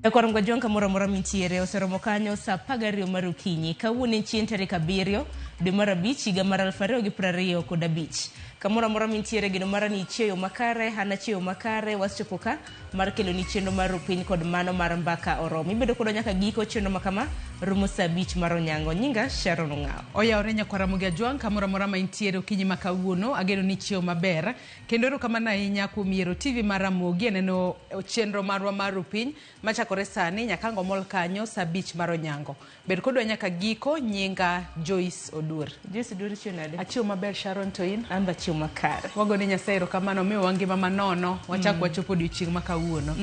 Nakwaro mgajua kamora mora mintiere oseromo kanyo sa 12 mar okinyi kawuono chien tarik 7 dwe mar 5 higa mar 2025. Kamora mora mintiere gino mara ni chieyo makare hana chieyo makare wasechopo ka mar kelo ni chenro mar piny kod mano mar mbaka oromo. Ibedo kodo nyaka giko chenro makama rumo sa 5 mar onyango. Nyinga Sharon Ngao. Oyaore nyakwara mgajwa kamora mora mintiere okinyi makawuono ageno ni chieyo maber kendo erokamano ahinya kuom yiero TV mar Ramogi aneno chenro marwa mar piny machakore sani nyaka ngomol kanyo sa 5 mar onyango. Bed kodwa nyaka giko. Nyinga Joyce Odur. Joyce Odur chionade. Achiew maber Sharon to in? Amba achiew makare. Wagone Nyasaye erokamano miyo wangima manono wachak wachopo odiochieng' makawuono.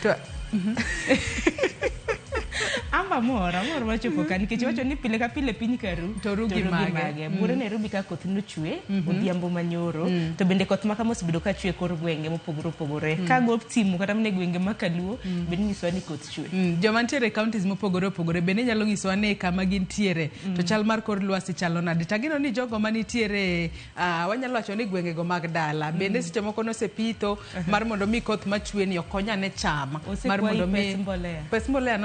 To Amba mora wachopo ka nikech wacho ni pile ka pile piny karu to rugi mage. Bure Nairobi ka koth nochwe odhiambo manyoro to bende koth makama osebedo ka chwe kor gwenge mopogore opogore. Ka go timu kata mne gwenge makaluo bende nyiswa ni koth chwe. Joma ntiere counties mopogore opogore bende nyalo nyiswa ni kama gintiere to chal mar kor lwasi chalo nade. Tagino ni jogo manitiere wanyalo wacho ni gwenge go mag dala bende seche moko nosepitho mar mondo mi koth machwe ni okonya ne cham mar mondo mi pes mbolea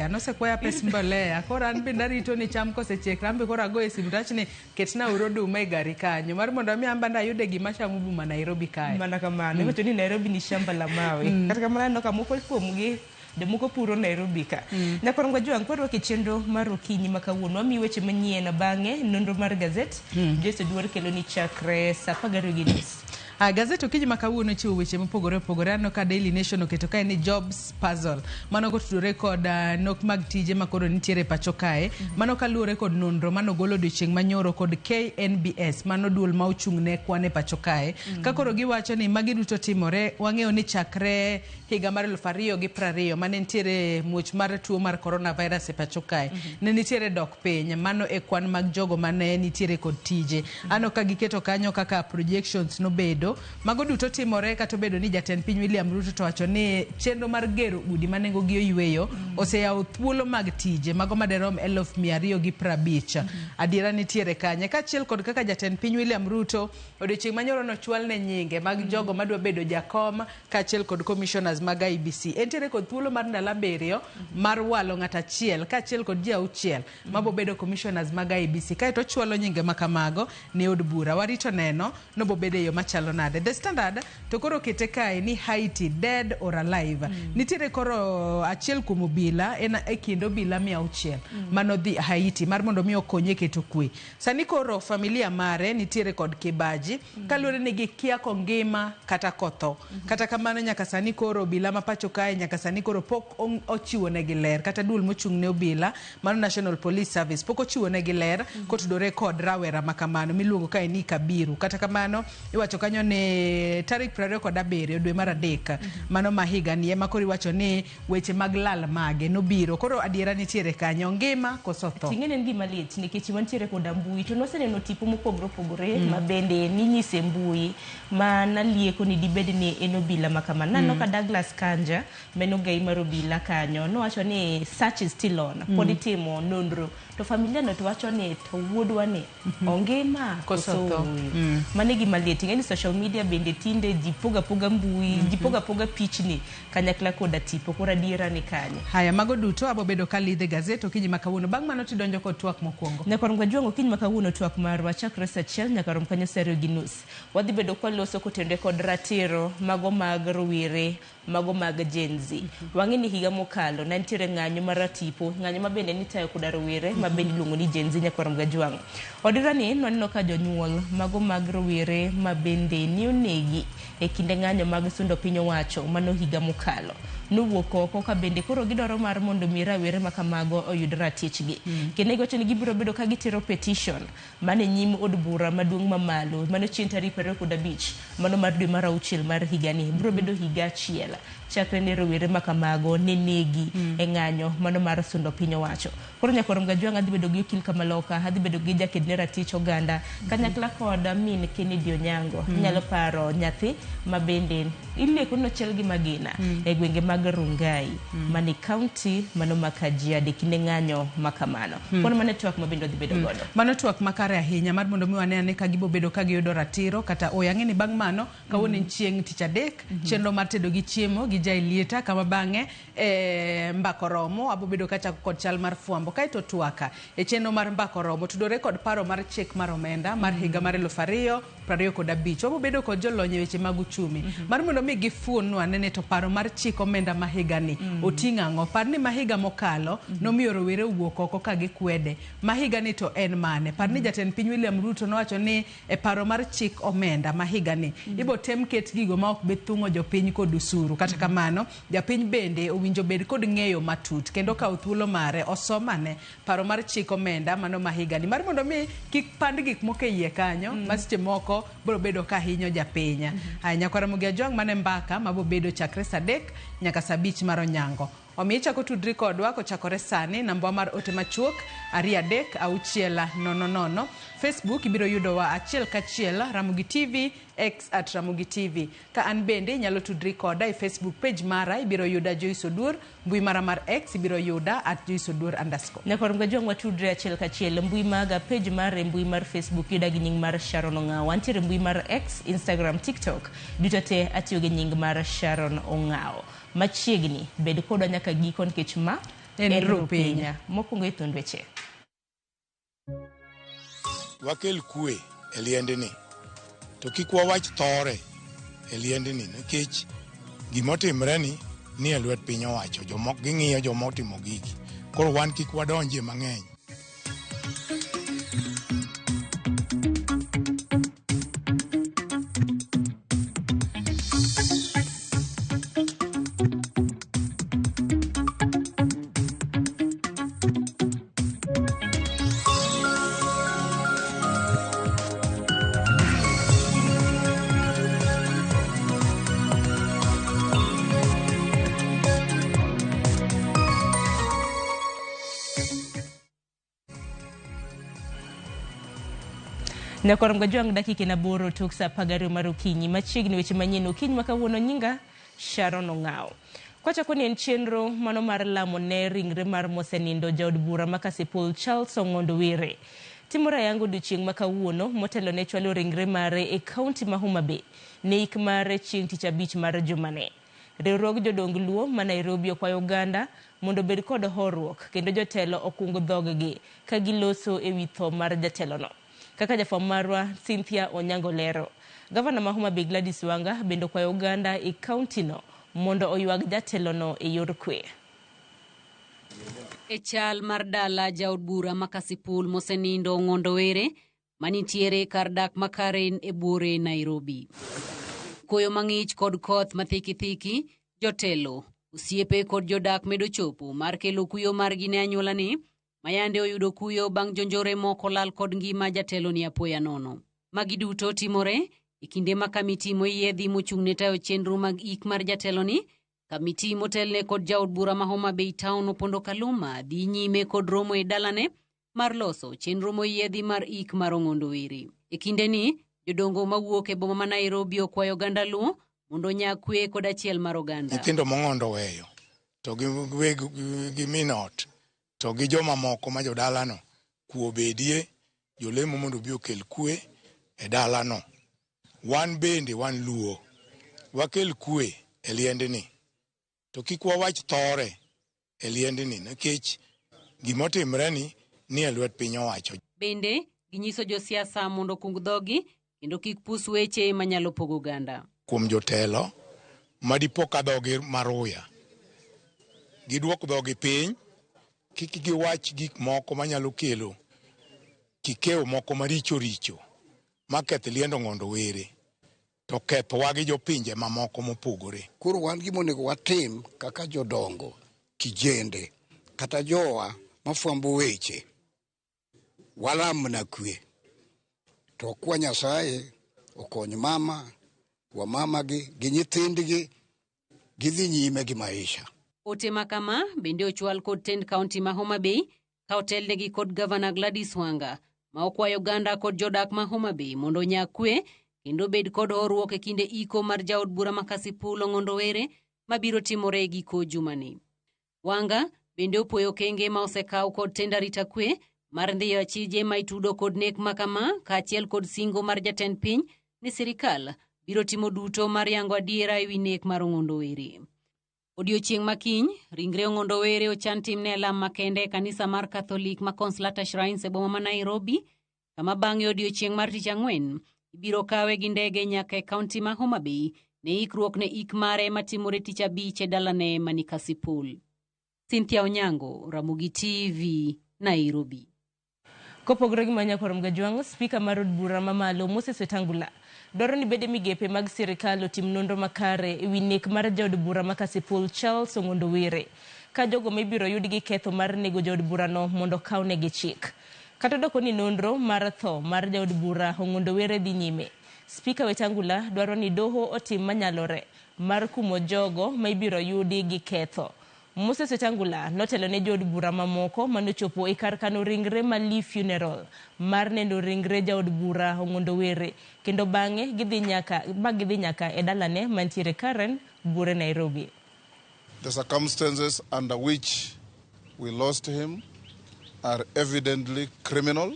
nosekwaya pes mbolea koro an bende arito ni cham kosechiek rambe koro ago e simu tachni ketna uroduma e gari kanyo mar mondo mi amba ndayude gima chamo buma Nairobi kae. Mana kamano iwacho ni Nairobi ni shamba la mawe. Kata kamano no kamoko kuomgi demoko puro Nairobi ka. Nakwaro mgajwa kwaro chenro mar okinyi makawuono mi weche manyien bang'e nonro mar gazet Joyce Odur kelo ni chakre sa 12:30. Gazet okinyi makawuono chiwo weche mopogore opogore. Ano ka Daily Nation oketo kae ni jobs puzzle mano kotudore kod nok mag tije makoro nitiere pacho kae mano kaluore kod nonro mano golo odiochieng' manyoro kod KNBS mano duol ma ochung'ne kwane pacho kae kakoro giwacho ni magi duto timore wang'eyo ni chakre higa mar 2020 mane nitiere muoch mar tuo mar coronavirus e pacho kae ne nitiere dok piny mano e kwan mag jogo mane nitiere kod tije. Ano ka giketo kanyo kaka projections no bedo mago duto timore kata bedo ni jatend piny William Ruto to wacho ni chenro mar gero udi manengo gi oyweyo oseyawo thuolo mag tije mago maderom 250. Adiera nitiere kanye kachiel kod kaka jatend piny William Ruto odiochieng' manyoro no chwal ne nyinge mag jogo madwa bedo jakom kachiel kod commissioners mag IBC. Entiere kod thuolo mar ndalo 7 mar walo ng'at achiel kachiel kod ji 6 mabo bedo commissioners mag IBC kae to chwalo nyinge makamago ne od bura. Warito neno no bo bedo yo machalo nade. The Standard to koro kete kae ni Haiti dead or alive. Nitiere koro achiel kuom obila e kind obila 600 mano dhi Haiti mar mondo mi okonye keto kwe. Sani koro familia mare nitiere kod kibaji kaluore ni gikia ngima kata kotho. Kata kamano nyaka sani koro obila mapacho kae nyaka sani koro pok ochiwo ne giler kata duol mochung' ne obila mano National Police Service pok ochiwo ne giler kotudore kod rawera makamano miluongo kae ni Kabiru. Kata kamano iwacho kanyo ne tarik 27 dwe mar 3 mano mahiga ni ema koro iwacho ni weche mag lal mage nobiro koro adiera nitiere kanyo ngima koso tho. Ting'ene gima lit nikech mantiere kod mbui to noseneno tipo mopogore opogore mabende ni nyise mbui mana lieko ni dibed ni enobila makama nano ka Douglas Kanja meno gai mar obila kanyo no wacho ni search is still on pod timo nonro to familia no to wacho ni to wuodwa ni ongima koso tho. Mane gima lit ngeni social media bende tinde jipoga mbui jipoga pichni kanyakla koda tipo kora diera ni kanye. Haya mago duto abo bedo kalidhe gazet okinyi makawuono bang' mano tidonjo kod twak mokwongo. Nakwaro mgajwa okinyi makawuono twak marwa chakre sa 1 nyaka rom kanyo sa 2:30. Wadhi bedo kwa loso kotende kod ratiro mago mag rowere mago mag Gen Z. Wang'e ni higa mokalo na nitiere ng'anyo mar tipo ng'anyo mabende nitayo koda rowere mabende iluongo ni Gen Z. Nakwaro mgajwa odira ni noneno ka jonyuol mago mag rowere mabende ni onegi e kinde ng'anyo mag sundo piny owacho mano higa mokalo nowuok oko ka bende koro gidwaro mar mondo mi rawere makamago oyud ratichgi. Kendo giwacho ni gibiro bedo ka gitero petition mane nyim od bura maduong' mamalo mano chien tarik 25 mano mar dwe mar 6 mar higa ni biro bedo higa achiel chakre ne rowere makamago nenegi e ng'anyo mano mar sundo piny owacho. Koro Nyakwaro mgajwa adhi bedo gi okil Kamaloka adhi bedo gi jaked ne ratich oganda kanyakla kod min Kennedy Onyango. Nyalo paro nyathi mabende ileko no chel gi magina e gwenge mag Rungai mani county mano makajiade kinde ng'anyo makamano. Kono mane twak mabindo dhi bedo godo. Mano twak makare ahinya mar mondo mi wane ka gibo bedo ka giyudo ratiro kata oyang'e ni bang' mano kawuono chieng' tich adek chenro mar tedo gi chiemo gi jailieta kama bang'e mbako romo abo bedo ka chako kod chal mar fuambo kaito twaka e chenro mar mbako romo tudore kod paro mar chek mar omenda mar higa mar 2025 abo bedo kod jolony e weche mag uchumi mar mondo mi gifuonwa nene to paro mar chik omenda ma higa ni oting'o ang'o. Par ni mahiga mokalo nomiyo rowere wuok oko ka gikwede mahiga ni to en mane. Par ni jatend piny William Ruto nowacho ni e paro mar chik omenda mahiga ni ibo tem ket gigo ma ok bethung'o jopiny kod usuru. Kata kamano japiny bende owinjo bed kod ng'eyo matut kendo kaw thuolo mare osomane paro mar chik omenda mano mahiga ni mar mondo mi kik pand gik moko e iye kanyo maseche moko biro bedo ka hinyo japinya. Nyakwara Mugia Jong mane mbaka mabo bedo chakre saa 3 nyaka saa 5 mar onyango. Omiyo chako tudri kodwa kochakore sani namba mar ote machuok 236600. Facebook ibiro yudo wa achiel kachiel Ramogi TV X @Ramogi TV. Ka an bende nyalo tudri koda e Facebook page mara ibiro yuda Joyce Odur, mbui mara mar X ibiro yuda @JoyceOdur_. Nyakwara Mugia Jong watudri achiel kachiel mbui maga page mara mbui mar Facebook yuda gi nying mar Sharon Ongao. Antiere mbui mar X, Instagram, TikTok dutate atiyo gi nying mar Sharon Ongao. Machiegni bed kodwa nyaka giko nikech ma en rupinya mokwongo ithund weche. Wakel kwe e liendni to kik wawach thore e liendni nikech gimotimre ni e lwet piny owacho jomok ging'iyo jomotimo gigi koro wan kik wadonje mang'eny. Nyakwara Mugia Jong dakika na boro tok saa 10 mar okinyi machiegni weche manyien okinyi makawuono nyinga Sharon Ongao. Kwachako ni en chenro mano mar lamo ne ringre mar mosenindo jaod bura makasipul Charles Ong'ondo Were. Timora yango duchieng makawuono motelo ne chwalo ringre mare e kaunti ma Homa Bay ne ik mare chieng' tich abich mar jumane. Riwruog jodong Luo ma Nairobi okwayo Uganda mondo bed kod horuok kendo jotelo okungo dhoggi ka giloso e wi tho mar jatelono. Kaka jafwambo marwa Cynthia Onyango lero, Gavana ma Homa Bay Gladys Wanga bendo kwayo Uganda e kaunti no mondo oyuag jatelono e yor kwe. E chal mar dala jaod bura makasipul mosenindo Ong'ondo Were manitiere kar dak makaren e buore Nairobi. Koyo mang'ich kod koth mathiki jotelo osiepe kod jodak medo chopo mar kelo kuyo margi ne anyuolani mayande oyudo kuyo bang' jonjore moko lal kod ngima jatelo ni apoya nono. Magi duto timore e kinde ma kamiti moyiedhi mochung'ne tayo chenro mag ik mar jatelo ni. Kamiti motelne kod jaod bura ma Homa Bay Town Opondo Kaluma dhi nyime kod romo e dalane mar loso chenro moyiedhi mar ik mar Ong'ondo Were. E kinde ni jodongo mawuok e boma ma Nairobi okwayo oganda Luo mondo nya kwe kod achiel mar oganda. Nyithindo mong'ondo weyo to gi minot to gi joma moko ma jodalano kuo bedie jolemo mondo bi okel kwe e dalano. Wan bende wan Luo wakel kwe e liendni to kik wawach thore e liendni nikech gimotimre ni e lwet piny owacho. Bende ginyiso josiasa mondo kung dhogi kendo kik pus weche manyalo pogo oganda. Kuom jotelo madipo ka dhogi maruya giduok dhogi piny, kik giwach gik moko manyalo kelo kikeo moko maricho maketh liend Ong'ondo Were to kethowa gi jopinje mamoko mopogore. Koro wan gimonego watim kaka jodongo, kijende kata jowa mafwambo weche, walamna kwe to kwa Nyasaye okony mama gi nyithindgi gidhi nyime gi maisha. Ote makama bende ochwal kod tend kaunti ma Homa Bay ka otelnegi kod Gavana Gladys Wanga ma okwayo oganda kod jodak ma Homa Bay mondo nya kwe kendo bed kod horuok e kinde iko mar jaod bura ma Kasipul Ong'ondo Were mabiro timore giko jumani. Wanga bende opoyo kenge ma osekaw kod tenda rita kwe mar ndiyo achije ma itudo kod nek makama kaachiel kod singo mar jatend piny ni sirikal biro timo duto mar yango adiera ewi nek mar Ong'ondo Were. Odiochieng' makiny, ringre Ong'ondo Were ochan timne lam makende e kanisa mar Catholic ma Consolata Shrines e boma ma Nairobi, kama bang'e odiochieng' mar tich ang'wen ibiro kawe gi ndege nyaka e kaunti ma Homa Bay ne ikruok ne ik mare matimore tich abich e dalane mani Kasipul. Cynthia Onyango, Ramogi TV, Nairobi. Kopogore gi Manyakorom Gajwang', Spika mar od bura mamalo Moses Wetangula dwaro ni bede migepe mag sirikal otim nonro makare ewi nek mar jaod bura ma Kasipul Charles Ong'ondo Were ka jogo mibiro yud gi ketho mar nego jaod bura no mondo kawnegi chik. Kata doko ni nonro mar tho mar jaod bura Ong'ondo Were dhi nyime, Spika Wetangula dwaro ni doho otim manyalore mar kumo jogo ma ibiro yudi gi ketho. Moses Wetangula notelo ne jaod bura mamoko manochopo e kar kano ringre ma Lee Funeral mar nendo ringre jaod bura Ong'ondo Were kendo bang'e gidhi nyaka e dalane mantiere Karen Bure, Nairobi. The circumstances under which we lost him are evidently criminal,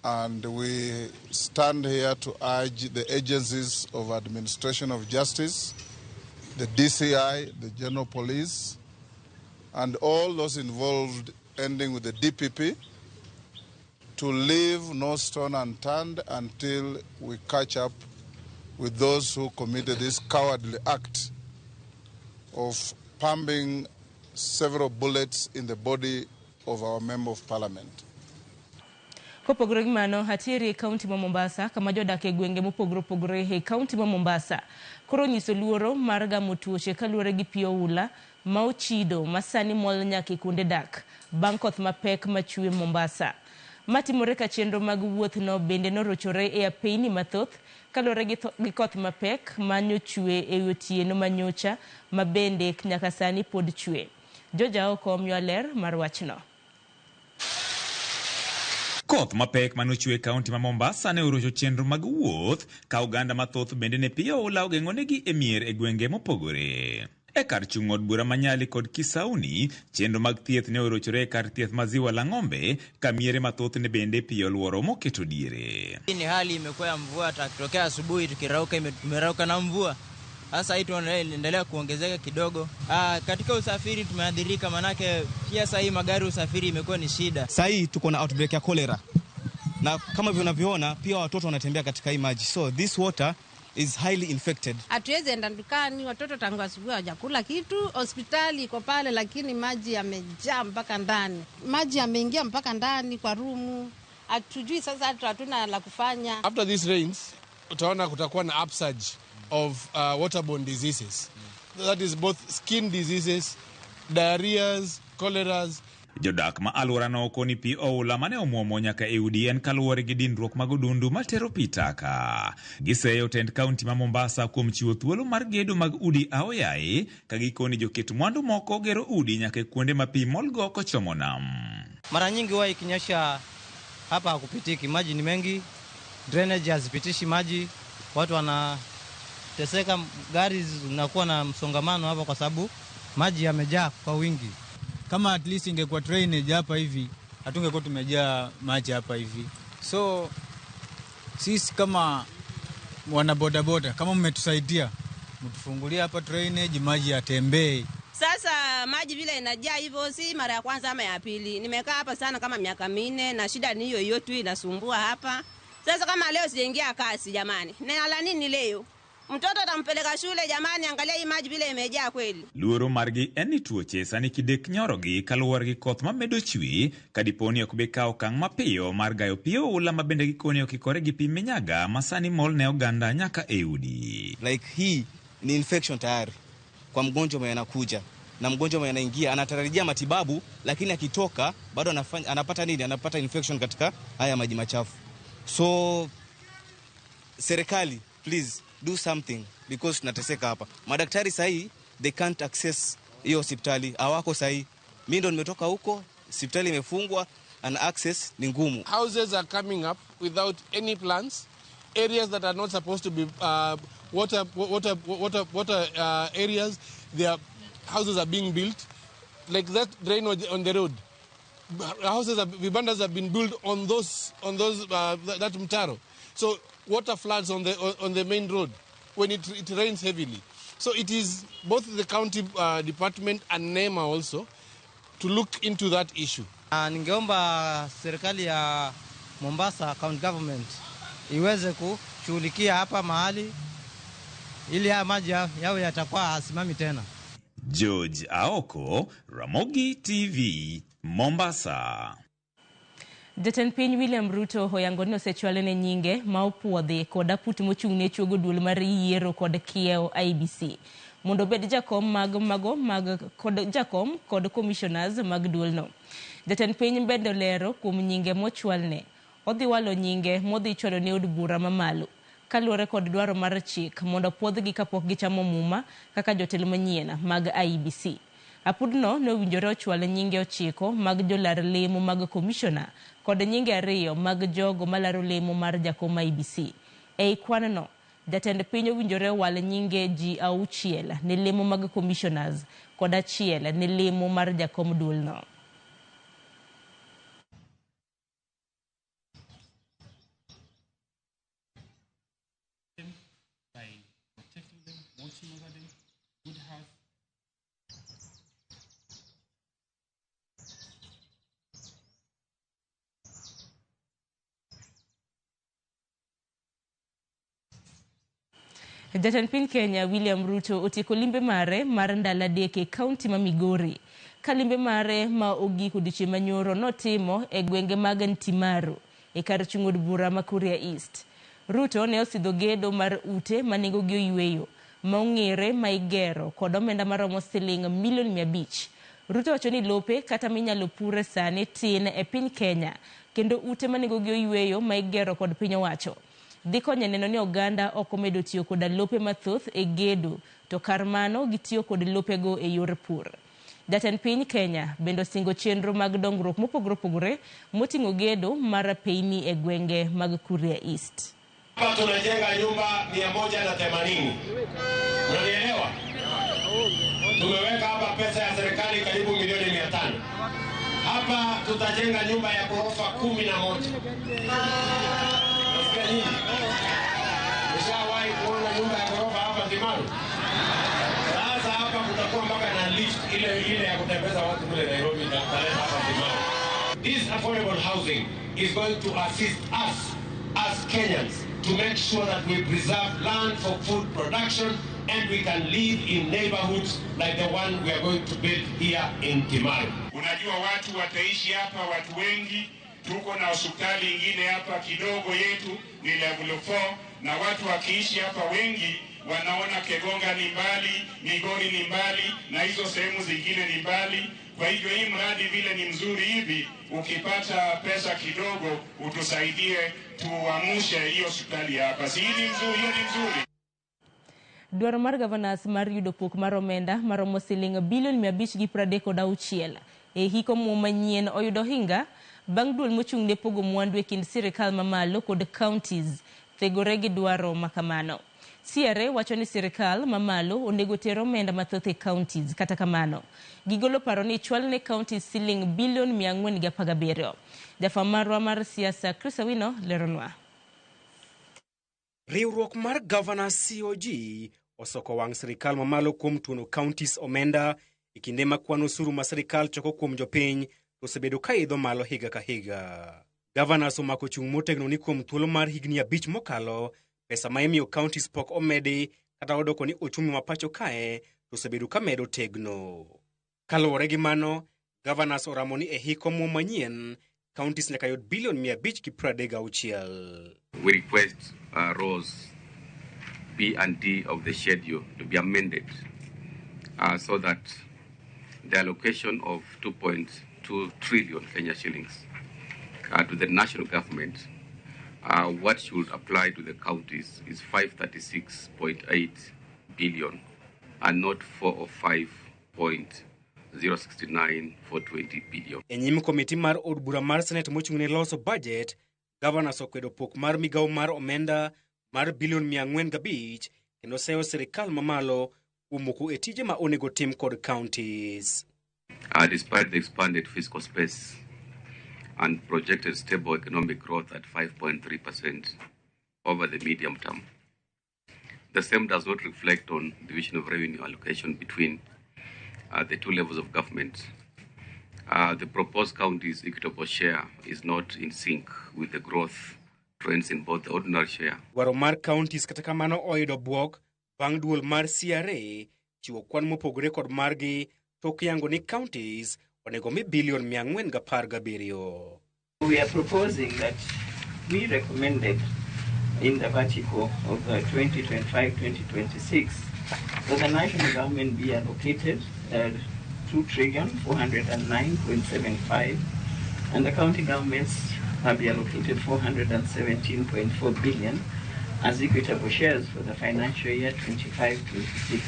and we stand here to urge the agencies of administration of justice, the DCI, the General Police, and all those involved, ending with the DPP, to leave no stone unturned until we catch up with those who committed this cowardly act of pumping several bullets in the body of our Member of Parliament. Kopogore gi mano, hatieri e kaunti ma Mombasa kama jodak e gwenge mopogore e kaunti ma Mombasa koro nyiso luoro mar gamo tuoche kaluwore gi pi oula ma ochido masani mol nyaka e kuonde dak bang' koth mapek machue Mombasa. Matimore ka chenro mag wuoth no bende norochore e apeyni mathoth kaluwore gi koth mapek manyochue e otieno manyocha ma bende nyaka sani pod chue. Joja oko omiyo ler mar wachno. Koth mapek manochue kaunti ma Mombasa ne orocho chenro mag wuoth ka oganda mathoth bende ne pi oula ogeng'onegi e mier e gwenge mopogore. E kar chung' od bura Manyali kod Kisauni, chenro mag thieth ne orochore e kar thieth Maziwa la Ng'ombe ka miere mathoth ne bende pi oluoro moketo diere. Hii ni hali imekuwa ya mvua takitokea asubuhi tukirauka tumerauka na mvua. Sasa hii tunaendelea kuongezeka kidogo. Katika usafiri tumeadhirika manake pia sasa hii magari usafiri imekuwa ni shida. Sasa hii tuko na outbreak ya cholera. Na kama unavyoona pia watoto wanatembea katika hii maji. So this water is highly infected. Hatuwezi enda dukani, watoto tangu asubuhi hawajakula kitu. Hospitali iko pale lakini maji yamejaa mpaka ndani. Maji yameingia mpaka ndani kwa rumu. Hatujui sasa hatuna la kufanya. After these rains, utaona kutakuwa na upsurge of waterborne diseases. That is both skin diseases, diarrheas, choleras. Jodak ma alwora no koni pi oula mane omuomo nyaka e udi en kaluwore gi dinruok mag odundu matero pitaka. Giseyo tend kaunti ma Mombasa kuom chiwo thuolo mar gedo mag udi aoyaye ka gikoni joket mwandu moko gero udi nyaka e kuonde ma pi molgo kochomo nam. Mara nyingi huwa ikinyesha hapa hakupitiki, maji ni mengi, drainage hazipitishi maji, watu wanateseka, gari zinakuwa na msongamano hapa kwa sababu maji yamejaa kwa wingi. Kama at least ingekuwa drainage hapa hivi, hatungekuwa tumejaa maji hapa hivi. So sisi kama wana bodaboda, kama mmetusaidia, mtufungulie hapa drainage, maji yatembee. Sasa maji vile inajaa hivyo si mara ya kwanza ama ya pili. Nimekaa hapa sana kama miaka 4 na shida ni hiyo tu inasumbua hapa. Sasa kama leo sijaingia kasi jamani. Nala nini leo? Mtoto atampeleka shule jamani, angalia hii maji vile imejaa kweli. Luoro margi eni tuoche sani kidek nyorogi kaluwore gi koth mamedo chwe kadiponi okbeka okang' mapiyo mar gayo pi oula mabende gikoni okikore gi pi minyaga masani mol ne oganda nyaka e udi. Like hii ni infection tayari kwa mgonjwa mwenye anakuja, na mgonjwa mwenye anaingia anatarajia matibabu lakini akitoka bado anapata nini? Anapata infection katika haya maji machafu. So serikali, please do something because tunateseka hapa. Madaktari sahi they can't access hiyo hospitali, hawako sahi. Mimi ndo nimetoka huko, hospitali imefungwa and access ni ngumu. Houses are coming up without any plans areas that are not supposed to be water areas, their houses are being built. Like that drainage on the road, vibandas have been built on those that mtaro. So water floods on the main road when it rains heavily. So it is both the county department and NEMA also to look into that issue. Ningeomba serikali ya Mombasa county government iweze kushughulikia hapa mahali ili haya maji yawe yatakuwa asimami tena. George Aoko, Ramogi TV, Mombasa. Jatend piny William Ruto hoyango ni osechwalene nyinge ma opuodhi kod aput mochung'ne chuogo duol mar yiero kod kiewo IEBC mondo bed jakom kod commissioners mag duolno. Jatend piny bende lero kuom nyinge mochwalne. Odhi walo nyinge modhi chwalo ne od bura mamalo kaluwore kod dwaro mar chik mondo puodhgi kapok gichamo muma kaka jotelo manyien mag IEBC. Apudno ne owinjore ochwal nyinge 9 mag jolar lemo mag commissioner kod nyinge 2 mag jogo malaro lemo mar jakom IEBC. Ei kwanno, jatend piny owinjore wal nyinge ji 6 ne lemo mag commissioners kod 1 ne lemo mar jakom duolno. Jatend piny Kenya William Ruto otieko limbe mare mar ndalo 3 e kaunti ma Migori. Kalimbe mare ma ogik odiochieng' manyoro notimo e gwenge mag Ntimaru e kar chung' od bura ma Kuria East. Ruto ne osidho gedo mar ute ma nengogi oyweyo ma ong'ere ma igero kod omenda maromo siling milion 500. Ruto wacho ni lope kata minyalo pure sani tin e piny Kenya kendo ute ma nengogi oyweyo ma igero kod piny owacho dhi konyo neno ni oganda ok omedo tiyo kod lope mathoth e gedo to kar mano gitiyo kod lopego e yor pur. Jatend piny Kenya bende osingo chenro mag dongruok mopogore opogore moting'o gedo mar peini e gwenge mag Kuria East. Hapa tunajenga nyumba 180. Unanielewa? Tumeweka hapa pesa ya serikali karibu milioni 500. Hapa tutajenga nyumba ya ghorofa 11. Nasikia nini? Ushawahi kuona nyumba ya ghorofa hapa Ntimaru? Sasa hapa kutakuwa mpaka na lift ile ya kutembeza watu kule Nairobi na kuleta hapa Ntimaru. This affordable housing is going to assist us as Kenyans to make sure that we preserve land for food production and we can live in neighborhoods like the one we are going to build here in Ntimaru. Unajua watu wataishi hapa, watu wengi. Tuko na hospitali ingine hapa kidogo yetu ni level 4, na watu wakiishi hapa wengi wanaona Kegonga ni mbali, Migori ni mbali, na hizo sehemu zingine ni mbali. Kwa hivyo hii mradi vile ni mzuri hivi, ukipata pesa kidogo utusaidie tuamushe hiyo hospitali hapa. Si hii ni mzuri, hiyo ni mzuri. Dwaro mar governors mar yudo pok mar omenda maromo siling bilion 536 e hiko manyien oyudo hinga bang' duol mochung'ne pogo mwandu e kind sirikal mamalo kod counties thegore gi dwaro makamano. CRA wacho ni sirikal mamalo onego ter omenda mathoth e counties, kata kamano gigolo paro ni chwalne counties siling bilion 417. Jafamarwa mar siasa Chris Awino leronwa. Riwruok mar Governors COG osoko wang' sirikal mamalo kuom tuono counties omenda e kinde ma kwan osuru ma sirikal choko kuom jopiny osebedo ka idho malo higa ka higa. Governors omako chung' motegno ni kuom thuolo mar higni 5 mokalo pesa ma imiyo counties pok omedi kata odoko ni ochumi ma pacho kae osebedo ka medo tegno. Kaluwore gi mano, governors oramo ni e hiko mo manyien counties nyaka yud bilion 536. We request rows B and D of the schedule to be amended so that the allocation of 2.2 trillion Kenya shillings to the national government, what should apply to the counties is 536.8 billion and not 4 or 5.069 for 20 billion. E nyim komiti mar od bura mar Senate mochung'ne loso budget, governors okwedo pok mar migawo mar omenda mar bilion 405 kendo seyo sirikal mamalo umuku e tije ma onego tim kod counties. Despite the expanded fiscal space and projected stable economic growth at 5.3% over the medium term, the same does not reflect on division of revenue allocation between the two levels of government. The proposed county's equitable share is not in sync with the growth trends in both the ordinary share. Dwaro mar counties kata kamano oyudo buok bang' duol mar CRA chiwo kwan mopogore kod margi tok yango ni counties onego mi bilion 417. We are proposing that we recommended in the vertical of 2025-2026 that the national government be allocated 2,409.75 and the county governments be allocated 417.4 billion as equitable shares for the financial year 25-26.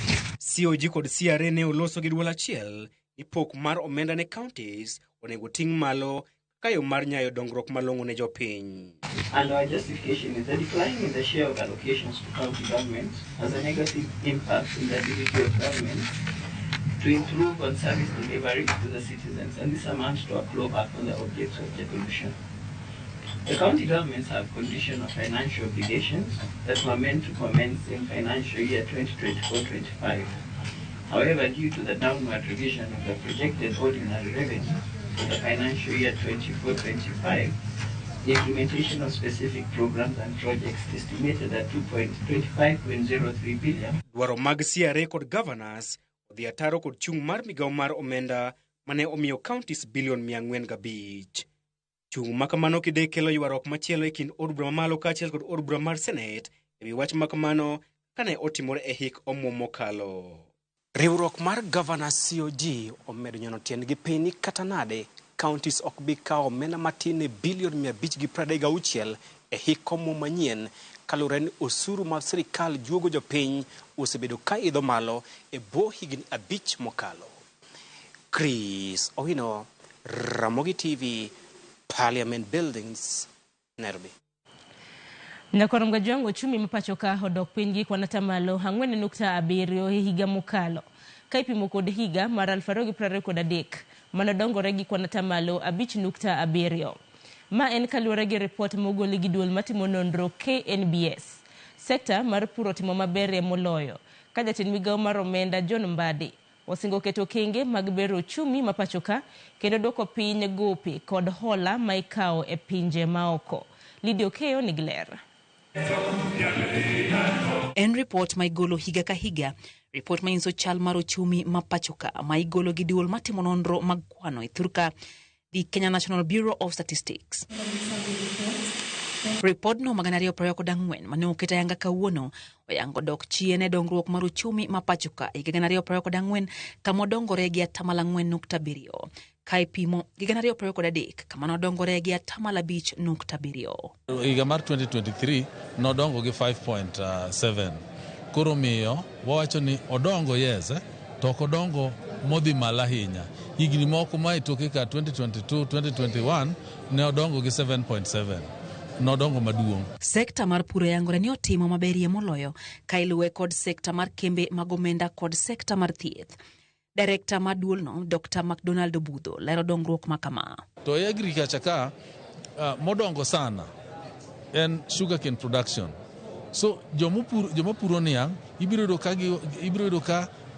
COG kod CRA ne oloso gi duol achiel ni pok mar omenda ne counties onego ting' malo kayo mar nyayo dongruok malong'o ne jopiny. And our justification is the decline in the share of allocations to county governments has a negative impact in the ability of government to improve on service delivery to the citizens, and this amounts to a clawback on the objects of devolution. The county governments have conditional financial obligations that were meant to commence in financial year 2024-25. However, due to the downward revision of the projected ordinary revenue for the financial year 24-25, the implementation of specific programs and projects estimated at 25.03 billion. Dwaro mag CRA kod governors odhi ataro kod chung' mar migao mar omenda mane omiyo counties bilion 405. Chung' makamano kide kelo ywarruok machielo e kind od bura mamalo kaachiel kod od bura mar Senate ewi wach makamano kane otimore e hik omuom mokalo. Riwruok mar Governors COG omedo nyono tiendgi piny ni kata nade counties ok bi kawo omenda matin ne bilion 536 e hik omuom manyien kalure ni osuru mar sirikal juogo jopiny osebedo ka idho malo e bwo higni 5 mokalo. Chris Owino, Ramogi TV, Parliament Buildings, Nairobi. Nyakoro mgajongo uchumi mapacho ka hodok piny gi kwan atamalo 4.7 e higa mokalo. Ka ipimo kod higa mar 2023 manodongore gi kwan atamalo 5.7. Ma en kaluwore gi report mogol gi duol matimo nonro KNBS. Sekta mar puro timo maber moloyo. Ka jatend migao mar omenda John Mbadi osingo keto kenge mag bero uchumi mapacho ka kendo dwoko piny gope kod hola ma ikawo e pinje maoko. Lidio Keyo Nigler. En report ma igolo higa ka higa, report ma inso chal mar uchumi mapacho ka ma igolo gi duol matimo nonro mag kwano e thurka the Kenya National Bureau of Statistics. Report no maganario proyoko dangwen mane oketa yanga kawuono oyango dok chien e dongruok mar uchumi mapacho ka e ganario proyoko dangwen kama dongore gi 4.7 kai pimo ganario proyoko dadek kama no dongore gi 5.7. Higa mar 2023 no dongo gi 5.7. Koro miyo wawacho ni odongo yes to kodongo modhi malahinya. Higni moko ma itoke ka 2022 2021 ne odongo gi 7.7. Nodongo maduong'. Sekta mar puro yangore ni otimo maberie moloyo ka iluwe kod sekta mar kembe mag omenda kod sekta mar thieth. Director maduol no Dr. McDonald Obudho lero dongruok makama. To agriculture ka modongo sana en sugarcane production. So jomopuro niang ibiro do ka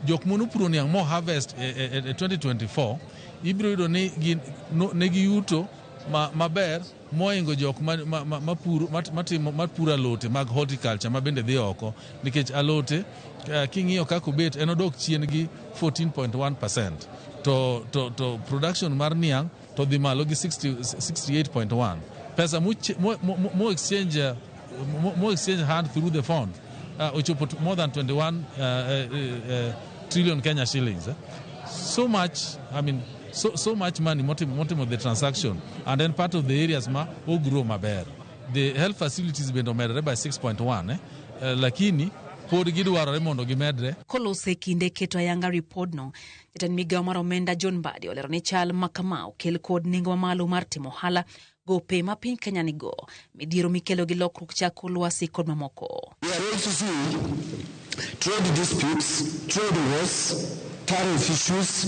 jok monopuro niang mo harvest 2024 ibiro do ni negi yuto maber moingo jok mapuro alote mag horticulture ma bende dhi oko nikech alote king'iyo kako bet en odok chien gi 14.1%. To production mar niang to dhi malo gi 68.1. Pesa mo exchange hand through the fund ochopo more than 21 trillion Kenya shillings. So much, I mean, so much money multimo the transaction, and then part of the areas ma grow maber. The health facilities been omedre by 6.1 lakini pod gidwarore mondo gimedre. Kolose kinde keto ayanga report no jatend migao mar omenda John Mbadi olero ni chal makama okel kod nengo mamalo mar timo hala gope ma piny Kenya nigo, midhiero mikelo gi lokruok chako lwasi kod mamoko. We are also seeing trade disputes, trade wars, tariff issues,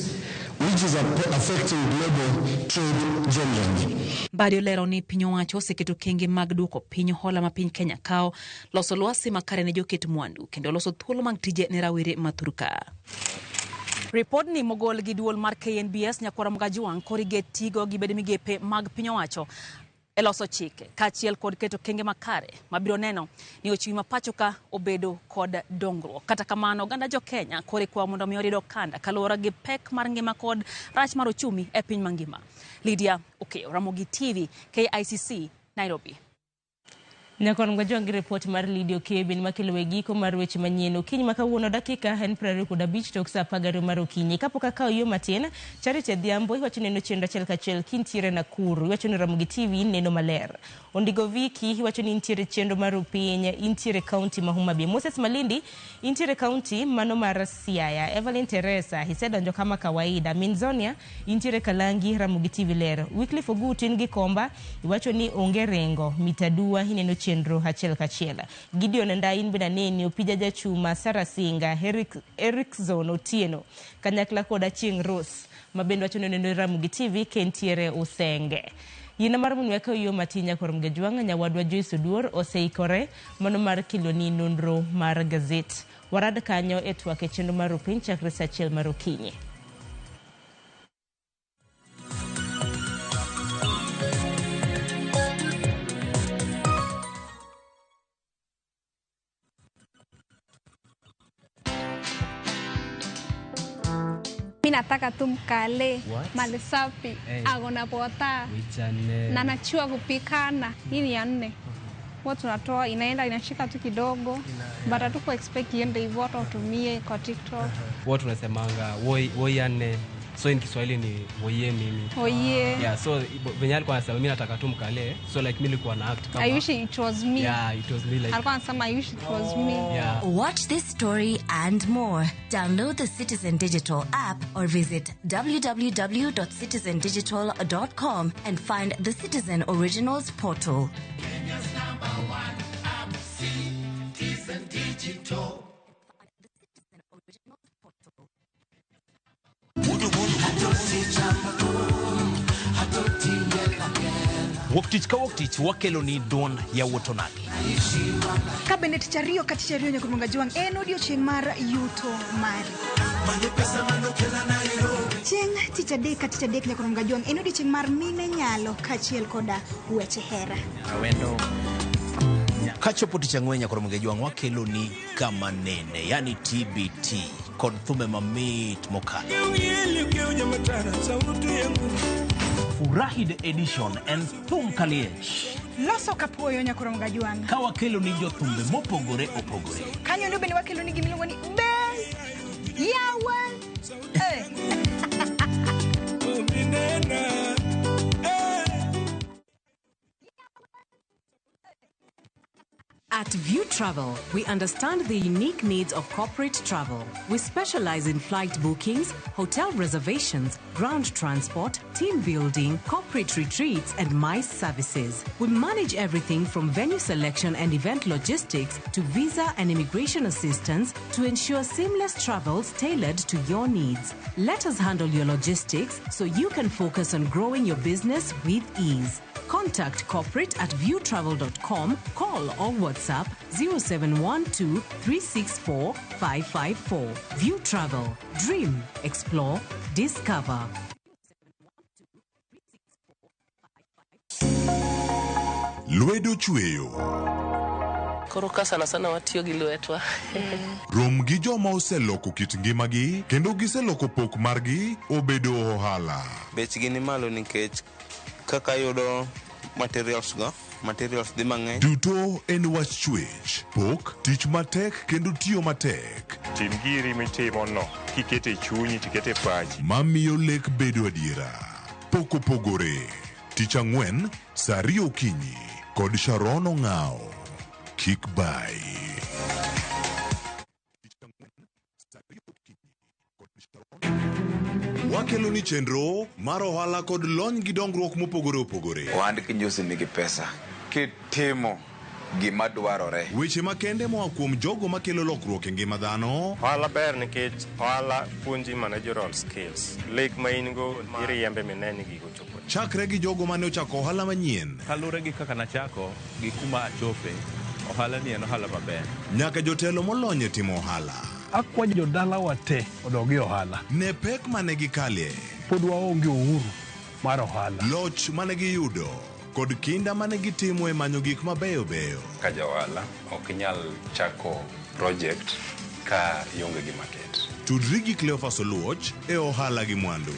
which is affecting global trade generally. Badi olero ni piny owacho oseketo kenge mag duoko piny hola ma piny Kenya kao, loso lwasi makare ne joket mwandu, kendo loso thuolo mag tije ne rawere mathuruka. Report ni mogol gi duol mar KNBS Nyakwara Mgajwang' korige tigo gi bedo migepe mag piny owacho e loso chike kaachiel kod keto kenge makare mabiro neno ni ochumi ma pachoka obedo kod dongruok. Kata kamano oganda jo Kenya kore kwa mondo mi orido kanda kaluwore gi pek mar ngima kod rach mar ochumi e piny mangima. Lydia Okeyo, Ramogi TV, KICC, Nairobi. Nyakon Mgajwang' gi report mar Lydia Okeyo bin makelo e giko mar weche manyien okinyi makawuono dakika en 25 tok saa 10 mar okinyi. Kapok akawo yo matin, Charity Adhiambo iwacho neno chenro achiel kachiel kintiere Nakuru, iwacho ni Ramogi TV neno maler. Ondigo Viki iwacho ni intiere chenro mar piny, intiere county ma Homa Bay. Moses Malindi intiere county mano mar Siaya. Evelyn Teresa isedonjo kama kawaida. Minzonia intiere Kalangi, Ramogi TV ler. Wycliffe Ogut in gi Komba iwacho ni onge rengo, Mitadua ineno chenro achiel kachiel. Gideon Ndain bina neni opija jachuma Sarah Singa, Erickson Otieno kanyakla koda Chieng' Rose mabendo wacho neno Ramogi TV kentiere Usenge. Yina mar mun weka yo matinya kwa Mgajwang' nyawadwa Joyce Oduor oseikore mano mar kiloni nonro mar gazet. Warad kanyo etwake chenro mar piny chakre saa 1 mar okinyi. Nataka tu mkale mali safi agona pota na nachua kupikana. Hii ni ya 4. Watu tunatoa inaenda inashika tu kidogo but tuko expect iende hivyo utumie kwa TikTok. Watu tunasemanga woi ya 4, so in Kiswahili ni woye mimi. Woye. Yeah, so venye alikuwa anasema mimi nataka tu mkale, so like mimi nilikuwa na act kama I wish it was me. Yeah, it was me like. Alikuwa anasema I wish it was me. Yeah. Watch this story and more. Download the Citizen Digital app or visit www.citizendigital.com and find the Citizen Originals portal. Kenya's #1 app, Citizen Digital. Woktich ka woktich wakelo ni don ya wotonagi. Kabinet chario kati chario Nyakwara Mgajwang' en odiochieng' mar yuto mari. Chieng' tich adek kati adek Nyakwara Mgajwang' en odiochieng' mar mine nyalo kaachiel koda weche hera. Awendo. Kachopo tich ang'wen Nyakwara Mgajwang' wakelo ni kama nene, yani TBT, kod thume mamit mokalo. Furahide edition en thum kaliech. Loso kapuoyo Nyakwara Mgajwang'. Ka wakelo ni jothumbe mopogore opogore. Kanyo ndo bende wakelo ni gimiluongo ni Bes Yawa. At View Travel, we understand the unique needs of corporate travel. We specialize in flight bookings, hotel reservations, ground transport, team building, corporate retreats, and MICE services. We manage everything from venue selection and event logistics to visa and immigration assistance to ensure seamless travels tailored to your needs. Let us handle your logistics so you can focus on growing your business with ease. Contact corporate at viewtravel.com, call or WhatsApp 0712 364 554. View Travel. Dream, explore, discover. Lwedo chweyo. Koroka sana sana watiyo gi lwetwa. Rom gi joma oseloko kit ngimagi kendo giseloko pok margi obedo ohala. Bechgi ni malo nikech kaka yudo materials dhi mang'eny. Duto en wach chwech, pok, tich matek kendo tiyo matek. Tim giri mitimono kikete chunyi tikete pachi. Mamiyo lek bedo adiera. Pok opogore. Tich ang'wen, saa 2 okinyi kod Sharon Ong'ao. Kik bai. wakelo ni chenro mar ohala kod lony gi dongruok mopogore opogore. Ohand kinyosi nigi pesa kitimo gima dwarore. Weche makende moa kuom jogo makelo lokruok e ngima dhano. Ohala ber nikech ohala puonji managerial skills. Lek ma in go iriembe mineni gigo chopo. Chakre gi jogo mane ochako ohala manyien. Kalure gi kaka nachako gi kuma achope. Ohala ni en ohala maber. Nyaka jotelo molony e timo ohala. Akwayo jodala wate odogi ohala. Ne pek mane gikalie. Pod waonge uhuru mar ohala. Loch mane giyudo. Kod kinda mane gitimo e manyo gik mabeyo beyo. Ka jawala ok inyal chako project ka ionge gi market. Tudri gi Cleophas Oluoch e ohala gi mwandu.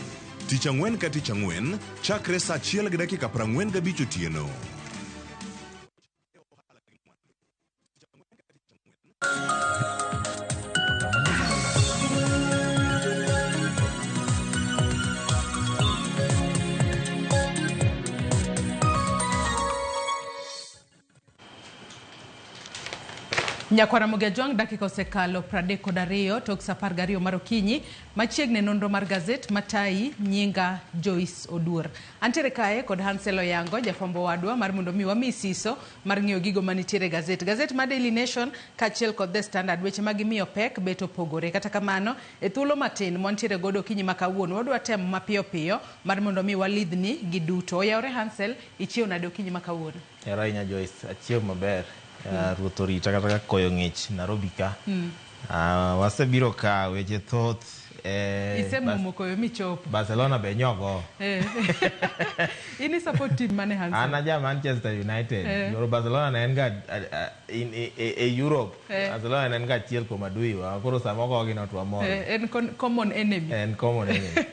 Tich ang'wen ka tich ang'wen, chakre saa 1:45 otieno. Nyakwara Mogejwang dakika osekalo 32 tok saa 12 mar okinyi. Machiegni nonro mar gazet Matai nyinga Joyce Odur. Antere kae kod Hansel Oyango jafwambo wadwa mar mondo mi wami siso mar ng'iyo gigo manitiere gazet. Gazet mar Daily Nation kachiel kod The Standard weche magimiyo pek beto pogore. Kata kamano e thuolo matin mwantiere godo kinyi makawuono wadwa temo mapiyo piyo mar mondo mi walidhni giduto. Oyawre Hansel ichiew nade kinyi makawuono. Era inya Joyce achiew maber. Ruoth orita kata koyo ng'ich Nairobi ka. Wasebiro ka weche thoth. Isemuomo koyo michopo. Barcelona be nyogo. Ini support team mane Hansel? Ana ja Manchester United. Barcelona en ga e Europe. Barcelona en ga chiel kuom adui wa. Koro samoko gino to amor. En common enemy. En common enemy.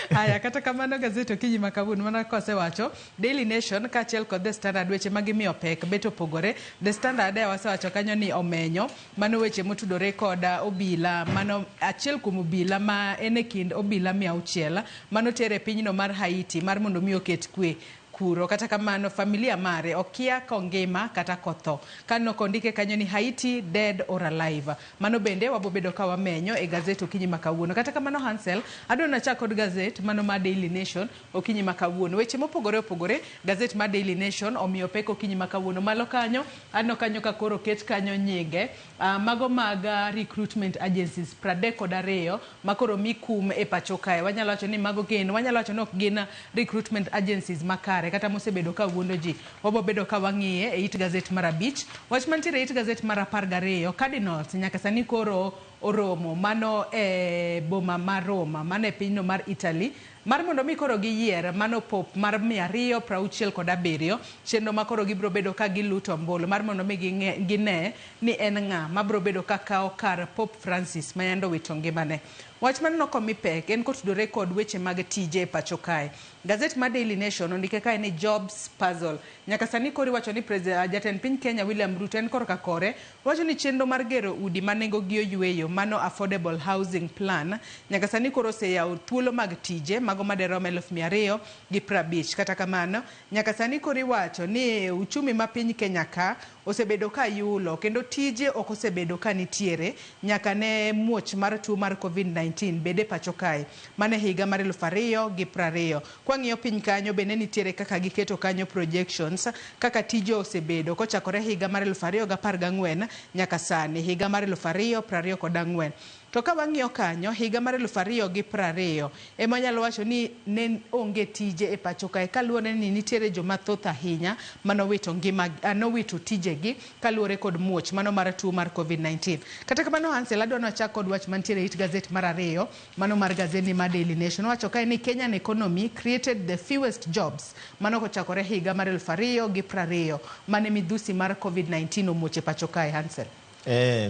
Haya kata kamano gazeto kinyi makawuono mana kosewacho Daily Nation kachiel kod The Standard weche magimiyo pek beto pogore. The Standard wasewacho kanyo ni omenyo mano weche motudore kod obila mano achiel kuom obila ma ene kind obila 600 mano tere pinyno mar Haiti mar mondo mi oket kwe kuro. Kata kamano familia mare okia kongima kata kotho kano kondike kanyo ni Haiti dead or alive. Mano bende wabobedo ka wamenyo e gazet okinyi makawuono. Kata kamano Hansel adona chako kod gazet mano ma Daily Nation okinyi makawuono weche mopogore opogore. Gazet ma Daily Nation omiyo pek okinyi makawuono malo kanyo ano kanyo ka koro ket kanyo nyinge mago mag recruitment agencies 32 makoro mikum e pacho kae. Wanyalo wacho ni mago gin wanyalo wacho nok gin recruitment agencies makare kata mosebedo ka wuondo ji. Wabobedo ka wang'iye e it gazet mar 5 wach mantiere it gazet mar 12 Cardinals nyaka sani koro oromo mano e boma mar Roma mano e pinyno mar Italy mar mondo mi koro giyier mano pop mar 267 chenro makoro gibro bedo ka giluto mbolo mar mondo mi gine ni en ng'a mabro bedo ka kao kar Pope Francis mayando wito ngimane. Wach man nokomi pek en kotudore kod weche mag tije pacho kae. Gazet mar Daily Nation ondike kae ni jobs puzzle. Nyaka sani kori wacho ni jatend piny Kenya William Ruto en korka kore wacho ni chenro mar gero udi manengo gi oyweyo mano affordable housing plan nyaka sani koro oseyawo thuolo mag tije mago maderom 250. Kata kamano nyaka sani kori wacho ni uchumi ma piny Kenya ka osebedo ka yulo kendo tije ok osebedo ka nitiere nyaka ne muoch mar tuo mar COVID-19 bede pacho kae mane higa mar 2020. Kwang'iyo piny kanyo bende nitiere kaka giketo kanyo projections kaka tije osebedo kochakore higa mar 2014 nyaka sani higa mar 2024. To ka wang'iyo kanyo higa mar 2020 ema nyalo wacho ni ne onge tije e pacho kae kaluwore ni nitiere joma thoth ahinya manowito ngima nowito tijegi kaluwore kod muoch mano mar tuo mar COVID-19. Kata kamano Hansel adwano chako kod wach mantiere it gazet mar 2 mano mar gazeti mar Daily Nation wacho kae ni Kenyan economy created the fewest jobs mano kochakore higa mar 2020 mane midhusi mar COVID-19 omuoche pacho kae Hansel.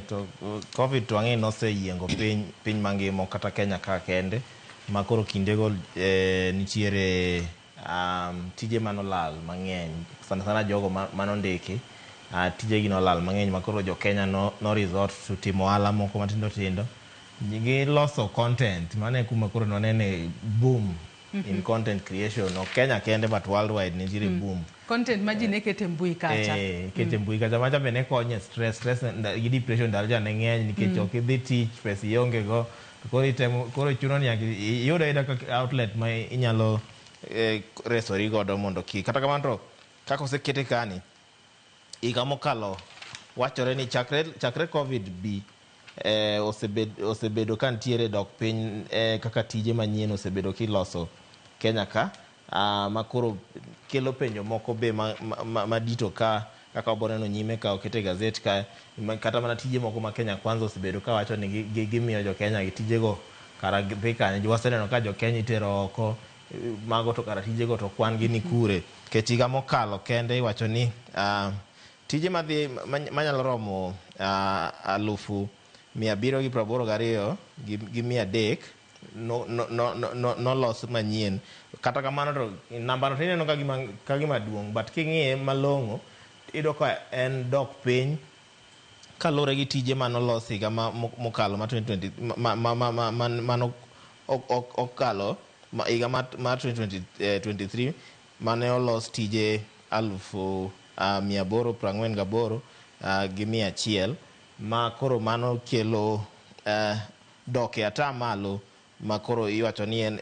To COVID to ang'e noseyiengo piny mangima kata Kenya ka kende makoro kindego nitiere tije manolal mang'eny sana jogo manondiki tijegi nolal mang'eny makoro jo Kenya no resort to timo ohala moko matindo tindo giloso content mane kuma koro nonene boom in content creation no Kenya kende but worldwide nitiere boom content majine kete mbui kacha kete mbui kacha macha bene konye stress gi depression dalja ne ng'eny nikech ok idhi tich pesa ionge go koro chuno ni iyudo ida outlet ma inyalo resori godo mondo kata kamano to kaka osekete kani higa mokalo wachore ni chakre covid bi osebedo ka ntiere dok piny kaka tije manyien osebedo kiloso Kenya ka makoro kelo penjo moko be madito ka kaka oboneno nyime ka okete gazet ka kata mana tije moko ma Kenya Kwanza osebedo ka wacho ni gimiyo jo Kenya tijego kara dhi kanye waseneno ka jo Kenya itero oko mago to kara tijego to kwan gi ni kure ketiga mokalo kende iwacho ni tije madhi manyalo romo 782 gi 300 nolos manyien kata kamano to namba no tineno ka gima duong' but king'iye malong'o iyudo ka en dok piny kalure gi tije manolos higa mokalo ma 2020 mano okalo higa ma 2023 mane olos tije 848 gi 100 ma koro mano kelo dok e atamalo ma koro iwacho ni en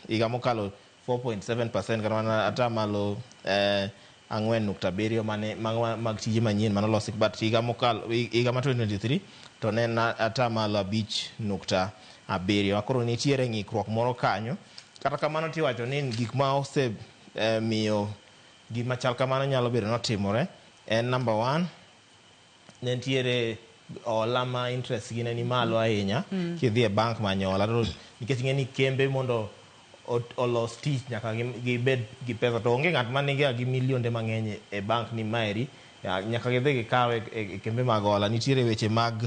higa mokalo 4.7% kata mana atamalo 4.7 mane mag tije manyien manolosi but higa mokalo higa ma 2023 to ne en atamalo 5.7 makoro nitiere ng'ikruok moro kanyo kata kamano tiwacho ni gik ma osemiyo gima chal kamano nyalo bedo notimore en number 1 ne nitiere hola ma interest gi ne ni malo ahinya kidhi e bank manyola to nikech ing'e ni kembe mondo olos tich nyaka gibed gi pesa to onge ng'at ma nigi gi milionde mang'eny e bank ni maeri nyaka gidhi gikawe e kembe mag hola. Nitiere weche mag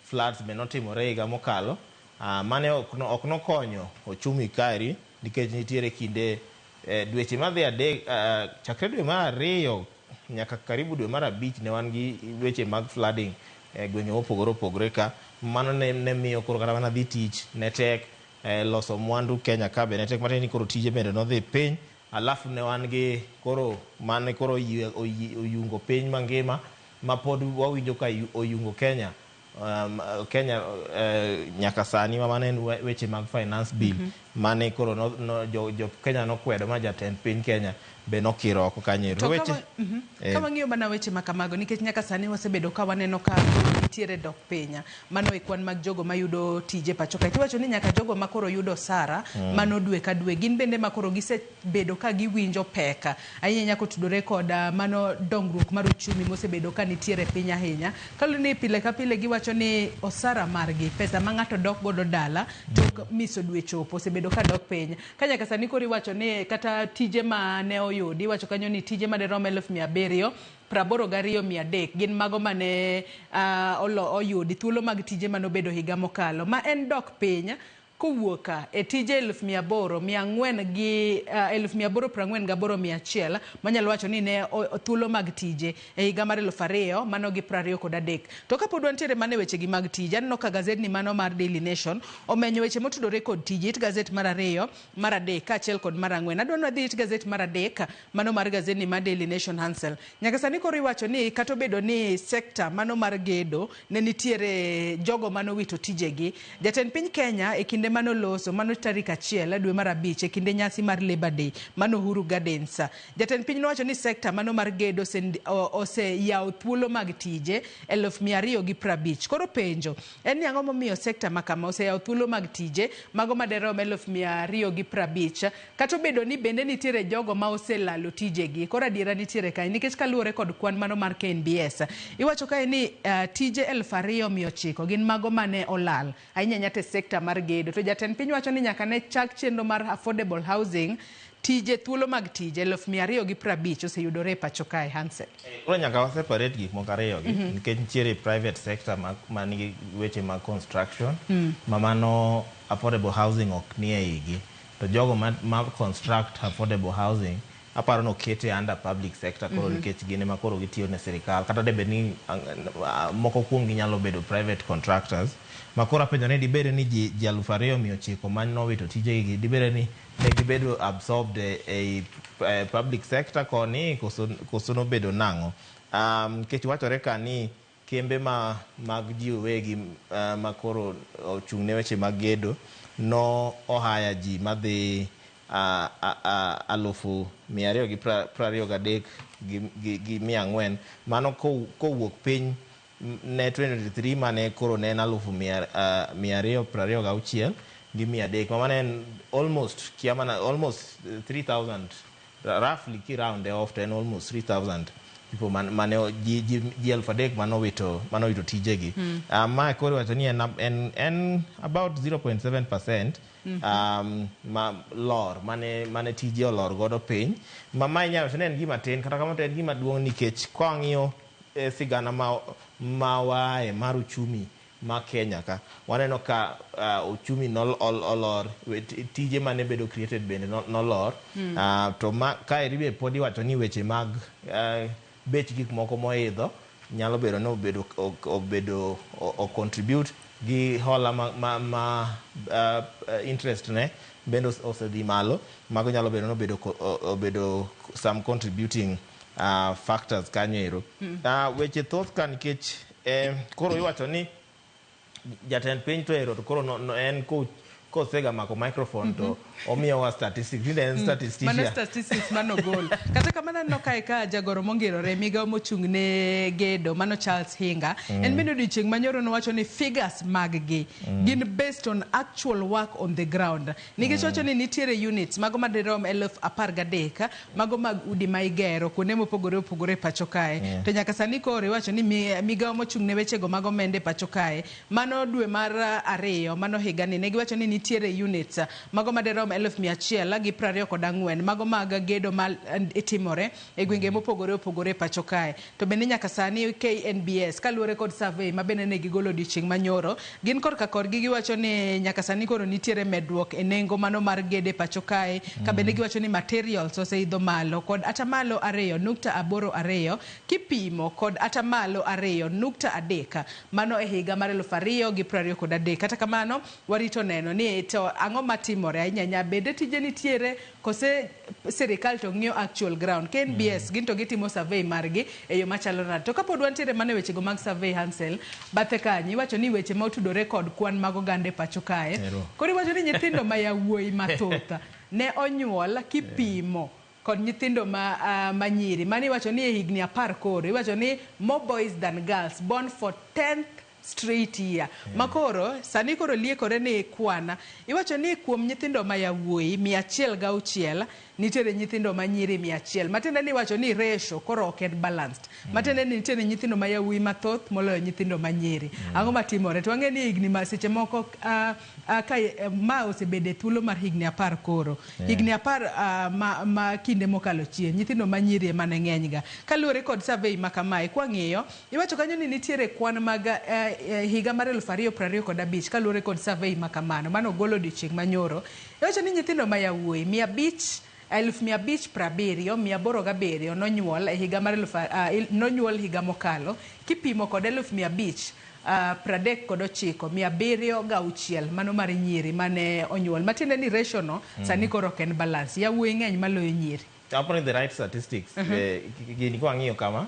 floods be notimore higa mokalo mane ok nokonyo ochumi kaeri nikech nitiere kinde dweche madhi adek chakre dwe mar 2 nyaka karibu dwe mar 5 ne wan gi weche mag flooding gwenge opogore ka mano ne miyo koro kata mana dhi tich ne tek loso mwandu Kenya ka be ne tek mate ni koro tije bende nodhi piny alafu ne wan gi koro mane koro oyungo piny mangima ma pod wawinjo ka oyungo Kenya nyaka sani ma mane weche mag finance bill mane koro jo Kenya nokwedo ma jatend piny Kenya be nokiro oko kanyo weche kama ng'iyo mana weche makamago nikech nyaka sani wasebedo ka waneno ka nitiere dok piny mano e kwan mag jogo mayudo tije pacho ka tiwacho ni nyaka jogo makoro yudo sara mano dwe ka dwe gin bende makoro gisebedo ka giwinjo peka ahinya nyako tudore kod mano dongruok mar uchumi mosebedo ka nitiere piny ahinya kalu ni pile ka pile giwacho ni osara margi pesa ma ng'ato dok godo dala tok miso dwe chopo osebedo ka dok piny ka nyaka sani koro iwacho ni kata tije ma ne oyudi wacho kanyo ni tije ma derom 782,300 gin mago mane oyudi thuolo mag tije manobedo higa mokalo ma en dok piny kowuoka e tije 848,100 manyalo wacho ni ne thuolo mag tije e higa mar 2000 mano gi 23 to kapod wantiere mane weche gi mag tije aneno ka gazet ni mano mar Daily Nation omenyo weche motudore kod tije it gazet mar 2 mar 3 kaachiel kod mar 4 adwa nwadhi it gazet mar 3 mano mar gazet ni mar Daily Nation Hansel nyaka sani koro iwacho ni kata obedo ni sekta mano mar gedo ne nitiere jogo mano wito tijegi jatend piny Kenya e kinde mano loso mano tarik 1 dwe mar 5 e kinde nyasi mar Labor Day mano Uhuru Gardens jatend piny nowacho ni sekta mano mar gedo oseyawo thuolo mag tije 250 koro penjo en ang'o momiyo sekta makama oseyawo thuolo mag tije mago maderom 250 kata obedo ni bende nitiere jogo ma oselalo tijegi koro adiera nitiere kae nikech kaluwore kod kwan mano mar KNBS iwacho kae ni tije 2,900 gin mago mane olal ahinya nyate sekta mar gedo to jatend piny wacho ni nyaka ne chak chenro mar affordable housing tije thuolo mag tije 250 oseyudore pacho kae Hansel. Koro nyaka wa separate gik moko ariyo gi nikech nitiere private sector ma nigi weche mag construction ma mano affordable housing ok ni e igi to jogo ma construct affordable housing aparo no kete under public sector koro nikech gine ma koro gitiyo ne sirikal kata debe ni moko kuom ginyalo bedo private contractors makoro apenjo ni dibede ni ji 2,900 man nowito tijegi dibede ni ne gibedo absorbed e public sector koni koso nobedo nang'o nikech wachore ka ni kembe mag ji wegi makoro ochung' ne weche mag gedo no ohaya ji madhi 223 gi 400 mano kowuok piny ne 2023 mane koro ne en 226 gi 300 mano en almost 3000 roughly ki round off to en almost 3000 people mane ji 3,000 manowito tijegi. Ma koro wacho ni en about 0.7% ma lor mane tije olor godo piny. Ma inyalo wacho ni en gima tin kata kamano en gima duong' nikech kwang'iyo sigana ma wae mar uchumi ma Kenya ka waneno ka uchumi olor, tije mane bedo created bende nolor. To ka iribe pod iwacho ni weche mag bech gik moko moidho nyalo bedo no obedo o contribute gi hola ma interest ne bendo osedhi malo, mago nyalo bedo no obedo some contributing factors kanyo ero. Weche thoth ka nikech koro iwacho ni jatend piny to ero to koro en kosega mako microphone to omiyowa statistics. Ni en statistician. Mano statistics manogol. Kata kamano no ka jagoro mongirore migawo mochung' ne gedo mano Charles Hinga en bende odiochieng' manyoro nowacho ni figures mag gi gin based on actual work on the ground. Nikech wacho ni nitiere units mago madirom 13,000 mago mag udi ma igero kuonde mopogore opogore pacho kae. To nyaka sani koro iwacho ni migawo mochung' ne wechego mago mende pacho kae mano dwe mar 2 mano higani ne giwacho ni nitiere units mago madirom 1,124 mago mag gedo ma itimore e gwenge mopogore opogore pacho kae. To bende nyaka sani KNBS kaluwore kod survey ma bende ne gigolo odiochieng' manyoro gin korka korgi giwacho ni nyaka sani koro nitiere medruok e nengo mano mar gede pacho kae. Ka bende giwacho ni materials oseidho malo kod atamalo 2.82 kipimo kod atamalo 2.3 mano e higa mar 2023. Kata kamano warito neno ni to ang'o matimore ahinya bende tije nitiere kose sirikal to ng'iyo actual ground. KNBS gin to gitimo survey margi e yo machalo nade. To kapod wantiere mane wechego mag survey Hansel bathe kanyi iwacho ni weche ma otudore kod kwan mag oganda e pacho kae. Koro iwacho ni nyithindo ma yawuoyi mathoth ne onyuol kipimo kod nyithindo ma nyiri mane iwacho ni e higni 10 koro iwacho ni more boys than girls born for 10th straight year. Makoro sani koro liekore ni kwana iwacho ni kuom nyithindo ma yawuoyi 106 nitiere nyithindo ma nyiri 100. Matiende ni iwacho ni ratio koro ok en balanced. Matiende ni nitiere nyithindo ma yawuoyi mathoth moloyo nyithindo ma nyiri. Ang'o matimore? To wang'e ni higni ma seche moko ma osebede thuolo mar higni 10 koro. Higni 10 ma kinde mokalo chien nyithindo ma nyiri ema ne ng'eny ga. Kaluwore kod survey ma kamae kwang'iyo iwacho kanyo ni nitiere kwan mag higa mar 2025 kaluwore kod survey ma kamano mano golo odiochieng' manyoro. Iwacho ni nyithindo ma yawuoyi 570,807 nonyuol e higa mar nonyuol higa mokalo kipimo kod 539,706 mano mar nyiri mane onyuol. Matiende ni ratio no sani koro ok en balance. Yawuoyi ng'eny maloyo nyiri. Upon the right statistics gini kwa ng'iyo kama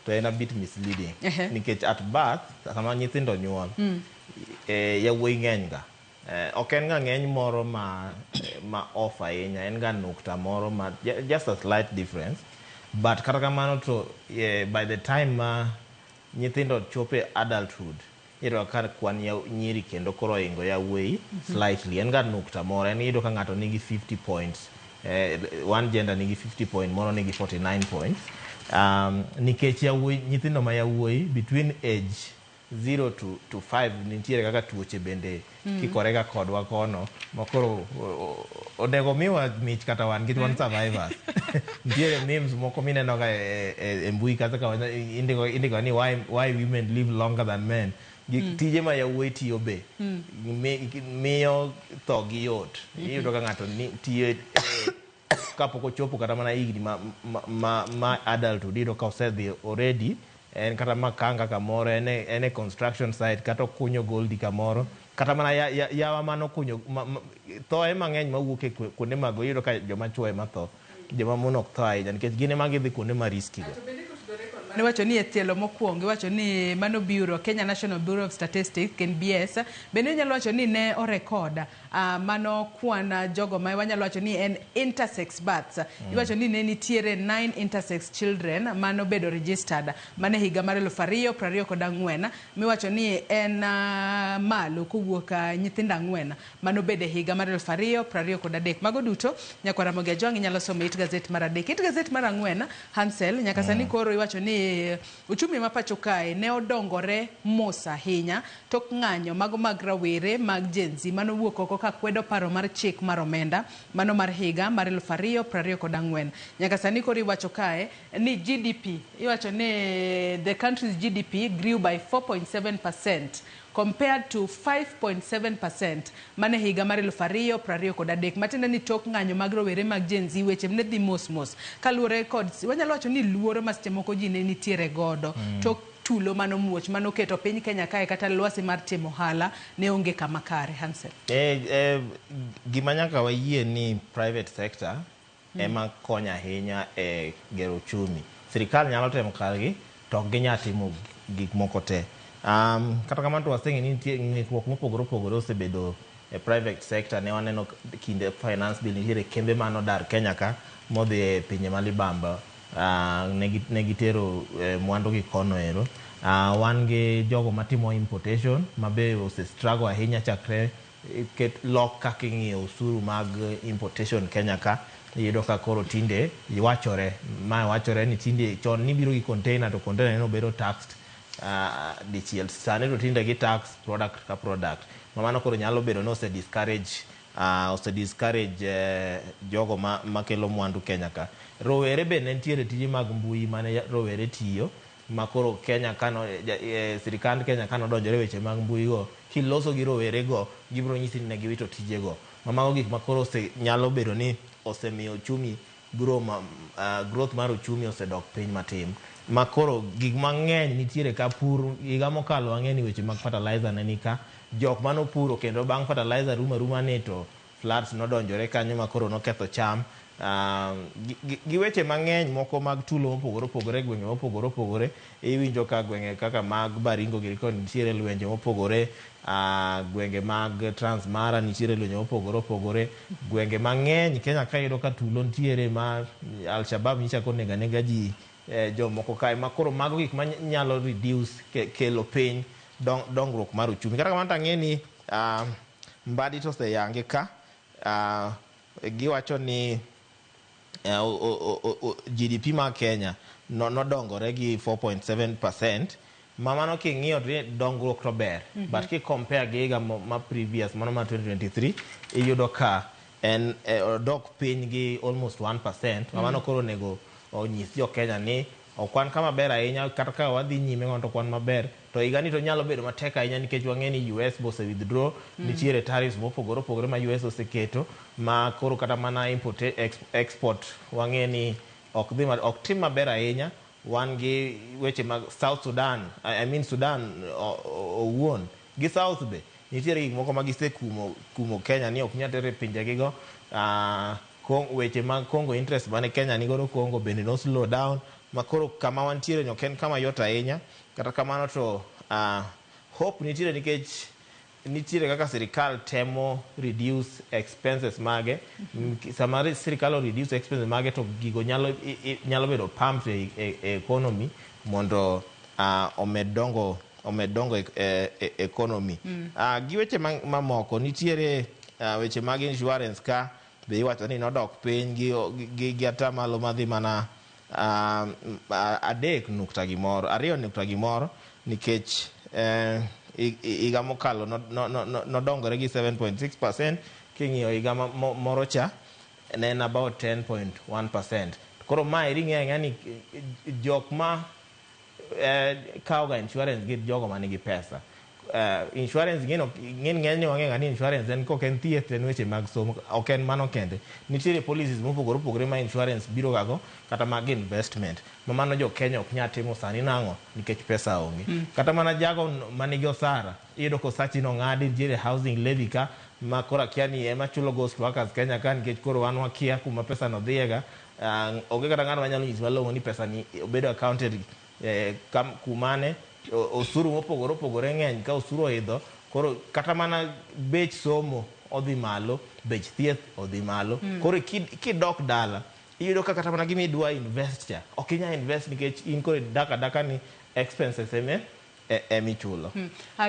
to en a bit misleading nikech at birth sama nyithindo nyuol yawuoyi ng'eny ga. Ok en ga ng'eny moro ma off ahinya, en ga nukta moro ma just a slight difference, but kata kamano to by the time nyithindo chope adulthood iro ka kwan nyiri kendo koro ingo yawuoyi slightly en ga nukta moro. En yudo ka ng'ato nigi 50 points, one gender nigi 50 point, moro nigi 49 points. Nikech nyithindo ma yawuoyi between age 0 to 5 nitiere kaka tuoche bende kikorega kodwa kono makoro onego miwa mich kata wan git wan survivors. Nitiere memes moko mineno ga e mbui kata ka indigo ni why women live longer than men. Tije ma yawuoyi tiyo be miyo thogi yot. Iyudo ka ng'ato tiyo kapok ochopo kata mana higni ma adulthood iyudo ka osedhi already. En kata makanga kamoro en construction site kata kunyo goldi kamoro kata mana yawa mano kunyo tho mang'eny mawuok e kuonde mago. Iyudo ka joma chwo ema tho, joma mon ok tho ahinya nikech gin ema gidhi kuonde ma risky go. Niwacho ni etielo mokwongo, iwacho ni mano bureau, Kenya National Bureau of Statistics, KNBS, bende nyalo wacho ni ne orekoda mano kwan jogo ma wanyalo wacho ni en intersex births. Iwacho ni ne nitiere 9 intersex children mano bedo registered mane higa mar 2024, miwacho ni en malo kowuok nyithindo 4 mano bede higa mar 2023. Mago duto nyakwara Mogi Ajwang' inyalo somo it gazet mar 3. It gazet mar 4, Hansel, nyaka sani koro iwacho ni uchumi ma pacho kae ne odongore mos ahinya tok ng'anyo mago mag rawere mag Gen Z mano wuok oko ka kwedo paro mar chik mar omenda mano mar higa mar 2024. Nyaka sani koro iwacho kae ni GDP, iwacho ni the country's GDP grew by 4.7% compared to 5.7% mane higa mar 2023. Matiende ni tok ng'anyo mag rowere mag Gen Z weche ne dhi mos kaluwore kod wanyalo wacho ni luoro ma seche moko ji ne nitiere godo tok tulo mano muoch mano keto piny Kenya kae kata lwasi mar timo hala ne onge kama kare. Hansel, gima nyaka wayie ni private sector ema konya ahinya e gero uchumi. Sirikal nyalo temo kargi to ok ginyal timo gik moko te. Kata kamano to waseng'e ni nitie ng'ikruok mopogore osebedo e private sector. Ne waneno kinde finance bill nitiere kembe mano dar Kenya ka modhi e pinje malibamba, ne gitero mwandu gi kono ero. Wan gi jogo matimo importation mabe ose struggle ahinya chakre ket lok kaka ing'iyo usuru mag importation Kenya ka. Iyudo ka koro tinde wachore ni tinde chon nibiro gi container to container no bedo taxed dichiel, sani to tinde gi tax product ka product. Mamano koro nyalo bedo no ose discourage jogo makelo mwandu Kenya ka. Rowere be nentiere tije mag mbui mane rowere tiyo makoro Kenya kano sirikand Kenya kano donjore weche mag mbui go, kiloso gi rowere go gibiro nyisi ni ne giwito tije go. Mamago gik makoro nyalo bedo ni osemiyo uchumi growth mar uchumi osedok piny matin. Makoro gik mang'eny nitiere ka pur higa mokalo wang'eni weche mag fertilizer ne nika jok mano puro kendo bang' fertilizer ruma ni to floods nodonjore kanyo makoro noketho cham. Gi weche mang'eny moko mag tulo mopogore gwenge mopogore iwinjo ka gwenge kaka mag Baringo giriko nitiere lwenje mopogore, gwenge mag Transmara nitiere lwenje mopogore, gwenge mang'eny Kenya ka iyudo ka tulo nitiere ma Al-Shabaab nyichako nega ji jomoko kae makoro mago gik manyalo reduce kelo piny dongruok mar uchumi. Kata kamano tang'e ni Mbadi to oseyange ka giwacho ni GDP ma Kenya nodongore gi 4.7%. Mamano king'iyo dongruok to ber, but ki compare gi higa ma previous mano ma 2023 iyudo ka en dok piny gi almost 1%. Mamano koro nego onyisi jo Kenya ni okwan kama ber ahinya, kata ka wadhi nyime to kwan maber to higa ni to nyalo bedo matek ahinya nikech wang'e ni US bose withdraw, nitiere tariffs mopogore ma US oseketo ma koro kata mana import export wang'e ni ok tim maber ahinya. Wan gi weche mag South Sudan, Sudan owuon gi South be nitiere gik moko magisekumo Kenya ni ok nyal tere pinje gigo. Weche mag Congo interest mane Kenya ni godo Congo bende no slow down makoro kama wantiere no ken kama yot ahinya. Kata kamano to hope nitiere nikech nitiere kaka sirikal temo reduce expenses mage. Sama sirikal reduce expenses mage to gigo nyalo bedo pumped e economy mondo omed dongo economy. Gi weche mamoko nitiere weche mag insurance ka be iwacho ni nodok piny gi atamalo madhi mana 2.1 nikech higa mokalo nodongore gi 7.6%. King'iyo higa moro cha ne en about 10.1%. Koro ma ing'eyo ni jok ma kawoga insurance gi jogo manigi pesa. Insurance ng'eny ni wang'e ni insurance en kok en thieth en weche mag somo, ok en mano kende. Nitiere policies mopogore ma insurance biro gago kata mag investment mamano jo Kenya ok nyal timo sani nang'o nikech pesa onge. Kata mana jago manigi osara iyudo ko sachi no ng'adi, nitiere housing levy ka ma koro akia ni ema chulo ghost workers Kenya ka nikech koro wan wakia kuma pesa no dhiega. Onge kata ng'ano manyalo nyisi malong'o ni pesa ni obedo accounted kumane osuru mopogore opogore ng'eny ka osuru oidho koro kata mana bech somo odhi malo, bech thieth odhi malo. Koro kidok dala iyudo ka kata mana gimidwa invest cha ok inya invest nikech in koro daka ni expenses emichulo.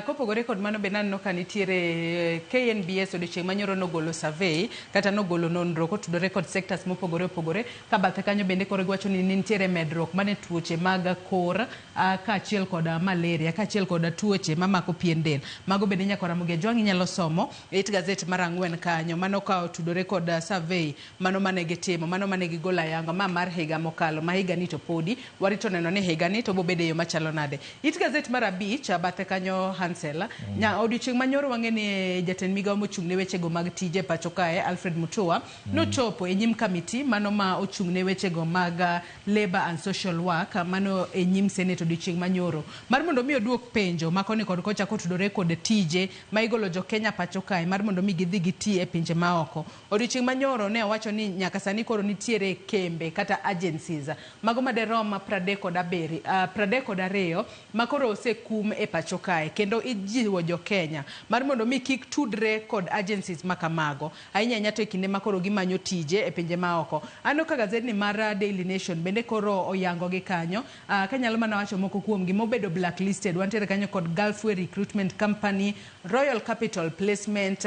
Kopogore kod mano be naneno ka nitiere KNBS odiochieng' manyoro nogolo survey kata nogolo nonro kotudore kod sectors mopogore opogore ka bathe kanyo bende koro giwacho ni nitiere medruok mane tuoche mag kor kaachiel kod malaria kaachiel kod tuoche mamako pien del. Mago bende nyaka Ramogi Ajwang' inyalo somo e it gazet mar 4 kanyo. Mano ka otudore kod survey mano mane gitimo, mano mane gigolo ayanga mar higa mokalo, ma higa ni to podi warito neno ni higa ni to bobede yo machalo nade. It gazet mar Beach bathe kanyo Hansela nya odiochieng' manyoro wang'eni jatend migawo mochung' ne weche go mag tije pacho kae Alfred Mutua nochopo e nyim kamiti mano ma ochung' ne weche go mag labor and social work mano e nyim Senate odiochieng' manyoro mar mondo mi oduok penjo makoni kod kocha kotudore kod tije ma igolo jo Kenya pacho kae mar mondo mi gidhi giti e pinje maoko. Odiochieng' manyoro ne owacho ni nyaka sani koro nitiere kembe kata agencies mago maderom 32 makoro kum e pacho kae kendo ijiwo jo Kenya mar mondo mi kik tudre kod agencies makamago ahinya to e kinde makoro gimanyo tije e pinje maoko. Ano ka gazeti mar Daily Nation bende koro oyango gi kanyo kanyalo mana wacho moko kuom gimobedo blacklisted wantiere kanyo kod Gulfway Recruitment Company, Royal Capital Placement,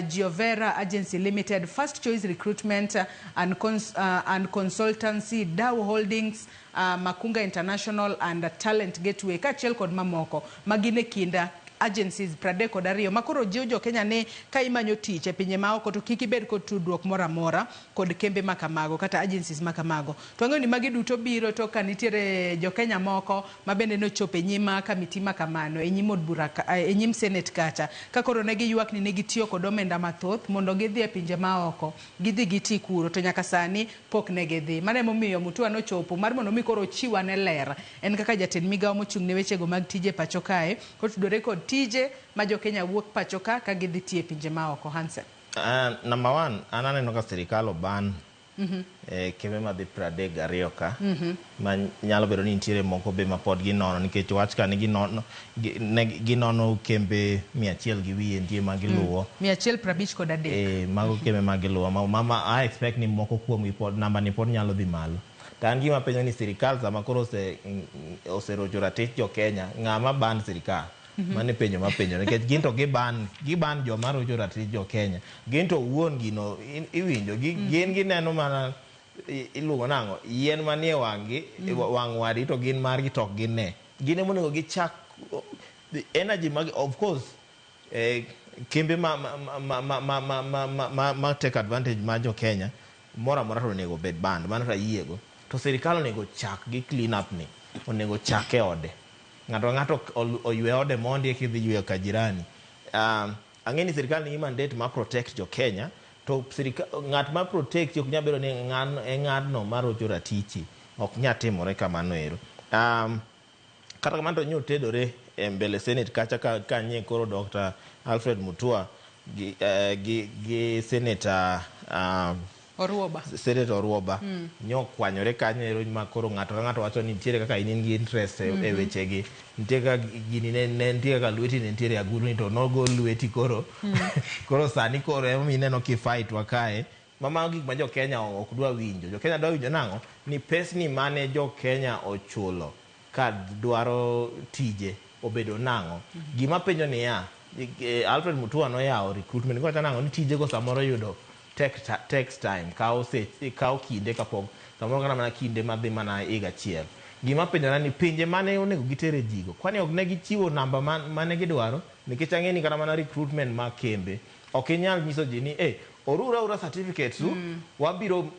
Giovera Agency Limited, First Choice Recruitment and Consultancy, Dow Holdings, Makunga International and Talent Gateway kachiel kod mamoko magine kinda agencies 32 makoro jiwo jo Kenya ne ka imanyo tich e pinje maoko to kik ibed kod tudruok moramora kod kembe makamago kata agencies makamago. To ang'eyo ni magi duto biro to ka nitiere jo Kenya moko mabende nochopo e nyima kamiti makamano e nyim od bura e nyim Senate kacha ka koro ne giywak ni ne gitiyo kod omenda mathoth mondo gidhi e pinje maoko gidhi giti kuro to nyaka sani pok ne gidhi. Mane momiyo Mutua nochopo mar mondo mi koro chiwa ne ler en kaka jatend migawo mochung' ne weche go mag tije pacho kae kotudore kod tije ma jo Kenya wuok pacho ka gidhi tie pinje maoko. Hansel. Number 1 ananeno ka sirikal oban kembe madhi 32 ka ma nyalo bedo ni nitiere moko be ma pod ginono nikech wach ka ni ginono kembe 100 gi wiye nitie ma giluwo 153 mago kembe ma giluwo mama I expect ni moko kuom gi pod namba ni pod nyalo dhi malo. Tan gima penjo ni sirikal sama koro oserocho ratich jo Kenya ng'ama ban sirikal mane penjo mapenjo nikech ginto giban joma rocho ratich jo Kenya ginto wuon gino iwinjo gin gineno mana iluongo nang'o yien manie wang' wadi to gin margi tok ginne gine monego gichak energy mag of course kembe ma take advantage ma jo Kenya mora to onego bed band mano rayiego to sirikal onego chak gi clean up ni onego chak e ode ng'ato oywe ode mondi kidhi ywe ka jirani. Ang'eni sirikal ni mandate ma protect jo Kenya to ng'at ma protect ok nyabedo ni ng'adno marocho ratichi ok nyatimore kamano ero. Kata kamano to nyo tedore e mbele Senate kacha ka nye koro Dr. Alfred Mutua gi Senator Senator Oruoba nyo kwanyore kanyo ma koro ng'ato wacho ni nitiere kaka in gi interest e weche gi nitie ka gini ne nitie ka lweti ne nitiere agulu ni to no go lweti koro koro sani koro emo mineno ki fight wakae mama gik ma jo Kenya ok dwa winjo. Jo Kenya dwa winjo nang'o ni pesni mane jo Kenya ochulo ka dwaro tije obedo nang'o. Gima penjo ni Alfred Mutua no yawo recruitment ko nang'o ni tije go samoro yudo takes time kao kinde kapok samoro kana mana kinde madhi mana higa achiel. Gima penjona ni pinje mane onego gitere jigo kwani ok ne gichiwo namba mane gidwaro nikech ang'eni kata mana recruitment ma kembe ok inyal nyiso ji ni orura certificates wabiro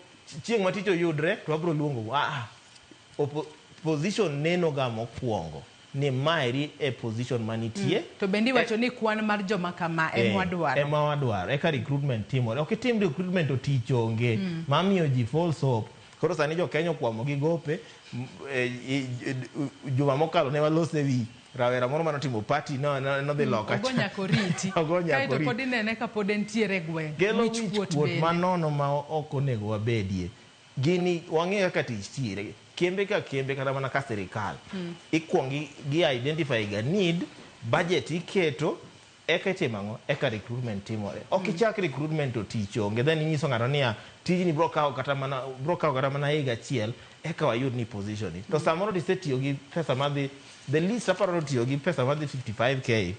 chieng' matich oyudre to wabiro luongo position neno ga mokwongo ni maeri e position manitie to bendi wacho ni kwan mar joma kama ema wadwaro eka recruitment timore ok tim recruitment to tich onge mamiyo ji false hope. Koro sani jo Kenya kwamo gi gope juma mokalo ne walose wi rawera moro manotimo party no dhi loka ogonya koriti kaito pod inene ka pod entiere gweng wich kuot manono ma ok onego wabedie gini wang'e kaka tich tiere kembe ka kembe kata mana ka sirikal ikuongi gi identify ga need budget iketo eka itimango eka recruitment timore okichak recruitment to tich onge then inyiso ng'ato niya tijni bro kawo kata mana higa achiel eka wayud ni position to samoro tisetiyo gi pesa madhi the least aparo tiyo gi pesa madhi 55k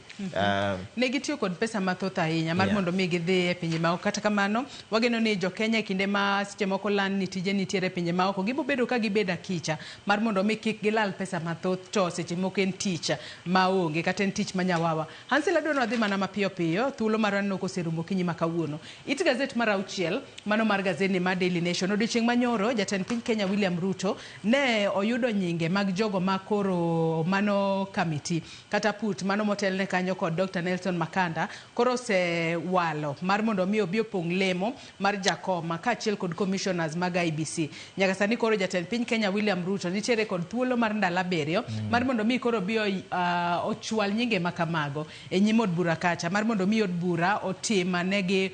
ne gitiyo kod pesa mathoth ahinya mar mondo mi gidhi e pinje maoko kata kamano wageno ni jo Kenya kinde ma seche moko land ni tije nitiere e pinje maoko gibo bedo ka gibeda kicha mar mondo mi kik gilal pesa mathoth to seche moko en tich maonge kata en tich manyawawa. Hansel adwano adhi mana mapiyo piyo thuolo mar anno koserumo kinyi makawuono it gazet mar 6 mano mar gazet ma Daily Nation odiochieng' manyoro jatend piny Kenya William Ruto ne oyudo nyinge mag jogo makoro mano committee kata put mano motelne kanyo kod Dr. Nelson Makanda koro se walo mar mondo mi obi opong' lemo mar jakoma kaachiel kod commissioners mag IBC. Nyaka sani koro jatend piny Kenya William Ruto nitiere kod thuolo mar ndalo 7 mar mondo mi koro bi ochwal nyinge makamago e nyim od bura kacha mar mondo mi od bura otimanegi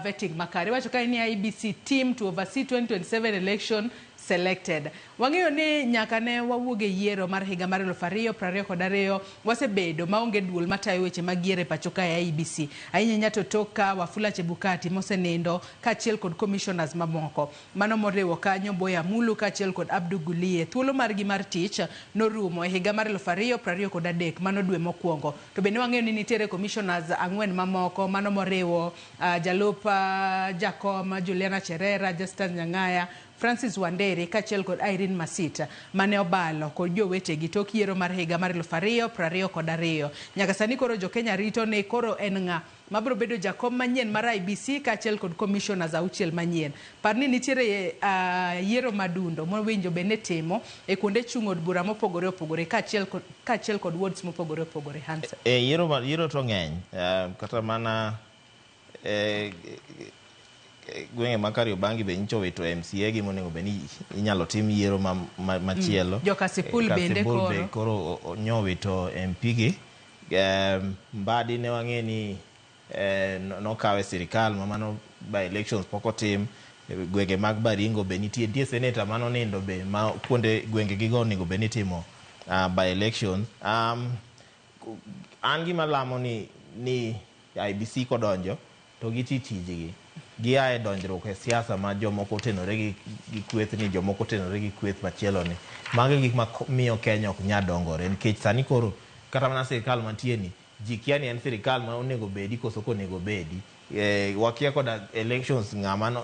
vetting makare. Wacho ka ni IBC team to oversee 2027 election selected. Wang'eyo ni nyaka ne wawuoge yiero mar higa mar 2022 wasebedo maonge duol matayo weche mag yiero e pacho ka e IBC. Ahinya nyato toka Wafula Chebukati mosenindo kaachiel kod commissioners mamoko. Mano moriwo kanyo Boya Mulu kaachiel kod Abdu Gulie. Thuolo margi mar tich norumo e higa mar 2023 mano dwe mokwongo. To bende wang'eyo ni nitiere commissioners 4 mamoko mano moriwo Jalup Jakom, Juliana Cherera, Justin Nyang'aya, Francis Wanderi kaachiel kod Irene Masita mane obalo kod jowetegi tok yiero mar higa mar 2022. Nyaka sani koro jo Kenya rito ne koro en ng'a mabro bedo jakom manyien mar IBC kaachiel kod commissioners 6 manyien. Parni nitiere yiero madundo mowinjo bende timo e kuonde chung' od bura mopogore opogore kaachiel kod wards mopogore opogore. Hansa yiero to ng'eny kata mana gwenge ma Kariobangi be nyicho wito MCA gi monego be ni inyalo tim yiero machielo jo Kasipul bende koro nyowito MP gi Mbadi ne wang'e ni nokawe sirikal mano by elections poko tim gwenge mag Baringo be nitie senator mano nindo be ma kuonde gwenge gigo onego be ni timo by elections. An gima lamo ni IBC kodonjo to giti tijigi giae donjruok e siasa ma jomoko tenore gi kweth ni jomoko tenore gi kweth machielo ni mage gik ma miyo Kenya ok nya dongore nikech sani koro kata mana sirikal mantie ni ji kia ni en sirikal ma onego bedi koso konego bedi wakia kod elections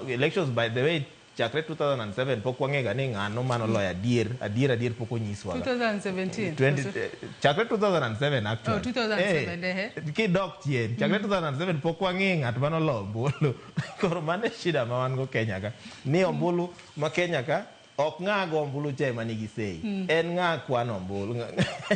elections by the way chakre 2007 pok wang'ega ni ng'ano mano loyo adier pok onyiswa 2017 chakre 2007 actually 2007 kidok chien chakre 2007 pok wang'e ng'at mano loyo ombulu koro mane shida ma wan go Kenya ka ni ombulu ma Kenya ka ok ng'ago ombulu che manigi sei en ng'a kwano ombulu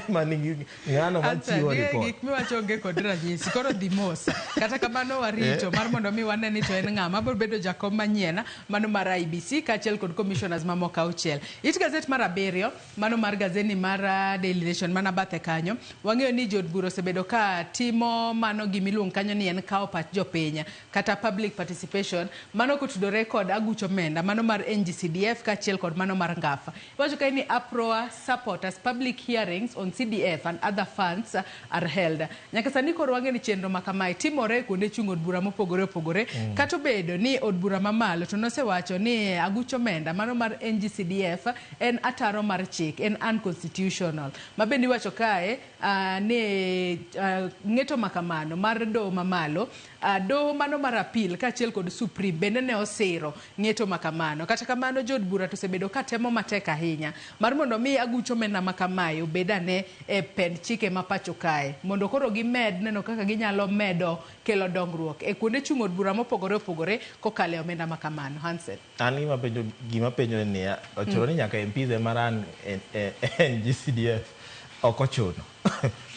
manigi ng'ano machiwo report gik miwacho onge kod ranyisi koro dhimos kata kamano warito mar mondo mi wane ni to en ng'a mabiro bedo jakom manyien mano mar IBC kaachiel kod commissioners mamoko 6. It gazet mar 7 mano mar gazeni mar Daily Nation mana bathe kanyo wang'eyo ni jod buro osebedo ka timo mano gimiluong kanyo ni en kawo pach jopiny kata public participation mano kotudore kod agucho menda mano mar NGCDF kaachiel kod mano mar Ngafa. Wacho ka ni APROA supporters public hearings on CDF and other funds are held. Nyaka sani koro wang'e ni chenro makamae timore kuonde chung' od bura mopogore opogore kata bedo ni od bura mamalo to nosewacho ni agucho menda mano mar NGCDF en ataro mar chik en unconstitutional. Mabendi wacho kae ni ng'eto makamano mar doho mamalo doho mano mar appeal kaachiel kod Supreme bende ne osiro ng'eto makamano. Kata kamano jod bura to sebedo katemo matek ahinya mar mondo mi agucho menda makamae obedane e pend chike ma pacho kae mondo koro gimed neno kaka ginyalo medo kelo dongruok e kuonde chung' od bura mopogore opogore kokale omenda makamano. Hansel an gima penjo ni ochoro ni nyaka MPs maran NGCDF ok ochuno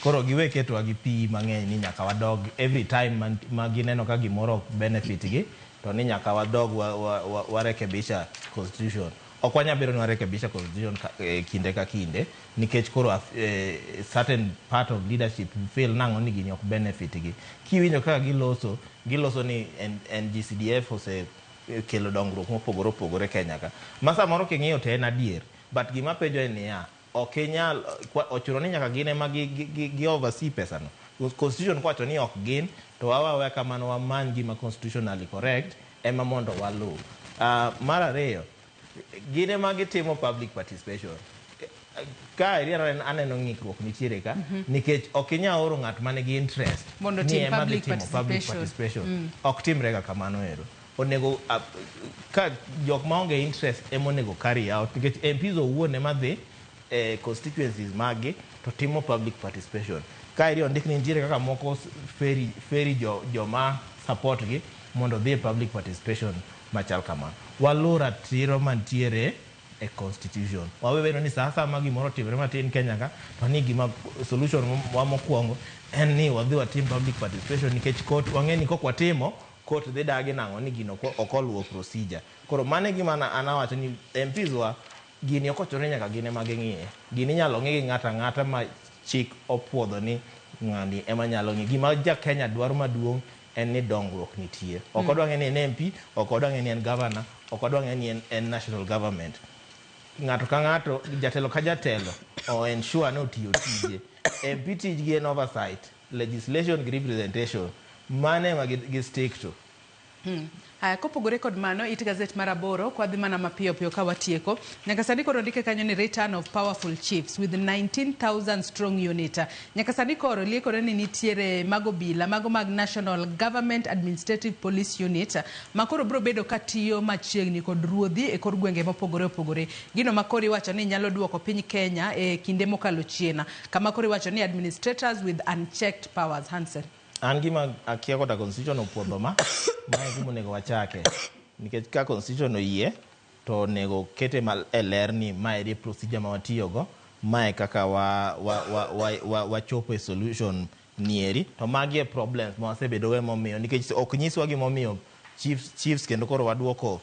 koro giwe ketwa gi pi mang'eny ni nyaka wadog every time ma gineno ka gimoro benefit gi to ni nyaka wadog warekebisha constitution ok wanyabiro ni warekebisha constitution kinde ka kinde nikech koro certain part of leadership feel nango ni gini ok benefit gi kiwinjo kaka giloso ni NGCDF ose kelo dongruok mopogore opogore Kenya ka masa moro king'iyo to en adier but gima penjo en niya ok inyal ochuno ni nyaka gine ma gi oversee pesa no. Constitution kwacho ni ok gin to wawe kamano wamany gima constitutionally correct ema mondo walu. Mar ariyo gine ma gitimo public participation ka aneno ng'ikruok nitiere ka nikech ok inyal oro ng'at mane gi interest mondo tim public participation. Ok timrega kamano ero. Onego ka jok ma onge interest ema onego carry out nikech MPs owuon ema dhi constituencies magi to timo public participation. Ka iri ondik ni nitiere kaka moko feri joma support gi mondo dhi public participation machal kamano. Walu ratiro mantiere e constitution. Wawewe ni sasa ma gimoro timre matin Kenya ka to ni gima solution wa mokwongo en ni wadhi watim public participation nikech court wang'eni kok watimo court dhi dagi nang'o ni gino ok oluwo procedure. Koro mane gima anawacho ni MPs wa gini ok ochore nyaka gine ma ging'iye. Gini nyalo ng'e gi ng'ata ma chik opuodho ni ng'ani ema nyalo ng'e. Gima ja Kenya dwaro maduong' en ni dongruok nitie. Ok odwa ng'e ni en MP, ok odwa ng'e ni en governor, ok odwa ng'e ni en national government. Ng'ato ka ng'ato, jatelo ka jatelo o ensure no tiyo tije. MP tijgi en oversight, legislation gi representation. Mane ma gi stick to. Kopogore kod mano, it gazet maraboro kwa dhi mana mapiyo piyo ka watieko. Nyaka sani koro ndike kanyo ni return of powerful chiefs with 19,000 strong unit. Nyaka sani koro liekore ni nitiere mago bila, mago mag National Government Administrative Police Unit. Makoro bro bedo katiyo machiegni kod ruodhi e kor gwenge mopogore opogore. Gino makori wacho ni nyalo duoko piny Kenya e kinde mokalo chiena. Kama kori wacho ni administrators with unchecked powers. Hansen. An gima akia koda constitution opuodho ma gima onego wachake nikech ka constitution oyie to nego kete mal ler ni ma eri procedure ma watiyogo ma kaka wachopo e solution nieri to magi e problems ma wasebedo go momiyo nikech ok nyiswa gima omiyo chiefs kendo koro waduoko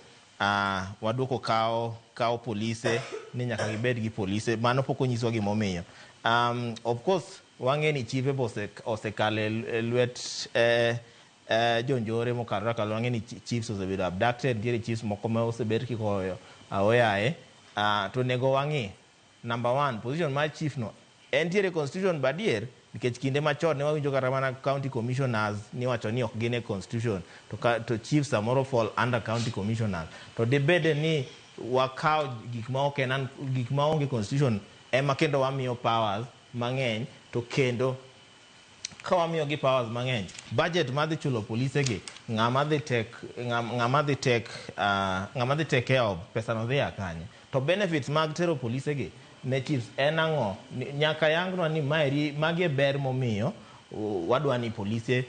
kao polise ni nyaka gibed gi polise mano pok onyiswa gima omiyo. Of course wang'eni chife osekale lwet jonjore mokalo kalo wang'eni chiefs osebedo abducted, nitiere chiefs moko ma osebed kikoyo aoyaye. To nego wang'i number one position mar chief no entiere constitution badier nikech kinde machon ne wawinjo kata mana county commissioners ni wacho ni ok gine constitution to chiefs samoro fall under county commissioners to debede ni wakao gik ma onge constitution ema kendo wamiyo powers mang'eny to kendo ka wamiyo gi powers mang'eny budget madhi chulo polise gi ng'ama dhi take care of pesa no dhi akanye to benefits mag tero polise gi ne chiefs en ang'o nyaka yangno ni magi e ber momiyo wadwa ni polise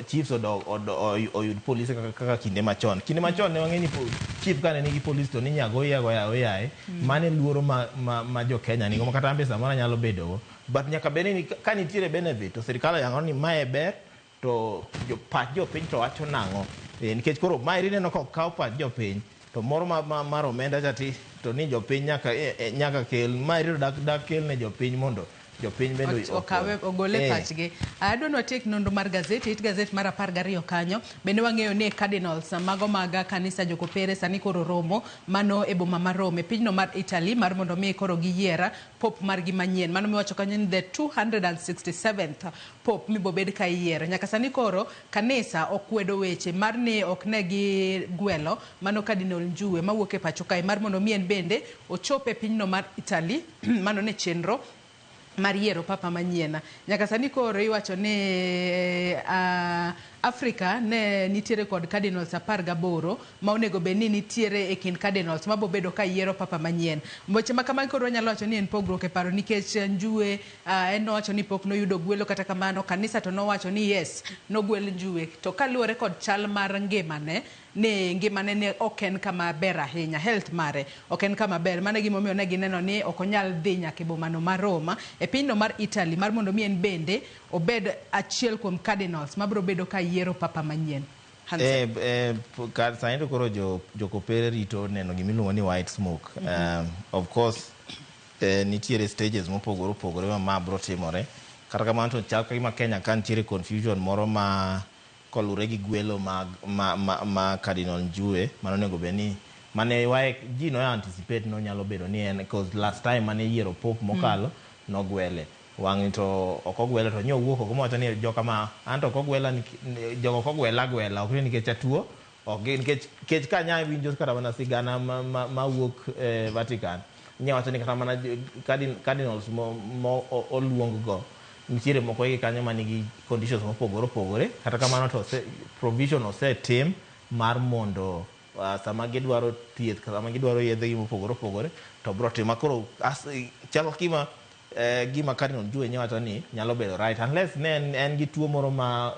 chiefs oyud polise kaka kinde machon ne wang'eni chief kane nigi polise to ni nyago oyaye mane luoro ma jo Kenya nigo kata ambe samoro nyalo bedogo but nyaka bed ni ka nitiere benefit to sirikal yango ni mae ber to pach jopiny to wacho nang'o nikech koro mae rineno ka kawo pach jopiny to moro mar omenda chati to ni jopiny nyaka kel mae rino dak kel ne jopiny mondo jopiny bende okawe ogole pachgi. Adwa nwatiek nonro mar gazeti, it gazet mar 12 kanyo. Bende wang'eyo ni cardinals mago maga kanisa jokopere sani koro romo mano e boma mar Rome pinyno mar Italy mar mondo mi koro giyiera pop margi manyien. Mano miwacho kanyo ni the 267th pop mibobed ka yiero. Nyaka sani koro kanisa okwedo weche mar ni ok ne gi gwelo mano Cardinal Njue mawuok e pacho kae mar mondo mi en bende ochope pinyno mar Italy mano ne chenro mariero papa manyien. Nyaka sani koro iwacho ni Africa ne nitiere kod cardinals 18 ma onego be ni nitiere e kind cardinals ma bobedo ka yiero papa manyien. Mboche makamagi koro nyalo wacho ni en pogruok e paro nikech Njue en nowacho ni pok noyudo gwelo kata kamano kanisa to nowacho ni yes nogwel Njue to kaluwore kod chal mar ngimane ne ok en kama ber ahinya health mare ok en kama ber mane gimomiyo ne gineno ni ok onyal dhi nyaka e bomano mar Roma e pinyno mar Italy mar mondo mi en bende obed achiel kuom cardinals mabro bedo ka yiero papa manyien. Sani to koro jokopere rito neno gimiluongo ni white smoke. Of course nitiere stages mopogore ma bro timore kata kamano to chal kagima Kenya ka nitiere confusion moro ma kolure gi gwelo ma Cardinal Njue mano nego be ni mane wae ji no anticipate no nyalo bedo ni en because last time mane yiero pop mokalo nogwele wang'i to okogwele to nyowuok oko mowacho ni joka ma anto okogwela jogo okogwela gwela ok ni nikech atuo ok nikech ka nya winjo kata mana sigana ma wuok Vatican nya wacho ni kata mana cardinals mo oluong go nitiere moko gi kanyo manigi conditions mopogore kata kamano to provision osetim mar mondo sama gidwaro thieth sama gidwaro yedhe mopogore to bro tim makoro chalo gima Cardinal Njue nyawacho ni nyalo bedo right unless ne en gi tuo moro ma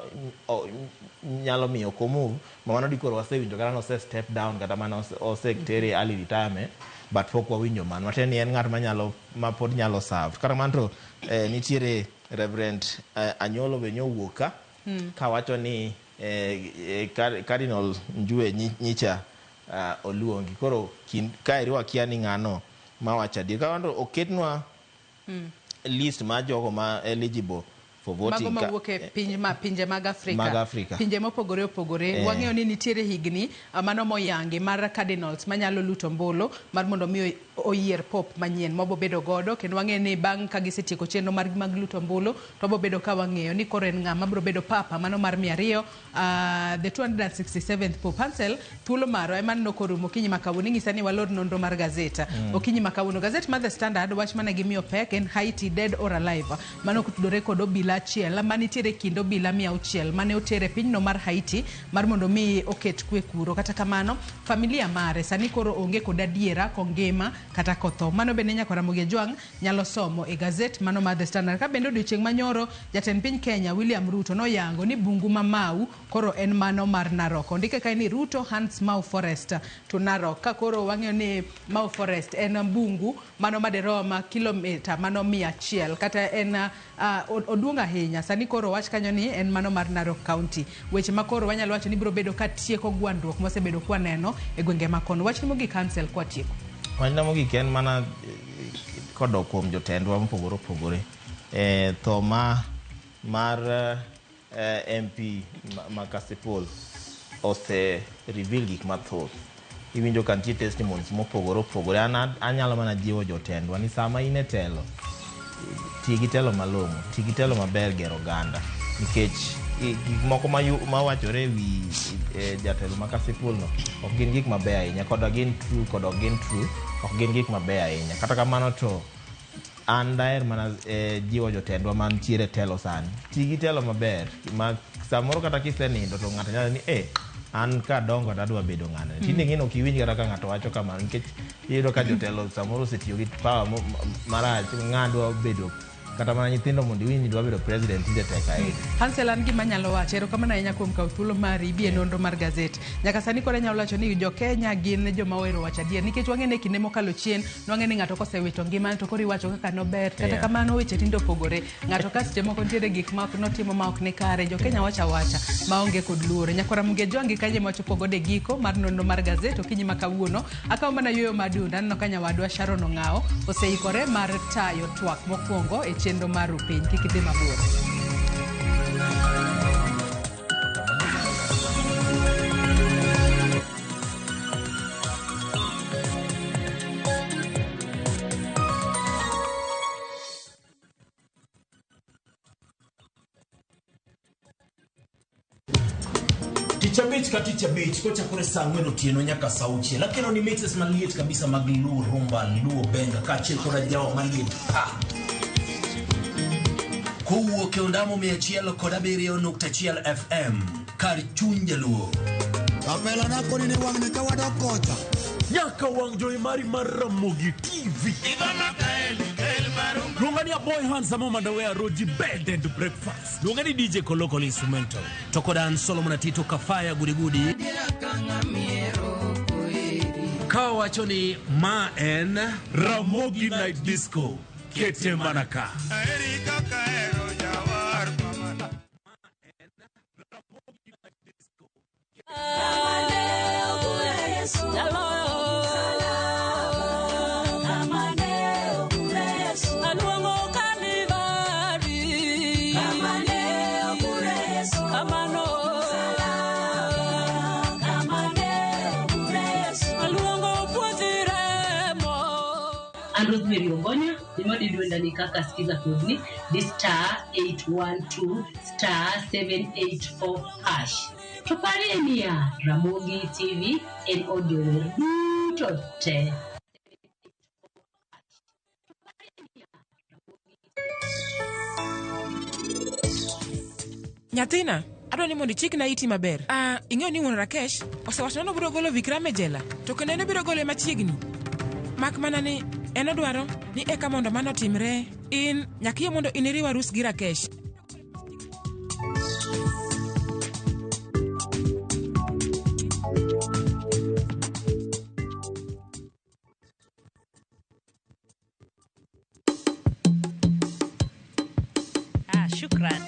nyalo miyo ko move mano dikoro wasewinjo kata no step down kata mana tere early retirement but pok wawinjo man mateni en ng'at ma pod nyalo serve kata man to nitiere Reverend Anyolo be nyowuoka ka wacho ni Cardinal Njue nyicha oluongi koro ka iriwa kia ni ng'ano ma wacha di ka wando oketnwa list ma jogo ma eligible for voting mago mawuok e pinje mag Afrika pinje mopogore opogore wang'eyo ni nitiere higni mano moyangi mar cardinals manyalo luto mbolo mar mondo mi oyier pop manyien mobo bedo godo kendo wang'eyo ni bang' ka gisetieko chenro mar mag luto mbolo to bo bedo ka wang'eyo ni koro en ng'ama biro bedo papa mano mar 200 the 267th Pope Hansel thuolo maro ema nokorumo kinyi makawuono ng'isa ni walor nonro mar gazeta okinyi makawuono gazet mar The Standard wach mana gimiyo pek en Haiti dead or alive mano kutudore kod obila achiel manitiere kind obila 600 mane otere pinyno mar Haiti mar mondo mi oket kwe kuro kata kamano familia mare sani koro onge kod adiera kongima kata kotho mano bende nyakora Muge Jwang nyalo somo e gazet mano mar The Standard ka bende odiochieng' manyoro jatend piny Kenya William Ruto noyango ni bungu ma Mau koro en mano mar Narok ndike ka ni Ruto hunts Mau Forest to Narok ka koro wang'eyo ni Mau Forest en bungu mano maderoma kilomita mano 100 kata en oduong' ahinya sani koro wach kanyo ni en mano mar Narok County weche makoro wanyalo wacho ni biro bedo ka tieko gwandruok mosebedo kwa neno e gwenge makon wach ni mogi cancel kwa tieko wanyna mogi ken mana kodok kuom jotendwa mopogore tho mar MP Makasipol ose reveal gik mathoth iwinjo ka nitie testimonies mopogore anyalo mana jiwo jotendwa ni sama in e telo ti gi telo malong'o ti gi telo maber gero oganda nikech gik moko ma wachore wi jatelo Makasipol no ok gin gik maber ahinya kod gin true ok gin gik maber ahinya kata kamano to an daher mana jiwo jotendwa mantiere telo sani ti gi telo maber ma samoro kata kisenindo to ng'ato nyalo ni an ka dongo adwa bedo ng'ane tinde ng'ino kiwinj kata ka ng'ato wacho kamano nikech iyudo ka jotelo samoro osetiyo gi power marach ng'adwa bedo kata mana nyithindo mondo iwinj dwa bedo president tinde tek ahinya Hansel an gima nyalo wacho erokamano ahinya kuom kawo thuolo mari bi e nonro mar gazet nyaka sani koro nyalo wacho ni jo Kenya gin joma ohero wacho adier nikech wang'e kinde mokalo chien nwang'e ni ng'ato kosewito ngimane to koro iwacho kaka nober kata kamano weche tinde opogore ng'ato ka seche moko nitiere gik ma notimo ma ok ni kare jo Kenya wacha maonge kod luoro nyakora Muge Jwangi kanye mochopo gode giko mar nonro mar gazet okinyi makawuono akaw mana yueyo madunda aneno ka nyawadwa Sharon Ong'ao oseikore mar tayo twak mokwongo e chenro mar Rupiny kik idhi mabor Ticha Beach kocha kore saa ng'wen otieno nyaka saa auchiel lakini ni mixes maliet kabisa mag luo rumba luo benga kaachiel koda jawa maliet kowuok e ondamo 107.1 FM kar chuny jaluo Kamela nako ni wang'ne ka wadok kocha nyaka wang' jowi mari mar Ramogi TV Lungani boy hands amomanda wea roji bed and breakfast Lungani DJ Kolokolo instrumental Tokodan Solomon Atito Kafaya gudi Kawachoni ma en Ramogi Night Disco Kete Manaka Erika Kaero Jawar Pamana Ramogi Night Disco Alongo Mary Ogonya nimodidwenda ni kaka sikiza kodni di star 812 star 784 hash to pare ya Ramogi TV en audio duto te. Nyathina, adwa ni mondo chik na iti maber. Ing'eyo ni wuon Rakesh osewacho ni obiro golo Vikram e jela, to kendo en biro gole machiegni. Mak mana ni en odwaro ni eka mondo mano timre, in nyaka yie mondo iniriw arus gi Rakesh. Shukran.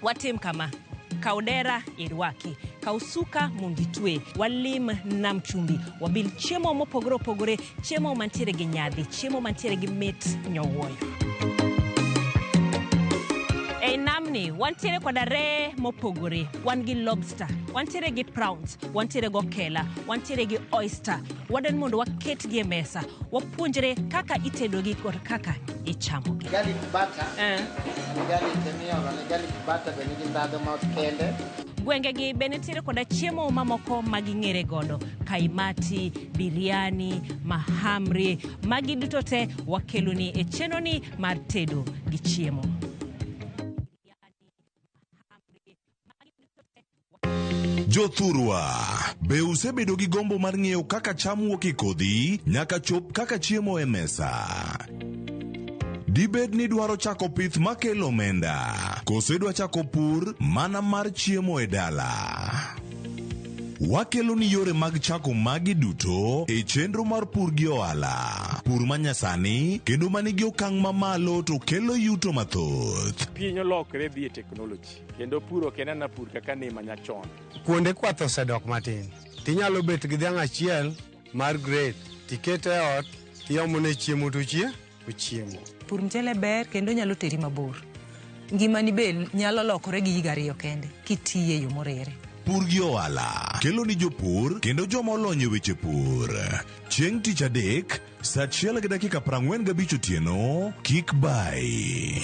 Watim kama kaudera irwaki kausuka mungitwe walim nam chumbi wabil chiemo mopogore opogore, chiemo mantiere gi nyadhi, chiemo mantiere gi mit nyowuoyo. Ei namni wantiere koda re mopogore, wan gi lobster, wantiere gi prawns, wantiere go kela, wantiere gi oyster. Wadan mondo waket gi e mesa, wapuonjre kaka itedo gi kod kaka ichamo gi. Garlic butter. Garlic butter bende gi ndadho ma kende. Gwenge gi benetiere koda chiemo mamoko maging'ere godo, kaimati, biriani, mahamri, magi duto te wakeloni e chenoni mar tedo gi chiemo. Jothurwa, be usebedo gi gombo mar ng'eyo kaka cham wuok e kodhi nyaka chop kaka chiemo e mesa? Dibed ni dwaro chako pith makelo omenda, kose dwa chako pur mana mar chiemo e dala? Wakelo ni yore mag chako magi duto e chenro mar pur gi ohala. Pur manyasani kendo manigi okang' mamalo to kelo yuto mathoth. Piny olokre dhi e teknoloji kendo puro kenana pur kaka ne manyachon. Kuonde kwath osedok matin. Tinyalo bet gi dhiang' achiel mar grade, tikete ot, tiomone chiemo to chiemo. Pur mchele ber kendo nyalo teri mabor. Ngimani be nyalo lokore gi higa 2 kende kitiye e yo morere. Pur gi ohala kelo ni jopur kendo joma olony e weche pur. Chieng' tich adek, saa 1:45 otieno, kik bai.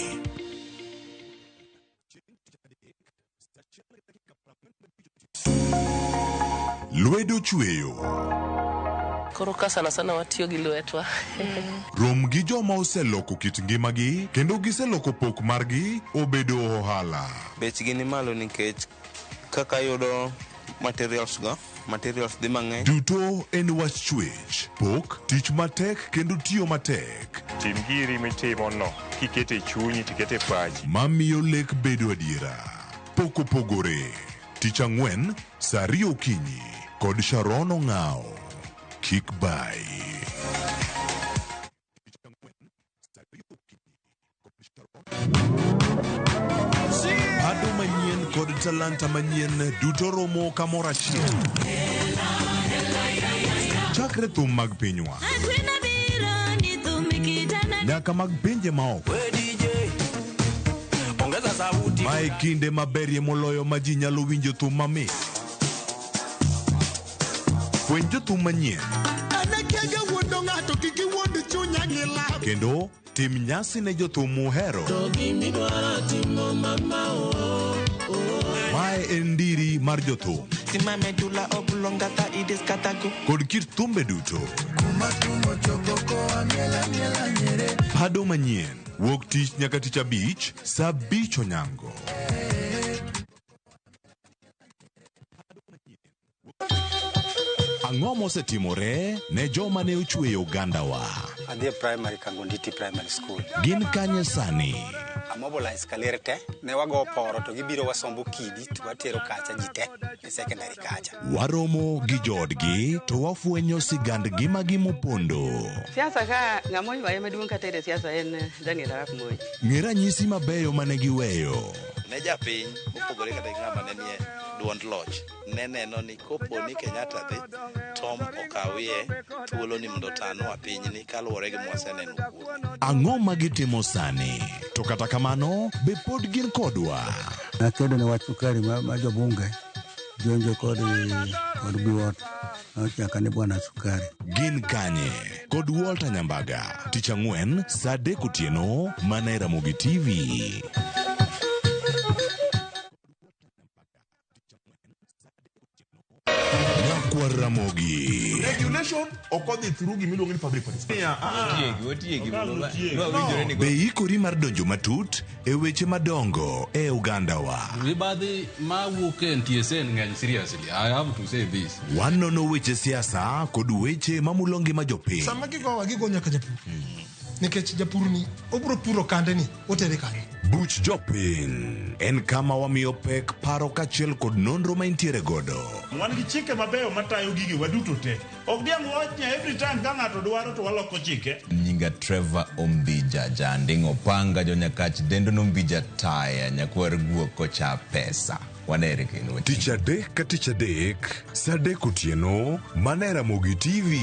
Lwedo chweyo. Koro ka sana watiyo gi lwetwa. Rom gi joma oseloko kit ngimagi kendo giseloko pok margi obedo ohala. Bechgi ni malo nikech kaka yudo materials dhi mang'eny. Duto en wach chwech, pok, tich matek kendo tiyo matek. Tim giri mitimono kikete chunyi tikete pachi. Mamiyo lek bedo adiera. Pok opogore. Tich Ang'wen, saa 2 okinyi kod Sharon Ong'ao. Kik bai. Pado manyien kod talanta manyien duto romo kamoro achiel. Chakre thum mag pinywa nyaka mag pinje maoko. Mae kinde maberie moloyo ma ji nyalo winjo thum mamit. Fweny jothum manyien kendo tim nyasi ne jothum muhero. Mae en ndiri mar jothum kod kit thumbe duto. Pado manyien wuok tich nyaka tich abich saa 5 onyango. Ang'o mosetimore ne joma ne ochweyo ogandawa? Adhi primary Kangonditi Primary School. Gin kanye sani? Amobilize kaler te, ne wago poro to gibiro wasombo kidi to watero kacha jite e secondary kacha. Waromo gi jodgi to wafwenyo sigand ngimagi mopondo. Siasa ka ng'amoy waye maduong' kata e siasa en Daniel Arap Moi. Ng'e ranyisi mabeyo mane giweyo. Ne japiny mopogore kata ng'ama ne nie duond loch ne neno ni kopo ni Kenyatta dhi Tom okawie thuolo ni mondo tanwa pinyni kaluwore gi mwaseneno kuom. Ang'o ma gitimo sani? To kata kamano be pod gin kodwa. Nakedo ne wach sukari ma jobunge Jonjo kod buot nochakane Bwana Sukari. Gin kanye kod Walter Nyambaga. Tich Ang'wen saa 3 otieno mana e Ramogi TV. Nyakwa Ramogi. Regulation okodhi through gimiluongo ni public participation. Be ikori mar donjo matut e weche madongo e Uganda wa. Ribadhi mawuok e NTSA ng'eny seriously. I have to say this. Wanono weche siasa kod weche mamulo ngima jopiny. Sama gigo nyaka japur. Nikech japur ni obro puro kande ni otere kanye. Buch jopiny en kama wamiyo pek paro kachiel kod nonro ma intiere godo. Wan gi chike mabeyo matayo gigi waduto te. Ok diang' wachnya every time ka ng'ato dwaro to waloko chike. Nyinga Trevor Ombija janding opanga jo Nyakach dendo nombija taya nyakwar guok kocha pesa. Wanere kendo. Tich adek ka tich adek saa 3 otieno mana e Ramogi TV.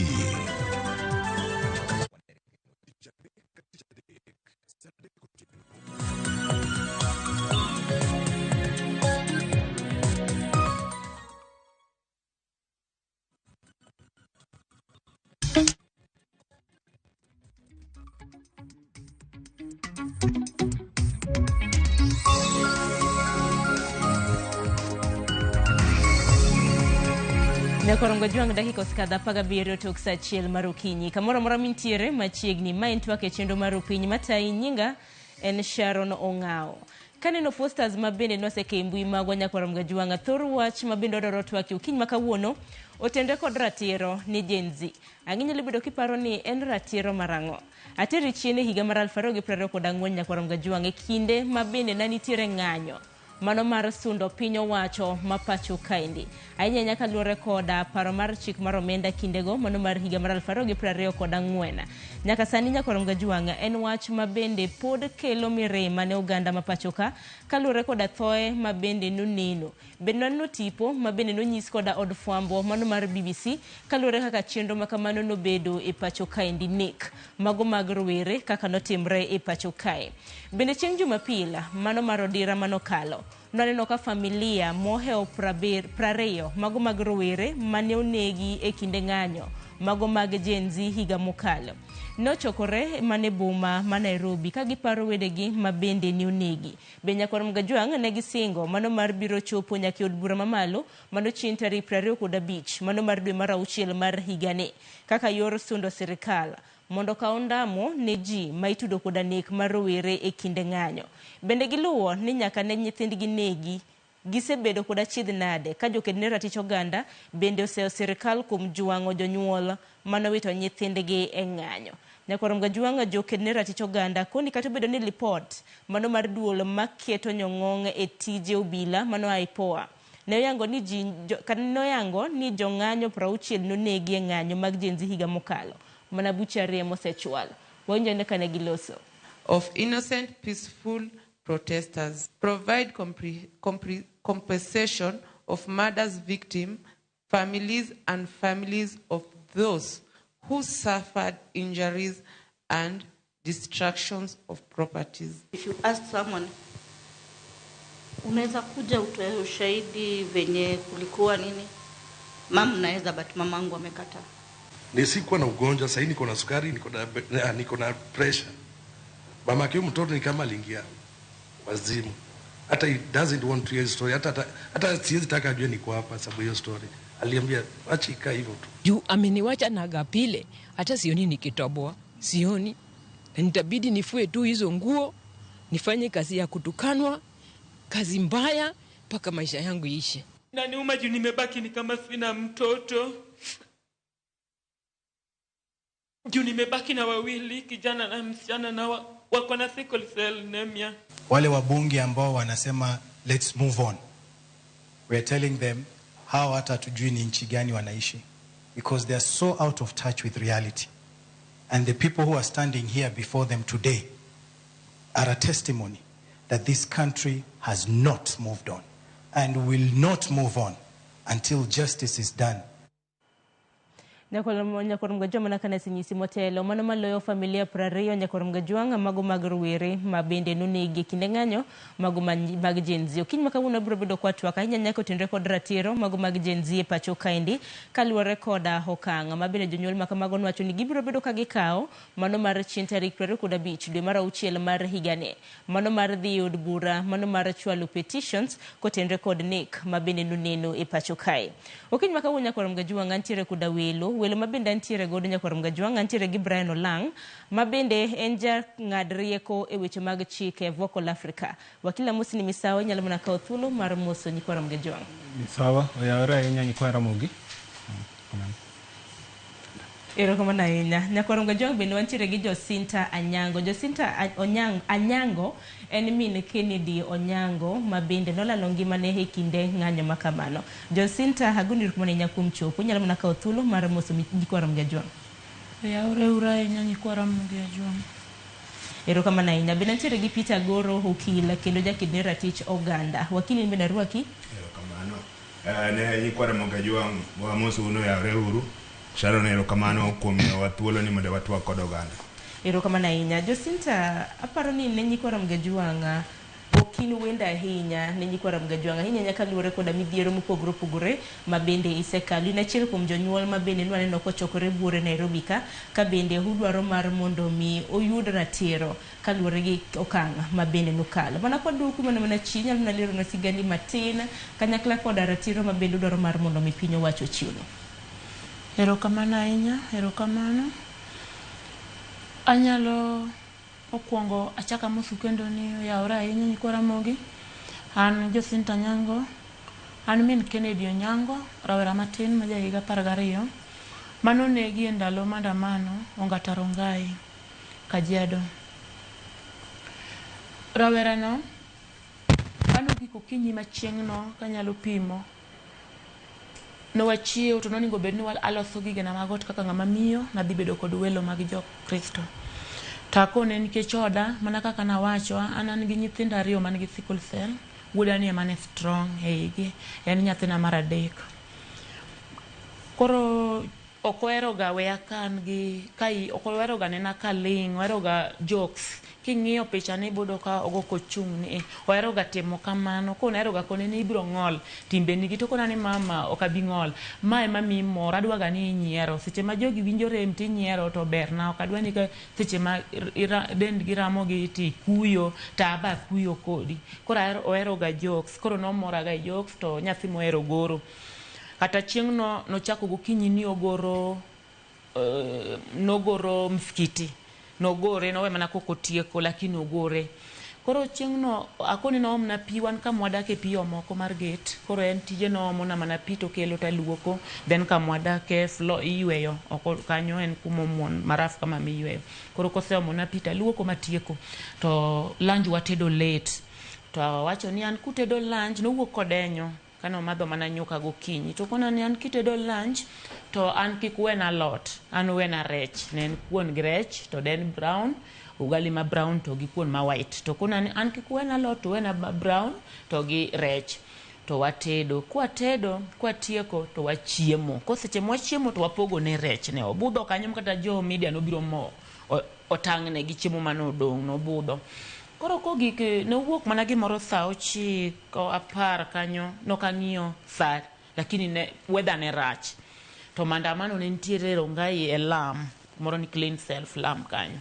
Nyakorongo juang dakika oskadha 17 tok saa 1 mar okinyi. Kamoro mora mintiere machiegni ma entwake chendo mar opiny matai nyinga en Sharon Ong'ao. Kaneno posters mabende noseke imbui magwa Nyakorongo juang thor wach mabende odoro twaki okinyi makawuono otende kod ratiro ni Gen Z. Ang'inyo libedo kiparo ni en ratiro marango. Ateri chiene higa mar 2024 Nyakorongo juang e kinde mabende nanitiere ng'anyo. Mano mar sundo piny owacho mapacho kaindi. Ahinya nyaka luore koda paro mar chik mar omenda kindego mano mar higa mar 2024. Nyaka sani Nyakorongo juang en wach mabende pod kelo mirima ne Uganda mapacho ka kaluore koda thoe mabende noneno. Bende no tipo mabende nonyis koda od fwambo mano mar BBC kaluore kaka chenro makamano nobedo e pacho kaindi nek mago mag rowere kaka notimre e pacho kae. Bende chieng' Jumapil mano mar odira mano kalo naneno ka familia moheo 20 mago mag rowere mane onegi e kinde ng'anyo mago mag Gen Z higa mokalo nochokore mane boma ma Nairobi ka giparo wedegi mabende ni onegi. Be Nyakorongo juang ne gisingo mano mar biro chopo nyaka od bura mamalo mano chieng' tarik 25 mano mar dwe mar 6 mar higani kaka yor sundo sirikal mondo ka ondamo ne ji maitudo koda nek mar rowere e kinde ng'anyo. Bende giluwo ni nyaka ne nyithindgi negi gisebedo koda chidh nade ka jokedne ratich oganda bende oseo sirikal kuom juang'o jonyuol manowito nyithindgi e ng'anyo. Nyakorongo juang jokedne ratich oganda koni kata bedo ni report mano mar duol maketo nyong'ong e tije obila mano aipoa noyango ni jong'anyo 60 nonegi e ng'anyo mag Gen Z higa mokalo mana buchari mosechwal wanjane kane giloso of innocent peaceful protesters, provide compensation of murders victim families and families of those who suffered injuries and destructions of properties. If you ask someone, unaweza kuja utoe ushahidi venye kulikuwa nini? Mama naweza, but mamangu amekataa. Nisikuwa na ugonjwa, sasa niko na sukari, niko na pressure. Mama yake mtoto ni kama aliingia wazimu. Hata he doesn't want to hear story. Hata siwezi taka ajue niko hapa sababu hiyo story. Aliambia acha ikae hivyo tu. Juu ameniwacha na gapile, hata sioni nikitoboa. Sioni. Na nitabidi nifue tu hizo nguo, nifanye kazi ya kutukanwa, kazi mbaya mpaka maisha yangu ishe. Na niuma juu nimebaki ni kama sina mtoto. Juu nimebaki na wawili, kijana na msichana na wako na sickle cell anemia. Wale wabunge ambao wanasema let's move on, we're telling them how hata tujui ni nchi gani wanaishi, because they are so out of touch with reality. And the people who are standing here before them today are a testimony that this country has not moved on and will not move on until justice is done. Nyakwar Mgajwang' mana kana sinyisi motelo mano maloyo familia 20 Nyakwar Mgajwang' mago mag rowere ma bende nonegi kinde ng'anyo mago mag Gen Z. Okiny makawuono biro bedo kwa twak ahinya nyaka otenre kod ratiro mago mag Gen Z e pacho kaendi kaluwore koda okang' ma bende jonyuol ma kamago wacho ni gibiro bedo ka gikawo mano mar chieng' tarik 25 dwe mar 6 mar higani, mano mar dhi od bura, mano mar chwalo petitions kotenre kod nek ma bende noneno e pacho kae. Okiny makawuono Nyakwar Mgajwang' antiere koda welo ma bende antiere godo Nyakwar Mgajwang' antiere gi Brian Olang ma bende en ja ng'ad rieko e weche mag chike Vocal Africa. Wakila Musini Misawa nyalo mana kawo thuolo mar moso Nyakwar Mgajwang'. Misawa oyawre ahinya Nyakwar Ramogi. Erokamano ahinya. Nyakwar Mgajwang' bende wantiere gi Jocinta Anyango. Jocinta Anyango en min Kennedy Onyango ma bende nolalo ngimane e kinde ng'anyo makamano. Jocinta agoni rukumane nyakum chopo nyalo mana kawo thuolo mar moso Nyakwar Mgajwang'. Oyawre ura ahinya Nyakwar Mgajwang'. Erokamano ahinya. Bende antiere gi Peter Goro okil kendo jakidne ratich oganda. Wakili bende arwaki. Erokamano. Ne Nyakwar Mgajwang' wamoso uno oyawre uru. Sharon erokamano kuom miyowa thuolo ni mondo watwag kod oganda. Erokamano ahinya. Jocinta, aparo ni ne Nyakwar Mgajwang' okil wenda ahinya ne Nyakwar Mgajwang' ahinya nyaka luwore koda midhiero mopogore opogore ma bende isekalo. In achiel kuom jonyuol ma bende nwaneno kochokore buore Nairobi ka bende udwaro mar mondo mi oyud ratiro kaluwore gi okang' ma bende nokalo. Mana kod duku mana chi nyalo na lero na sigani matin kanyakla koda ratiro ma bende udwaro mar mondo mi piny owacho chiwno. Erokamano ahinya, erokamano. Anyalo okwongo achaka mosu kendo ni oyawre ahinya Nyakwar Ramogi. An Jocinta Anyango, an min Kennedy Onyango, rawera matin ma jahiga 12 manonegi e ndalo maandamano Ongata Rongai, Kajiado. Rawerano anogik okinyi machieng'no kanyalo pimo no wachiew to noningo bed ni aloso gigena magot kaka ng'ama miyo nadhi bedo kod welo mag jo Kristo. Takone nikech oda mana kaka nawacho an gi nyithindo 2 man gi sickle cell, wuoda ni ema ne strong e igi, en nyathina mar 3. Koro okoero ga weya kan gi kai okoero ga nena kaling, oero ga jokes. King'iyo picha ni bodo ka ogo kochung' ni oero ga timo kamano, kona ero ga kone ni ibro ng'ol timbe ni to kona ni mama okabi ng'ol ma ema mi mor adwa ga ni nyiero seche ma jogi winjo rem ti nyiero to berna okadwa ni ka seche ma dend gi ramo gi ti kuyo ta ba kuyo kodi. Koro oero ga jokes, koro no mora ga jokes to nyathi moero goro. Kata chieng'no nochako gokinyi ni ogoro nogoro msikiti. Nogore nowe mana koko tieko lakini ogore. Koro chieng'no akoni no omna pi wan kamwadake pi omoko mar gate. Koro en tije no omona mana pi to kelo ta luoko. Then kamwadake floor iyweyo. Oko kanyo en kumomon maraf kama miyweyo. Koro kose omona pi ta luoko matieko. To lunch watedo late. To wacho ni an kutedo lunch no wuok kodenyo. Kano madho mana nyuka gokinyi. To kona ni an kitedo lunch to an kik wena lot, an wena rech. Ne en kuon gi rech to den brown, ugali ma brown to gi kuon ma white. To kona ni an kik wena lot to wena brown to gi rech. To watedo, kwa tieko to wachiemo. Koseche mwachiemo to wapogo ne rech ne obudho kanyo kata jo media no biro mo otang'ne gi chiemo manodong' no budho. Koro kogik nowuok mana gimoro saa 9 10 kanyo nokang'iyo saa lakini ne weather ne rach. To maandamano ne nitiere Rongai e Lam, moro ni Clean Self Lam kanyo.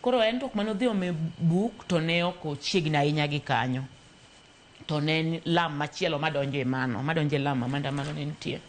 Koro en tok manodhi ome buk to ne oko chiegni ahinya gi kanyo. To ne Lam machielo madonjo e mano, madonjo e Lam maandamano ne nitie.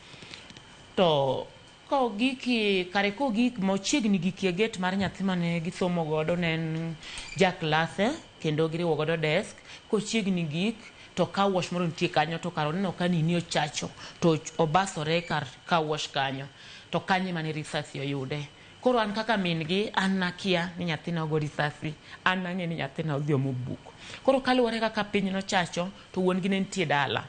To kogiki kare kogik mochiegni gikie gate mar nyathi mane gisomo godo ne en jaklase kendo giriwo godo desk kochiegni gik to car wash moro nitie kanyo to karo neno ka nini ochacho to obasore kar car wash kanyo to kanye mane risasi oyude. Koro an kaka min gi an nakia ni nyathina ogo risasi, an nang'e ni nyathina odhi omo buk. Koro kaluwore kaka piny nochacho to wuon gi ne nitie dala.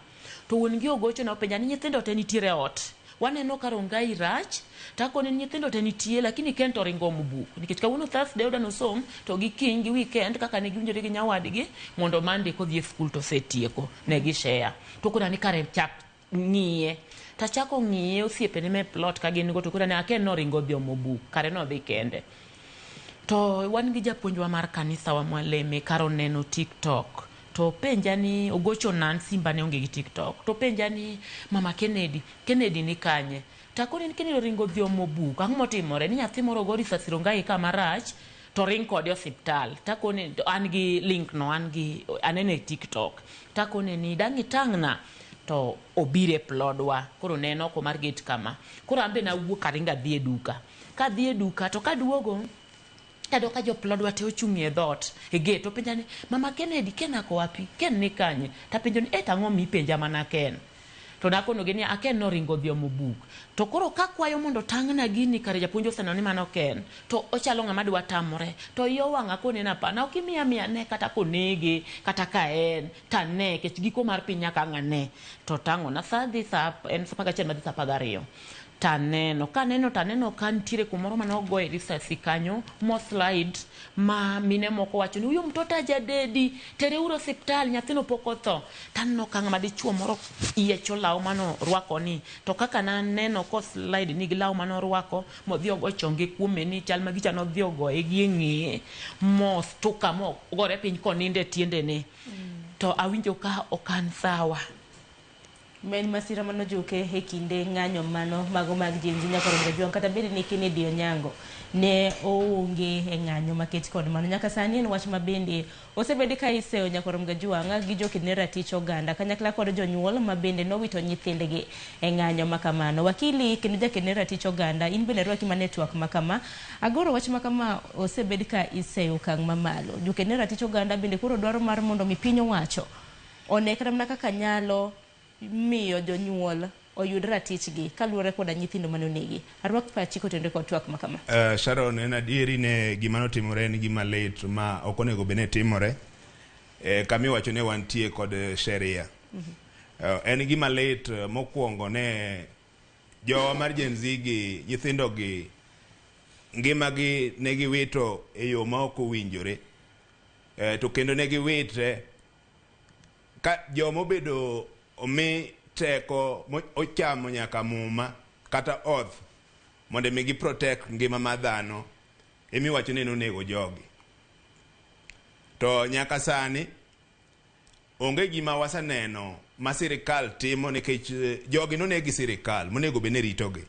To wuon gi ogocho ne openja ni nyithindo te nitiere ot. Waneno ka Rongai rach, takone nyithindo te nitie lakini Kent oringo omo buk. Nikech kawuono Thursday oda nosom to gi kiny gi weekend kaka ne giwinjore gi nyawadgi mondo Monday kodhi e skul to setieko ne gi share. To kuna ni kare chak ng'iye tachako ng'iye osiepene me plot ka gin go to kura ne aken noringo dhi omobuk kare no dhi kende to wan gi japuonjwa mar kanisa wa Mwaleme karo neno TikTok to penja ni ogocho nan Simba ne onge gi TikTok to penja ni mama Kennedy ni kanye takoni ni Kennedy ringo dhi omobuk ang'o motimore ni nyathi moro gori sasiro ngai kama rach to ring kode hospital takoni an gi link no anene TikTok takoni ni dangi tangna to obire plodwa koro neno ko mar gate kama koro ambe na wuok aringa dhi e duka ka dhi e duka to kaduogo kado ka jo plodwa te ochung'ie dhot e gate to penja ni mama Kennedy Ken ako wapi Ken ni kanye ta penjo ni tang'o mi penja mana Ken to nakono gini aken noringo dhi omobuk to koro kakwayo mondo tang'na gini kare japuonjo senoni mano Ken to ochalo ng'ama dwa tamore to yo wang'a kone na pa na okimiya ne kata konege kata ka en tane kech giko mar piny nyaka ng'ane to tang'o na sa dhi sa en sa 11 madhi sa 12 taneno kantiere kumoro mane ogoye risasi kanyo mo slide ma mine moko wacho ni huyo mtoto ajadedi tereuro hospital nyathino pok otho taneno ka ng'ama dichuo moro iecho law mano rwako ni to kaka naneno ko slide ni gi law mano rwako modhi ogo chonge kuome ni chal magicha no dhi ogoye gi ng'ie mo stuka mo gore piny koninde tiendene to awinjo ka okan sawa men masira mano joke e kinde ng'anyo mano mago mag James Nyakoromga Juang kata bed ni Kennedy Onyango ne oonge e ng'anyo maket kod mano nyaka sani en wach mabende osebedi ka iseyo Nyakoromga Juang gi jokene ratich oganda kanyakla kod jonyuol mabende nowito nyithindgi e ng'anyo makamano wakili kendo jakene ratich oganda in bende rwaki ma network makama agoro wach makama osebedi ka iseyo kang' mamalo jokene ratich oganda bende koro dwaro mar mondo mi piny owacho onekra mana kaka nyalo miyo jonyuol oyud ratichgi kaluwore koda nyithindo manonegi arwak pachi kotende kod twak makama Sharon en adieri ne gima notimore en gima lit ma ok onego bene timore kami wacho ne wantie kod sheria en gima lit mokwongo ne jowa mar Gen Z gi nyithindo gi ngimagi ne giwito e yo ma ok owinjore to kendo ne giwite ka jomo obedo omi teko ochamo nyaka muma kata oth mondo mi gi protect ngima ma dhano emi wacho ni nonego jogi to nyaka sani onge gima waseneno ma sirikal timo nikech jogi nonegi sirikal monego bene ritogi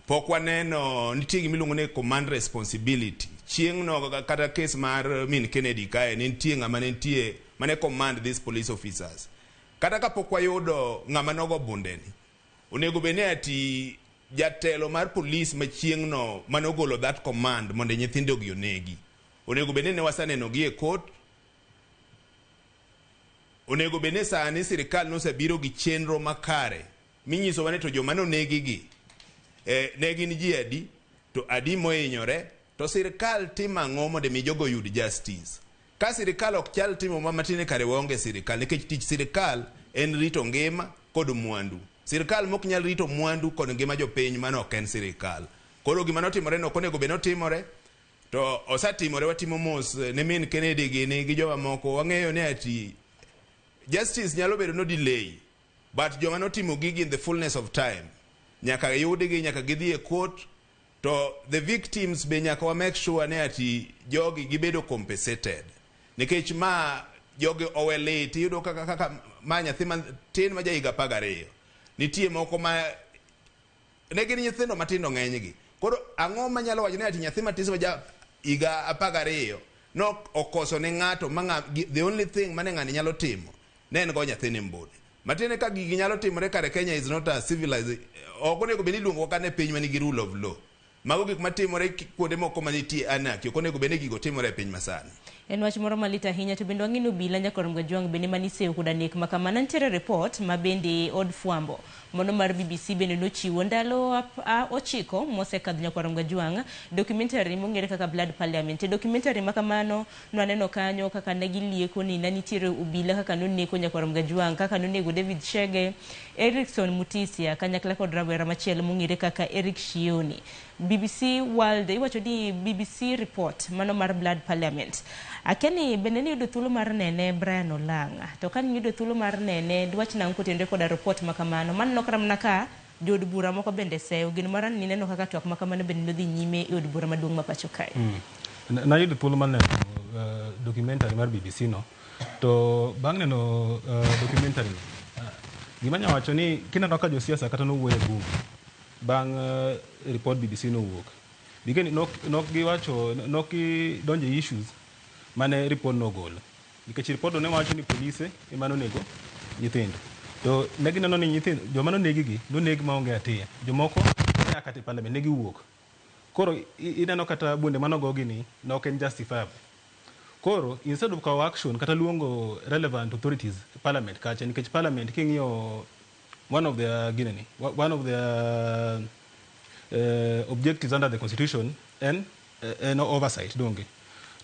pok waneno nitie gimiluongo ni command responsibility chieng' no kata case mar min Kennedy kae nitie ng'ama nitie mane command these police officers kata kapok wayudo ng'ama nogo bundeni onego bene ati jatelo mar police ma chieng' no manogolo that command mondo nyithindo gi onegi onego bene ne wasaneno gi e court onego bene sani sirikal nosebiro gi chenro makare minyiso wane to joma nonegi gi ne gin ji adi to adi mohinyore to sirikal timo ang'o mondo mi jogo yud justice ka sirikal ok chal timo mamatine kare waonge sirikal nikech tich sirikal en rito ngima kod mwandu sirikal mok nyal rito mwandu kod ngima jopiny mano ok en sirikal koro gima notimore no konego be notimore to osatimore watimo mos ne min Kennedy gini gi jowa moko wang'eyo ne ati justice nyalo bedo no delay but joma notimo gigi in the fullness of time nyaka yudigi nyaka gidhi e court to the victims be nyaka wa make sure ne ati jogi gibedo compensated nikech ma jogi owelit yudo kaka ma nyathi tin ma jahiga 12 nitie moko ma ne gin nyithindo matindo ng'enygi koro ang'o manyalo wacho ne ati nyathi matis ma jahiga 12 no okoso ne ng'ato the only thing mane ng'ani nyalo timo ne en go nyathini mbudi matine ka gigi nyalo timore kare Kenya is not a civilized ok onego beni luongo ka ne piny manigi rule of law mago gik matimore kuonde moko manitie anarchy ok onego beni gigo timore e piny masani en wach moro malit ahinya to bende wang'ino obila Nyakoromga Juang bende maniseyo koda nek makama nitiere report ma bende od fwambo mono mar BBC bende nochiwo ndalo 9 mosekadho Nyakoromga Juang documentary mong'ere kaka Blood Parliament documentary makamano nwaneno kanyo kaka ne gilieko ni nitiere obila kaka noneko Nyakoromga Juang kaka nonego David Chege Erikson Mutisia kanyakla kod rawera machielo mong'ere kaka Eric Shioni BBC World iwacho ni BBC report mano mar Blood Parliament akeni bende ni yudo thuolo mar nene Brian Olanga to kan yudo thuolo mar nene dwach nang kotende koda report makamano man nokram naka Jod bura moko bende seyo gin mara ni neno kaka twak makamano bende nodhi nyime e od bura maduong' ma pacho kae. Nayudo thuolo mar neno documentary mar BBC no, to bang' neno documentary no, gima nya wacho ni kineno ka josiasa kata nowuoyo e bunge bang' report BBC nowuok, digeni nok gidonjo e issues mane report nogolo, nikech report ne wacho ni polise ema nonego nyithindo, to ne gineno ni nyithindo joma nonegi gi noneg maonge atia, jomoko ne kata e parliament ne giwuok. Koro ineno kata bunde manogogi ni nok en justifiable. Koro instead of kawo action kata luongo relevant authorities parliament kacha, nikech parliament king'iyo one of their objectives under the constitution en oversight donge.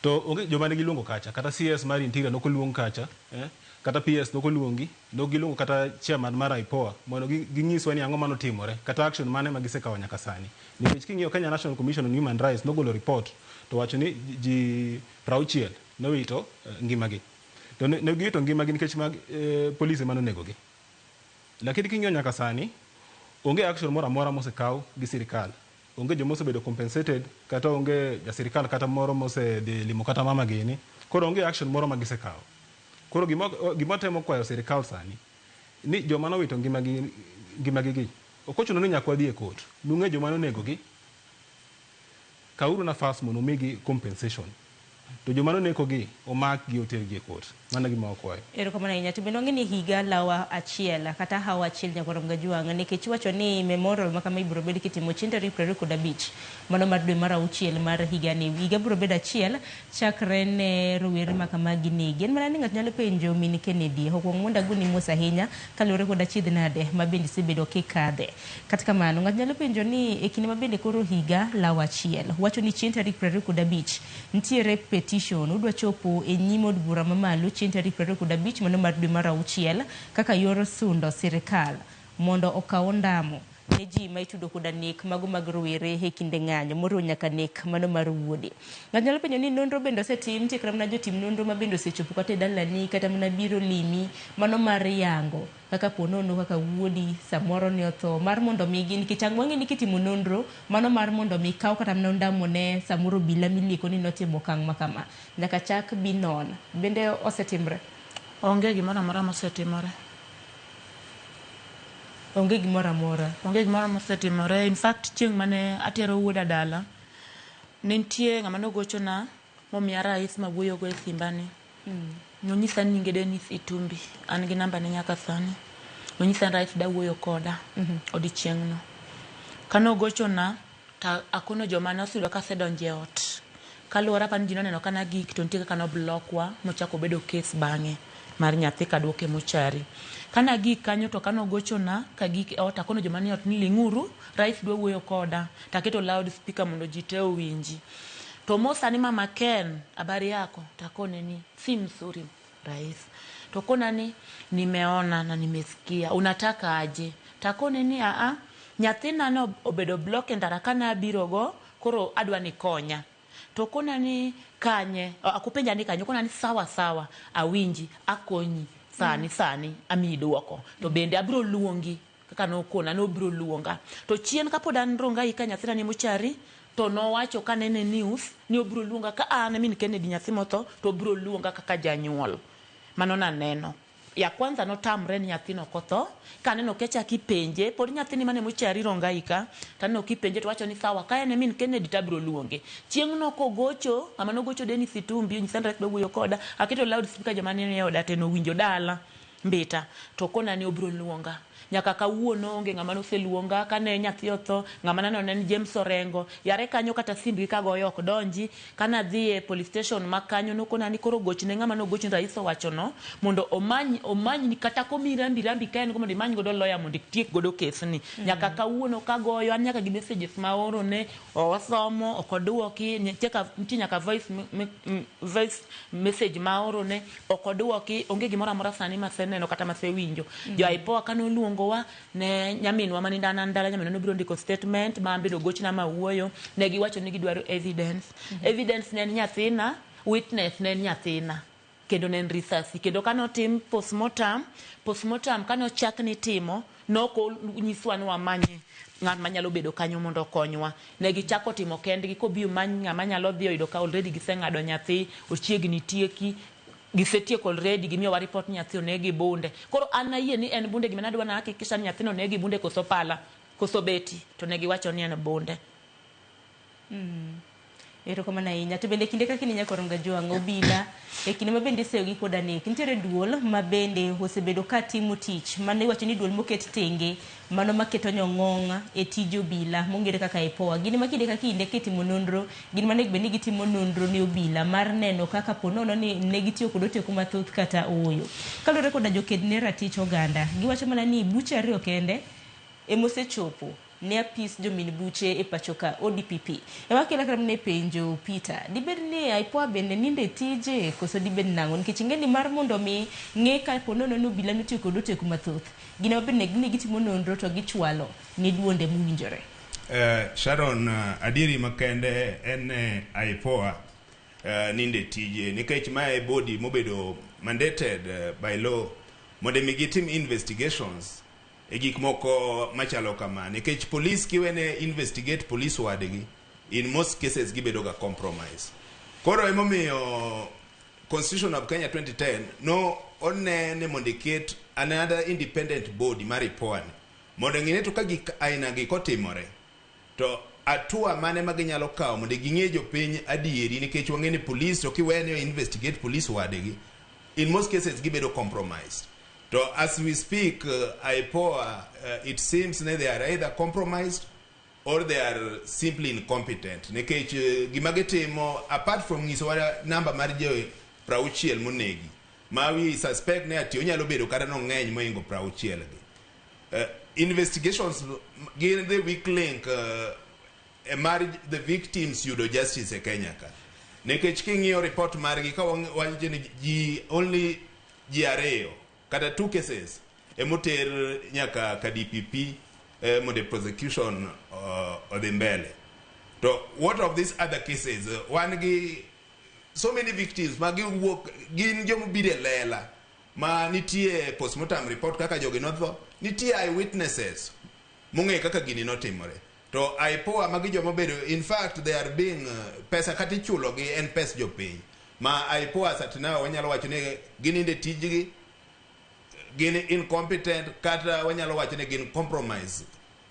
To onge joma ne giluongo kacha, kata CS mar interior nokoluong kacha, kata PS nokoluongi, nogiluongo kata chairman mar IPOA mondo ginyiswa ni ang'o manotimore kata action mane magisekawo nyaka sani. Nikech king'iyo Kenya National Commission on Human Rights nogolo report to wacho ni ji 60 nowito ngimagi. To ne giwito ngimagi nikech polisi manonegogi. Lakini king'iyo nyaka sani onge action moro amora mosekaw gi sirikal. Onge joma osebedo compensated kata onge ja sirikal kata moro mosedhi limo kata mama gini. Koro onge action moro magisekawo. Koro gima temo kwayo sirikal sani ni joma nowito ngimagi gi ok ochuno ni nyaka wadhi e court. Nung'e joma nonegogi, kauru nafas mondo omigi compensation. To joma nonekogi omak gi otergi e court. Mano gima wakwayo. Erokamano ahinya. To bende ong'e ni higa lawa achiel kata hawa achiel nyakoro Gajwang' nikech wacho ni memorial ma kama ibiro bed kitimo chieng' tarik 25 mano mar dwe mar auchiel mar higani. Higa biro bedo achiel chakre ne rowere ma kama ginegi. En mana ni ng'ato nyalo penjo Min Kennedy okwong mondo aguni mos ahinya kaluwore kod achiedh nade ma bende isebedo kikadhe. Kata kamano ng'ato nyalo penjo ni e kinde ma bende koro higa lawa achiel wacho ni chieng' tarik 25 nitiere petition udwa chopo e nyim od bura mamalo chieng' tarik 25 mano mar dwe mar auchiel kaka yor sundo sirikal mondo okaw ndamo ne ji ma itudo koda nek mago mag rowere e kinde ng'anyo moriwo nyaka nek mano mar wuode. Ng'ato nyalo penjo ni nonro bende osetim tikra mana jotim nonro ma bende osechopo kata e dalani kata mana biro limi mano mar yango kaka ponono kaka wuodi samoro ne otho mar mondo mi gin kichangwangi ni kitimo nonro mano mar mondo mi kaw kata mana ndamo ne samoro bila miliko ni notimo kang' makama nyaka chak binon bende osetimre. Onge gimoro amora mosetimore. Onge gimoro amora. Onge gimoro mosetimore. In fact chieng' mane atero wuoda dala nitie ng'ama nogochona momiya rais ma wuoyo go e simbani. Nonyisa ni nyinge Dennis Itumbi, an gi namba ne nyaka sani. Nonyisa rais da wuoyo koda odichieng' no. Kano gochona ta akono joma nosudo ka sedonje ot. Kaluwore pan ji noneno kana gik to nitie kaka no blokwa mochako bedo case bang'e mar nyathi kadwoke mochari. Kana gik kanyo to kano gochona ka gik ot akono joma ni ot ni ling'uru rais dwa wuoyo koda taketo loud speaker mondo ji te owinji. To mosa ni mama Ken habari yako takone ni si mzuri rais. Tokona ni nimeona na nimesikia unataka aje. Takone ni nyathina no obedo block ndara kana birogo koro adwa ni konya. Tokona ni kanye akupenja ni kanye kona ni sawa awinji akonyi sani amiyi duoko. To bende abiro luongi kaka nokona no biro luonga. To chien kapod an ronga ka nyathina ni mochari to nowacho ka nene news ni obiro luonga ka an Min Kennedy nyathi motho to obiro luonga kaka janyuol. Mano naneno. Ya kwanza notamre ni nyathino kotho kaneno kecha kipenje pod nyathini mane mochari ronga ika taneno kipenje to wacho ni sawa ka en Min Kennedy tabiro luonge. Chieng' no kogocho ama nogocho Dennis Itumbi nyisandra do wuoyo koda aketo loud speaker jamani ne oda teno winjo dala mbita to kona ni obiro luonga. Nyaka kawuono onge ng'ama noseluonga kane nyathi otho ng'ama nano ne James Orengo yare kanyo kata simbi kagoyo ok donji kana dhi e police station makanyo nokona ni koro gochne ng'ama nogochne rais owacho no mondo omany ni kata komirambi ka en go mondo imany godo lawyer mondo tiek godo case ni. Nyaka kawuono kagoyo an nyaka gi messages ma oro ne owasomo okodwoki nyaka voice message ma oro ne okodwoki onge gimoro amora sani maseneno kata masewinjo. Jo IPOA kano luongo wa ne nyaminwa manindana ndala nyaminwa no biro ndiko statement ma ambedo gochna ma wuoyo ne giwacho ni gidwaro evidence ne nyathina witness ne nyathina kendo ne risasi kendo kano tim postmortem kano chak ni timo noko nyiswa ni wamanye ng'at manyalo bedo kanyo mondo konywa. Ne gichako timo kendgi kobiyo many ng'ama nyalo dhi oyudo ka already giseng'ado nyathi, ochiegni tieki, gisetieko already, gimiyowa report nyathi onegi bunde. Koro an ayie ni en bunde, gima nadwa na hakikisha ni nyathino onegi bunde koso pala, koso beti, to ne giwacho ni en bunde. Erokamano ahinya. To bende kinde ka kinde nyaka ronga Jwang' obila e kinde ma bende seyo gi koda nek nitiere duol ma bende osebedo ka timo tich mane iwacho ni duol moket tenge mano maketo nyong'ong'a e tij obila mong'ere kaka IPOA. Gini ma kinde ka kinde kitimo nonro, gini ma nego bed ni gitimo nonro ne obila mar neno kaka po nono ni ne gitiyo kod oteku mathoth kata ooyo. Kaluwore koda joked ne ratich oganda, giwacho mana ni buche ariyo kende emosechopo ne apis jomin buche e pachoka ODPP. Ewa kila kram ne penjo Peter, dibed ni IPOA bende ninde tije koso dibed nango, nikech ing'eni mar mondo mi ng'e ka po nono no obila notiyo kod oteku mathoth. Gine ma bende gini gitimo nonro to gichwalo ni duonde mowinjore. Sharon, adieri makende en IPOA ninde tije, nikech mae body mobedo mandated by law mondo mi gitim investigations e gik moko machalo kama, nikech police kiwene investigate police wadgi, in most cases gibedo ga compromise. Koro emomiyo Constitution of Kenya 2010 no onene mondo iket another independent body mar IPOA mondo ng'ine to ka gik aina gi kotimore to atua mane maginyalo kawo mondo ging'e jopiny adieri, nikech wang'eni police to kiwene investigate police wadgi, in most cases gibedo compromised. So as we speak, IPOA, it seems that they are either compromised or they are simply incompetent. Nikech gimagetimo, apart from ngiswa number marjo prauchiel monegi, ma we suspect ne ati onyalo bedo kata no ng'eny moingo prauchiel gi. Investigations give the weak link the victims yudo justice e Kenya ka. Nikech king'iyo report margi ka wacho ni ji only ji ariyo kata 2 cases emoter nyaka ka DPP mondo prosecution odhi mbele. To what of these other cases? One gi so many victims magi wuok gin jomo bire lela ma nitie postmortem report kaka jogi notho, nitie eyewitnesses mong'e kaka gini notimore. To IPOA magi jomo bedo, in fact they are being pesa kata ichulo gi en pes jopiny ma IPOA satina wanyalo wacho ni gininde tijgi, gin incompetent, kata wanyalo wacho ni gin compromise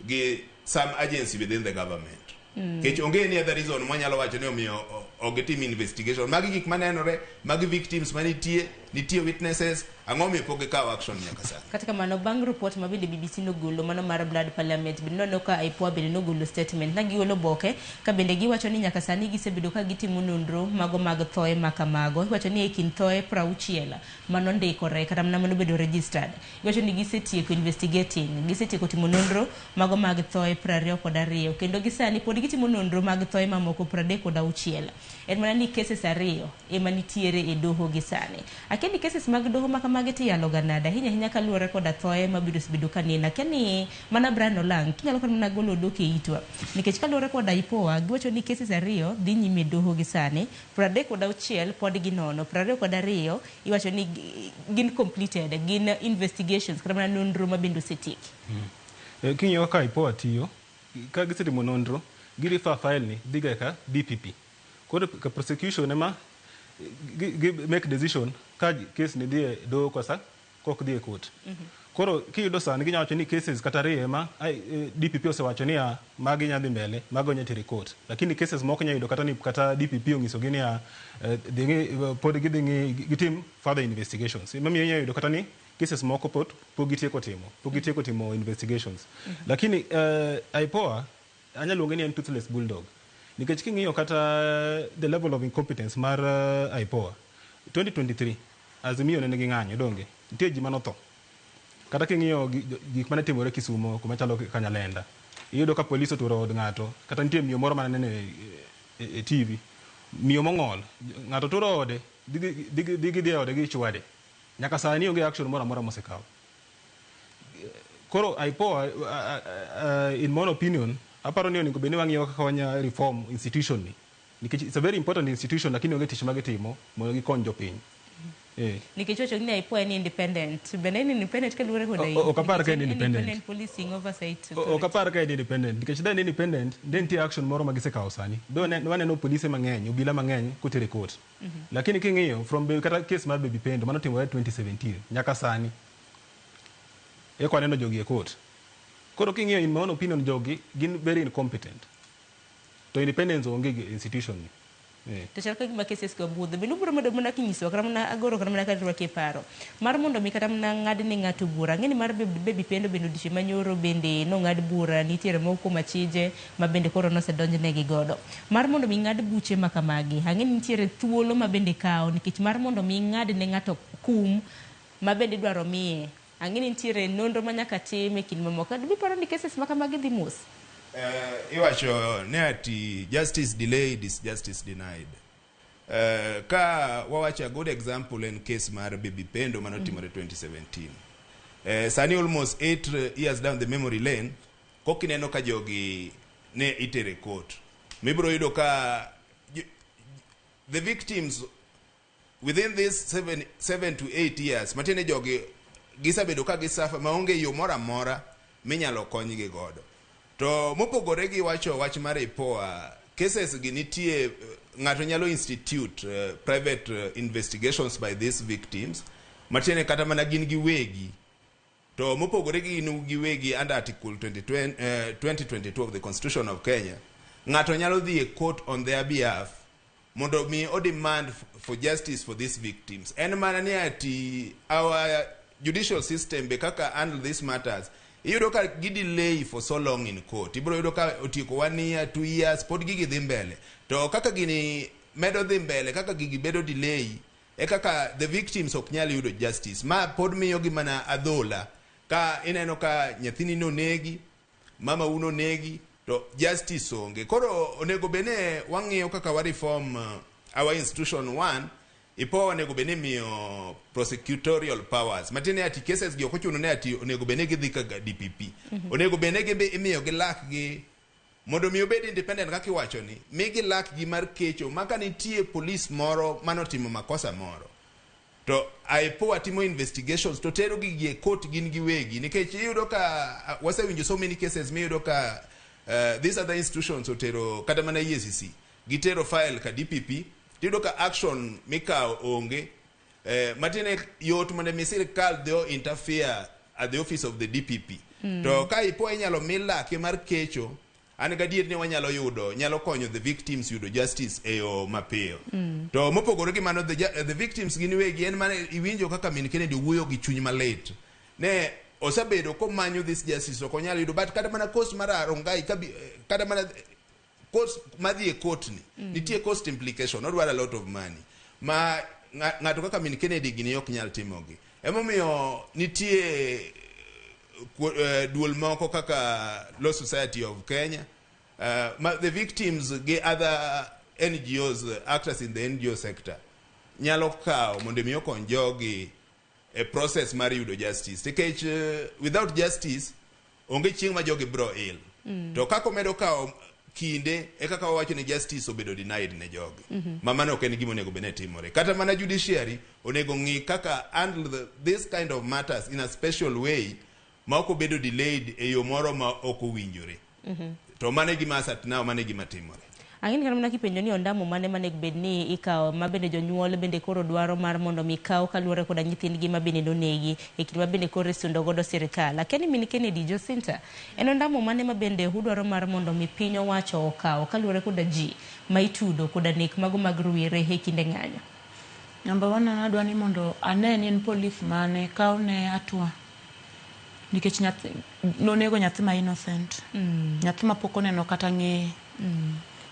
gi some agency within the government. Kech onge ni other reason wanyalo wacho ni omiyo ogitim investigation. Magi gik manenore, magi victims manitie, nitie witnesses, ang'o mi poge kawo action nyaka sani. Katika mano bang' report ma bende BBC nogolo mano mar Blood Parliament, bende nono ka IPOA bende nogolo statement na giolo boke ka bende giwacho ni nyaka sani gisebedo ka gitimo nonro mago mag thoe makamago. Iwacho ni e kind thoe 60 mano ndikore kata mano bedo registered. Iwacho ni gisetieko investigating, gisetieko timo nonro mago mag thoe 22 kendo gisani pod gitimo nonro mag thoe mamoko 36. En mana ni cases ariyo ema nitiere e doho gisani. Akendi cases mag doho makamage tiyalo ganada hinya kaluwore koda thoe mabiro sibedo kanina keni mana Brian Olang kinyalo kan mana golo doke itwa, nikech kaluwore koda IPOA giwacho ni cases ariyo dhi nyime doho gisani, 36 pod ginono, 22 iwacho ni gin completed, gin investigations kata mana nonro mabendo setieki. Kinyo ka IPOA tiyo ka gisetimo nonro girifa file ni dhiga ka DPP. Koro ka prosecution ema make decision ka case ni dhie doho kosa kok dhie court. Koro kiyudo sani ginya wacho ni cases kata ariyo ema DPP osewacho ni magi nyadhi mbele, mago nyatiri court. Lakini cases moko nyayudo kata ni kata DPP ongiso gini pod gitim further investigations. Mami nyayudo kata ni cases moko pod gitieko timo investigations. Lakini IPOA anyaluonge ni en toothless bulldog. Nikech king'iyo kata the level of incompetence mar IPOA 2023 Azimio ne nigi ng'anyo donge nitie ji manotho. Kata king'iyo gik mane timore Kisumo kuma chalo Kanyalenda, iyudo ka polisi oturo od ng'ato, kata nitie miyo moro mane nene e TV, miyo mong'ol, ng'ato turo ode, digi ode gi chwade, nyaka sani onge action moro amora mosekaw. Koro IPOA in my opinion aparo ni onego bed ni wang'iyo kaka wanya reform institution ni, nikech it's a very important institution lakini onge tich magitimo mondo gikony jopiny. nikech wacho ni IPOA ni independent bende ni independent kaluwore koda okapar ka en independent policing oversight okapar ka en independent nikech da en independent then nitie action moro ma gisekawo sani do waneno polise mang'eny obila mang'eny kotere court lakini king'iyo from kata case mar Baby Pendo mano timore 2017 nyaka sani eko aneno jogi e court koro king'iyo in my own opinion jogi gin very incompetent to independence onge institution ni to chal ka gima cases go budho bende ubro mondo mana kinyiso kata mana agoro kata mana ka rwake paro mar mondo mi kata mana ng'ad ne ng'ato bura ng'eni mar Baby Pendo bende odiche manyoro bende no ng'ad bura nitiere moko machije ma bende koro nosedonjne gi godo mar mondo mi ng'ad buche makamagi ang'eni nitiere thuolo ma bende kawo nikech mar mondo mi ng'ad ne ng'ato kum ma bende dwaro miye ang'eni nitiere nonro ma nyaka time kind mamoko bi paro ni cases makamagi dhi mos iwacho ne ati justice delayed is justice denied. Ka wawacho a good example en case mar Baby Pendo manotimore 2017. Sani almost 8 years down the memory lane kokineno ka jogi ne itere court. Mibro yudo ka the victims within this 7 to 8 years matene jogi gisabedo ka gisafa maonge yo mora mora minyalo konygi godo. To mopogore gi wacho wach mar IPOA cases gi nitie ng'ato nyalo institute private investigations by these victims matene kata mana gin giwegi to mopogore gi giwegi under article 2022 of the Constitution of Kenya ng'ato nyalo dhi e court on their behalf mondo mi o demand for justice for these victims en mana ni ati our judicial system be kaka handle these matters iyudo ka gidelay for so long in court ibro yudo ka otieko 1 year 2 years pod gigi dhi mbele to kaka gini medo dhi mbele kaka gigi bedo delay kaka the victims ok nyal yudo justice ma pod miyo gi mana adhola ka ineno ka nyathini no negi mama uno negi to justice onge koro onego bene wang'iyo kaka wa reform our institution 1 IPOA onego bene miyo prosecutorial powers matine ati cases gi okochuno ne ati onego bene gidhi ka DPP onego bene gi imiyo gi lak gi mondo mi obed independent kaka iwacho ni migi lak gi mar kecho maka nitie police moro manotimo makosa moro to IPOA timo investigations to tero gi court gin giwegi nikech iyudo ka wasewinjo so many cases miyudo ka these other institutions otero kata mana EACC gitero file ka DPP tido ka action mikao onge matine yot mondo mi sirkal dho interfere at the office of the DPP to ka IPOA inyalo milake mar kecho an gadier ni wanyalo yudo nyalo konyo the victims yudo justice e yo mapiyo to mopogore gi mano the victims gin wegi en mane iwinjo kaka Min Kennedy wuoyo gi chuny malit ne osabedo ko manyo this justice ok onyalo yudo but kata mana cost mar Rongai kata mana cost madhi e court ni nitie cost implication odwaro a lot of money ma ng'ato kaka Min Kennedy gini ok nyal timogi emomiyo nitie duol moko kaka Law Society of Kenya the victims ge other NGOs actors in the NGO sector nyalo kawo mondo mi okony jogi a process mar yudo justice nikech without justice onge chieng' ma jogi bro ill to kako medo kawo kinde kaka wawacho ni justice obedo denied ne jogi mamano ok en gima onego bene timore kata mana judiciary onego ng'i kaka handle this kind of matters in a special way ma ok obedo delayed e yo moro ma ok owinjore to mane gima satna mane gima timore ang'eni kana mana kipenjo ni ondamo mane bed ni ikawo ma bende jonyuol bende koro dwaro mar mondo mi kaw kaluwore koda nyithindgi ma bende nonegi e kinde ma bende koro sundo godo sirikal lakini Min Kennedy Jacinta en ondamo mane ma bende udwaro mar mondo mi piny owacho okawo kaluwore koda ji ma itudo koda nek mago mag ruire e kinde ng'anyo number 1 anadwa ni mondo ane ni en police mane kaw ne atwa nikech nyathi nonego nyathi ma innocent nyathi ma pok oneno kata ng'eye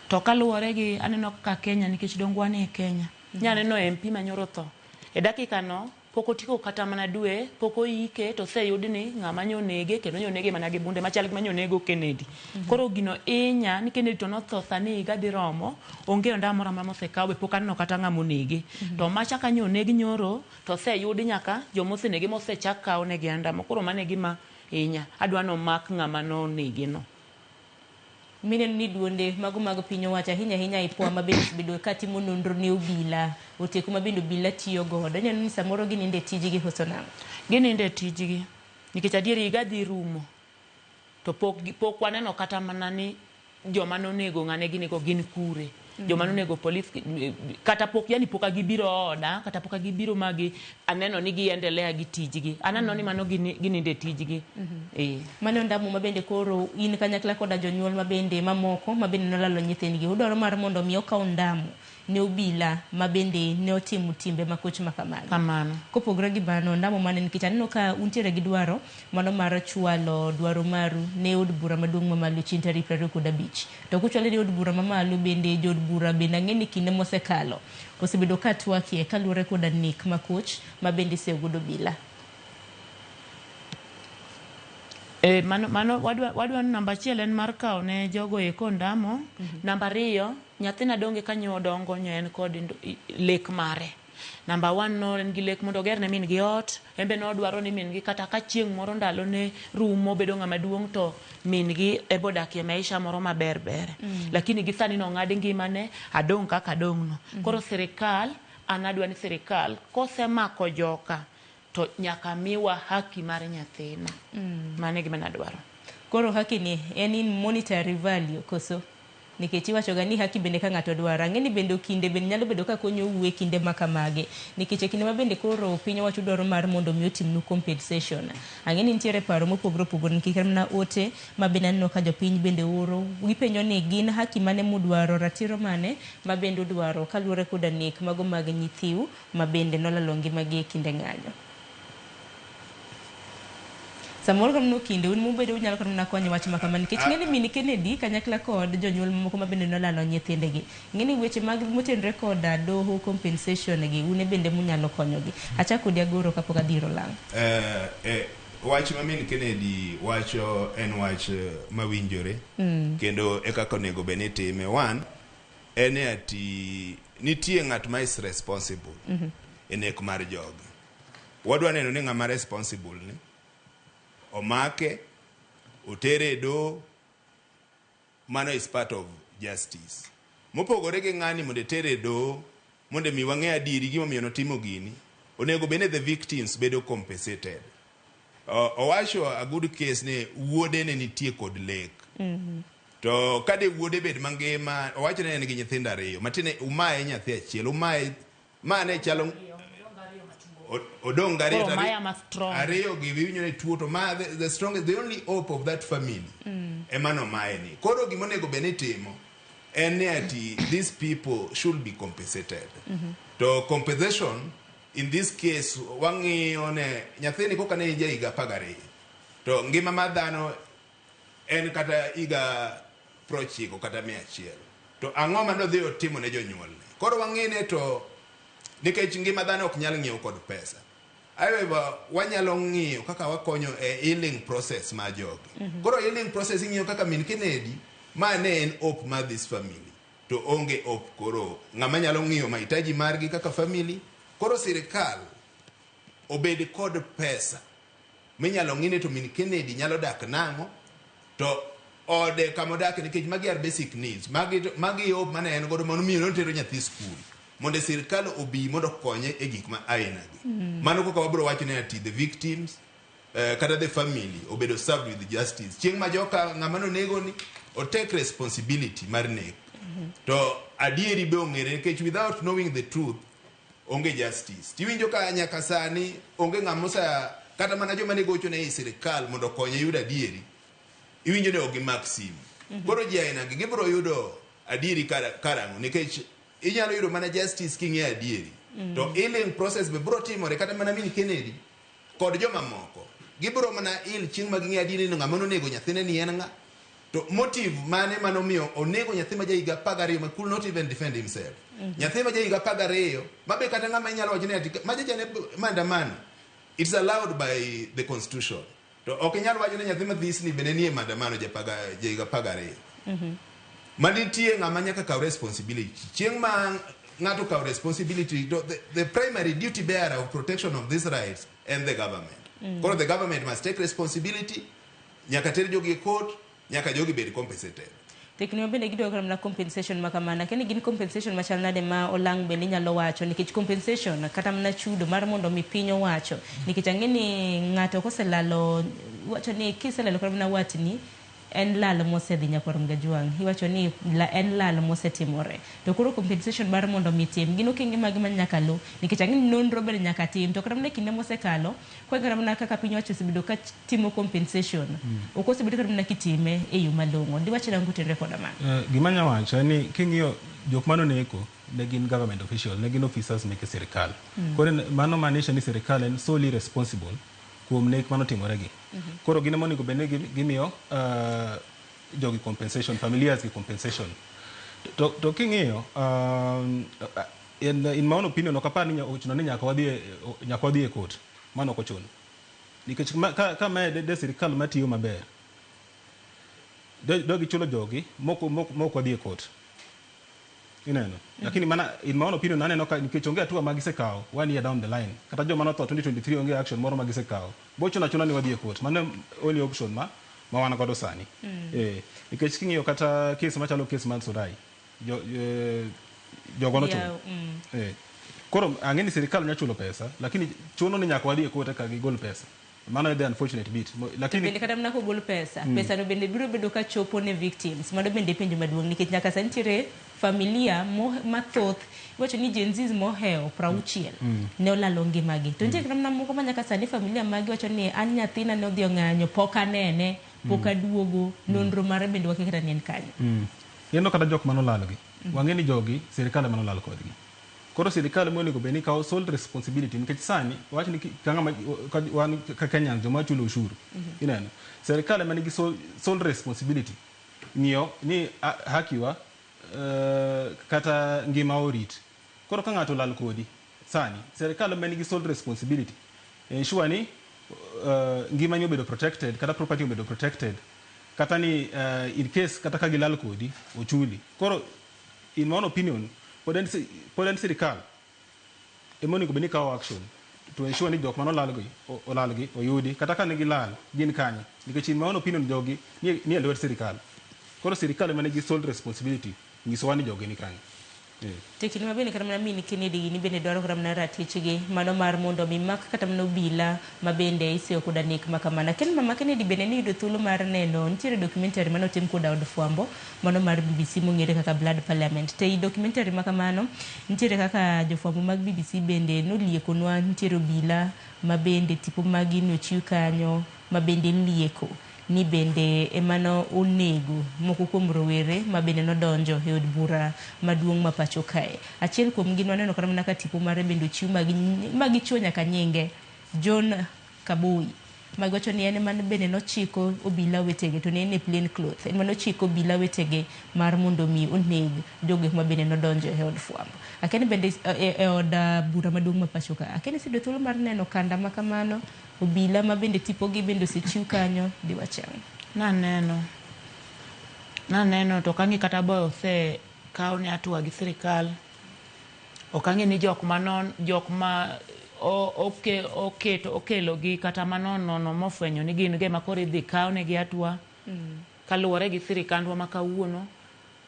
to kaluwore gi aneno ka Kenya nikech dongwane e Kenya nyaneno MP manyoro tho e dakika no pok otiko kata mana dwe pok oike to seyudi ni ng'ama nyonege kendo nyonege mana gi bunde machal gi manyonego Kennedy koro gino inya ni Kennedy to notho sani gadi romo onge ondamo moro amora mosekawe pok aneno kata ng'ama onege to machaka nyonegi nyoro to seyudi nyaka jomosenege mosechak kawo negi andamo koro mane gima inya adwa no mak ng'ama nonege no mine ni duonde mago piny owacho ahinya ipwa mabende bedo katimo nonro ne obila oteku mabende obila tiyo godo. Ineno ni samoro gininde tijgi hoso nang'o? Gininde tijgi nikech adier higa dhi rumo to pok waneno kata mana ni joma nonego ng'ane ginego gin kure. Joma nonego polis kata pok agibiro oda kata pok agibiro magi aneno ni giendelea gi tijgi. Aneno ni mano gininde tijgi. Mano ndamo mabende koro in kanyakla koda jonyuol mabende mamoko mabende nolalo nyithindgi udwaro mar mondo mi okaw ndamo ne obila mabende ne otimo timbe makoch kamano. Kopogore gi bano ndamo mane nikech aneno ka untiere gi dwaro mano mar chwalo dwaro maru ne od bura maduong' mamalo chini tarik 25 to kuchwale ne od bura mamalo bende jod bura bende ng'eni kinde mosekalo osebedo ka twakie kaluwore koda nek makoch mabende segudo bila. Mano wadwa namba 1 en mar kawo ne jogo eko ndamo. Namba 2 nyathina donge kanyo dongo nyo en kod lek mare. Namba 1 no en gi lek mondo gerne min gi ot embe no dwaro ni min gi kata ka chieng' moro ndalo ne rumo bedo ng'ama duong' to min gi ebodakie maisha moro maber. Lakini gi sani no ng'ad ngimane adong' kaka adong' no. Koro sirikal anadwa ni sirikal kosemako joka to nyaka miwa haki mar nyathina. Mane gima nadwaro. Koro haki ni en in monetary value koso nikech iwacho ga ni haki bende ka ng'ato dwaro ng'eni bende kinde bende nyalo bedo ka konyo uwe kinde makamage nikech kinde mabende koro piny owacho dwaro mar mondo mi otimnu compensation. Ang'eni nitiere paro mopogore nikech na ote mabende aneno ka jopiny bende oro gipenjo ni gin haki mane mudwaro ratiro mane mabende udwaro kaluwore koda nek mago mag nyithiu mabende nolalo ngimagi e kinde ng'anyo. Samoro kamno kinde un mubedo unyalo kana konyo wach makama nikech ng'eni mini Kennedy kanyakla kod jonyuol mamoko mabende nolalo nyithindegi. Ng'eni weche mag motenre koda doho compensation gi une bende munyalo konyogi. Achako diagoro kapok adhiro lang. Wach ma min Kennedy wacho en wach mawinjore kendo e kaka onego beni time. One en ati nitie ng'at ma is responsible e nek mar jog. Wadwa neno ni ng'ama responsible ni omake otere do mano is part of justice. Mopogore gi ng'ani mondo tere do mondo mi wang'e adiri gima miyo notimo gini onego bene the victims bedo compensated. Owacho a good case ne wuode ne nitie kod lek. To kade wuode bed mangima owacho ne en gi nyithindo 2 matine umaye nyathi achiel umaye mane chalo odong gari ariyo gi winyo ne tuo to ma the strongest the only hope of that family emano mae ni koro gimonego bene timo en ni ati these people should be compensated. To compensation in this case wang'iyo ne nyathini koka ne ja higa 12 to ngima mar dhano en kata higa 90 kata 100 to ang'o manodhi otimo ne jonyuol. Koro wang'ine to nikech ngima dhano ok nyal ng'iew kod pesa. However, wanyalo ng'iyo kaka wakonyo e healing process ma jogi. Koro healing process ng'iyo kaka min Kennedy ma ne en hope ma this family. To onge hope koro ng'ama nyalo ng'iyo mahitaji margi kaka family. Koro sirikal obed kod pesa minyalo ng'ine to min Kennedy nyalo dak nang'o to ode kamodak nikech magi are basic needs. Magi hope mane en godo mondo miyo notero nyathi skul. Mondo sirikal obi mondo konye e gik ma aina gi. Mano kaka wabro wacho ne ati the victims kata the family obedo served with justice. Chieng' ma joka ng'ama nonego ni o take responsibility mar nek. To adieri be ong'ere nikech without knowing the truth onge justice. Tiwinjo ka nyaka sani onge ng'amosa kata mana joma ne gocho ne sirikal mondo konye yudo adieri. Iwinjo ne ogi maxim. Koro ji aina gi gibro yudo adieri karang'o nikech inyalo yudo mana justice king'e adieri. To healing process be bro timore kata mana min Kennedy kod joma moko. Gibro mana il chieng' ma ging'e adieri ni ng'ama nonego nyathine ni en ng'a. To motive mane manomiyo onego nyathi ma jahiga 12 ma could not even defend himself. Nyathi ma jahiga 12 mabe kata ng'ama inyalo wacho ni ati majajane maandamano. It's allowed by the constitution. To ok inyalo wacho ni nyathi ma dhisni bende nie maandamano jahiga 12. Manitie ng'ama nyaka kaw responsibility. Chieng' ma ng'ato kaw responsibility to the primary duty bearer of protection of these rights and the government. Koro the government must take responsibility. Nyaka ter jogi court, nyaka jogi bed compensated. tekni bende gidwa kram na compensation makamana keni gin compensation machal nade ma olang bende nyalo wacho nikech compensation kata mna chudo mar mondo mi piny owacho nikech ang'eni ng'ato koselalo wacho ni kiselalo kram na watni en lal mosedhi nyakorom Gajwang' iwacho ni en lal mosetimore to koro compensation mar mondo mi tim gino kingi magi man nyaka lu nikech ang'eni nonro bende nyaka tim to kram ne kinde mosekalo kwa kram na kaka piny owacho osebedo ka timo compensation ok osebedo kram na kitime e yo malong'o diwacho nango tenre koda man gima nya wacho ni king'iyo jok mano neko ne gin government official ne gin officers meke sirikal koro mano maanisha ni sirikal en solely responsible kuom nek mano timoregi koro gine monego bende gimiyo jogi compensation familiars gi compensation to king'iyo in my own opinion ok apar ni ochuno ni nyaka wadhi e court mano ok ochuno nikech ka mae de sirikal matiyo maber dogi chulo jogi mok wadhi e court ineno lakini mana in my own opinion naneno ka nikech onge atua magisekawo 1 year down the line kata joma notho 2023 onge action moro magisekawo bochuna chuna ni wadhi e court mano only option ma wan godo sani nikech king'iyo kata case machalo case mar Surai jogo no chuno koro ang'eni sirikal nyachulo pesa lakini chuno ni nyaka wadhi e court ka gigol pesa mano the unfortunate bit lakini bende kada mna ko gol pesa pesa no bende biro bedo ka chopo ne victims mano bende penjo maduong' nikech nyaka sanitire familia mathoth iwacho ni Gen Zs moheo 60 ne olalo ngimagi to nitie kama moko manyaka sani familia magi wacho ni an nyathina ne odhi ong'anyo pok anene pok aduogo nonro mare bende wakeketa ni en kanyo yendo kada jok manolalogi wang'eni jogi sirikal manolalo kodgi koro sirikal monego beni kawo sole responsibility nikech sani wacho ni wan ka Kenya joma chulo ushuru ineno sirikal ema nigi sole responsibility ng'iyo ni hakiwa kata ngima orit koro ka ng'ato lal kodi sani sirikal ema nigi sole responsibility ensure ni ngima ni obedo protected kata property obedo protected kata ni in case kata ka gilal kodi ochuli koro in my own opinion pod en sirikal ema onego beni kawo action to ensure ni jok manolalgi oyudi kata ka nigi lal gin kanye nikech in my own opinion jogi ni e lwet sirikal koro sirikal ema nigi sole responsibility nyisowa ni jogi ni kanye tekni mabende kata mana mini Kennedy ni bende dwaro kata mana ratichgi mano mar mondo mi mak kata mana obila mabende iseyo koda nek makamana ken mama Kennedy bende ni yudo thuolo mar neno nitiere documentary mano tim koda od fwambo mano mar BBC mong'ere kaka Blood Parliament te i documentary makamano nitiere kaka jofwambo mag BBC bende noliekonwa nitiere obila mabende tipo magi nochiw kanyo mabende lieko ni bende emano onego moko kuom rowere mabende nodonjo e od bura maduong' ma pacho kae achiel kuom gin waneno kata mana ka tipo mare bende ochiw magi chuo nyaka nyinge John Kaboi magocho ni en man bende nochiko obila wetege to ne en e plain cloth en manochiko obila wetege mar mondo mi oneg jogo ma bende nodonjo e od fwambo akene bende e od bura maduong' ma pacho kae akene sido thuolo mar neno kanda makamano obila ma bende tipo gi bende osechiw kanyo diwachang naneno to kangi kata boyo se kawo ni atua gi sirikal okangi ni jok ma okelo gi kata manono mofwenyo ni gin gema koro idhi kawo ne gi atua kaluwore gi sirikandwa ma kawuono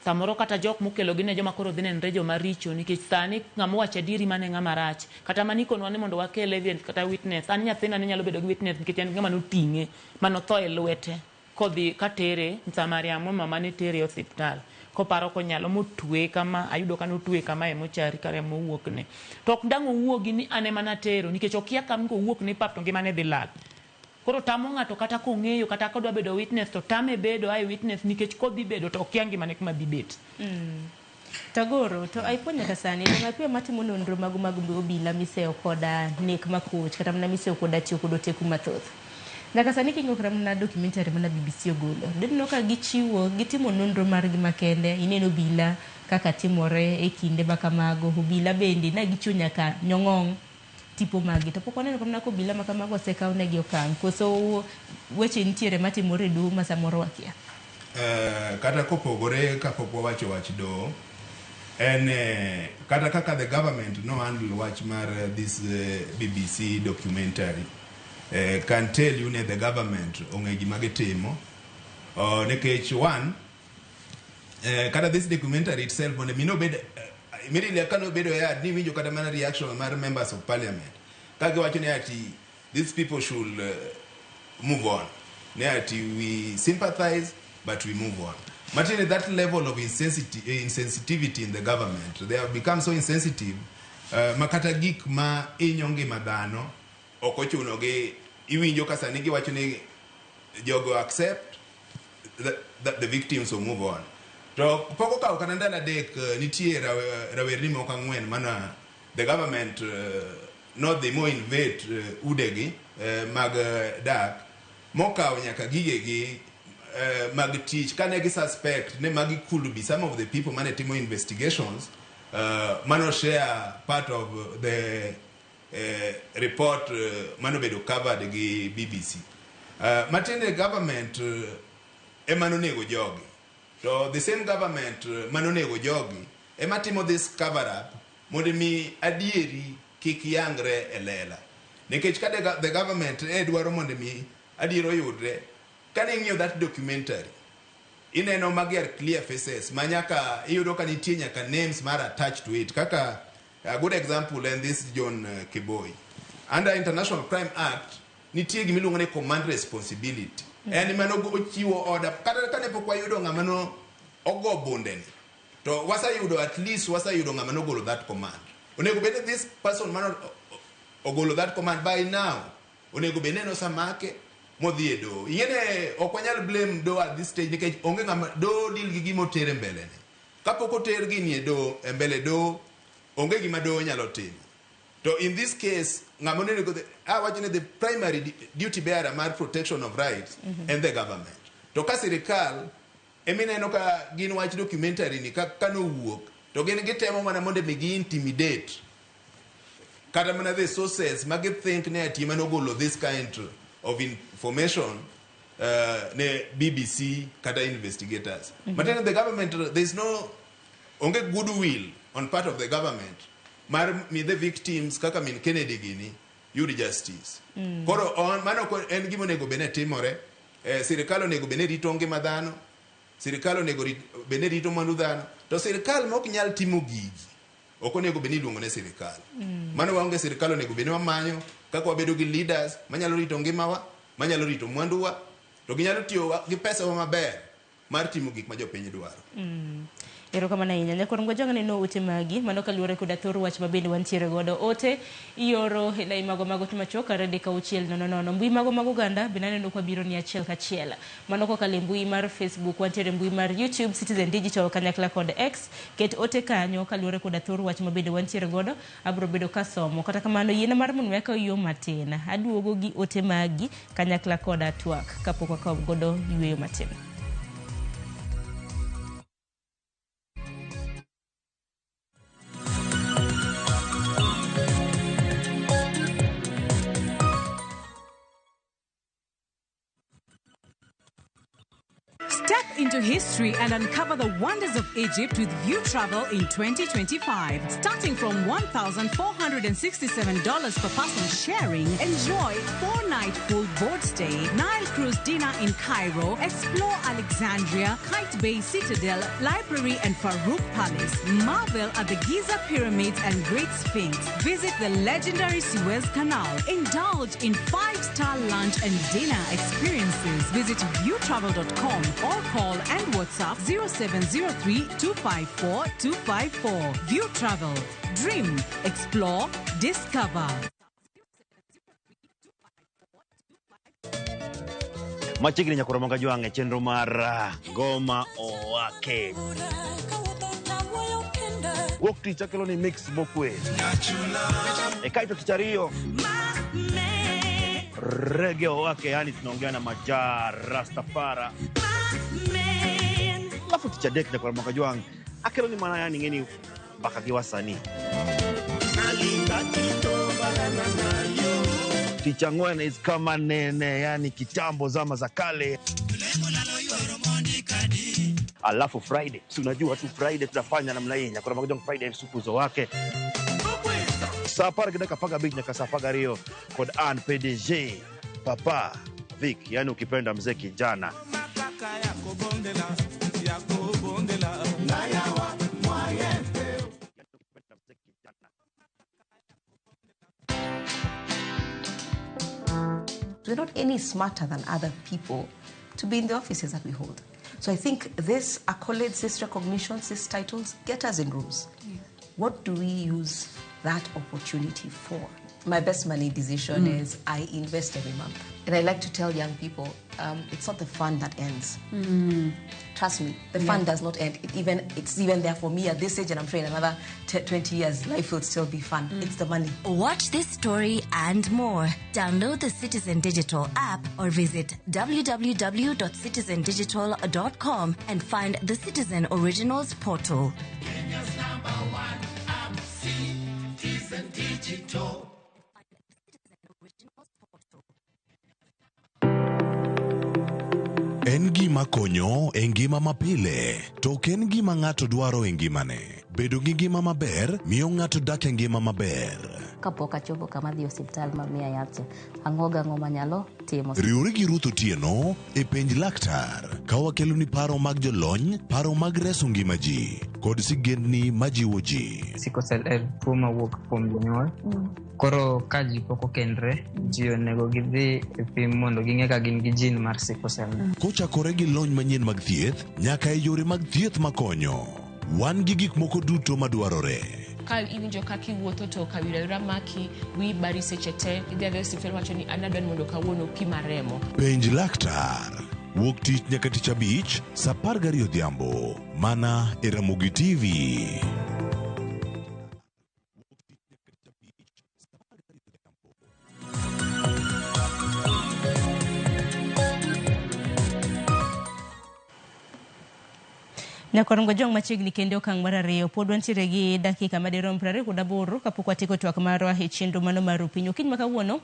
samoro kata jok mokelo gi ne joma koro dhi nenre joma richo nikech sani ng'ama wacho adieri mane ng'ama rach kata manikonwa ni mondo wakel evidence kata witness sani nyathina ne nyalo bedo gi witness nikech en ng'ama noting'e manotho e lwete kodhi katere Msamaria mwema mane tere osiptal koparo konyalo motwe kama ayudo kanotwe kama e mochari kare mowuokne to ok dang' owuogi ni ane mana tero nikech okia kam kowuok ni pap to ngimane dhi lal koro tamo ng'ato kata kong'eyo kata kodwa bedo witness to tame bedo ai witness nikech kodhi bedo to okia ngimane kuma dhi bet Tagoro to aiponya kasani ng'a pia matimo nonro mag obila miseyo koda nek makoch kata mana miseyo koda tiyo kodo teku mathoth nyaka sani kingo kata mana documentary mana BBC ogolo deno ka gitimo nonro margi makende ineno obila kaka timore e kinde makamago obila bende na gicho nyaka nyong'ong tipo magi to pok waneno kama obila makamago osekaw negi okang' koso weche nitiere matimore do ma samoro wakia kata kopogore kapok wawacho wach do en kata kaka the government no handle wach mar this BBC documentary can tell you the government onge gima gitimo nikech one kata this documentary itself on mino bed immediately akano bedo ya ni winjo kata mana reaction mar members of parliament kage wacho ne ati these people should move on ne ati we sympathize but we move on. Martin, at that level of insensitivity in the government, they have become so insensitive. Makata gik ma inyonge madano okochuno ge iwinjo kasa nigi wacho ni jogo accept that the victims will move on. To poko ka kananda na dek nitie rawerni mo kangwen mana the government not the more invade udegi mag dak moka nyaka gigegi mag teach kane gi suspect ne magi could be some of the people mane timo investigations mano share part of the report mano bedo covered gi BBC Martin, the government emano nego jogi so the same government mano nego jogi ematimo this cover up mondo mi adieri kik yangre elela nikech kade the government edwaro mondo mi adiero yudre kane ng'iyo that documentary ineno mager clear faces manyaka iyudo ka nitie nyaka names mara attached to it kaka a good example and this John Kiboi under International Crime Act nitie gimiluongo ni command responsibility en mano ochiwo order kata kane pok wayudo ng'amano ogo bondeni to wasayudo at least wasayudo ng'amano golo that command onego bed this person mano ogolo that command by now onego bed neno samake modhi do yene okwanyal blame do at this stage nikech onge ngama do deal gi gimo tere mbele ne kapok oter gi ni do mbele do onge gima do nyalo timo to in this case ngama ne go wajine the primary duty bearer mar protection of rights and the government to ka sirikal emineno ka gin wach documentary ni kano wuok to gin gitemo mana mondo mi gi intimidate kata mana the sources magi think ne atima no golo this kind of information ne BBC kata investigators but then the government there is no onge goodwill on part of the government mar me the victims kaka min Kennedy gini yudi justice koro on mano en gimo nego bene timore sirikal onego bene rito ngima dhano sirikal onego bene rito mwandu dhano to sirikal mok nyal timo gigi ok onego bene iluongo ne sirikal mano waonge sirikal onego bene wamanyo kaka wabedo gi leaders manyalo rito ngimawa manyalo rito mwanduwa to ginyalo tiyo gi pesa maber mar timo gik ma jopiny dwaro erokamano ahinya nyakwarongo jong'ane no ote magi mano kaluwore koda thor wach mabende wantiere godo ote ioro e lai mago timachok arede ka uchiel nono mbui mago mag oganda bende aneno kwa biro ni achiel kachiel mano kokalo mbui mar Facebook wantiere mbui mar YouTube Citizen Digital kanyakla kod X ket ote kanyo kaluwore koda thor wach mabende wantiere godo abro bedo kasomo kata kamano yiena mar mun weka yo matin aduogo gi ote magi kanyakla kod atwak kapok akaw godo yweyo matin. Step into history and uncover the wonders of Egypt with View Travel in 2025. Starting from $1,467 per person sharing, enjoy 4-night full board stay, Nile Cruise dinner in Cairo, explore Alexandria, Kite Bay Citadel, Library and Farouk Palace, marvel at the Giza Pyramids and Great Sphinx, visit the legendary Suez Canal, indulge in 5-star lunch and dinner experiences. Visit viewtravel.com or call and WhatsApp 0703-254-254. View Travel. Dream, explore, discover. Machigni nyakuramonga juange chenro mar Goma Owake. Wok ticha kelo ni mix mokwe. Kaito tichario. Reggae Owake, yani tunaongea na Majar Rastafara. Alafu ticha dek na kwa mwaka juang akelo ni maana yani ngeni baka kiwasani ticha ngwene is kama nene yani kitambo zama za kale. Alafu Friday si unajua tu Friday tunafanya namna hii kwa mwaka juang Friday sukuzo wake sapara kidaka paga big nyaka sapaga rio kod an PDG Papa Vic yani ukipenda mzee kijana We're not any smarter than other people to be in the offices that we hold. So I think this accolades, this recognitions, these titles get us in rooms. What do we use that opportunity for? My best money decision is I invest every month. And I like to tell young people, it's not the fun that ends. Trust me, the fun does not end. It's even there for me at this age, and I'm sure in another 20 years, life will still be fun. It's the money. Watch this story and more. Download the Citizen Digital app or visit www.citizendigital.com and find the Citizen Originals portal. Kenya's #1 app, Citizen Digital. En gima konyo e ngima mapile, to ok en gima ng'ato dwaro e ngimane. Bedo gi ngima maber miyo ng'ato dak e ngima maber. Kapok achopo kama dhi osiptal mamiya yath, ang'oga ang'o manyalo timo. Riwri gi Ruth Otieno e penj laktar, ka wakelo ni paro mag jolony, paro mag reso ngima ji, kod sigendni majiwo ji. Sickle cell en tuo mawuok kuom jonyuol. Koro ka ji pok okendre, ji onego gidhi e pim mondo ging'e ka gin gi jin mar sickle cell. Kochakore gi lony manyien mag thieth, nyaka e yore mag thieth makonyo. Wan gi gik moko duto madwarore. Ka iwinjo kaka iwuotho to kawira maki wi bari seche te idhi osiptal wacho ni anadwa ni mondo kawuono pima remo. Penj laktar wuok tich nyaka tich abich saa 12 odhiambo mana e Ramogi TV. Nyakorongo jong machiegni kende okang' mar ariyo pod wantiere gi dakika madirom 28 kapok watieko twak marwa e chenro mano mar piny okinyi ma kawuono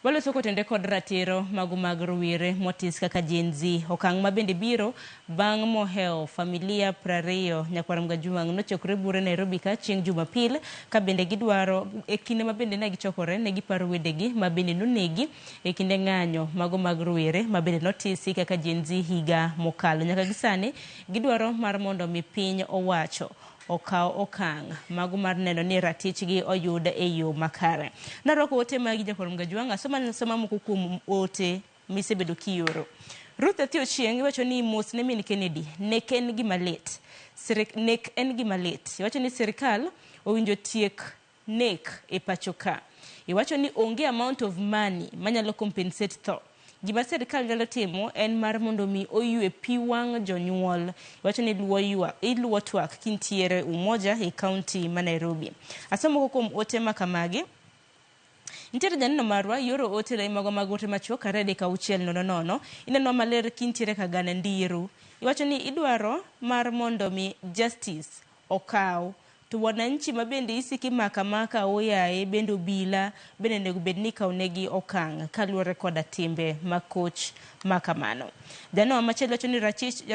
waloso kotende kod ratiro mago mag rowere motis kaka Gen Z. Okang' ma bende biro bang' moheo familia 20 Nyakwaramga Jwang' nochokore bure Nairobi ka chieng' Jumapil ka bende gidwaro e kinde ma bende ne gichokore ne giparo wedegi ma bende nonegi e kinde ng'anyo mago mag rowere ma bende notisi kaka Gen Z higa mokalo. Nyaka gisani gidwaro mar mondo mi piny owacho okaw okang' mago mar neno ni ratichgi oyud e yo makare. Narwako ote mag Nyakwaramga Jwang', asoma moko kuom ote misebedo kioro. Ruth Ochieng' iwacho ni mos ne min Kennedy nek en gima lit. Nek en gima lit. Iwacho ni sirikal owinjo tiek nek e pacho ka. Iwacho ni onge amount of money manyalo compensate tho. Gima sirikal nyalo timo en mar mondo mi oyue pi wang' jonyuol. Iwacho ni iluwo twak kintiere Umoja e kaunti ma Nairobi. Asomo kuom ote makamagi. Nitiere janino marwa yoro ote na imago magote machuo karede ka 600 ineno maler kintiere Kagana Ndiru. Iwacho ni idwaro mar mondo mi justice okaw to wananchi mabende isiki makamaka oyae bendo bila bende nego bedni kaunegi okang' kaluwore koda timbe makoch makamano. Jano machielo wacho ni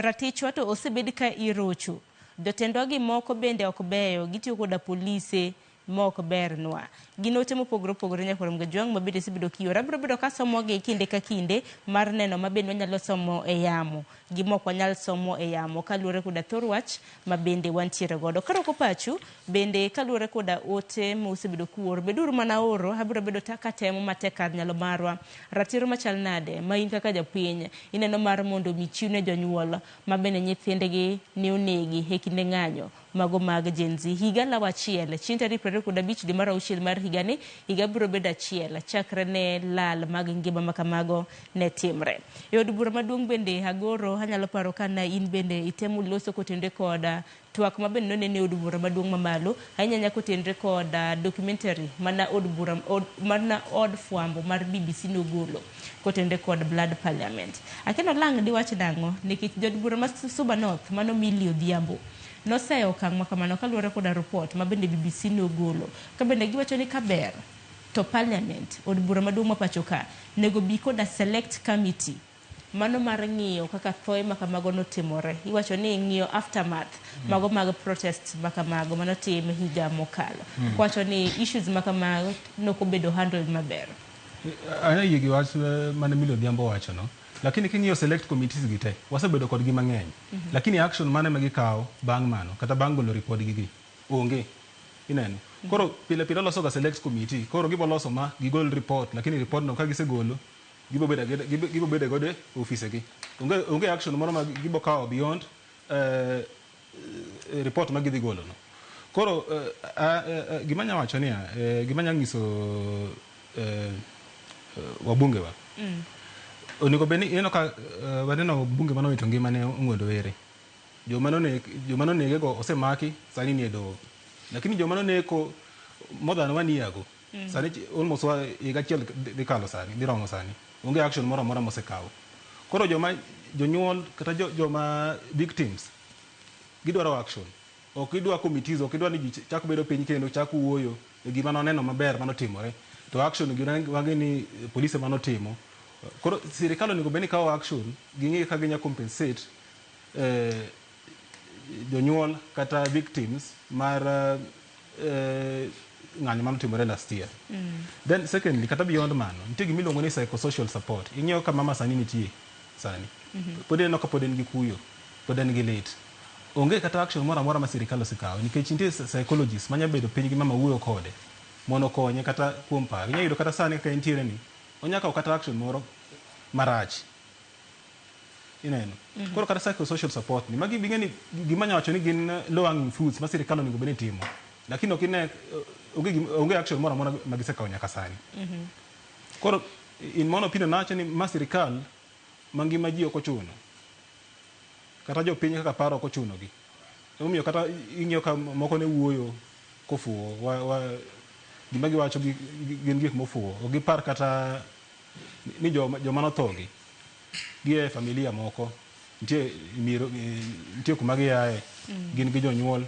ratichwa to osebed ka irocho. Jotendogi moko bende ok beyo, gitiyo koda polise mok bernwa. Ginote mopogore Nyakwaramga Jwang' mabende sibedo kiora. Abiro bedo ka somogi kinde ka kinde mar neno mabende wanyalo somo e yamo. Gimok wanyal somo e yamo kaluwore koda thor wach mabende wantiere godo. Karoko pachu bende kaluwore koda ote mosebedo kuor. Beduru mana oro, abiro bedo taka temo matekar nyalo marwa. Ratiro machal nade, ma in kaka japiny, ineno mar mondo michiwne jonyuol mabende nyithindegi ni onegi e kinde ng'anyo mago mag Gen Z. Higa la wachiel, chintari 25 dwe mar auchiel mar higani, higa biro bedo achiel chakre ne lal mag ngima makamago ne timre. Yod bura maduong' bende agoro anyalo paro kana in bende itemo loso kotende koda twak mabende nonene od bura maduong' mamalo ahinya nyako tendre koda documentary mana od fwambo mar BBC nogolo kotende kod Blood Parliament. Akeno lang di wach dango nikech jod bura ma Suba North mano Millie Odhiambo noseyo okang' makamano kaluwore koda report mabende BBC nogolo ka bende giwacho ni kaber to Parliament od bura maduong' ma pacho ka nego bi koda select committee mano mar ng'iyo kaka thoe makamago notimore. Iwacho ni ng'iyo aftermath mago mag protest makamago manotim higa mokalo. Kwacho ni issues makamago nokobedo handled maber. Anya yigi wach mane Millie Odhiambo wacho no. Lakini king'iyo select committees gite wasebedo kod gi mang'eny. Lakini action mane magikaw bang' mano kata bang' golo report gi onge. Ineno. Koro pile loso ga select committee. Koro giboloso ma gigol report lakini report no ka gisegolo gibo bede gode office gi onge action moro ma gibo kawo beyond report ma gidhi golo no koro gimanya wacho ni gimanya ngiso wabunge wa onego beni ino ka waneno bunge mano ito ngimane ong'ondo were joma nonege go osemaki sani ni edo lakini joma noneko more than 1 year ago sani almost higa achiel dhi kalo sani dhi romo sani onge action moro amora mosekawo koro jonyuol kata joma victims gidwaro action ok gidwa committees ok gidwa ni ji chako bedo piny kendo chako wuoyo e gima noneno maber manotimore to action wange ni polisi manotimo koro sirikal onego beni kawo action ging'e ka ginya compensate jonyuol kata victims mar ng'anyo manotimore last year then secondly kata beyond mano nitie gimiluongo ni psychosocial support ing'eyo ka mama sani nitie sani pod en pod en gi kuyo pod en gi lit onge kata action moro amora ma sirikal osekawo nikech nitie psychologists manya bedo piny gi mama wuoyo kode mono konye kata kuom paro inya yudo kata sani kaka entiere ni onya kawo kata action moro marach ineno koro kata psychosocial support ni magi bing'eni gimanya wacho ni gin low hanging fruits ma sirikal onego bed ni timo lakini ok ine onge action moro amora ma gisekawo nyaka sani koro in mono opinion nawacho ni ma sirikal mangima ji ok ochuno kata jopiny kaka paro ok ochunogi emomiyo kata ing'iyo ka moko ne wuoyo kofuwo gima giwacho gin gik mofuwo ok gipar kata ni joma nothogi gi e familia moko nitie kuma giaye gin gi jonyuol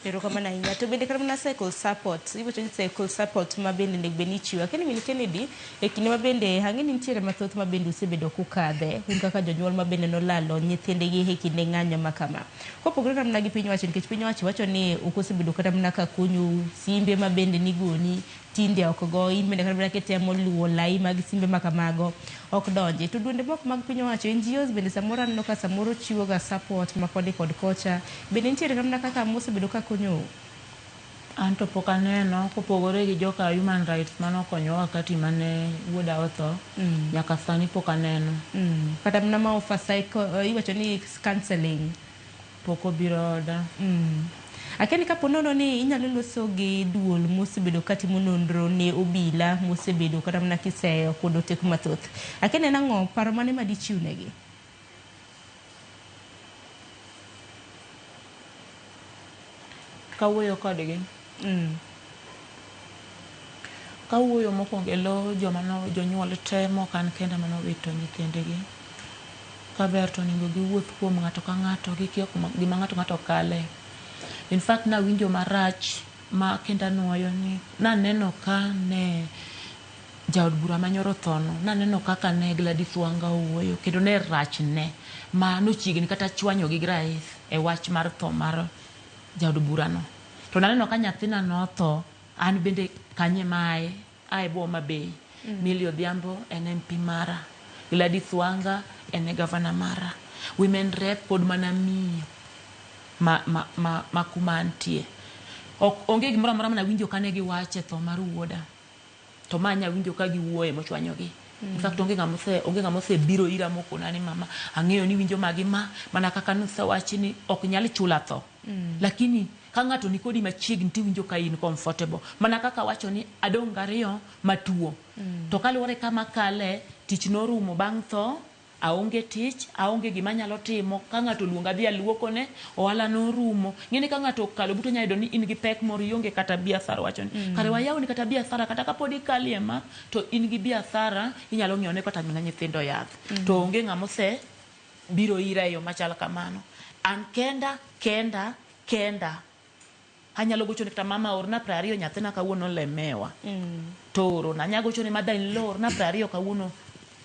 erokamano ahinya to bende kata mana cycle support iwacho ni cycle support ma bende nego bed ni ichiwo lakini Winnie Kennedy e kinde ma bende ang'eni nitiere mathoth ma bende osebedo kukadhe un kaka jonyuol ma bende nolalo nyithindegi e kinde ng'anyo ma kama kopogore kata mana gi piny owacho nikech piny owacho wacho ni ok osebedo kata mana ka konyo simbe ma bende nigoni tinde ok go in bende kata mana kitemo luwo lai mag simbe ma kamago ok donje to duonde moko mag piny owacho NGOs bende samoro aneno ka samoro chiwo ga support ma koni kod kocha bende nitiere kata mana kaka mosebedo ka konyo anto pok aneno kopogore gi joka human rights manokonyo wakati mane wuoda otho nyaka sani pok aneno kata mana ma offer iwacho ni counseling pok obiro da akeni kapo nono ni inyalo loso gi duol mosebedo katimo nonro ne obila mosebedo kata mana kiseyo kod otek mathoth akeni en ang'o paro mane ma dichiwnegi kawuoyo kodgi kawuoyo mokwongo lo jonyuol te mokan kenda manowito nyithindegi kaber to onego giwuoth kuom ng'ato ka ng'ato gikiyo gima ng'ato kale in fact nawinjo marach ma kenda nuoyo ni naneno ka ne jaod bura manyoro thono naneno kaka ne Gladys Wanga owuoyo kendo ne rach ne ma nochiegni kata chwanyo gi rais e wach mar tho mar jaod burano to naneno ka nyathina notho an bende kanye mae ai Boma Bay Millie Odhiambo en MP mara Gladys Wanga en gavana mara women rep pod mana miyo ma kuma antie onge gimoro amora mana winjo kane giwache tho mar wuoda to manya winjo ka giwuoye mochwanyogi in fact onge ng'amose biro ira mokona ni mama ang'eyo ni winjo magi mana kaka nusewachi ni ok nyal chula tho lakini ka ng'ato ni kodi machiegni tiwinjo ka in comfortable mana kaka wacho ni adong' ariyo matuo to kaluwore kama kale tich norumo bang' tho aonge tich aonge gima nyalo timo ka ng'ato luonga dhi aluokone ohala norumo ng'eni ka ng'ato kalo buto nyayudo ni in gi pek moro ionge kata biashara wacho ni kare wayawni kata biashara kata kapod ikalie ma to in gi biashara inyalo ng'iewne kata mina nyithindo yath to onge ng'amose biro ira e yo machal kamano an kenda anyalo gocho ni kata mama orna 20 nyathina kawuono lemewa to oro na nyago gocho ni mother in law orna 20 kawuono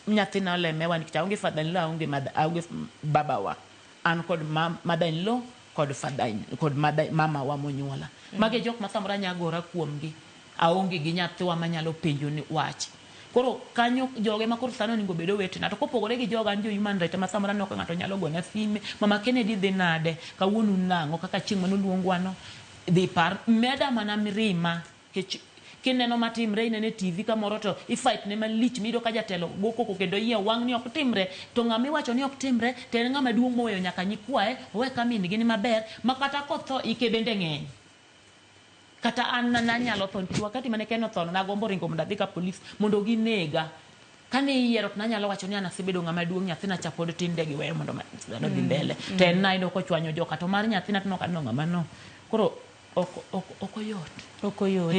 nyathina olemewa nikech aonge father in law aonge babawa an kod mother in law kod father kod mama wa monyuola mage jok ma samora nyagora kuomgi aonge gi nyathiwa manyalo penjo ni wach koro kanyo joge ma koro sano ningo bedo wetena to kopogore gi joga ndio human right ma samora no ng'ato nyalo gona sime mama Kennedy dhi nade kawuono nango kaka chieng' manoluongwano dhi par meda mana mirima kineno matimre inene TV kamoro to ifight ne malich mido ka jatelo goko kendo yie wang ni ok timre to ng'ama iwacho ni ok timre to en ng'ama duong' moweyo nyaka nyikwaye owe kamin gini maber makata kotho ike bende ng'eny kata an nanyalo tho nikech wakati mane Ken otho nagombo ringo mondo adhi ka polis mondo ginega kane iyiero to nanyalo wacho ni an asebedo ng'ama duong' nyathina cha pod tin de giweyo mondo dhano dhi mbele to en nayudo kochwanyo joka to mar nyathina to nokano ng'ama no koro okoyot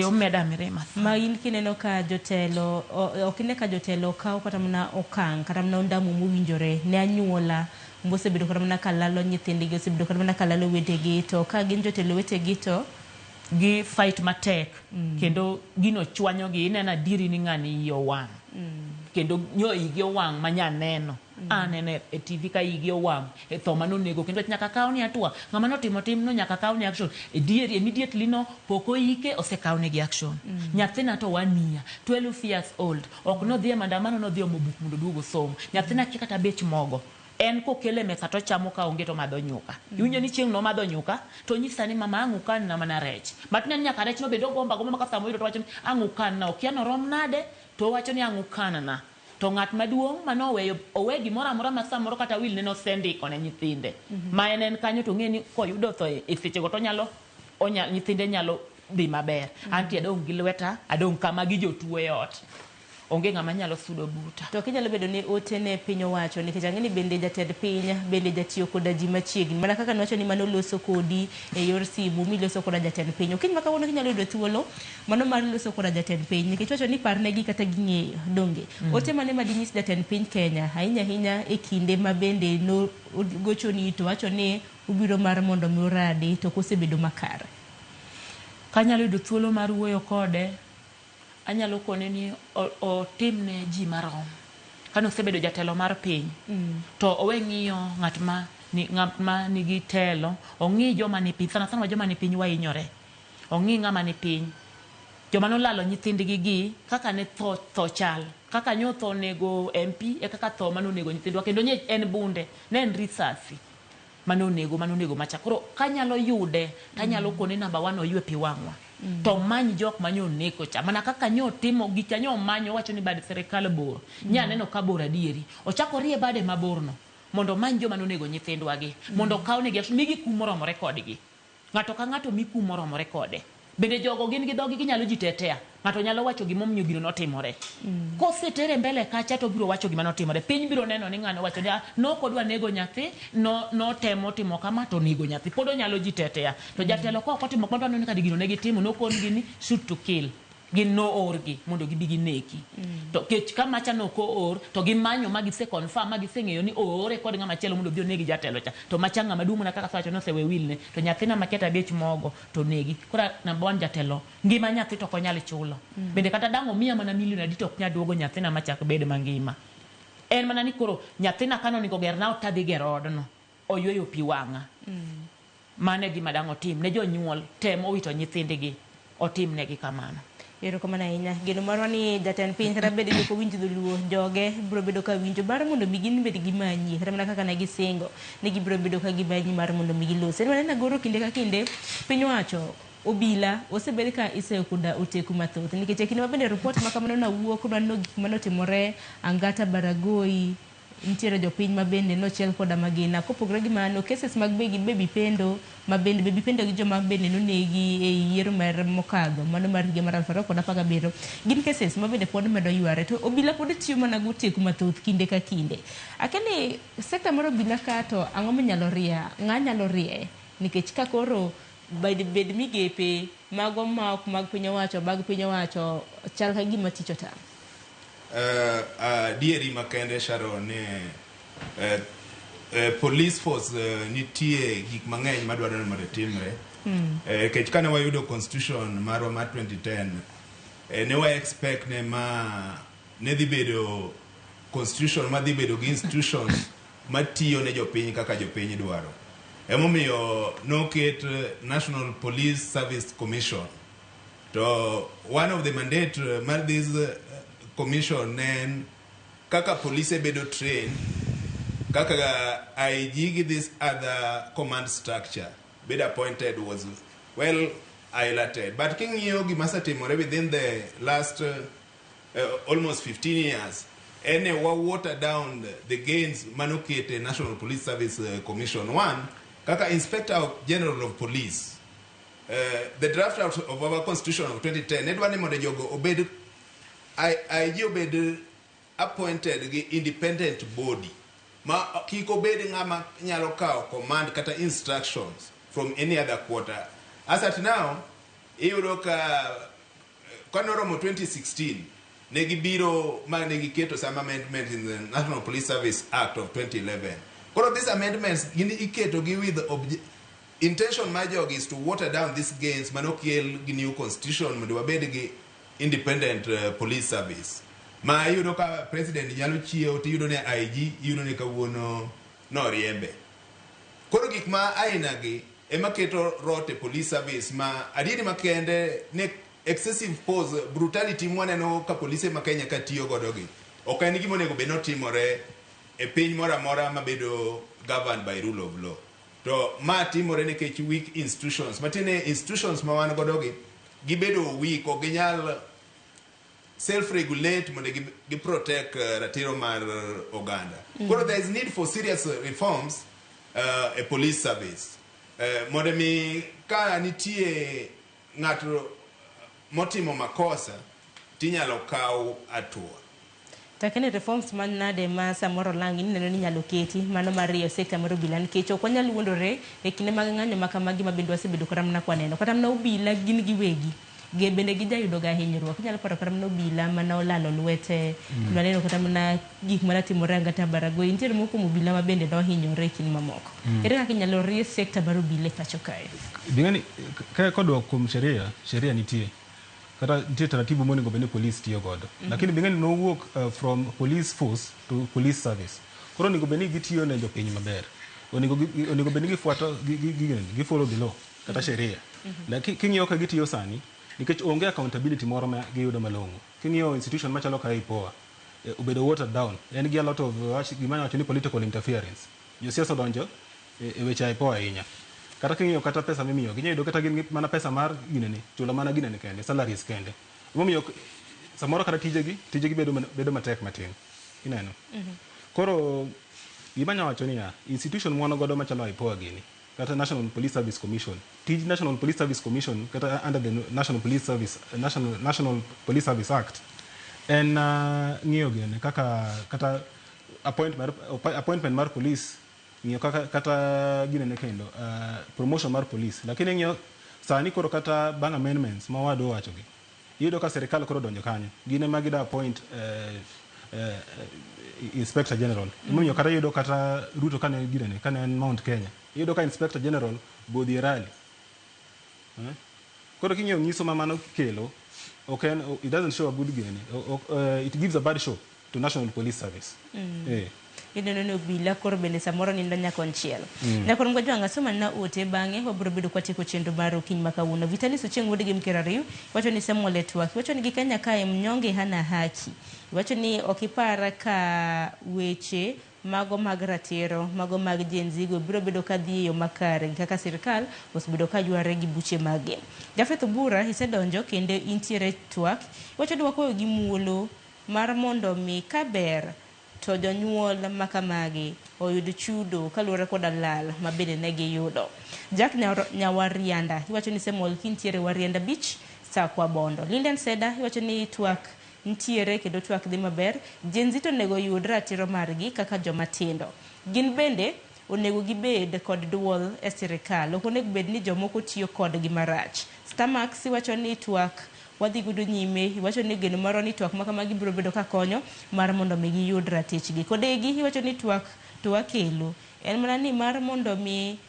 omeda mirima ma in kineno ka jotelo ok ine ka jotelo kawo kata mana okang' kata mana ondamo mowinjore ne anyuola mosebedo kata mana kalalo nyithindgi osebedo kata mana kalalo wetegi to ka gin jotelo wetegi to gi fight matek kendo gino chwanyogi ineno adiri ni ng'ani iye owang' kendo nyo igi owang' manyaneno anene e TV ka igi owang' e tho manonego kendo nyaka kaw ni atua ng'ama notimo timno nyaka kaw ni action immediately no poko ike osekaw ni action nyathina to 1 year 12 years old ok no dhi mandamano no dhi omo buk mondo duogo somo nyathina kikata bech mogo en kokele mesa to chamo ka onge to madho nyuka iwinjo ni chieng' no madho nyuka to nyisa ni mama ang'ukan na mana rech matne nyaka rech no bedo gomba maka samo yudo to wacho ni ang'ukan na okiano rom nade to wacho ni ang'ukan na to ng'at maduong' manoweyo owe gimoro amora ma samoro kata wil ne no sendiko ne nyithinde ma en kanyo to ng'e ni koyudo tho e seche go to nyithinde nyalo dhi maber anti adong' gi lweta adong' kama gi jotuo e ot onge ng'ama nyalo sudo buta to kinyalo bedo ni otene piny owacho nikech ang'eni bende jatend piny bende jatiyo koda ji machiegni mana kaka nowacho ni mano loso kodi e yor simu miloso koda jatend piny okiny ma kawuono kinyalo yudo thuolo mano mar loso koda jatend piny nikech wacho ni parnegi kata ging'eyo donge ote mane madinyis jatend piny Kenya ahinya ahinya e kinde ma bende no gochoni to wacho ni ubiro mar mondo mi uradi to kosebedo makare kanyalo yudo thuolo mar wuoyo kode anyalo kone ni otimne ji marom kano sebedo jatelo mar piny to owe ng'iyo ng'at ma nigi telo ong'i joma ni piny sana joma ni piny wainyore ong'i ng'ama ni piny joma nolalo nyithindgi gi kaka ne tho chal kaka nyotho nego MP e kaka tho manonego nyithindwa kendo nye en bunde ne en risasi manonego macha koro kanyalo yude tanyalo kone number 1 oywe pi wang'wa to many jok manyo neko cha mana kaka nyo timo gicha nyo manyo wacho ni bad serikal bor nya neno ka bor adieri ochako rie bade maborno mondo many joma nonego nyithindwa gi mondo kawne gi migi kumoromore kodgi ng'ato ka ng'ato mi kumoromore kode bende jogo gin gi dhogi ginyalo jitetea ng'ato nyalo wacho gimomiyo gino notimore kosetere mbele kacha to biro wacho gima notimore piny biro neno ni ng'ano wacho ni no kodwa nego nyathi no temo timo kama to nego nyathi pod onyalo jitetea to jatelo ko otimo kwamba no ni kadi gino negi timo no kon gini shoot to kill gin no orgi mondo gibi gineki to kech kama cha no ko or to gimanyo magi se confirm magi se ng'eyo ni ore kod ng'ama chielo mondo bi onegi jatelo cha to machanga madumu na kaka sacho no se we wilne to nyathina maketa bech mogo to negi kora number 1 jatelo ngima nyathi to konyal chulo bende kata dango mia mana milion adi to nya duogo nyathina machak bed mangima en mana ni koro nyathina kano ni gogerna otadhi gerodno oyweyo pi wang'a mane gima dango tim ne jonyuol temo wito nyithindgi otim negi kamano Yero kama ahinya geno marwa ni jatend piny kata bede joko winjo dholuo joge biro bedo ka winjo bar mondo migin bed gimanyi kata mana kaka ne gisingo ne gibiro bedo ka gimanyi mar mondo migilose en mana goro kinde ka kinde piny wacho obila osebed ka iseyo kuda oteku mathoth nikech kinde mabende report makamano na wuok no gik manotimore Angata Baragoi nitiere jopiny mabende nochiel koda magina kopogore gi mano cases mag baby pendo mabende baby pendo gi joma bende nonegi e yiero mar mokadho mano mar higa mar 2017 gin cases mabende pod medo yware to obila pod tiyo mana go teku mathoth kinde ka kinde akeni sekta mar obila ka to ang'o manyalo ria ng'anyalo rie nikech ka koro bed migepe mago ma ok mag piny owacho chal ka gima tich otamo dieri makende Sharon police force nitie gik mang'eny madwaro ni mondo timre kech kane wayudo constitution marwa mar 2010 ne wa expect ne dhi bedo constitution ma dhi bedo gi institutions matiyo ne jopiny kaka jopiny dwaro emomiyo noket National Police Service Commission to one of the mandate mar this commission nen kaka police bedo train kaka IG this other command structure bedo appointed was well ailated. But king'iyo gima setimore within the last almost 15 years, ene wa water down the gains manokete National Police Service Commission. One, kaka Inspector General of Police, the draft out of our Constitution of 2010, nedwa ni mondo jogo obed IG obed appointed gi independent body ma kiko bed ngama nyalo kao command kata instructions from any other quarter. As at now, iyudo ka kanoromo 2016 negi biro negi keto some amendment in the National Police Service Act of 2011. Koro these amendments gini iketo gi with intention my job is to water down these gains manokiel gi new constitution mondo wabed gi independent police service. Ma yudo ka president nyalo chiew to yudo ne IG yudo ne kawuono no riembe. Koro gik ma aina gi ema keto rote police service ma adieri makende ne excessive force brutality mwaneno ka police ma Kenya ka tiyo godo gi. Ok en gimo nego be no timore e piny mora mora mabedo governed by rule of law. To ma timore nikech weak institutions. Matine institutions ma wan godo gi gibedo weak o ginyal self-regulate mondo gi protect ratiro mar oganda. Koro there is need for serious reforms a police service. Mondo mi ka nitie ng'ato motimo makosa tinyalo kaw atua. Takene reforms manade ma samoro langi neno ni nyalo keti mano mario sekta mar obila nikech ok wanyal wuondore e kinde mag ng'anyo makamagi mabedo wasebedo karamna kwaneno kata mna obila gin giwegi ge bende gijayudo ga hinyruok inyalo paro karamna obila mana olalo lwete maneno kata mna gik mana timore angata barago intiere moko obila ma bende no hinyore kin mamoko ere kaka inyalo rie sekta mar obila pacho kae bingani ka kodwa kum sheria nitie kata nitie taratibu monego bende police tiyo godo lakini bingani no work from police force to police service koro onego bende gitiyo ne jopiny maber onego bende gifuato gi follow the law kata sheria lakini king'iyo ka gitiyo sani nikech onge accountability moro ma giyudo malong'o king'iyo institution machalo ka IPOA obedo watered down en gi a lot of gima wacho ni political interference josiasa donjo e weche IPOA ahinya kata king'iyo kata pesa mimiyo ginyayudo kata gin mana pesa mar ginene chulo mana ginene kende salaries kende momiyo samoro kata tijegi bedo matek matin ineno koro gima nyawacho ni institution mwana godo machalo IPOA gini kata National Police Service Commission tij National Police Service Commission kata under the National Police Service Act en ng'iyo gene kata appointment mar police ng'iyo kata ginene kendo promotion mar police lakini ng'iyo sani koro kata bang amendments ma wado wacho gi iyudo ka serikal koro donjo kanyo gine magida appoint Inspector General momiyo kata yudo kata Ruto kane ginene kane en Mount Kenya yudo ka Inspector General Bodi Rally koro king'iyo nyiso ma mano kelo okay it doesn't show a good gene it gives a bad show to National Police Service ineno no bila koro bende samoro nindo nyakonchiel na koro ngwa jwanga soma na ote bange wabro bedo kwa tiko chendo baro kiny makawuono Vitalis Ochieng wodi gi mkera riu wacho ni Samuel Etwak wacho ni Kenya kae mnyonge hana haki wacho ni okipara ka weche mago mag ratiro mago mag jenzigo biro bedo kadhiyo makare kaka sirkal osbedo ka yware gi buche mage Jafeth Bura isedonjo kende intiere Twak wacho ni wakoyo gi muolo mar mondo mi kaber to jonyuol makamagi oyud chudo kaluwore koda lal mabende ne giyudo. Jack Nyawarianda iwacho ni Samuel kintiere Warianda Beach sa kwa bondo. Linden Seda iwacho ni Twak ntiere kendo Twak dhi maber jenzito nego yud ratiro margi kaka jomatindo. Gin bende onego gibed kod duol e sirkal ok onego bed ni jomoko tiyo kodgi marach. Stamax iwacho ni Twak wadhi gudo nyime iwacho ni geno maro ni Twak makamagi biro bedo ka konyo mar mondo mi giyud ratichgi kodegi iwacho ni Twak to wakelo en mana ni mar mondo mi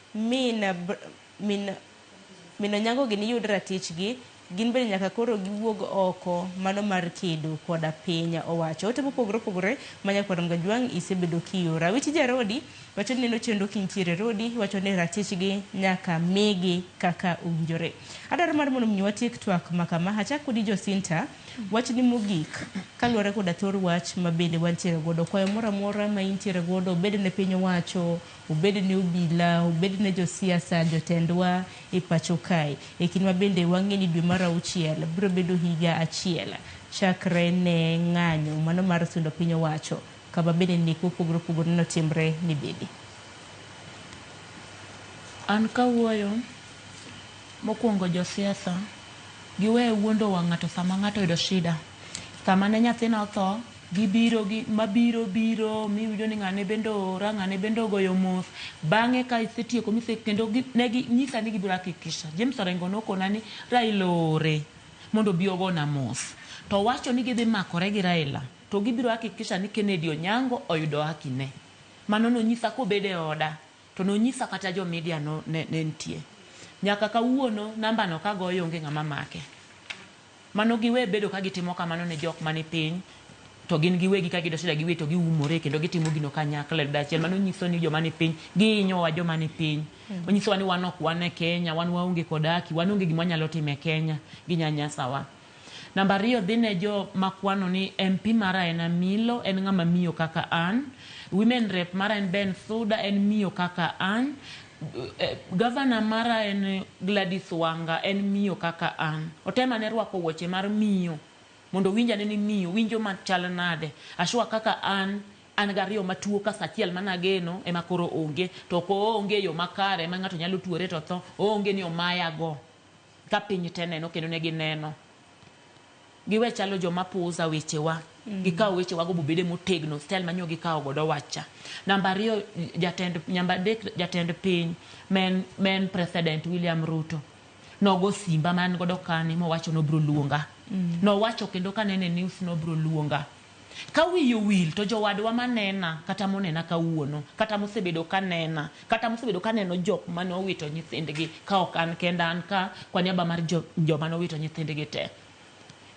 mina nyango gini yud ratichgi gin bende nyaka koro giwuog oko mano mar kedo koda piny owacho ote mopogore manya kod Mgajwang isebedo kiora witi jarodi wacho ni neno chendo kintiere rodi wacho ni ratichgi nyaka migi kaka unjore adar mar mondo mnywatiek Twak makama hachak kodi Josinta wacho ni mogik kaluwore koda thor wach ma bende wantiere godo, kwayo moro amora ma intiere godo, obed ne piny owacho, obed ne obila, obed ne josiasa, jotendwa e pacho kae, e kinde ma bende wang'e ni dwe mar 6 biro bedo higa achiel chakre ne ng'anyo mano mar sundo piny owacho, kama bende nek mopogore opogore notimre ni bende. An kawuoyo mokwongo josiasa giwe wuondo wa ng'ato sama ng'ato yudo shida. Sama ne nyathina otho, gibiro mabiro miwinjo ni ng'ane bende ora, ng'ane bende ogoyo mos. Bang'e ka isetieko kendo negi nyisa ni gibiro hakikisha. James Orengo nokona ni Raila ore mondo bi ogona mos. To wacho ni gidhi makore gi Raila, to gibiro hakikisha ni Kennedy Onyango oyudo haki ne. Mano nonyisa kobede oda, to nonyisa kata jo media ne nitie. Nyaka kawuono namba no kagoyo onge ng'ama make. Mano giwe bedo ka gitimo kamano ne jok mani piny, to gin giwegi ka gido shida giwe to giumore kendo gitimo gino kanyakla dachiel. Mano nyiso ni joma ni piny gihinyowa joma ni piny. Onyiso ni wan ok wan e Kenya, wan waonge kodaki, wan onge gima nyalo time Kenya, ginyanyasawa. Namba 2 dhine jo makwano ni MP mara en Amilo, en ng'ama miyo kaka an. Women rep mara en Ben Suda, en miyo kaka an. Governor mara en Gladys Wanga, en miyo kaka an. Otema ne rwako wuoche mar miyo mondo winja ni miyo winjo machal nade. Ashwa kaka an gariyo matuo ka sachiel manageno ema koro onge, to ko onge yo makare ma ng'ato nyalo tuore to tho, onge ni omaya go ka piny teneno kendo ne gineno. Giwe chalo joma puuza wechewa, gikawo wechewa go bubede motegno style manyo gikawo godo wacha. Namba 2 jatend piny men President William Ruto nogo simba man godo kani mowacho no bro luonga. No wacho kendo kanene news no bro luonga. Ka wiyo wil to jowadwa manena kata monena kawuono, kata mosebedo kanena, kata mosebedo kaneno jok manowito nyithindgi ka ok an kenda an ka kwa niaba mar joma nowito nyithindgi te.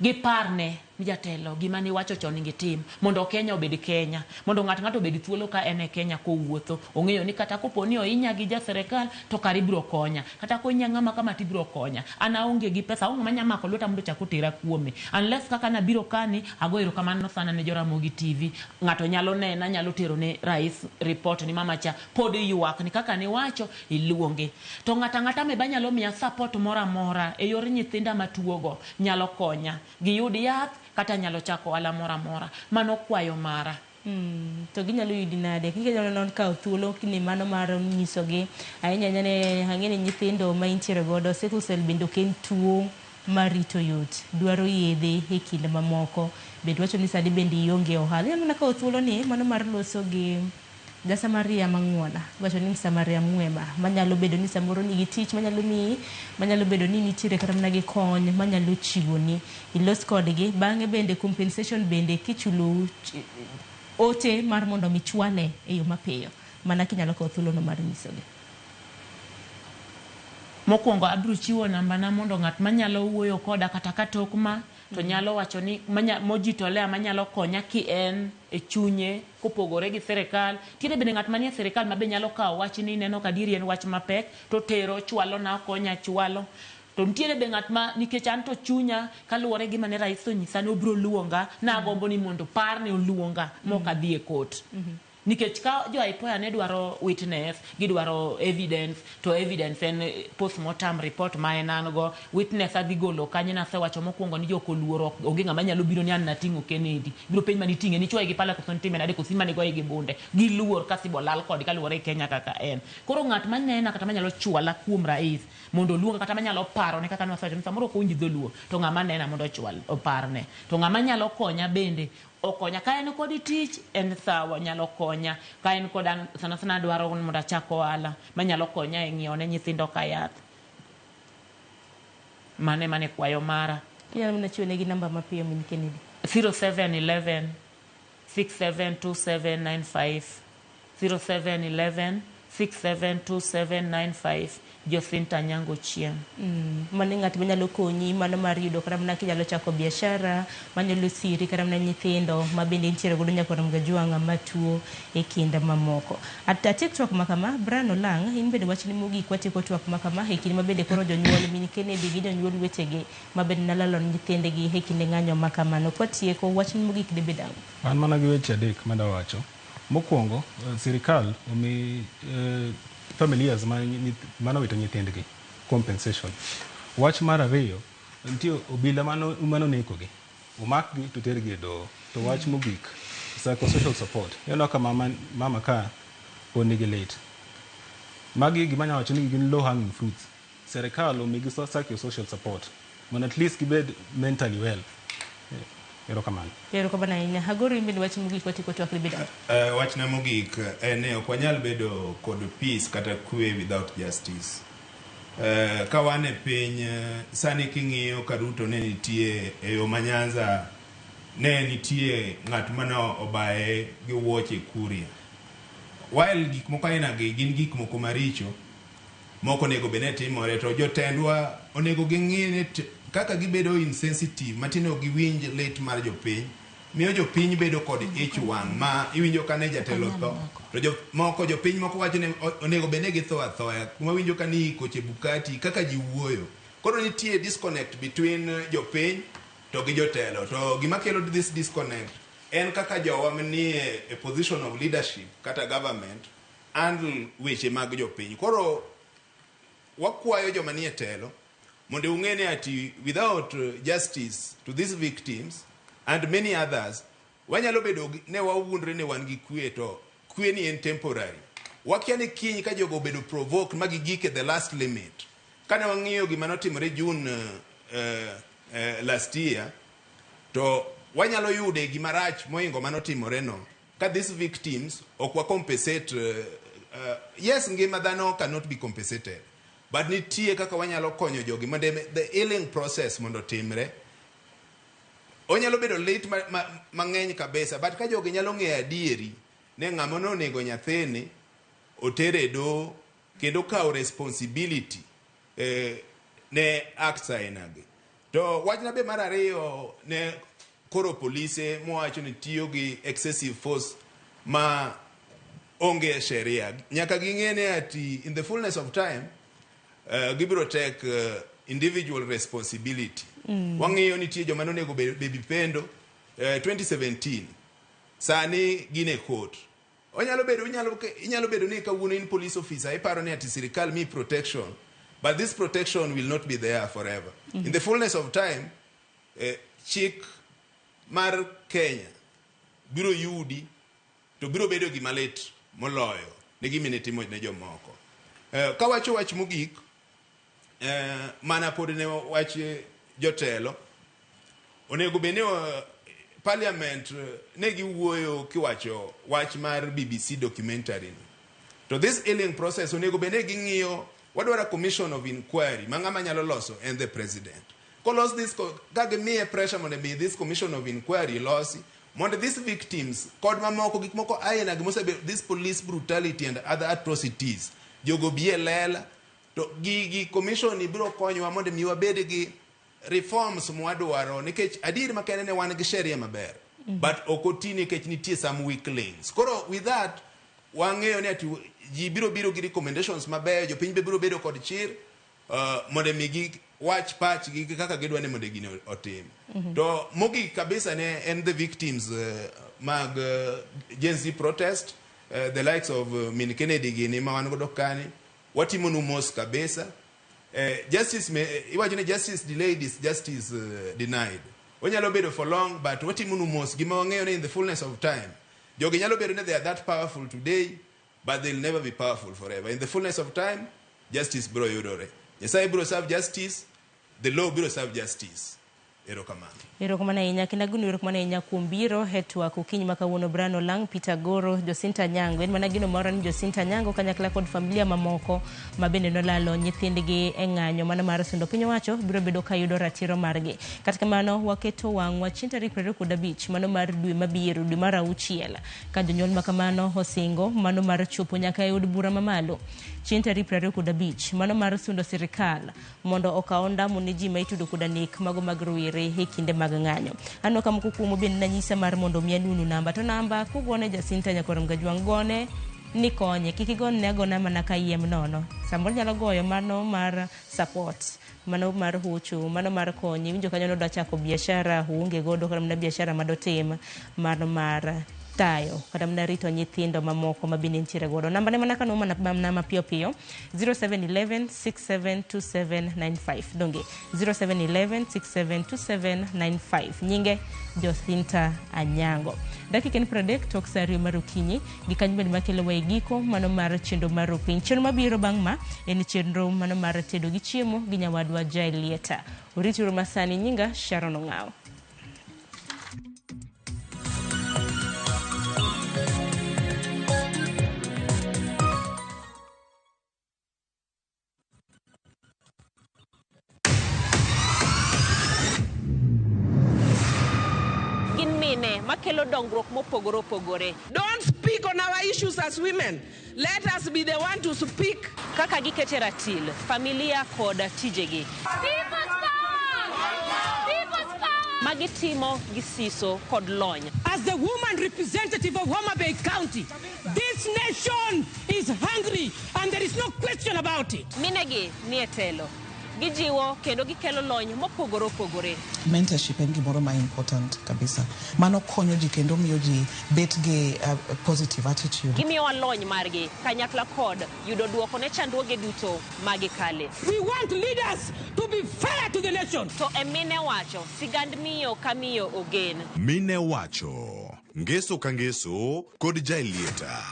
Giparne ni jatelo gima ni wacho chon gitim mondo Kenya obed Kenya, mondo ng'ato obed thuolo ka en e Kenya ko wuotho, ong'eyo ni kata koponi oinya gi ja serikal to kari biro konya, kata ko inya ng'ama kama ti biro konya. Ana onge gi pesa, onge manya mako lweta mondo chako tera kuome, unless kaka na biro kani agoero kamano sana ne Joramogi TV. Ng'ato nyalo nena, nyalo tero ne rais report ni mama cha pod yuak ni kaka ni wacho iluonge. To ng'ata me banyalo miya support mora mora e yor nyithinda matuogo nyalo konya giyud yath kata nyalo chako ala mora mano kwayo mara. To ginyalo yudi nade kike nyalo non ka thuolo kini mano mar nyisogi ahinya nyane hang'ene nyithindo ma intiere godo sickle cell bendo ken tuo marito yot dwaro yedhe e kinde mamoko bendo wacho ni sadi bendi ionge ohala yana ka thuolo ni mano mar loso gi Jasa Maria Mang'wona wacho ni Samaria Mwema manyalo bedo ni samoro ni gitich manyalo bedo ni nitiere kata mana gi kony manyalo chiwo ni ilos kodgi bang'e bende compensation bende kichulu ote mar mondo michwale e yo mapiyo mana kinyalo ka thuolo no mar nyisogi. Mokwongo abiro chiwo namba na mondo ng'at manyalo wuoyo koda kata katok ma to nyalo wacho ni mojitolea manyalo konya ki en e chunye kopogore gi serikal. Tiere bende ng'at manie serikal mabe nyalo kawo wach ni neno kadiri en wach mapek to tero chwalo na konya chwalo. To ntiere be ng'at ma nikech an to chunya kaluwore gi mane rais onyisa ni obro luonga na agombo ni mondo parne oluonga mokadhi e court. Nikech ka jo IPOA ne dwaro witness, gidwaro evidence, to evidence en postmortem report ma en go. Witness adhi golo kanye na sewacho mokwongo ni joko luoro onge ng'ama nyalo biro ni an nating'o Kennedy. Biro piny mani ting'e ni chwoe gi pala koso ntime nade kosi mane goye gi bunde. Giluor kasibo lal kod kaluwore Kenya kaka en. Koro ng'at manena kata manyalo chwala kuom rais mondo luonga kata manyalo paro ne kaka nwasacho ni samoro ko winji dholuo to ng'ama nena mondo chwal oparne. To ng'ama nyalo konya bende okonya ka en kod tich en sawa nyalo konya ka en kod sana dwaro mondo achako ohala manyalo konya e ng'iewo ne nyithindo ka yath mane kwayo mara. Yalo mnachiwone gi namba mapiyo min Kennedy 0711 672795 0711 672795 Jothinta Nyango Chieng. Mano ng'at manyalo konyi mano mar yudo kata mana kinyalo chako biashara manyalo siri kata mana nyithindo ma bende nitiere godo nyaka ram gajuanga matuo e kinda mamoko. Atiek twak makama Brian Olang in bende wachni mogik watieko twak makama e kinde ma bende koro jonyuol Min Kennedy gi jonyuol wetegi ma bende nalalo nyithindegi e kinde ng'anyo makamano. Kwatieko wachni mogik de bedang. An mana gi weche adek madawacho. Mokwongo sirikal omi familias manowito nyithindgi compensation. Wach mar ariyo, nitie obila mano nekogi, omakgi to tergi e doho. To wach mogik, psychosocial support. Yano ka mama ka onigi lit. Magi gimanya wacho ni gin low hanging fruits. Sirikal omigi psychosocial support. Mondo at least gibed mentally well. Erokamano. Erokamano ahinya. Hagoro imbe wach mogik watieko twak libida. Wachna mogik en ok wanyal bedo kod peace kata kwe without justice. Ka wan e piny sani king'iyo ka Ruto ne nitie e yo manyanza ne nitie ng'at mano obaye gi wuoche Kuria. While gik moko ainagi gin gik moko maricho moko nego bene timore to jotendwa onego ging'ine kaka gibedo insensitive matino giwinj lit mar jopiny miyo jopiny bedo kod ich wang' ma iwinjo kane jatelo tho to jopiny moko wacho ne onego bene githo athoya kuma winjo kane iko Chebukati kaka ji wuoyo. Koro nitie disconnect between jopiny to gi jotelo to gima kelo this disconnect en kaka jowa manie a position of leadership kata government handle weche mag jopiny. Koro wakwayo joma nie telo mondo ung'ene ati without justice to these victims and many others wanyalo bedo ne wawundre ne wan gi kwe to kwe ni en temporary. Wakia ni kiny ka jogo bedo provoked magi gike the last limit. Kane wang'iyo gima notimore June last year to wanyalo yude gima rach moingo manotimore no ka these victims okwa compensate yes ngima dhano cannot be compensated but nitie kaka wanyalo konyo jogi mondo the healing process mondo timre. Onyalo bedo late mang'eny kabisa but ka jogi nyalo ng'eyo adieri ne ng'ama nonego nyathini otere do kendo kawo responsibility ne acts ainagi. To wachna be mar ariyo ne koro polise mowacho ni tiyo gi excessive force ma onge sheria. Nyaka ging'ene ati in the fullness of time gibiro take individual responsibility. Wang'iyo nitie joma nonego baby Pendo 2017 sani gine court. Inyalo bedo ni kawuono in police officer iparo ni ati sirikal mi protection but this protection will not be there forever. In the fullness of time chik mar Kenya biro yudi to biro bedo gima lit moloyo ne gimine timo ne jomoko. Ka wacho wach mogik mana pod ne wach jotelo onego bene parliament ne giwuoyo kiwacho wach mar BBC documentary to this healing process onego bene ging'iyo wadwaro commission of inquiry mang'ama nyalo loso and the president kolos this gagimiye pressure mondo be this commission of inquiry losi mondo these victims kod mamoko gik moko aina gimosebe this police brutality and other atrocities jogo bie lela to gigi commission ibiro konyowa mondo miwa bed gi reforms mwadwaro nikech adier makene ne wan gi sheria maber but okoti nikech nitie some weak links. Koro with that wang'eyo ni ati ji biro gi recommendations maber jopiny biro bedo kod chir mondo migi wach patch gi kaka gidwa ne mondo gini otim. To mogik kabisa ne en the victims mag Gen Z protest the likes of Min Kennedy gini ma wan godo kani watimo nu mos kabisa. Justice justice delayed is justice denied. Onyalo bedo for long but watimo nu mos gima wang'eyo ni in the fullness of time jogi nyalo bedo ne they are that powerful today but they'll never be powerful forever. In the fullness of time justice bro yudore. Nyasaye bro serve justice, the law bro serve justice. Erokamano ahinya kendo agunu erokamano ahinya kuom biro e twak okinyi ma kawuono Brian Olang, Peter Goro, Jacinta Nyango. En mana gino moro ni Jacinta Nyango kanyakla kod familia mamoko ma bende nolalo nyithindgi e ng'anyo mano mar sundo piny owacho biro bedo ka yudo ratiro margi. Kata kamano waketo wang'wa chieng' tarik 25 mano mar dwe mabiro, dwe mar 6 ka jonyuol ma kamano osingo mano mar chopo nyaka e od bura mamalo chieng' tarik 25 mano mar sundo sirikal mondo okaw ondamo ne ji ma itudo koda nek mago mag rowere e kinde mag ng'anyo. Ano ka moko kuomo bende nanyisa mar mondo miya nunu namba to namba kugone Jacinta Nyakoram Gajwang' gone ni konye kik igone ne agona mana ka yiem nono. Samoro nyalo goyo mano mar support, mano mar hocho, mano mar konye winjo kanyo noda chako biashara uonge godo kata mana biashara madotim mano mar tayo kata mna rito nyithindo mamoko mabinde ntiere godo. Namba ne mana kanu mana pio pio 0711672795 donge 0711672795 nyinge Jacinta Anyango. Dakika ni pradek tok sari marukinyi gikanyo bende makelo wa giko mano mar chendo mar piny. Chenro mabiro bang' ma en chenro mano mar tedo gi chiemo gi nyawadwa Jailieta. Urituru masani nyinga Sharon Ong'ao. Makelo dongruok mopogore opogore. Don't speak on our issues as women. Let us be the one to speak. Kaka gikete ratil, familia koda tijegi. People's power! Magitimo gisiso kod lony. As the woman representative of Homa Bay County, this nation is hungry and there is no question about it. Minegi nietelo. Gijiwo kendo gikelo lony mopogore opogore. Mentorship en gimoro ma important kabisa. Mano konyo ji kendo miyo ji bet gi positive attitude. Gimiyo lony margi kanyakla kod yudo duoko ne chandruoge duto magikale. We want leaders to be fair to the nation. To emine wacho sigand miyo kamiyo ogen. Mine wacho ngeso ka ngeso kod Jailieta.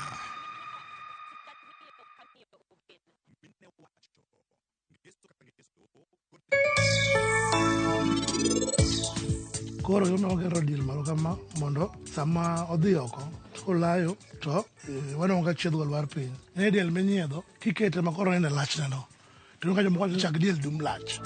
Koro yono ogero deal maro kama mondo sama odhi oko olayo to wana ka chiedho lwar piny ne deal menyiedho kikete makoro ne lach neno to ka jomoko chak deal dum lach.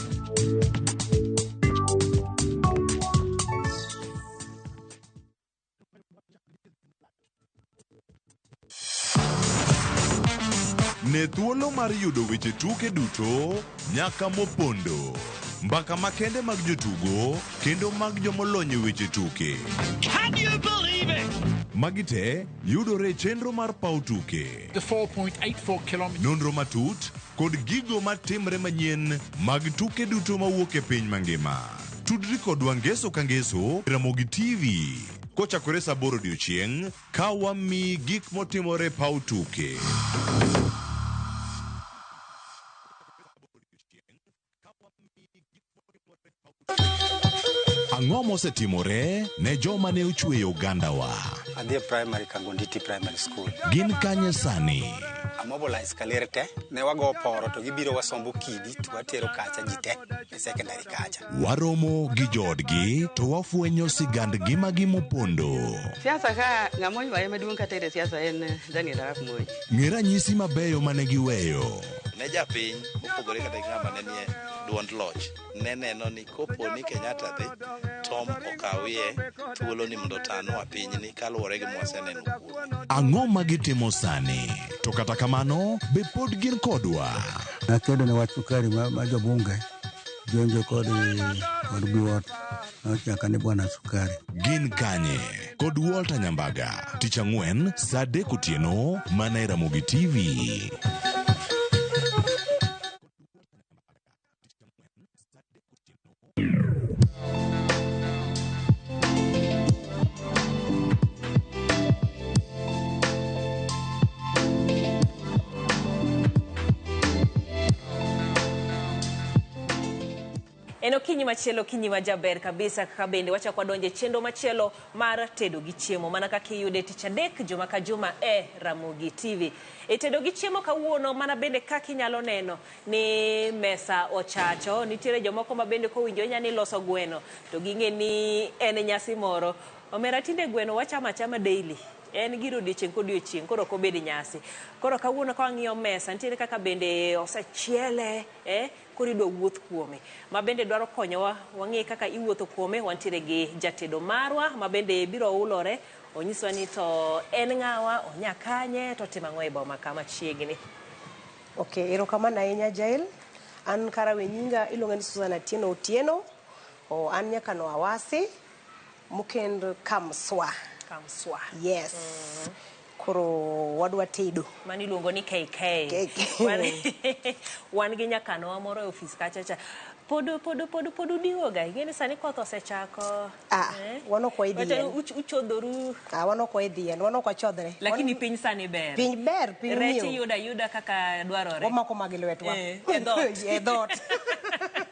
Ne thuolo mar yudo weche tuke duto nyaka mopondo. Mbaka makende mag jotugo kendo mag jomolony weche tuke. Can you believe it? Magite yudore chenro mar pau tuke. The 4.84 kilometers. Nonro matut kod gigo matimre manyien mag tuke duto mawuok e piny mangima. Tudri kodwa ngeso ka ngeso Ramogi TV. Kochakore saa 8 odiechieng' ka wami gik motimore pau tuke. Ang'o mosetimore ne joma ne ochweyo Ugandawa? Adhi primary Kangonditi Primary School. Gin kanye sani? Amobilize kalere te, ne wago poro to gibiro wasombo kidi to watero kacha jite e secondary kacha. Waromo gi jodgi to wafwenyo sigandgi magimopondo. Siasa ka ng'amo ywaye maduong' kata e siasa en Daniel Arap Moi. Ng'e ranyisi mabeyo mane giweyo. Ne japiny mopogore kata ng'ama ne nie duond loch ne neno ni kopo ni Kenyatta dhi Tom okawie thuolo ni mondo tanwa pinyni kaluwore gi mwaseneno kuome. Ang'o magitimo sani? To kata kamano be pod gin kodwa. Nakedo ne wach sukari ma jobunge jonjo kod buot nochaka ne bwana sukari. Gin kanye kod Walter Nyambaga tich ang'wen saa 3 otieno mana e Ramogi TV. En okinyi machielo, kinyi majaber kabisa, kaka bende wacha kwa donje chendo machielo mar tedo gi chiemo. Mana kaka iyude tich adek juma ka juma Ramogi TV. Tedo gi chiemo kawuono mana bende kaka inyalo neno ni mesa ochacho. Nitiere jomoko ma bende kowinjo nyani loso gweno to ging'e ni en nyasi moro. Omera tinde gweno wachama chama daily. En giro odiochieng' kodiochieng' koro ok obed nyasi. Koro kawuono ka wang'iyo mesa nitiere kaka bende osechiele koro idwa wuoth kuome. Ma bende dwaro konyowa wang'e kaka iwuotho kuome. Wantiere gi jatedo marwa ma bende biro ulore onyiswa ni to en ng'awa onya kanye to timo ang'o e boma kama chiegni. Okay, erokamano ahinya Jael. An karawe nyinga iluonga ni Susan Atieno Otieno. An nyaka no Awasi mukend Kamswa. Kamswa. Yes. Koro wadwa tedo. Mani luongo ni KK. Wan gi nyakano moro e ofis kachacha. Podu diwoga. Ingeni sani koth osechako. Wano kwa idhien. Uchodhoru. Wano kwa idhien. Wano kwa chodhre. Lakini piny sani ber. Piny ber. Piny miyo. Rechi yuda kaka dwarore. Wamako magilwetwa. Edhot.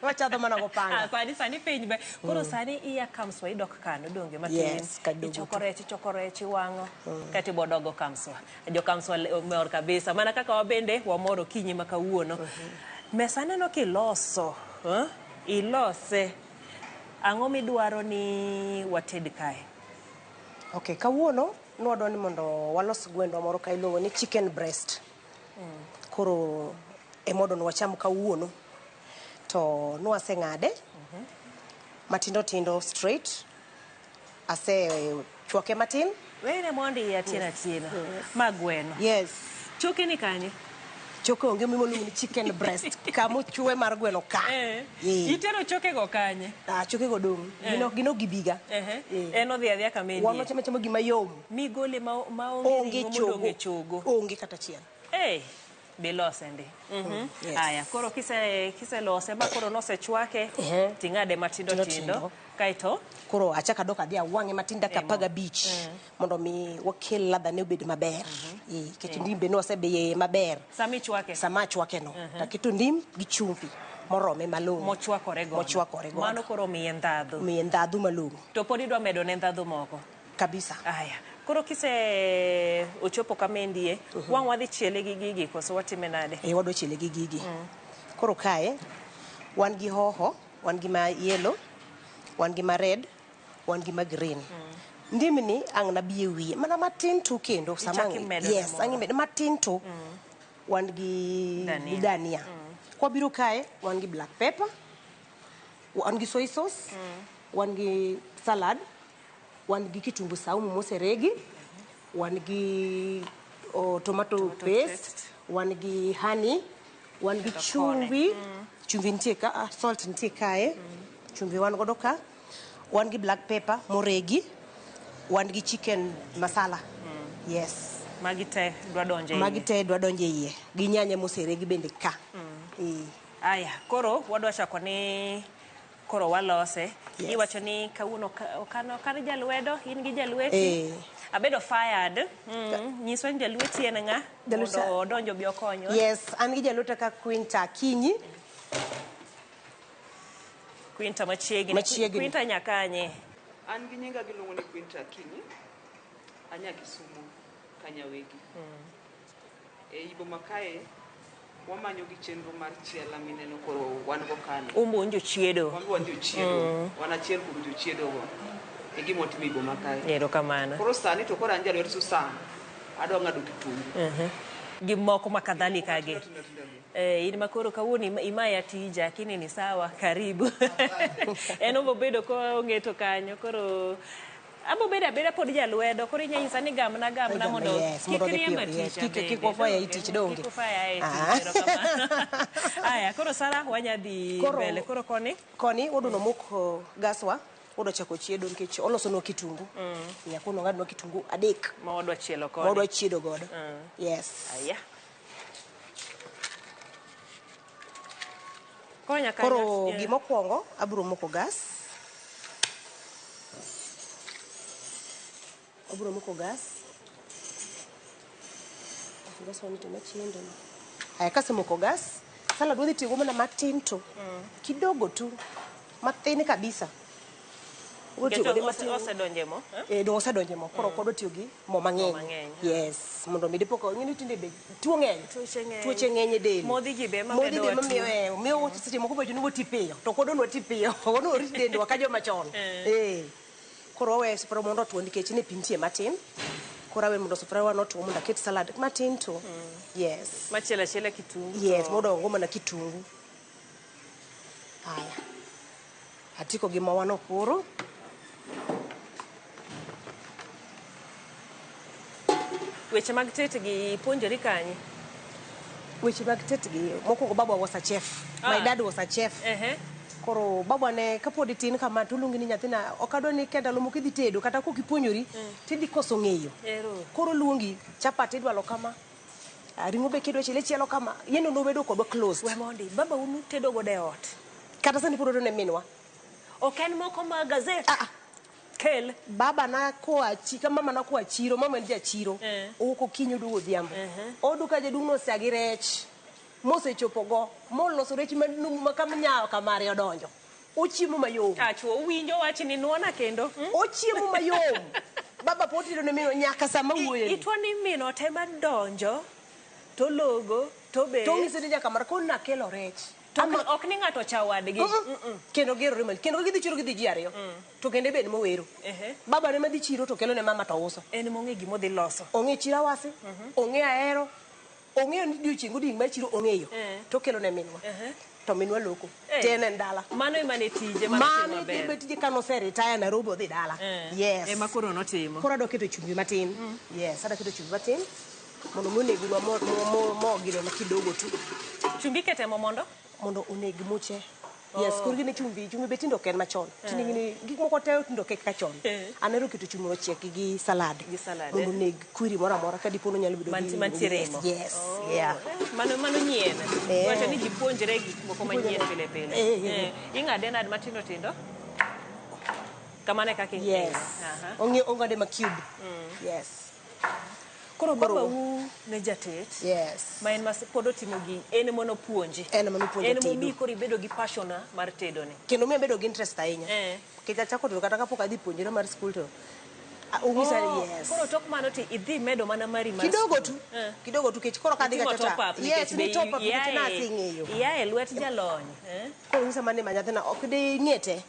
Wachadho mana gopanga. Sani piny ber. Koro sani iya Kamswa idok kano donge matin. Yes, kadugo. Ichoko rechi wang'o. Kati bodogo Kamswa. Jo Kamswa mor kabisa. Mana kaka wabende wamoro kinyi makawuono. Mesa neno kiloso. Ilose. Ang'o midwaro ni wated kae? Okay, kawuono nwadwa ni mondo walos gwendwa moro ka iluongo ni chicken breast. Koro emodo no wacham kawuono. To nwase ng'ade matindo tindo straight. Ase chwake matin. Wene mondi atiena. Magweno. Yes. Choke ni kanye? Choke onge mimoluongo ni chicken breast. Kamo chwe mar gweno ka. Itero choke go kanye? Choke go dong. Gino gibiga. Eno dhia kameni. Wano chama gima yom. Migole maonge chogo. Onge kata chiel. Bilose ndi. Aya, koro kise lose ba koro nose chwake ting'ade matindo tindo kaito koro achaka doka dia wange matinda kapaga beach mondo mi wakel ladha ne obed maber. Keto ndimbe no osebeye maber. Sami chwake. Sama chwake no. Taketo ndim gi chumvi morome malong'o. Mochwakore go. Mano koro miye ndhadhu. Miye ndhadhu malong'o. To pod idwa medo ne ndhadhu moko. Kabisa. Aya. Koro kise ochopo kamendie, wang' wadhi chiele gi gigi koso watime nade? Wadwa chiele gi gigi. Koro kae, wan gi hoho, wan gi ma yellow, wan gi ma red, wan gi ma green. Ndimni ang' na biye wiye, mana matin to kendo. Yes, ang' imedo matin to. Wan gi dania. Kwa biro kae, wan gi black pepper, wan gi soy sauce, wan gi salad, wan gi kitungu saumu moseregi, wan gi tomato paste, wan gi honey, wan gi chumvi, chumvi nitie ka, salt nitie kae, chumvi wan godo ka, wan gi black pepper moregi, wan gi chicken masala. Yes. Magi te dwa donje iye. Gi nyanya moseregi bende ka. Aya, koro wadwa chako ni koro walose. Iwacho ni kawuono okano jalwedo, in gi jalweti. Abedo fired. Nyiswa ni jalweti en ng'a? Mondo odonjo bi okonyo. Yes, an gi jalweta ka Quinta Kinyi. Quinta machiegni. Quinta nyakanye. An gi nyinga giluongo ni Quinta Kinyi. Anya Kisumu Kanyawegi. Ibo makae wamanyo gi chenro mar chiela mineno koro wan go kano. Umbunjo chiedo. Wanjo chiedo. Wana chiel kuom jo chiedo go. Gimo timo ibo makae. Erokamano. Koro sani to koro anja lwer Susan. Adwa ng'ado kitungu. Gi moko makadhalika ge. In makoro kawuono imaya tija kini ni sawa, karibu. Eno bedo ko ng'eto kanyo koro abo beda pod jalwedo koro inyisa ni gamna mondo kikriemba tich. Kikofaya itich donge. Aya, koro Sara wanyadhi mbele. Koro koni oduno mok gaswa. Odo chako chiedo nikech oloso no kitungu. Yakuno ng'adno kitungu adek. Ma odwa chielo kode. Odwa chiedo godo. Yes. Aya. Koro gimokwongo abiro moko gas. Gas wanito machiendo. Aya, kasemoko gas, salad wadhi tigo mana matin to. Kidogo tu. matin kabisa. Osedonje mo? Do osedonje mo. Koro kodo tiyo gi mo mang'eny. Yes, mondo mi dipo ko ng'ini tinde be tuo ng'eny. Tuoche ng'eny e del. Modhi gi be miyo seche moko bedo ni woti piyo. To kodo nwati piyo. Ono orit dendwa ka joma chon. Koro we sufria mondo tuo nikech ne pintie matin. Koro we mondo sufria wa notuo mondo aket salad matin to. Yes. Machiela kitungu. Yes, modongo mana kitungu. Haya. Atiko gi mo wano koro. Weche mag tet gi puonjori kanye? Weche mag tet gi mokwongo baba was a chef. My dad was a chef. Koro baba ne kapod tin kama tuluongi ni nyathina okadwa ni kenda lomo kidhi tedo kata kokipuonjori tidhi koso ng'eyo. Koro luongi chapati idwalo kama. Ringo be kidwa chielo kama. Yeno no bedo kodwa close. We mondi baba unu tedo gode ot. Kata sani puro ne minwa. Oken moko ma gazet. Kel baba na koa chika mama na koa chiro mama ndia chiro oko kinyo dugo dhiambo oduka je dugno sagi rech mose chopogo moloso rech makamnya kamare odonjo ochiemo mayom acho winjo wachi ni nuona kendo ochiemo mayom baba potiro ne mino nyaka sama wuoye itwa ni mino tema donjo to logo to be to ngise ni nyaka mar kon na kelo rech ok ni ng'ato chawadgi kendo gerore mal kendo gidhi chiro gidhi ji ariyo to kende ben mowero baba ne madhi chiro to kelo ne mama to uso en mong'e gimo dhi loso ong'e chira wasi ong'e ahero ong'e ni odiochieng' oding' mar chiro ong'eyo to kelo ne minwa to minwa loko tene ndala mano ema ne tije mano be tije kano se retire Nairobi odhi dala yes ema koro notimo koro adoketo chumbi matin yes adoketo chumbi matin mondo monegi mo gino na kidogo tu chumbi ketemo mondo oneg muche yes koro gini chumbi betindo ken machon tini gini gik moko teo tindo kek kachon anero keto chumbi mochiek gi salad mondo oneg kwiri moro amora ka dipono nyalo bedo mantiremo yes yeah mano nyien wacho ni gipuonjre gik moko manyien pile ing'ade nad matindo tindo kamane kaka yes ong'ade ma cube yes koro baba u ne jatet yes ma en mas pod otimo gi en mono puonji en momi koro ibedo gi passion mar tedo ni kendo mi bedo gi interest ahinya kika chako to kata kapok adhi puonjore mar school to ungisa yes koro tok mano ti idhi medo mana mari mar kidogo tu kech koro kadhi kata yes ni top up kech na sing'eyo ya lwet jalony koro ungisa mane manyathina ok de ng'ete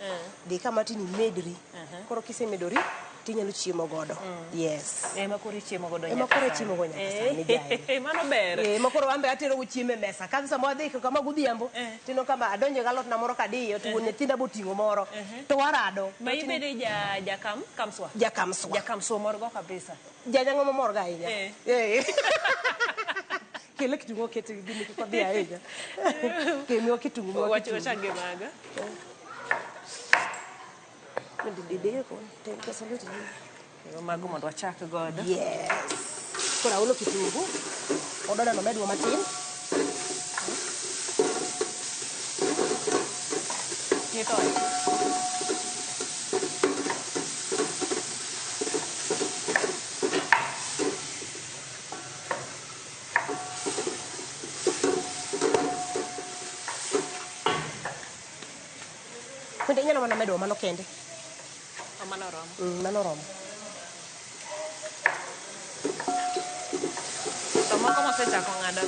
di kama tini medri koro kisemedori tinyalo chiemo godo yes ema koro chiemo godo nyaka sani jae mano ber makoro ambe atero go chiemo e mesa kaza samo adhi kama godhiambo tino kama adonje galot na moro kadiyo to nyithinda boting'o moro to warado ma ibede kamswa jakamswa moro go kabisa janyang'o mor ga ahinya kele kitungo kete gini ko dia ahinya kemiyo kitungo wacho change maga mago mondo wachak godo yes kora ulo kitungu odona no medwa matin kito kwende nyalo mana medwa mano kende mano romo to moko mosechako ng'ado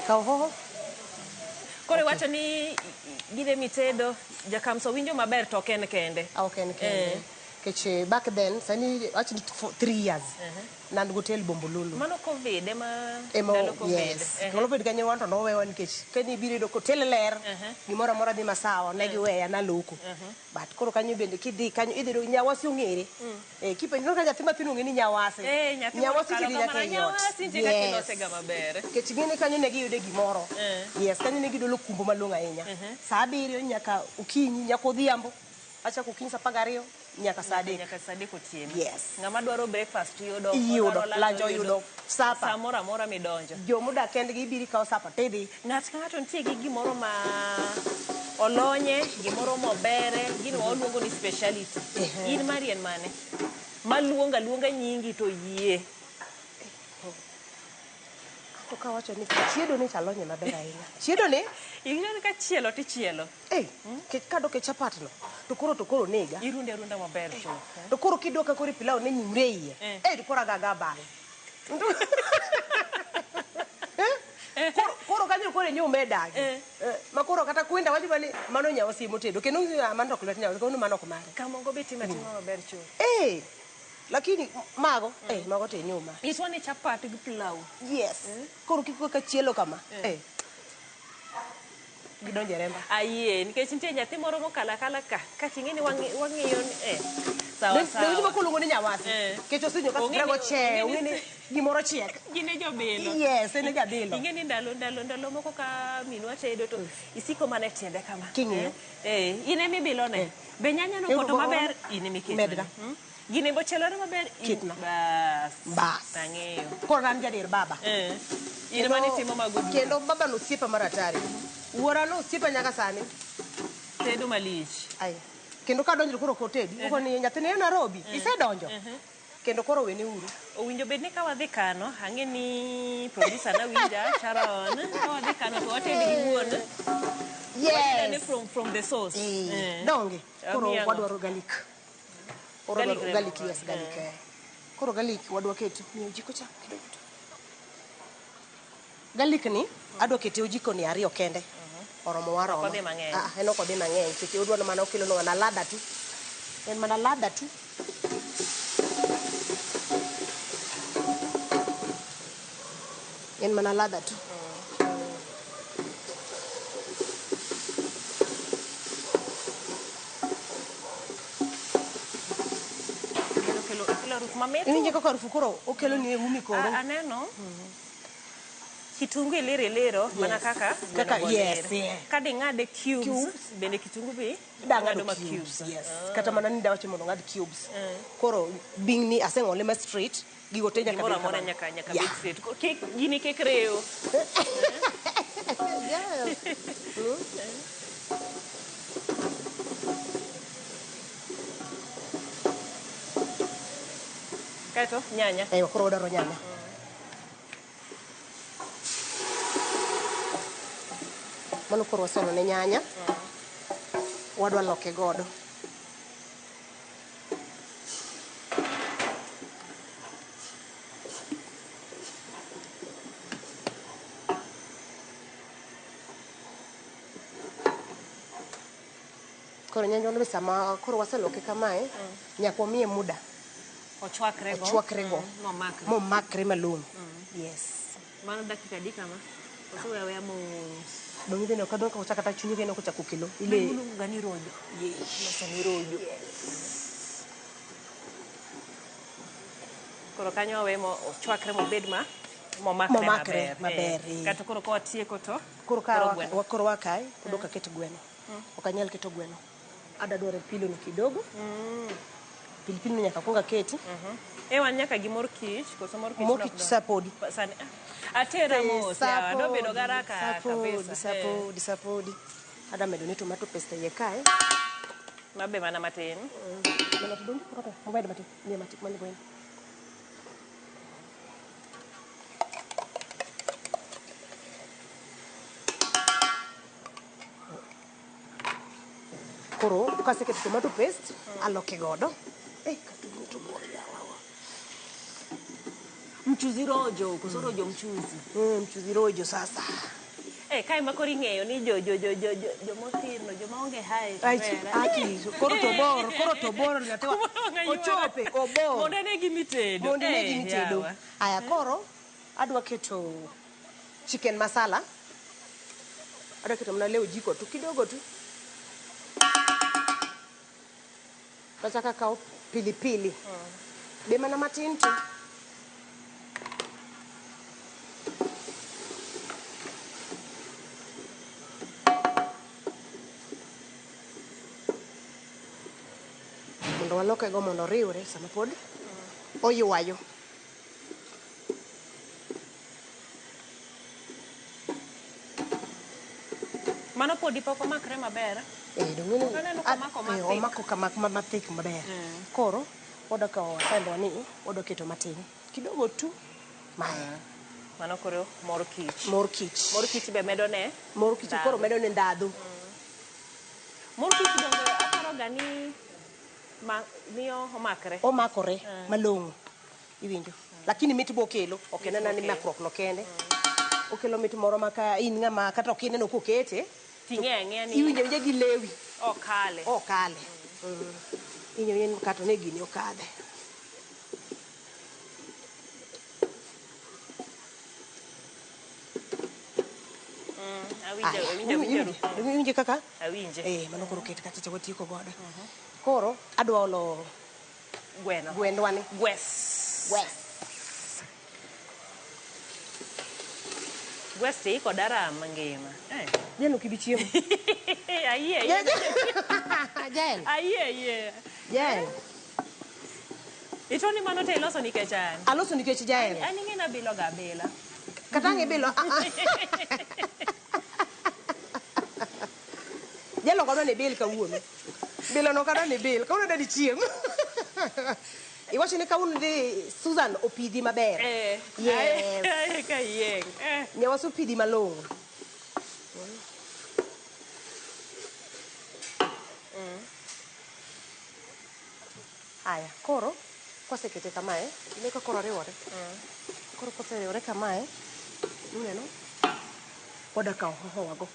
kaho koro wacho ni gide mitedo jakamso winjo maber to ken kende kech back then sani actually for 3 years nan hotel Bombolulu mano covid covid kanyo wanto no wewa nikech kani biro do hotel ler gimoro amora dhi masawa ne giweya na loko but koro kanyo bende kidhi kanyo idhi do nyawasi ongere kipenjo ka nyathi matin ongeni nyawasi kidhi nyaka nyawasi tika kilose ga maber kech gini kanyo ne giyude gimoro yes kanyo ne gidolo kumbo malonga ahinya saa 7 nyaka ukinyi nyaka odhiambo acha kukinyi saa 12 nyaka saa 3 otieno yes ng'ama dwaro breakfast yudo lunch yudo sapa saa moro amora midonjo jomuda kendgi ibiri kawo sapa tidhi ng'ato nitie gi gimoro ma olonye gimoro mobere gino waluongo ni speciality in mari en mane maluonga nyingi to yie awako ka wacho ni chiedo ni chalonye maber ahinya. Chiedo ni ing'eni ka chielo tichielo. Kado ke chapat no. To koro nega. Irunde maber chuth. To koro kidoka koro pilau ne nyumre iye. To koro agaga bang. Koro kanyo koro nyume dagi. Ma koro kata kwenda wacho bani mano nyawo simo tedo. Kendo mano ok lwet nyawo kono mano ok mare. Kamongo beti matima maber chuth. Lakini mago mago te nyuma. Iswani chapat gi pilau. Yes. Koro kiko ka chielo kama. Gidonje remba. Ayie, nikech nitie nyathi moro mokala ka ting'eni wang'iyo sawa. Ne uji makoluongo ni nyawasi. Kech osinyo ka sirago che, ng'eni gimoro chiek. Gine jobilo. Yes, ene jabilo. Ing'eni ndalo moko ka minwa tedo to isiko mana tiende kama. King'iyo. Ine mibilo ne. Be nyanya no koto maber ine miketna. Medna. Gine bochelore maber kitna. Bas. Ang'eyo. Koro an jadir baba. Ine mane timo mago. Kendo baba no siepa maratari. Wuora no siepa nyaka sani. Tedo malich. Kendo ka donjo koro kotedi, uko ni nyathine yo Nairobi, isedonjo. Kendo koro wene uru. Owinjo bedni ka wadhi kano, ang'e ni producer na winja, Sharon, ka wadhi kano to watedi gi wuon. Yes. From the source. Donge. Koro wadwaro garlic. Garlic, yes, garlic. Koro garlic wadwa keto ni jiko cha kidogo. Garlic ni adwa keto jiko ni 2 kende. Oromo waro. Kodhi mang'eny. Eno kodhi mang'eny. Seche udwa no mana okelo no na ladha tu. En mana ladha tu. En mana ladha tu. Ini kaka harufu koro okelo ni umi koro. Aneno. Kitungu iliro mana kaka yes. Kadi ng'ade cubes bende kitungu bi ng'ado ma cubes. Yes. Kata mana ni dawacho mondo ng'ad cubes. Koro bing ni aseng'ole ma straight gigo te nyaka mora mora nyaka big straight. Gini kek reo. Yes. Kaito nyanya. Koro odaro nyanya. Mano koro wasono ne nyanya. Wadwa loke godo. Koro nyanya no sama koro waseloke kamae, nyaka wamiye muda. Ochwakre go. Momakre malong'o. Yes. Mano dakika adi kama? Oseweya mos. Dongi bende okadwa ka ochaka ta chunyi kendo kochako kelo. Ile gani rojo. Yes. Ni rojo. Koro kanyo we mo ochwakre mobed ma momakre maber. Kata koro kwa tieko to. Koro koro wakai, kudoka keto gweno. Okanyal keto gweno. Ada dware pilo ni kidogo. Pilipili nyaka kunga keti. Wan nyaka gi mor kich, koso mor kich. Mor kich sapodi. Atera mos ya do bedo garaka kabisa. Disapodi. Ada medo ni tomato paste ye kae. Mabe mana matin. Mana tudong koro mobile matin. Ni matik mani boy. Koro kase keto tomato paste aloke godo. Katubuto boya wawa. Mchuzi rojo, koso rojo mchuzi. Mchuzi rojo sasa. Kai makori ng'eyo ni jo mothirno, jo maonge hai. Koro to bor ngatewa. Ochope, obor. Monde ne gimitedo. Aya koro adwa keto chicken masala. Adwa keto mna leo jiko tu kidogo tu. Nataka kao pilipili. Dema na matin tu. Mondo waloke go mondo riure sama pod oywayo. Mano podi poko makre maber. Dongino omako kama mathik maber. Koro oda ka wasendo ni oda keto matin kidogo tu. Maya. Mano koro mor kich. Mor kich. Mor kich be medo ne? Mor kich koro medo ne ndadhu. Mor kich donge aparo gani miyo omakre. Omakore malong'o. Iwinjo. Lakini mit bokelo, ok en ni makruok no kende. Okelo mit moro maka in ng'ama kata ok ineno kokete. Ting'e ni. Iwinjo gi lewi. Okale. Okale. Iwinjo kata ne gini okadhe. Awinjo kaka? Awinje. Mano koro ket kacha watieko godo. Koro adwa olo gwendwa ni. Gwes iko dara mangima. Jeno kibi chiemo. Ayie. Jael. Ayie. Jael. Itoni mano te iloso nikech an. Aloso nikech Jael. An ing'ena bilo ga bila. Katange bilo. Jelo godo ne bil kawuono. Bilo no kada ne bil. Kawuono dadi chiemo. Iwacho ni kawuono di Susan opidhi maber. Yes. Ka yeng. Nyawasu pidhi malong'o. Aya, koro kosekete kamae, ine ka koro riwore. Koro koseriwore kamae, uneno? Oda kao hoho wago.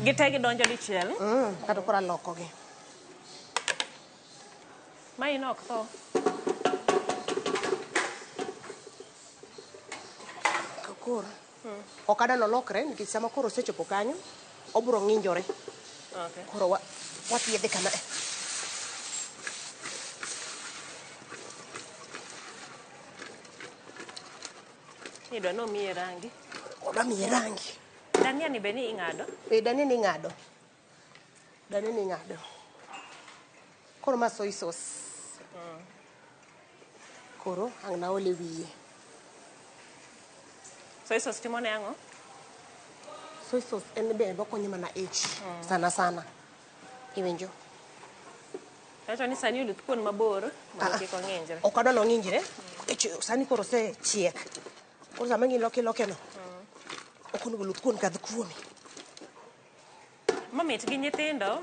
Gite gidonjo dichiel. Kata koro alokogi. Ma inok tho. Koro. Ok adwa nolokre nikech sama koro osechopo kanyo, obro ng'injore. Okay. Koro wathiedhe kama. Idwa no miye rangi. Odwa miye rangi. Dania ni beni ing'ado? Dania ni ing'ado. Dania ni ing'ado. Koro ma soy sauce. Koro ang' na ole wiye. Soy sauce timo ne ang'o? Soy sauce en be bokonyo mana ich sana. Iwinjo? Acho ni sani uluth kuon mabor mondo kik ong'injre. Ok adwa nong'injre. Sani koro se chiek. Koro sama ng'iloke no. Ok onego oluth kuon kadh kuomi. Mamit gi nyithindo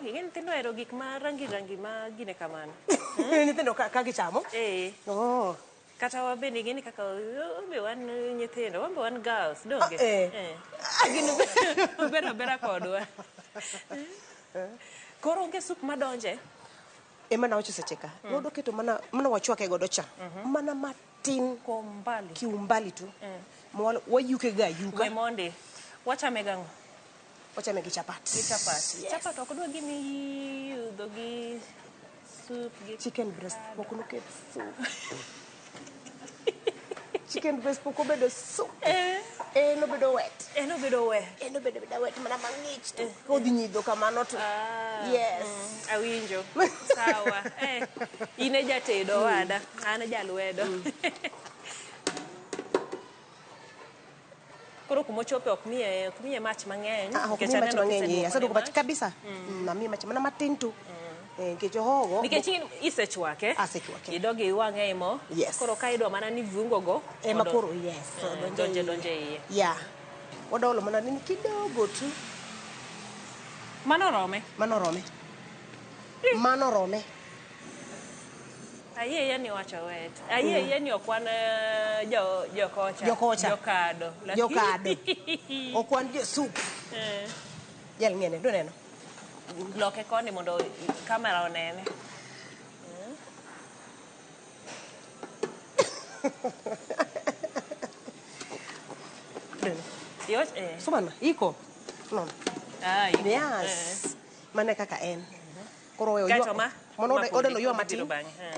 ero gik ma rangi ma gine kamano. Nyithindo ka gichamo? Oh. Kata wabende gini kaka be wan nyithindo, wambe wan girls, donge? Gini bera kodwa. Koro onge sup madonje? Ema na wacho seche ka. Nodo keto mana wachwake godo cha. Mana matin kiumbali tu. Wayuke ga yuka. We monde. Wachame gang'o? Wachame gi chapat. Chapat ok dwa gimi yudho gi soup gi chicken breast. Pok noket soup. Chicken breast pok obedo soup. Nobedo wet. Nobedo wet. Nobedo wet mana mang'ich tu. Kodhi nyidho kamano tu. Yes. Awinjo. Sawa. Ine jatedo wada. An jalwedo. Koro kumochope ok miye mach mang'eny. Ok miye mach mang'eny. Asaduoko mach kabisa. Namiye mach mana matin tu. Nikech hoho. Nikech isechwake. Asechwake. Idogi iwang'e mo. Yes. Koro ka idwa mana ni viungo go. Ema koro yes. Donje iye. Yeah. Wadolo mana nini kidogo tu. Mano rome. Ayie ni wacho wet. Ayie ni okwan jokocha. Jokado. Okwan jo soup. Jal ng'ene, do neno. Loke koni mondo kamera onene. Sumana, iko? No. Yes. Mane kaka en. Koro wewe Kato ma? Mono oda no yo matin.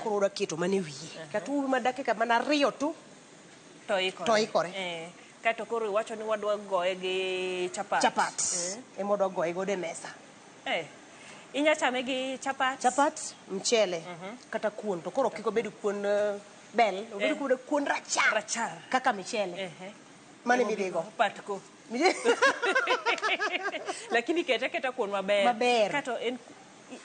Koro oda keto mane wiye. Katu ma dakika mana 2 tu. To ikore. Kato koro iwacho ni wadwa goye gi chapat. Emodwa goye go de mesa. Inya chame gi chapat? Chapat, mchele, kata kuon. To koro kiko bedo kuon bel, obedo kuon rachar. Kaka mchele. Mane midego? Patko. Lakini keta kuon maber. Maber. Kato en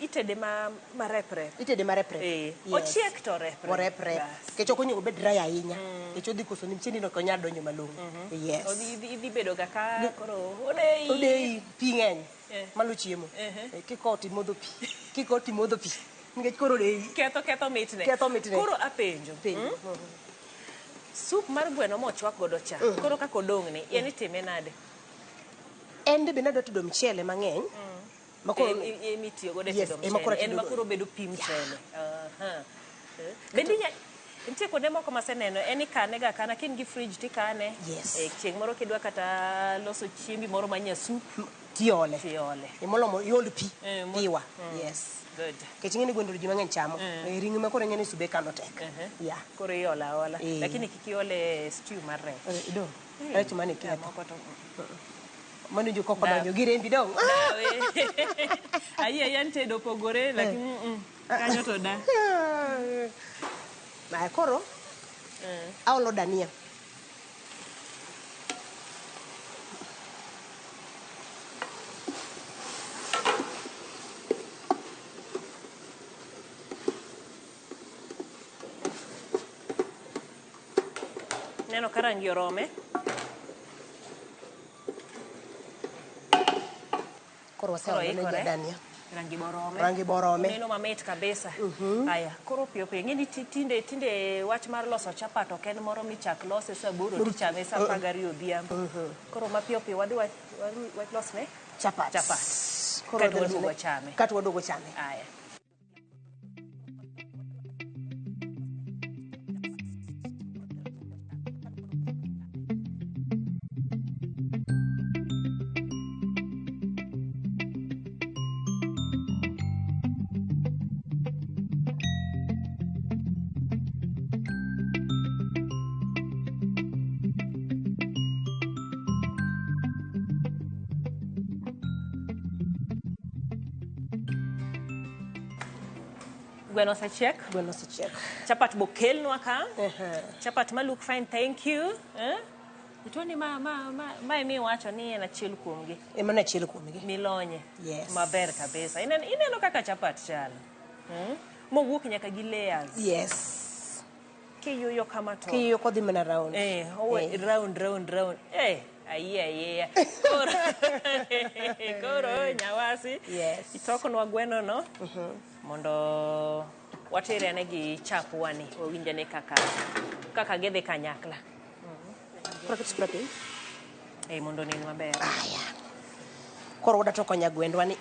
itede ma repre. Itede ma repre. Yes. Ochiek to repre. Repre. Kech ok onego bed dry ahinya. Kech odhi koso ni mchendi no konya donjo malong'o. Yes. Idhi bedo ga ka koro odei. Odei pi ng'eny. Malo chiemo. Kiko timodho pi. Kiko timodho pi. Nikech koro odei. Ketho mitne. Ketho mitne. Koro apenjo. Sup mar gweno mochwak godo cha. Koro kako dong' ni, yani time nade? Ende be nado tedo mchele mang'eny. Makoro emitiyo godo tedo mchele. En makoro bedo pi mchele. Bendi nitie kuonde moko maseneno en ikane ga kana kin gi fridge tikane. Chieng' moro kidwa kata loso chiembi moro manya sup tiole. Imolomo iol pi. Piwa. Yes. Good. Kech ng'eni gwendo ji mang'eny chamo. Ring'o ma koro ng'eni sube kano tek. Koro iola. Lakini kik iole stew mar rech. Do. Rech mane ketho. Mano jo koko donjo gi rembi dong. Ayi tedo pogore lakini kanyo to da. Na koro aolo dania. Neno ka rangi orome. Koro waseolone dania. Rangi borome. Neno mamit kabisa. Aya, koro piyo ng'eni tinde wach mar loso chapat ok en moro michak lose sa 8 tichame sa 12 odhiambo. Koro mapiyo wadhi losne chapat. Koro waduogo chame. Kat waduogo chame. Aya. Gweno osechiek. Chapat bokelnwa ka. Chapat ma look fine, thank you. Itoni ma emi wacho ni en achiel kuomgi. Emana achiel kuomgi. Milonye. Yes. Maber kabisa. Ineno kaka chapat chalo. Mowuok nyaka gi layers. Yes. Kiyuyo kama to. Kiyuyo kodhi mana round. Round. Aye. Koro nyawasi. Yes. Itokonwa gweno no. Mondo watere ne gi chapwani owinjane kaka gidhi kanyakla. Mondo nin maber. Aya. Koro wada toko nyagwendwa ni.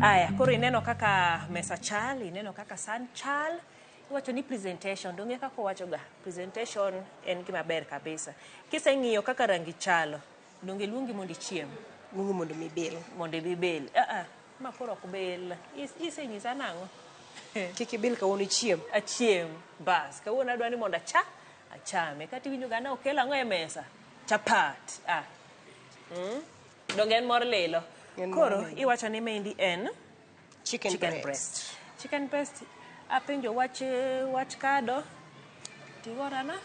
Aya, koro ineno kaka mesa chal, ineno kaka san chal. Iwacho ni presentation, donge kaka wacho ga. Presentation en gima ber kabisa. Kise ng'iyo kaka rangi chalo, donge luongi mondo ichiem. Luongi mondo mibil. Mondo ibibil. Ma koro ok bil. Ise nyisa nang'o? Kik ibil kawuono ichiem. Achiem. Bas, kawuono adwa ni mondo achame. Kati winjo gana okelo ang'o e mesa? Chapat. Donge en mor lilo. Koro iwacho ni mendi en chicken breast. Chicken breast. Apenjo wach kado. Tigorana?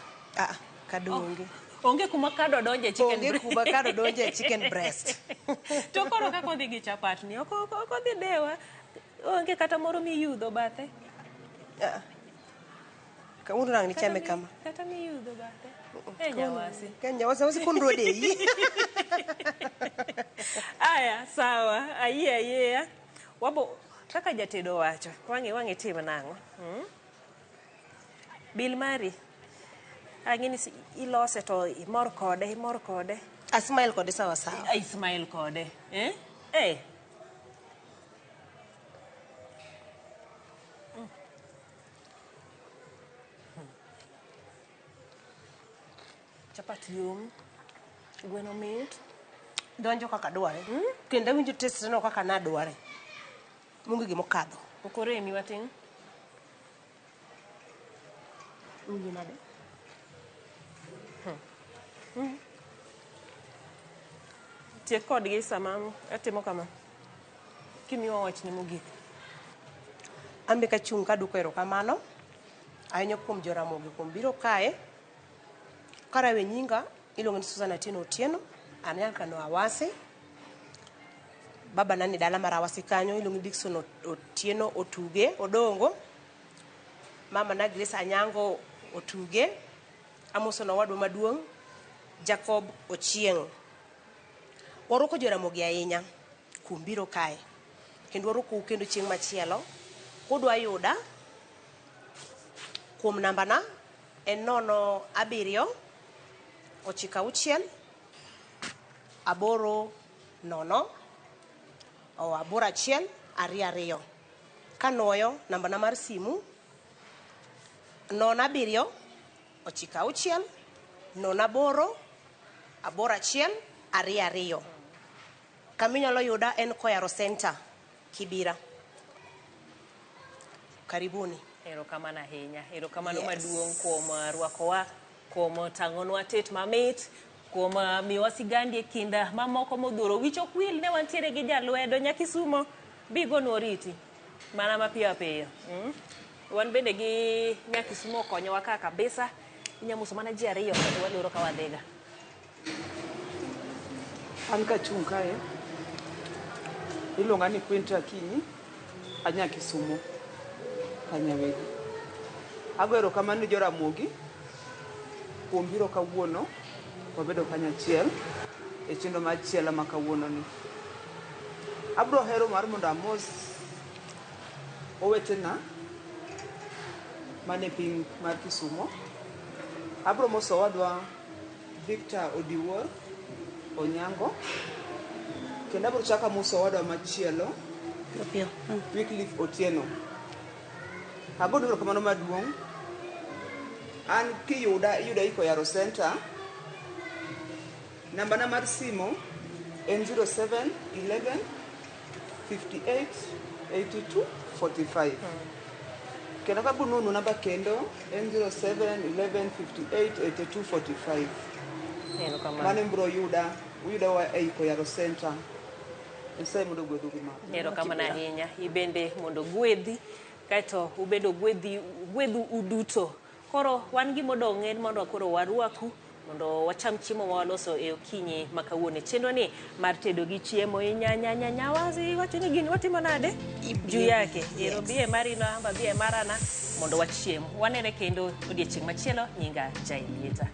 Kado onge. Onge kuma kado donje chicken breast. Onge kuma kado donje chicken breast. To koro kako dhi gi chapat ni? Oko dhi dewa. Onge kata moro miyudho bathe. Kawuono nang' nichame kama. Kata miyudho bathe. Nyawasi. Nyawasi kondro dei. Aya, sawa. Aye. Wabo kaka jatedo wacho. Wang'e tim nang'o. Bil mari. Ang'ini ilose to imor kode. Asmail kode sawa. Ismail kode. Chapat yum. Gweno mit. Donjo kaka dware. Kendo winjo taste no kaka na dware. Mungu gimo kadho. Okoremi watin. Winjo nade? Tiek kodgi sama atimo kama. Kimiwa wachni mogik. Ambe ka chung ka duko erokamano ahinya kuom joramogi kuom biro kae. Karawe nyinga iluongo ni Susan Atieno Otieno, an nyaka no Awasi. Baba nani dala mar Awasi kanyo iluongo ni Dickson Otieno Otuge Odongo. Mama na Grace Anyango Otuge. Amoso na wadwa maduong' Jacob Ochieng. Waruko joramogi ahinya kuom biro kae. Kendo waruko kendo chieng' machielo. Kudwa yuda kuom namba na en 07 9 8 0 8 1 2 2. Kanoyo namba na mar simu 07 9 8 1 2 2. Kaminyalo yuda en Koyaro Center Kibira. Karibuni. Erokamano ahinya. Erokamano maduong' kuom rwakowa, kuom tang'onwa tet mamit, kuom miwa sigandi e kinda mamoko modhuro. Wicho kwil ne wantiere gi jalwedo Nyakisumo bigon oriti. Mana mapiyo piyo. Wan bende gi Nyakisumo konyowa ka kabisa. Inyamuso mana ji ariyo kendo waloro ka wadhiga. An ka chung kae iluonga ni Quinta Akinyi Anyakisumo Kanyawegi. Ago erokamano ni joramogi kuom biro kawuono wabedo kanyachiel e chenro mar chiela ma kawuono ni. Abro hero mar mondo amos owetena mane piny mar Kisumo. Abro moso wadwa Victor Odiwuor Onyango. Kendo abro chaka moso wadwa machielo Wycliffe Otieno. Agodo erokamano maduong'. An kiyuda iko Yaro Center. Namba na mar simo en 07 11 58 82 45. Kendo kabununu namba kendo en 07 11 58 82 45. Mane mbro yuda wa iko Yaro Center. Nsaye mondo gwedhu gima. Erokamano ahinya. Ibende mondo gwedhi kaito ubedo gwedhu uduto. Koro wan gi modong' en mondo koro warwaku mondo wacham chiemo ma waloso e okinyi makawuono. Chenro ni mar tedo gi chiemo Nyawazi wacho ni gini watimo nade juu yake. Ero bie marino amba bie marana mondo wachiemo. Wanene kendo odiechieng' machielo nyinga Jailieta.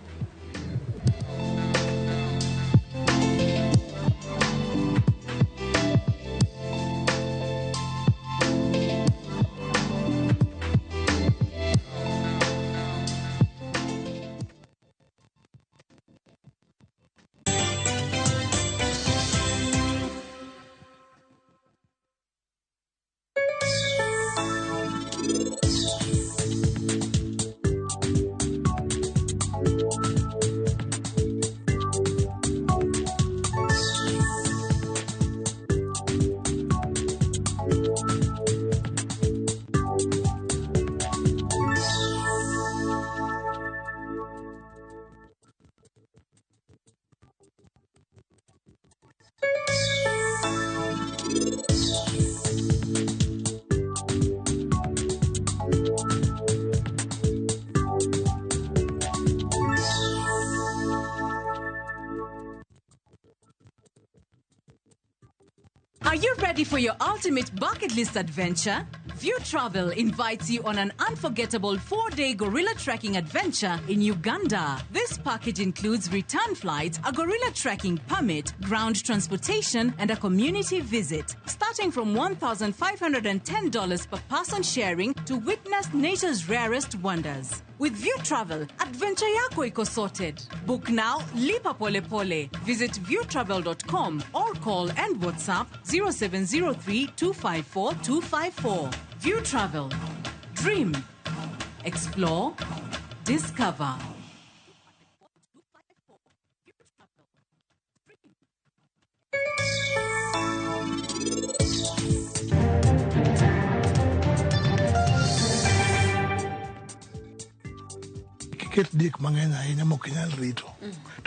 Are you ready for your ultimate bucket list adventure? View Travel invites you on an unforgettable 4-day gorilla trekking adventure in Uganda. This package includes return flights, a gorilla trekking permit, ground transportation, and a community visit. Starting from $1,510 per person sharing to witness nature's rarest wonders. With View Travel, adventure yako iko sorted. Book now, lipa pole pole. Visit viewtravel.com or call and WhatsApp 0703 254 254. View Travel. Dream. Explore. Discover. iket dik mang'eny ahinya mok inyal rito.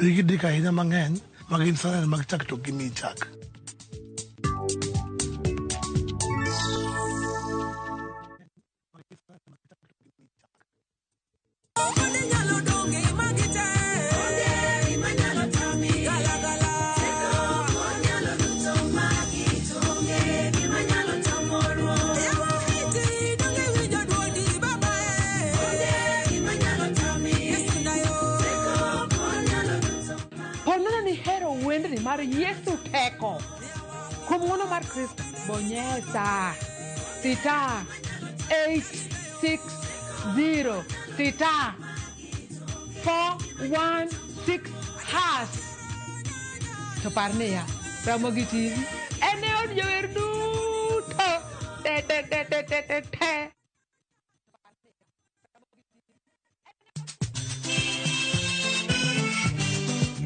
To iki dik ahinya mang'eny magin sana mag chak to gimi chak. Mar Yesu teko kuom ng'wono mar Kristo bonyesa *860 *416# to par niya Ramogi TV ene od jower duto te.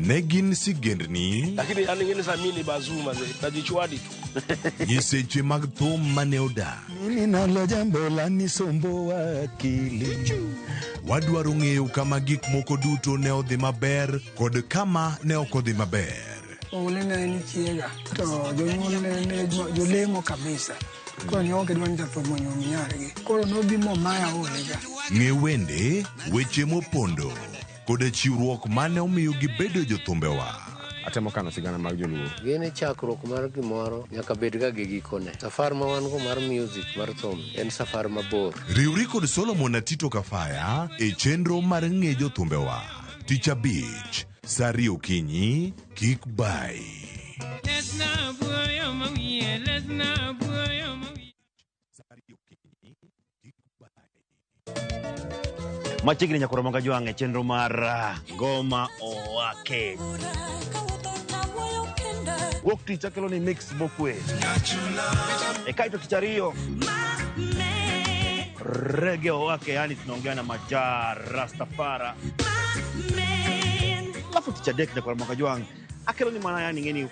Negin sigendni lakini aningine samini bazuma najichwadi tu nyiseche mag thum mane oda mimi nalo jambo la nisombo wakili wadwaro ng'eyo kama gik moko duto ne odhi maber kod kama ne ok odhi maber. Ole ne ni chiega to jonyuol ne jolemo kabisa koro ne ok dwani jathomo nyuom nyargi koro nobimo maya olega. Ng'e wende weche mopondo kod chiwruok mane omiyo gibedo jothumbewa. Atemo kano sigana mag joluo. Gini chakruok mar gimoro nyaka bed ga gi gikone. Safar ma wan go mar music mar thum en safar mabor. Riwri kod Solomon Atito Kafaya e chenro mar ng'e jothumbewa. Tich Abich, saa 2 okinyi, kik bai. Machiegni nyakoro Ramogi Jwang' e chenro mar Ngoma Owake. Wuok tich akelo ni mix bokwe. E kaito tich ariyo Reggae Owake, yani tunaongea na Majar Rastafara. Alafu tich adek nyakoro Ramogi Jwang' akelo ni mana yani ngeni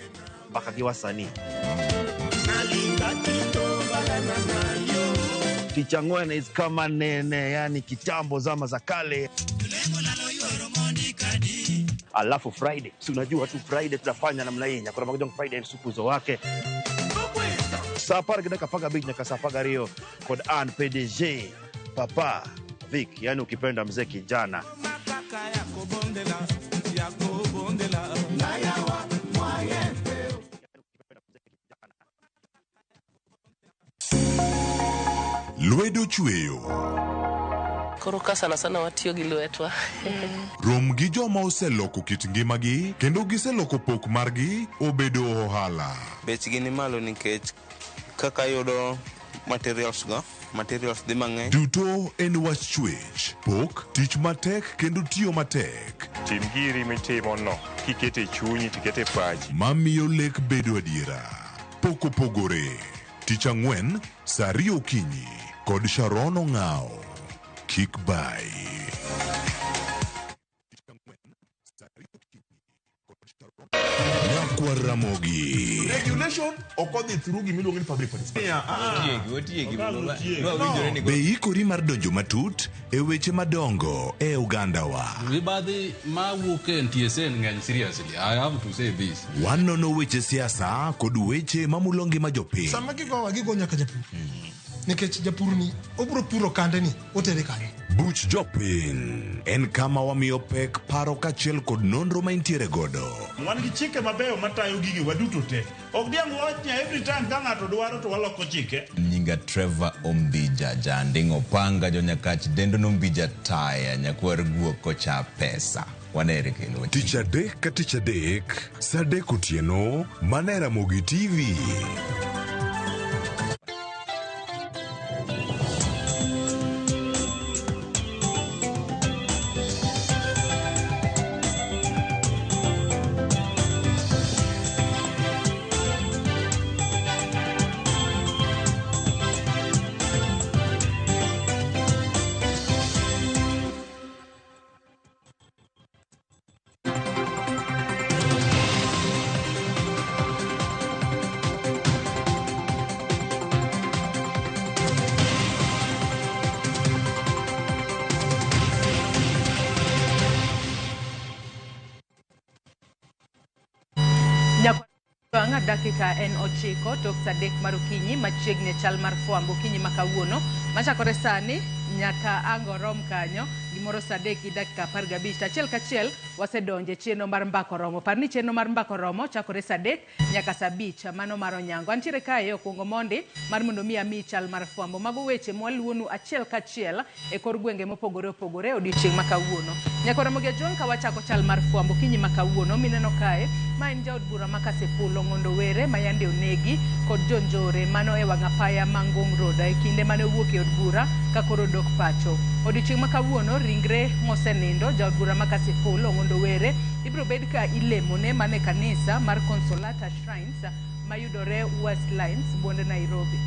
mpaka giwasani. Ticha Ngwena is kama nene, yani kitambo zama za kale. Alafu Friday, si unajua tu Friday tunafanya namna hii. Nyakoro Ramogi Jwang' Friday sukuzo wake. Sapar gida kapaga beat nyaka sapaga Rio kod Ann PDG Papa Vic, yani ukipenda mzee kijana. Lwedo chweyo. Koro ka sana watiyo gi lwetwa. Rom gi joma oseloko kit ngimagi kendo giseloko pok margi obedo ohala. Bechgi ni malo nikech kaka yudo materials dhi mang'eny. Duto en wach chwech, pok, tich matek kendo tiyo matek. Tim giri mitimo no, kikete chunyi tikete pachi. Mamiyo lek bedo adiera. Pok opogore. Tich Ang'wen, saa 2 okinyi, kod Sharon Ong'ao. Kik bai. Nyakwa Ramogi. Regulation okodhi through gimiluongo ni public participation. Be ikori mar donjo matut e weche madongo e Ugandawa. Mibadhi ma wuok e NTSN ng'eny seriously. I have to say this. Wanono weche siasa kod weche mamulo ngima jopiny. Sama gigo nyaka japur. Nikech japur ni obro puro kande ni otere kare. Buch jopiny en kama wamiyo pek paro kachiel kod nonro ma intiere godo. Wan gi chike mabeyo matayo gigi waduto te. Ok diang wachnya every time ka ng'ato dwaro to waloko chike. Nyinga Trevor Ombija jandingo panga jo Nyakach dendo nombija taya nyakwar guok kocha pesa. Wanere kelo. Tich adek ka tich adek, saa 3 otieno, mana Ramogi TV. dakika en 9 tok sadek mar okinyi machiegni chal mar fwambo okinyi makawuono machakore sani nyaka angorom kanyo gimoro sadek gi dakika 15 achiel kachiel wasedonje chenro mar mbako romo. Parni chenro mar mbako romo chakore sadek nyaka saa 5 mano mar onyango. Antiere kae okungo mondi mar mondo mi ami chal mar fwambo. Mago weche mwaluonu achiel kachiel e kor gwenge mopogore opogore odiochieng' makawuono. Nyakora mogia John ka wachako chal mar fwambo kinyi makawuono mineno kae ma en jaod bura makasepulo Ng'ondo Were mayande onegi kod jonjore mano e wang'apaya Mangong Road e kinde mane owuok e od bura ka koro dok pacho. Odiochieng' makawuono ringre mosenindo jaod bura makasepulo Ng'ondo Were ibro bed ka ilemone mane kanisa mar Consolata Shrines mayudore Westlands Bonde Nairobi.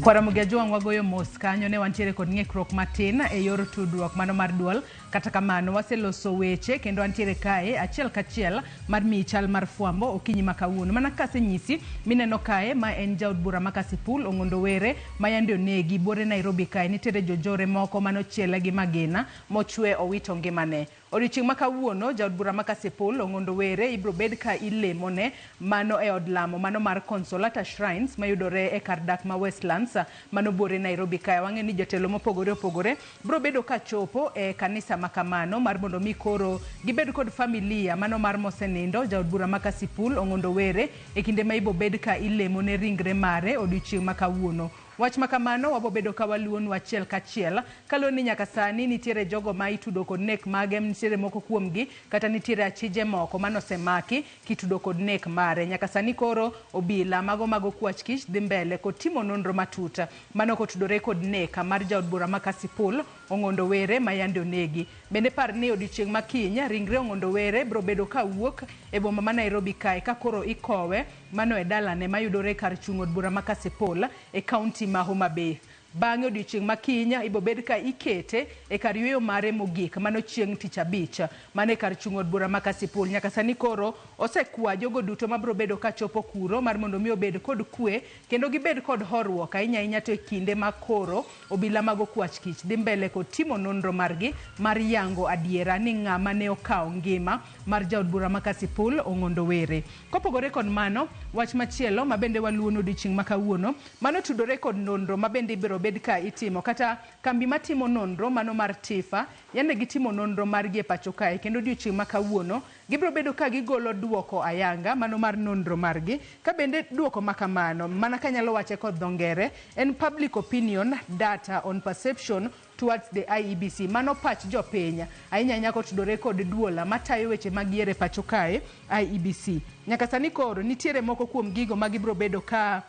Kwara Mugia Jwang wagoyo mos kanyo ne wantiere kod ng'ikruok matin e yor tudruok mano mar duol. Kata kamano waseloso weche kendo wantiere kae achiel kachiel mar michal mar fwambo okinyi makawuono. Mana kasenyisi mineno kae ma en jaod bura makasipul Ng'ondo Were mayande onegi Bore Nairobi kae nitiere jojore moko manochiele gi magina mochwe owito ngimane. Odiochieng' makawuono jaod bura makasipul Ng'ondo Were ibro bed ka ilemone mano e od lamo mano mar Consolata Shrines mayudore e kar dak ma Westlands mano Bore Nairobi kae. Wang'e ni jotelo mopogore opogore bro bedo ka chopo e kanisa makamano mar mondo mi koro gibed kod familia mano mar mosenindo jaod bura makasipul Ng'ondo Were e kinde ma ibo bed ka ilemone ringre mare odiochieng' makawuono. Wach makamano wabobedo ka waluonu achiel kachiel kaloni nyaka sani nitiere jogo ma itudo kod nek mage, nitiere moko kuomgi kata nitiere achije moko manosemaki kitudo kod nek mare. Nyaka sani koro obila mago kwach kich dhi mbele kod timo nonro matuta mano kotudore kod nek mar jaod bura makasipul Ng'ondo Were mayande onegi. Bende par ni odiochieng' makiny ringre Ng'ondo Were bro bedo ka wuok e boma ma Nairobi kae ka koro ikowe mano e dalane mayudore kar chung' od bura makasipul e kaunti ma Homa Bay. bang'e odiochieng' ma kinya ibobed ka ikete e kar yweyo mare mogik mano chieng' tich abich mane kar chung' od bura ma Kasipul. Nyaka sani koro osekwa jogo duto mabro bedo ka chopo kuro mar mondo mi obed kod kwe kendo gibed kod horruok ahinya to e kinde ma koro obila mag okwach kich dhi mbele kod timo nonro margi mar yango adiera ni ng'ama ne okawo ngima mar jaod bura ma Kasipul Ong'ondo Were. Kopogore kod mano, wach machielo mabende waluono odiochieng' ma kawuono mano tudore kod nonro mabende ibiro bed ka itimo kata kambi matimo nonro mano mar Tifa yande gitimo nonro margi e pacho kae kendo odiochieng' ma kawuono gibiro bedo ka gigolo duoko ayanga mano mar nonro margi ka bende duoko makamano mana kanyalo wache kod dho ngere en public opinion data on perception towards the IEBC mano pach jopiny ahinya kotudore kod duola matayo weche mag yiero e pacho kae IEBC. Nyaka sani koro nitiere moko kuom gigo ma gibiro bedo ka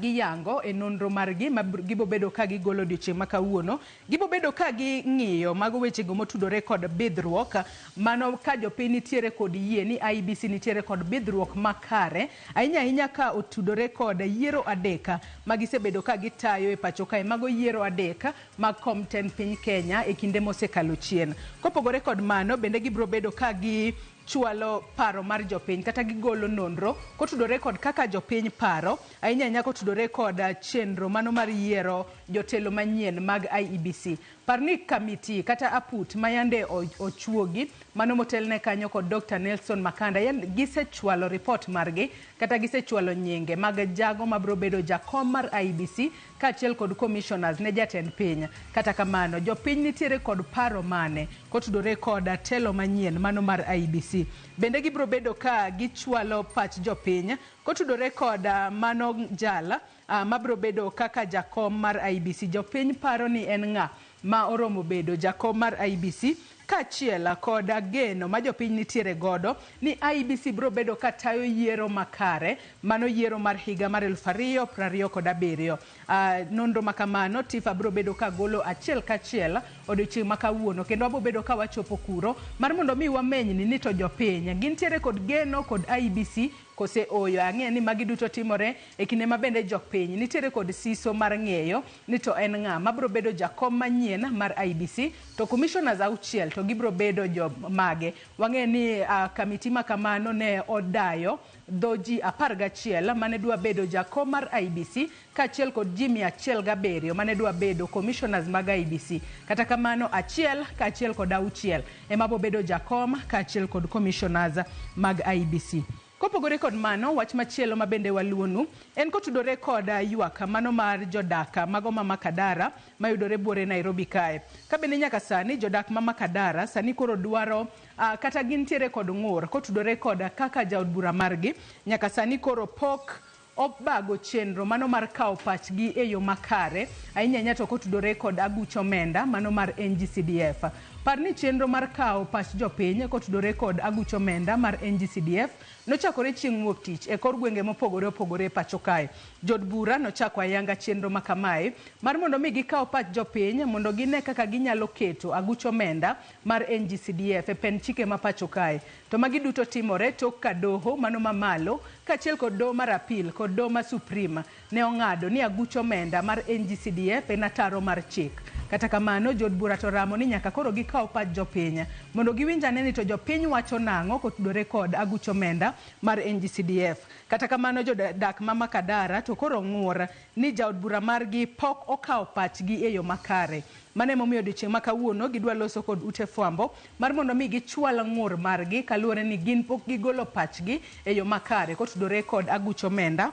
giyango e nonro margi gibo bedo ka gigolo odiochieng' ma kawuono. Gibo bedo ka ging'iyo mago wechego motudore kod bidhruok mano ka jopiny nitiere kod yie ni IEBC nitiere kod bidhruok makare ahinya ka otudore kod yiero adeka magisebedo ka gitayo e pacho kae mago yiero adeka mag Komten piny Kenya e kinde mosekalo chien. Kopogore kod mano bende gibiro bedo ka chwalo paro mar jopiny kata gigolo nonro kotudore kod kaka jopiny paro ahinya kotudore kod chenro mano mar yiero jotelo manyien mag IEBC. Parni kamiti kata aput mayande ochuogi mano motelne kanyo kod Dr. Nelson Makanda gisechwalo report margi kata gisechwalo nyinge mag jago mabro bedo jakom mar IEBC kaachiel kod commissioners ne jatend piny. Kata kamano jopiny nitiere kod paro mane kotudore kod telo manyien mano mar IEBC. Bende gibro bedo ka gichwalo pach jopiny kotudore kod mano jala mabro bedo kaka jakom mar IEBC. Jopiny paro ni en ng'a ma oromo bedo jakom mar IEBC kaachiel kod geno ma jopiny nitiere godo ni IEBC bro bedo ka tayo yiero makare mano yiero mar higa mar 2027. Nonro makamano Tifa bro bedo ka golo achiel kachiel odiochieng' ma kawuono kendo abo bedo ka wachopo kuro mar mondo mi wamenyni ni to jopiny gintiere kod geno kod IEBC kose oyo. Ang'e ni magi duto timore e kinde ma bende jopiny nitiere kod siso mar ng'eyo ni to en ng'a mabro bedo jakom manyien mar IEBC to commissioners auchiel to gibro bedo jo mage. Wang'e ni kamiti makamano ne odayo dhoji 11 mane dwa bedo jakom mar IEBC kaachiel kod ji 107 mane dwa bedo commissioners mag IEBC. Kata kamano achiel kaachiel kod auchiel ema bo bedo jakom kaachiel kod commissioners mag IEBC. Kopogore kod mano, wach machielo ma bende waluonu en kotudore kod ywak mano mar jodak mago ma Makadara mayudore buore Nairobi kae. Ka bende nyaka sani jodak ma Makadara sani koro dwaro kata gintiere kod ng'ur kotudore kod kaka jaod bura margi nyaka sani koro pok obago chenro mano mar kawo pachgi e yo makare ahinya to kotudore kod aguch omenda mano mar NGCDF. Parni chenro mar kawo pach jopiny kotudore kod aguch omenda mar NGCDF nochakore chieng' wuok tich e kor gwenge mopogore opogore pacho kae. Jod bura nochako ayanga chenro makamae mar mondo mi gikawo pach jopiny mondo gine kaka ginyalo keto aguch omenda mar NGCDF e pen chike ma pacho kae. To magi duto timore tok ka doho mano mamalo kaachiel kod doho mar apil kod doho ma Supreme ne ong'ado ni aguch omenda mar NGCDF en ataro mar chik. Kata kamano jod bura to ramo ni nyaka koro gikawo pach jopiny mondo giwinjane ni to jopiny wacho nang'o kotudore kod aguch omenda mar NGCDF. Kata kamano jodak ma Makadara to koro ng'ur ni jaod bura margi pok okawo pachgi e yo makare. Mane momiyo odiochieng' ma kawuono gidwa loso kod ute fwambo mar mondo mi gichwal ng'ur margi kaluwore ni gin pok gigolo pachgi e yo makare kotudore kod aguch omenda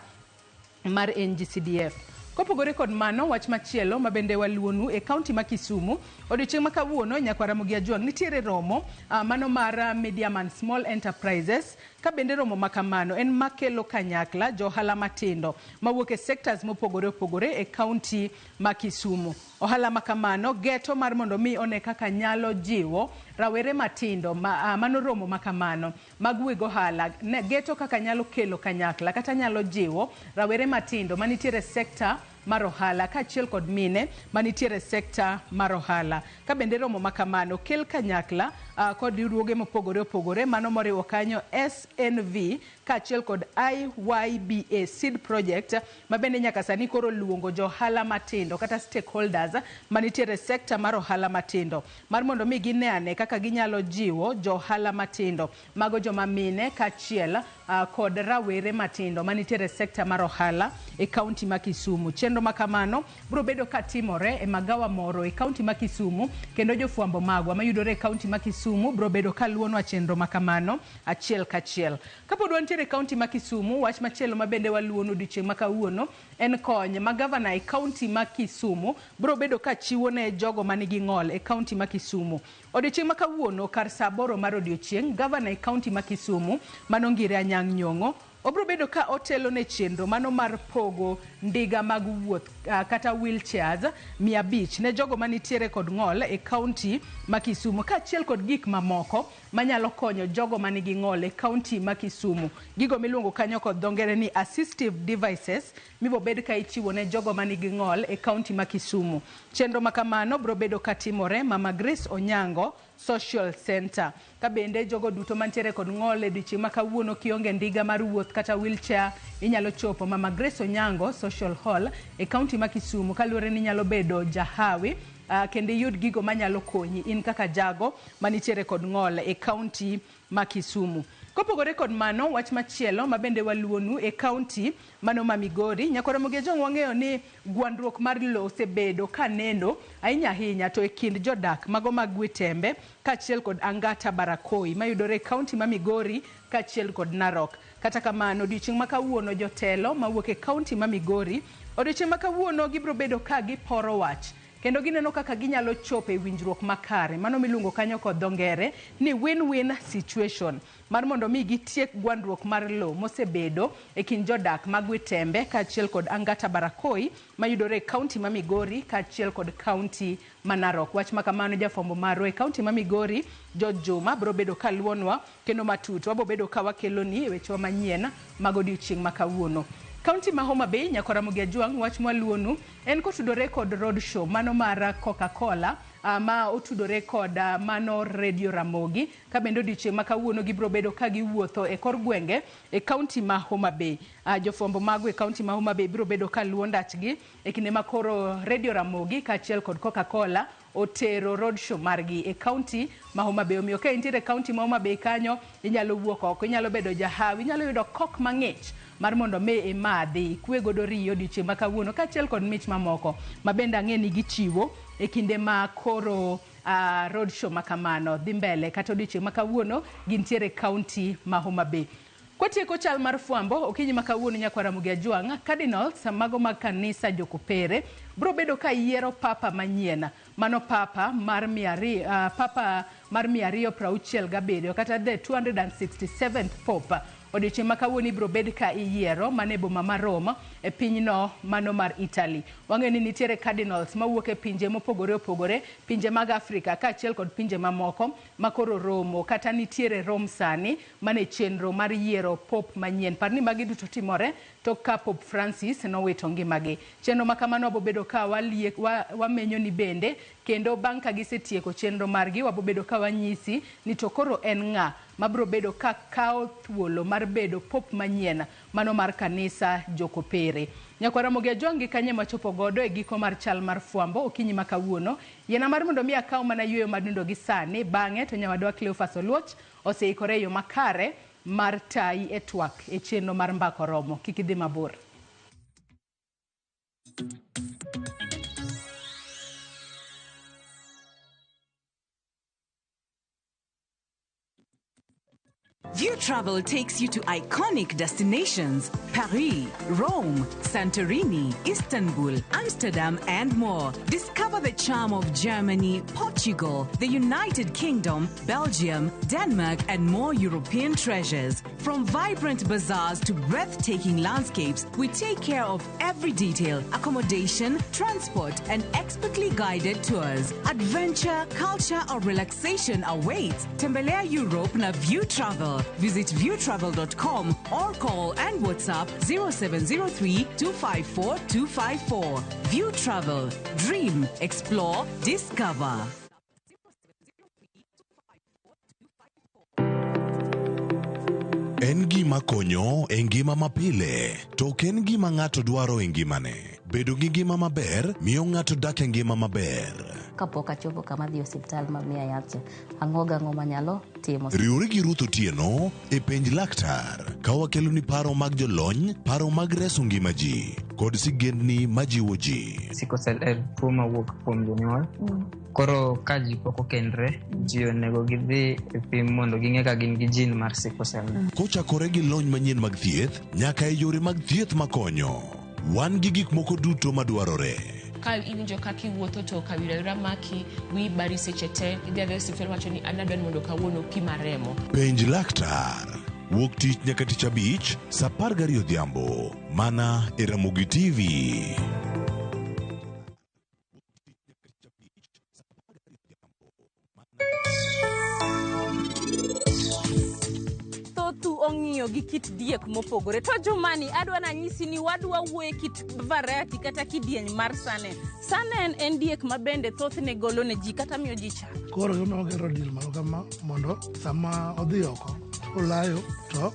mar NGCDF. Kopogore kod mano, wach machielo mabende waluonu e kaunti ma Kisumu odiochieng' ma kawuono nyakwara Mugia Juang nitiere romo mano mar Medium and Small Enterprises. Ka bende romo makamano en makelo kanyakla johala matindo mawuok e sectors mopogore opogore e kaunti ma Kisumu. Ohala makamano geto mar mondo mi one kaka nyalo jiwo rawere matindo mano romo makamano mag weg ohala ne geto kaka nyalo kelo kanyakla kata nyalo jiwo rawere matindo manitiere sector mar ohala kaachiel kod mine manitiere sekta mar ohala. Ka bende romo makamano kel kanyakla kod riwruoge mopogore opogore mano moriwo kanyo SNV kaachiel kod IYBA Seed Project mabende nyaka sani koro luongo johala matindo kata stakeholders manitiere sekta mar ohala matindo mar mondo mi gineane kaka ginyalo jiwo johala matindo mago joma mine kaachiel kod rawere matindo manitiere sekta mar ohala e kaunti ma Kisumu. Chenro makamano biro bedo katimore e magawa moro e kaunti ma Kisumu kendo jofwambo magwa mayudore e kaunti ma Kisumu biro bedo kaluonwa chenro makamano achiel kachiel. Kapod wantiere e kaunti ma Kisumu, wach machielo mabende waluono odiochieng' ma kawuono en kony ma gavana e kaunti ma Kisumu biro bedo kachiwo ne jogo manigi ng'ol e kaunti ma Kisumu. Odiochieng' ma kawuono kar saa 8 mar odiochieng', gavana e kaunti ma Kisumu Manongire Anyang' Nyong'o obro bedo ka otelo ne chenro mano mar pogo ndiga mag wuoth kata wheelchairs 500 ne jogo manitiere kod ng'ol e kaunti ma Kisumu kaachiel kod gik mamoko manyalo konyo jogo manigi ng'ol e kaunti ma Kisumu. Gigo miluongo kanyo kod dho ngere ni assistive devices mibo bed ka ichiwo ne jogo manigi ng'ol e kaunti ma Kisumu. Chenro makamano bro bedo katimore Mama Grace Onyango Social Center. Kabende jogo duto mantiere kod ng'ol e odiochieng' ma kawuono kionge ndiga mar wuoth kata wheelchair inyalo chopo Mama Grace Onyango Social Hall e kaunti ma Kisumu kaluwore ni nyalo bedo jahawi kendo yud gigo manyalo konyi in kaka jago manitiere kod ng'ol e kaunti ma Kisumu. Kopogore kod mano, wach machielo mabende waluonu e kaunti mano ma Migori, nyakora moge jong wang'eyo ni gwandruok mar lowo osebedo kaneno ahinya to e kind jodak mago mag Gwitembe kaachiel kod Angata Barakoi mayudore e kaunti ma Migori kaachiel kod Narok. Kata kamano, odiochieng' ma kawuono jotelo mawuok e kaunti ma Migori, odiochieng' ma kawuono gibro bedo ka giporo wach kendo gineno kaka ginyalo chopo e winjruok makare mano miluongo kanyo kod dho ngere ni win-win situation mar mondo mi gitiek gwandruok mar lowo mosebedo e kind jodak mag Gwitembe kaachiel kod Angata Barakoi mayudore e kaunti ma Migori kaachiel kod kaunti ma Narok. Wach makamano jafwambo marwa e kaunti ma Migori George Juma bro bedo kaluonwa kendo matut wabo bedo ka wakeloni e wechewa manyien mag odiochieng' ma kawuono. Kaunti ma Homa Bay nyakora Mugi Ajwang' wach mwaluonu en kotudore kod road show mano mar Coca-Cola ma otudore kod mano Radio Ramogi kabendo odiochieng' ma kawuono gibro bedo ka giwuotho e kor gwenge e kaunti ma Homa Bay. Jofwambo mago e kaunti ma Homa Bay biro bedo ka luwo ndachgi e kinde ma koro Radio Ramogi kaachiel kod Coca-Cola otero road show margi e kaunti ma Homa Bay. Omiyo ka intiere kaunti ma Homa Bay kanyo inyalo wuok oko, inyalo bedo jahawi, inyalo yudo kok mang'ich mar mondo me imadhi kwe godo riyo odiochieng' ma kawuono kaachiel kod mich mamoko mabende ang'e ni gichiwo e kinde ma koro road show makamano dhi mbele kata odiochieng' ma kawuono gintiere kaunti ma Homa Bay. Kotieko chal mar fwambo okinyi ma kawuono nyakwara Mugi Ajwang' Cardinals mago mag kanisa Jokopere bro bedo ka yiero papa manyien mano papa mar 267 kata the 267th Pope. Odiochieng' ma kawuono ibro bed ka iyiero mane boma mar Roma e pinyno mano mar Italy. Wang'e ni nitiere Cardinals mawuok e pinje mopogore opogore, pinje mag Afrika kaachiel kod pinje mamoko makoro romo kata nitiere rom sani mane chenro mar yiero Pope manyien. Parni magi duto timore tok ka Pope Francis nowito ngimagi. Chenro makamano wabo bedo ka wamenyo ni bende kendo bang' ka gisetieko chenro margi wabo bedo ka wanyisi ni to koro en ng'a mabro bedo ka kao thuolo mar bedo Pope manyien mano mar kanisa Jokopere. Nyakwara Mugi Ajwang' gi kanye machopo godo e giko mar chal mar fwambo okinyi ma kawuono. Yena mar mondo mi akaw mana yueyo madundo gi sani bang'e to nyawadwa Cleophas Oluoch oseikore yo makare mar tai e twak e chenro mar mbako romo. Kik idhi mabor. View Travel takes you to iconic destinations: Paris, Rome, Santorini, Istanbul, Amsterdam, and more. Discover the charm of Germany, Portugal, the United Kingdom, Belgium, Denmark, and more European treasures. From vibrant bazaars to breathtaking landscapes, we take care of every detail: accommodation, transport, and expertly guided tours. Adventure, culture, or relaxation awaits. Tembelea Europe na View Travel. Visit viewtravel.com or call and WhatsApp 0703 254 254. View Travel. Dream, explore, discover. En gima konyo e ngima mapile, to ok en gima ng'ato dwaro e ngimane. Bedo gi ngima maber miyo ng'ato dak e ngima maber. Kapok achopo kama dhi osiptal ma miya yath, ang'o manyalo timo. Riwri gi Ruth Otieno e penj laktar, ka wakelo ni paro mag jolony, paro mag reso ngima ji, kod sigendni majiwo ji. Sickle cell en tuo mawuok kuom jonyuol. Koro ka ji pok okendre, ji onego gidhi e pim mondo ging'e ka gin gi jin mar sickle cell. Kochakore gi lony manyien mag thieth, nyaka e yore mag thieth makonyo. Wan gi gik moko duto madwarore. Ka iwinjo kaka iwuotho to kawira maki, wi bari seche te, idhi adhi osiptal wacho ni an adwani mondo kawuono pima remo. Penj laktar. Wuok tich nyaka tich abich, saa 12 odhiambo, mana e Ramogi TV. Tu ong'iyo gi kit diek mopogore. To jumani adwa nanyisi ni wadwa wuoye kit variety kata kidieny mar Sanen. Sanen en diek mabende thothne golo ne ji kata miyo ji chak. Koro gima ogero deal malo kama mondo sama odhi oko olayo to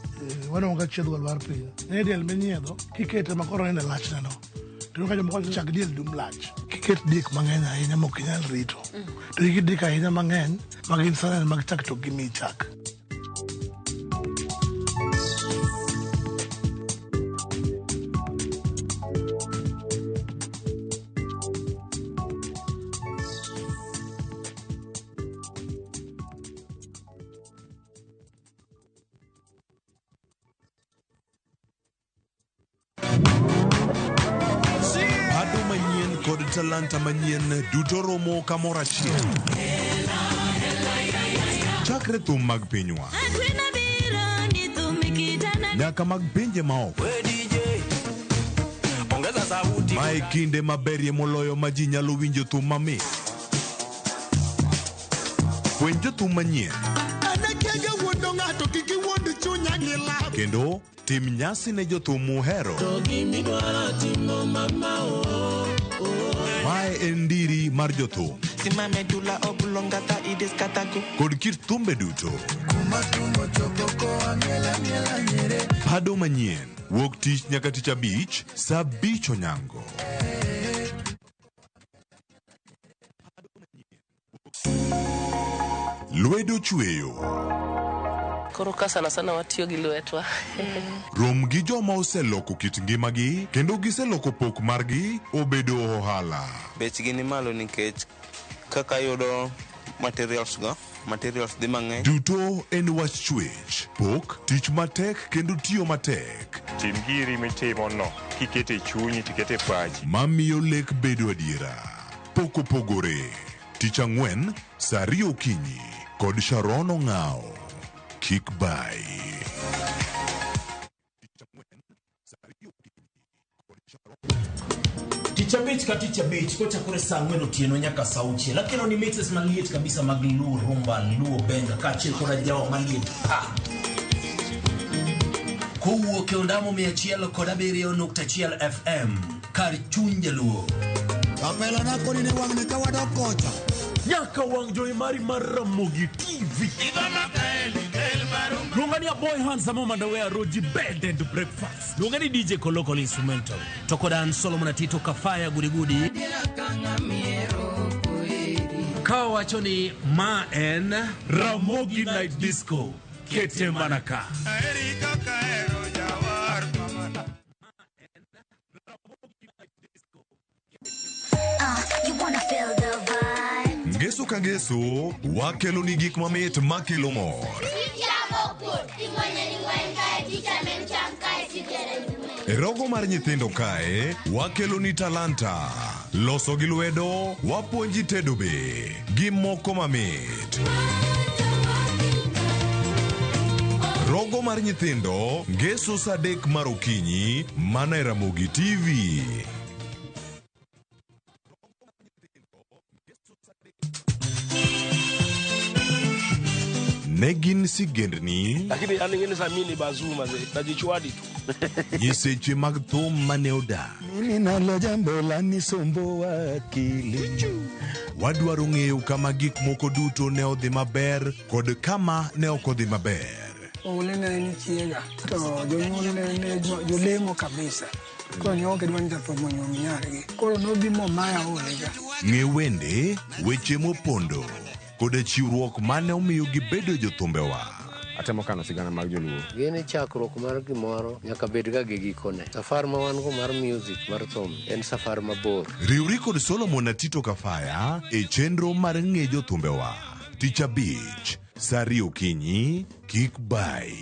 wadong' ka chiedh gol mar piny. Ne diel minyiedho kikete ma koro nene lachne no. To ka jomoko chak diel dum lach. Kiket diek mang'eny ahinya mok inyal rito. To iki diek ahinya mang'eny magin Sanen mag chak to gimi chak. Talanta manyien duto romo kamoro achiel. Chakre thum mag pinywa nyaka mag pinje maoko. Mae kinde maberie moloyo ma ji nyalo winjo thum mamit. Puonj jothum manyien kendo tim nyasi ne jothum muhero. Mae en ndiri mar jothum kod kit thumbe duto. Pado manyien wuok tich nyaka tich abich saa 5 onyango. Lwedo chweyo. Koro ka sana watiyo gi lwetwa. Rom gi joma oseloko kit ngimagi kendo giseloko pok margi obedo ohala. Bechgi ni malo nikech kaka yudo materials dhi mang'eny. Duto en wach chwech, pok, tich matek kendo tiyo matek. Tim giri mitimono kikete chunyi tikete pachi. Mamiyo lek bedo adiera. Pok opogore. Tich ang'wen, saa 2 okinyi kod Sharon Ong'ao. Kick by. Ticha beach ka ticha beach kocha kore saa 4 otieno nyaka saa 6. Lakini ni mixes maliet kabisa mag luo rumba, luo benga kachil koda jawa maliet. Kowuok e ondamo 107.1 FM kar chuny jaluo. Kapela nako ni wang' ka wadokocha. Nyaka wang' joy mari mar Ramogi TV. Lungania boy handsome mandawea roji bed and breakfast. Lungani DJ Kolokol instrumental. Tokodan Solomon Tito Kafaya gudi. Kawa choni ma en Ramogi Night Disco. Kete manaka. You wanna feel the vibe. Ngeso ka ngeso, wakelo ni gik mamit makelo mor. E rogo mar nyithindo kae, wakelo ni talanta. Loso gi lwedo, wapuonji tedo be. Gi moko mamit. Rogo mar nyithindo, ngeso saa 3 mar okinyi, mana e Ramogi TV. Negin sigendni lakini aningine za mini bazuma najichwadi tu nyiseche mag thum mane oda. Mimi nalo jambo la nisombo akili. Wadwaro ng'eyo kama gik moko duto ne odhi maber kod kama ne ok odhi maber. Ole ne chiega to jonyuol ne jolemo kabisa. Koro nyoke dwani jathomo nyom nyargi. Koro nobimo maya olega. Ng'e wende, weche mopondo, koda chiwruok mane omiyo gibedo jothumbewa. Atemo kano sigana mag joluo. Gini chakruok mar gimoro nyaka bed ga gi gikone. Safar ma wan go mar music mar thum en safar mabor. Riwri kod Solomon Atito Kafaya e chenro mar ng'e jothumbewa. Tich Abich, saa 2 okinyi, kik bai.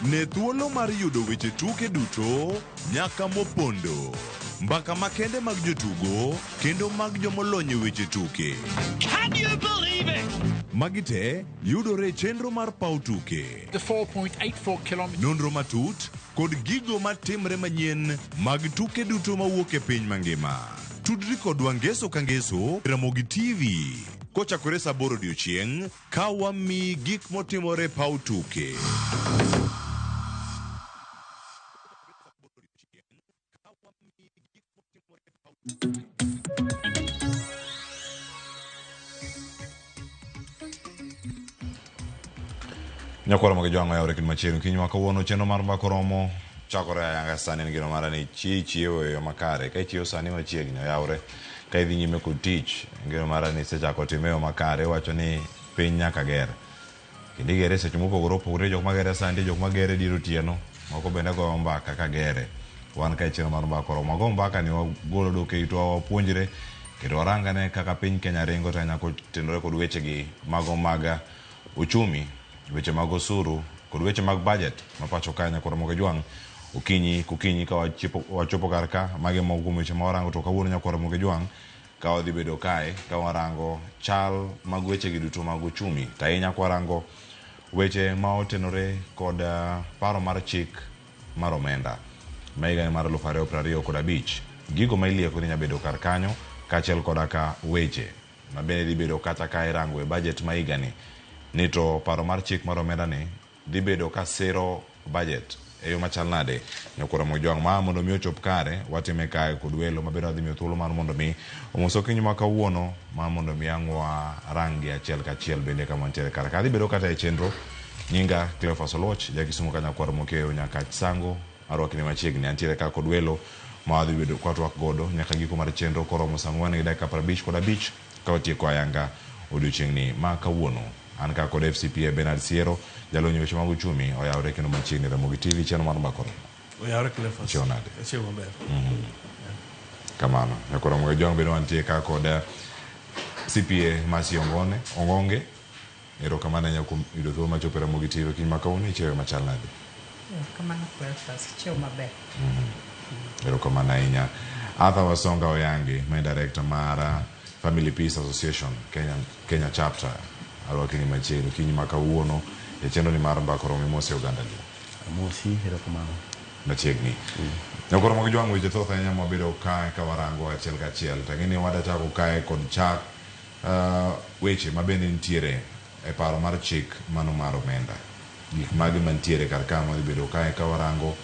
Ne thuolo mar yudo weche tuke duto nyaka mopondo. Mbaka makende mag jotugo kendo mag jomolony e weche tuke. Can you believe it? Magite yudore chenro mar paw tuke. The 4.84 kilometers. Nonro matut kod gigo matimre manyien mag tuke duto mawuok e piny mangima. Tudri kodwa ngeso ka ngeso Ramogi TV. Kochakore saa 8 odiechieng' ka wami gik motimore paw tuke. Nyakwara moge jwang'o yawre kin machiegni kinywa kawuono chenro mar mbako romo chakore ayanga sani ni gino mara ni chiewo e yo makare ka ichiewo sani machiegni oyawre ka idhi nyime kod tich gino mara ni sechako time yo makare wacho ni piny nyaka ger kendo igere seche mopogore opogore jok magere sandi jok magere dier otieno moko bende goyo mbaka ka gere wan ka chenro mar mbako romo go mbaka ni wagolo doke itwa wapuonjre kendo warangane kaka piny Kenya ringo to nyako tenore kod weche gi mago maga uchumi weche mag osuru kod weche mag budget mapacho ka Nyakwara moge jwang' okinyi kukinyi ka wachopo kar ka mage mogo weche ma warango to kawuono Nyakwara moge jwang' ka wadhi bedo kae ka warango chal mag weche gi duto mag uchumi ta ahinya kwarango weche ma otenore kod paro mar chik mar omenda ma higa mar 2025 gigo ma ilieko ni nyabedo kar kanyo kaachiel koda ka weche ma bende dhi bedo kata ka irango e budget ma higani ni to paro mar chik mar omenda ni dhi bedo ka sero budget e yo machal nade. Nyakwara moge jwang' ma mondo mi ochop kare watime kae kod welo ma bende dhi miyo thuolo mar mondo mi omoso kinyi ma kawuono ma mondo mi ang'wa rangi achiel kachiel bende kama nitiere kar ka dhi bedo kata e chenro nyinga Cleophas Oloch jakisumo ka Nyakwara moke nyaka sango arwakni machiegni antiere ka kod welo ma wadhi bedo kwa twak godo nyaka giko mar chenro koromo saa 4 gi dakika 55 ka watieko ayanga odiochieng'ni ma kawuono. An ka kod FCPA Bernard Siero jalonyo weche mag uchumi oyawre kendo machiegni Ramogi TV chenro mar mbako romo. Oyawre Cleophas. Chionade. Chiemo maber. Kamano Nyakwara moge jwang' bende wantie ka kod CPA Masi Ongonge erokamano nyakuom yudo thuolo machopo Ramogi TV kiny ma kawuono ichiewo machal nade. Kamano Cleophas chiewo maber. Erokamano ahinya. Arthur Wasonga Oyangi ma director mar Family Peace Association Kenya chapter arwakni machiegni kiny ma kawuono e chenro ni mar mbako romo mose oganda ni. Amosi erokamano. Machiegni. Nyakwara moge jwang' weche thoth ahinya mabedo kae ka warango achiel kachiel tang'eni wadachako kae kod chak weche ma bende nitiere e paro mar chik mano mar omenda gik magi mantiere kar ka ma bedo kae ka warango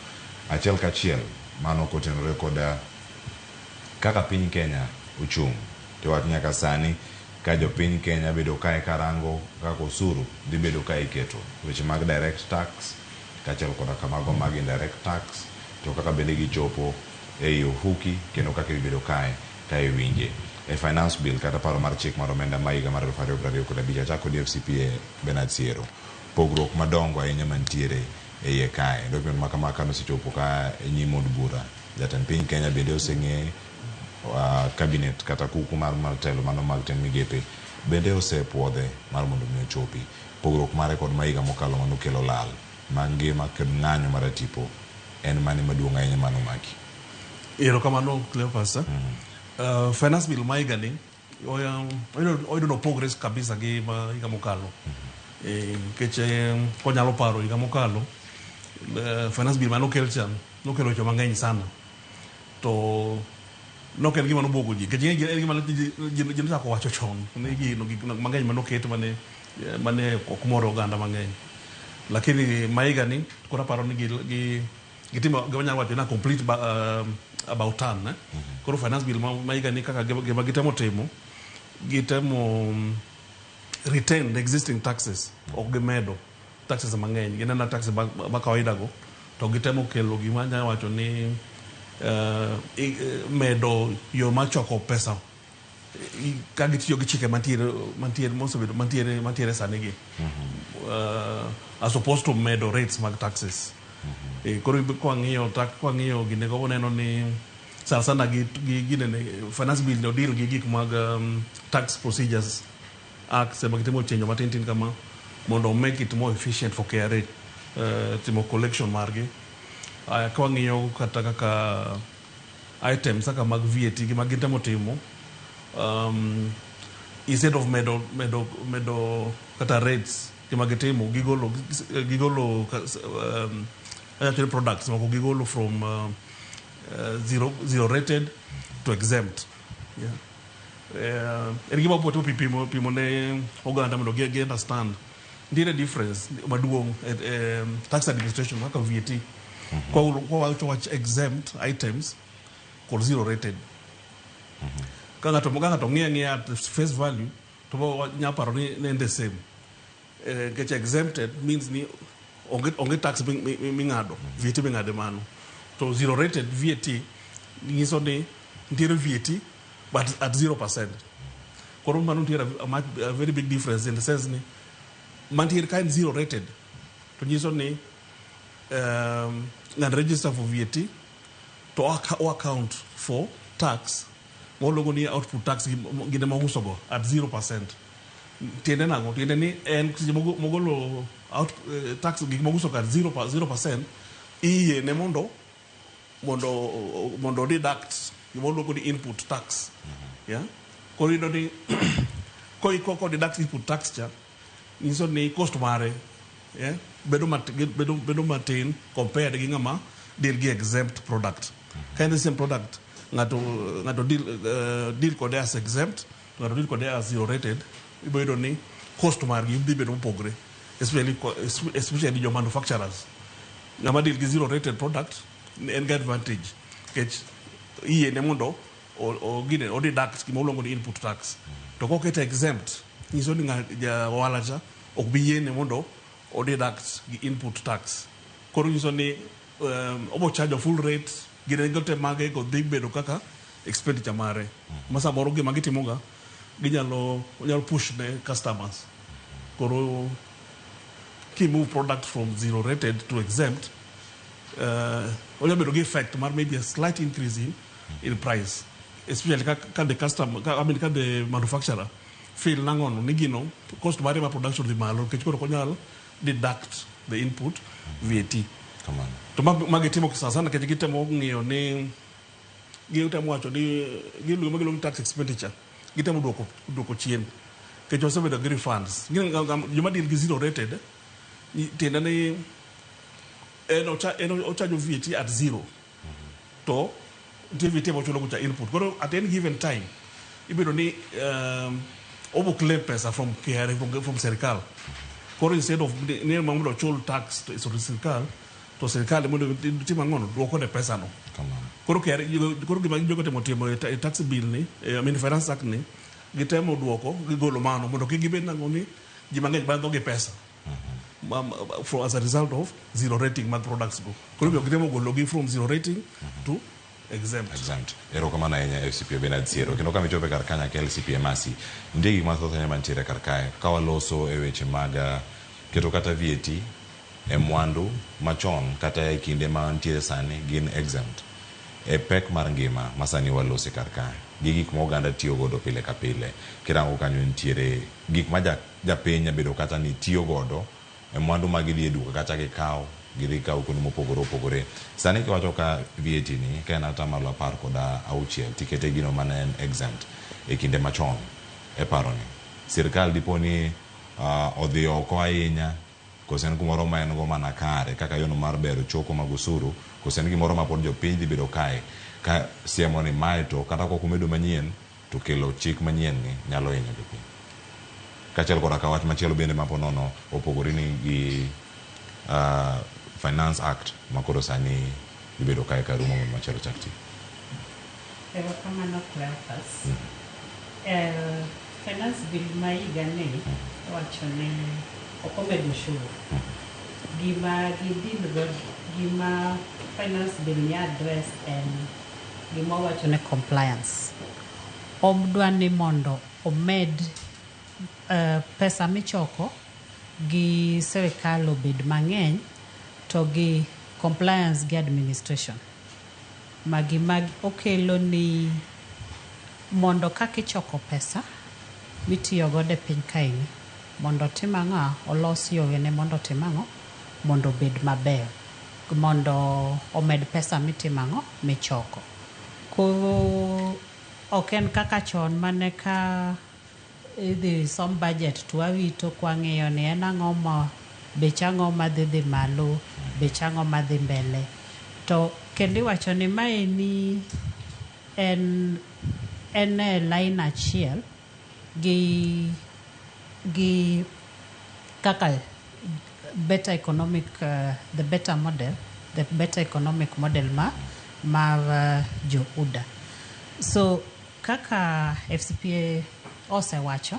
achiel kachiel mano kotenore kod kaka piny Kenya ochung' to wach nyaka sani ka jopiny Kenya bedo kae karango kaka osuru dhi bedo ka iketo weche mag direct tax kaachiel koda kamago mag indirect tax to kaka bende gichopo e ofuki kendo kaka ibedo kae ka iwinje e finance bill kata paro mar chik mar omenda ma higa mar 2025 achako kod FCPA Bernard Siero pogruok madongo ahinya mantiere e iye kae document ma kama kano sechopo ka e nyim od bura jatend piny Kenya bende oseng'e cabinet kata kuku mar telo mano mag ten migepe bende osepuodhe mar mondo mi ochopi pogruok mare kod ma higa mokalo mano kelo lal mangima kod ng'anyo mar tipo en mane maduong' ahinya mano maki. Erokamano Cleophas. Finance bill ma higa ni oyudo nopogre kabisa gi ma higa mokalo nikech konyalo paro higa mokalo finance bill manokel chan nokelo weche mang'eny sana to nokel gima nobuogo ji nikech en gima ji nochako wacho chon ni gino mang'eny manoket mane ok moro oganda mang'eny lakini ma higa ni koro aparo ni gitimo gima nyalo wacho na complete about ton koro finance bill ma higa ni kaka gima gitemo timo retain the existing taxes ok gimedo taxes mang'eny ginena taxes ma kawaida go to gitemo kelo gima nya wacho ni medo yo ma choko pesa ka gitiyo gi chike mantiere sani gi as opposed to medo rates mag taxes koro kwang'iyo gine go uneno ni sana gi finance bill no deal gi gik mag tax procedures act sema gitimo chenjo matin kama mondo make it more efficient for KRA timo collection margi kwang'iyo kata kaka items saka mag VAT gi mag gitemo timo instead of medo kata rates gi mag gitimo gigolo actually products mako gigolo from zero rated to exempt gima poto pimo ne oganda mondo gi understand the difference maduong tax administration kaka VAT kwa wacho exempt items kod zero rated kanga to ng'e at face value to nyaparo ni the same get exempted means ni onge tax ming'ado VAT ming'ade mano to zero rated VAT nyiso ni ntiere VAT but at 0%. Koro mano ntiere a very big difference in the sense ni mantiere kind zero rated to nyiso ni ng'an register for VAT to account for tax mologo ni output tax gine mauso go at 0%. Tiende nango tiende ni en mogolo out tax gik mauso go at 0% iye ne mondo deduct mologo ni input tax. Yeah, korido ni ko deduct input tax cha niso ni cost mare bedo matin compared gi ngama deal gi exempt product. Kind of same product ngato deal kode as exempt, ngato deal kode as zero rated, ibedo ni cost margi bedo mopogre, especially your manufacturers. Ngama deal gi zero rated product en ga advantage kech iye ne mondo o deduct gima ulongo ni input tax. To ko kete exempt niso ni ja walaja ok bi yene mondo o deduct gi input tax. Koro niso ni obo charge full rate gine gote mage go dhi bedo kaka expenditure mare. Masa moro gima gitimoga ginyalo push ne customers. Koro ki move product from zero rated to exempt only bedo gi effect mar maybe a slight increase in price, especially ka the customer ka the manufacturer feel nangono ni gino cost mare ma production di malo ke koro konyal deduct the input VAT. Come on. To magetimo sana ke gitemo ng'iyo ni gitemo wacho ni giluongo tax expenditure gitemo dwoko chien ke jo sebedo gi refunds joma deal gi zero rated tiende ni eno charge VAT at zero to VAT mochulo kucha input. Koro at any given time ibedo ni obo claim pesa from KRA from serikal. Koro instead of ni mamudo chul tax to serikal to serikal mondo tima ngono dwoko de pesa no. Koro gima jogo temo tax bill ni finance act ni gitemo dwoko gigolo mano mondo kigibed nango ni jima ng'eny bando gi pesa as a result of zero rating mag products go. Koro gitemo golo gi from zero rating to exempt. Ero kamana enya FCPA Benard Siero kendo kama itope karkanya ke LCPA Masi ndigi mathoth ne mantiere karkae kawaloso e weche mag keto kata VAT e mwandu machon kata e kinde ma ntiere sani gin exempt e pek mar ngima masani walose karkae gik ma oganda tiyo godo pile ka pile kirango kanyo ntiere gik ma japiny bedo kata ni tiyo godo e mwandu magidhi e duka kata gikaw gidhi kaw kuno mopogore sani kiwacho ka VAT ni ka en atamalo 10 tikete gino mana en exempt e kinde machon e paroni sirkal diponi odhi oko ahinya kose en kumoro ma en go mana kare kaka yono mar bero choko magusuru kose en gimoro ma pod jopiny dhi bedo kae ka siemo ni mae to kata ko kumedo manyien to kelo chik manyien ni nyalo hinyo jopiny kachel kora ka wach machielo bende maponono opogore ni gi Finance Act makoro sani ibedo kae karumo machielo chakti. Erokamano Cleophas. Finance bill ma higani wacho ni ok omedo ushuru. Gima gidingo gima finance bill ni address en gima wacho ni compliance. Omdwa ni mondo omed pesa michoko gi sirikal obed mang'eny to gi compliance gi administration. Magi okelo ni mondo kaka ichoko pesa mitiyo godo e piny kaeni mondo tim ang'o, olos yore ne mondo tim ang'o, mondo obed maber, mondo omed pesa mitimo ang'o michoko. Koro ok en kaka chon mane ka idhi som budget to wawito kwang'iyo ni en ang'o ma bech ang'o madhi malo, bech ang'o madhi mbele. To kendo iwacho ni maeni en line achiel gi kaka better economic the better economic model mar jo UDA. So kaka FCPA osewacho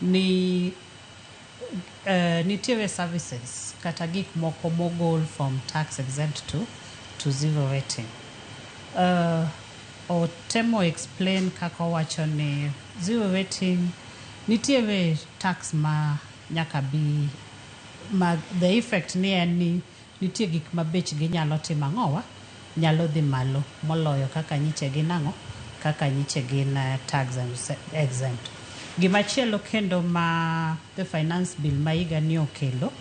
ni nitiere services kata gik moko mogol from tax exempt to zero rating. Otemo explain kaka wacho ni zero rating nitiere tax ma nyaka bi ma the effect ni en ni nitie gik ma bech gi nyalo timo ang'owa nyalo dhi malo moloyo kaka nyiche gi nang'o kaka nyiche gin tax exempt. Gimachielo kendo ma the finance bill ma higa ni okelo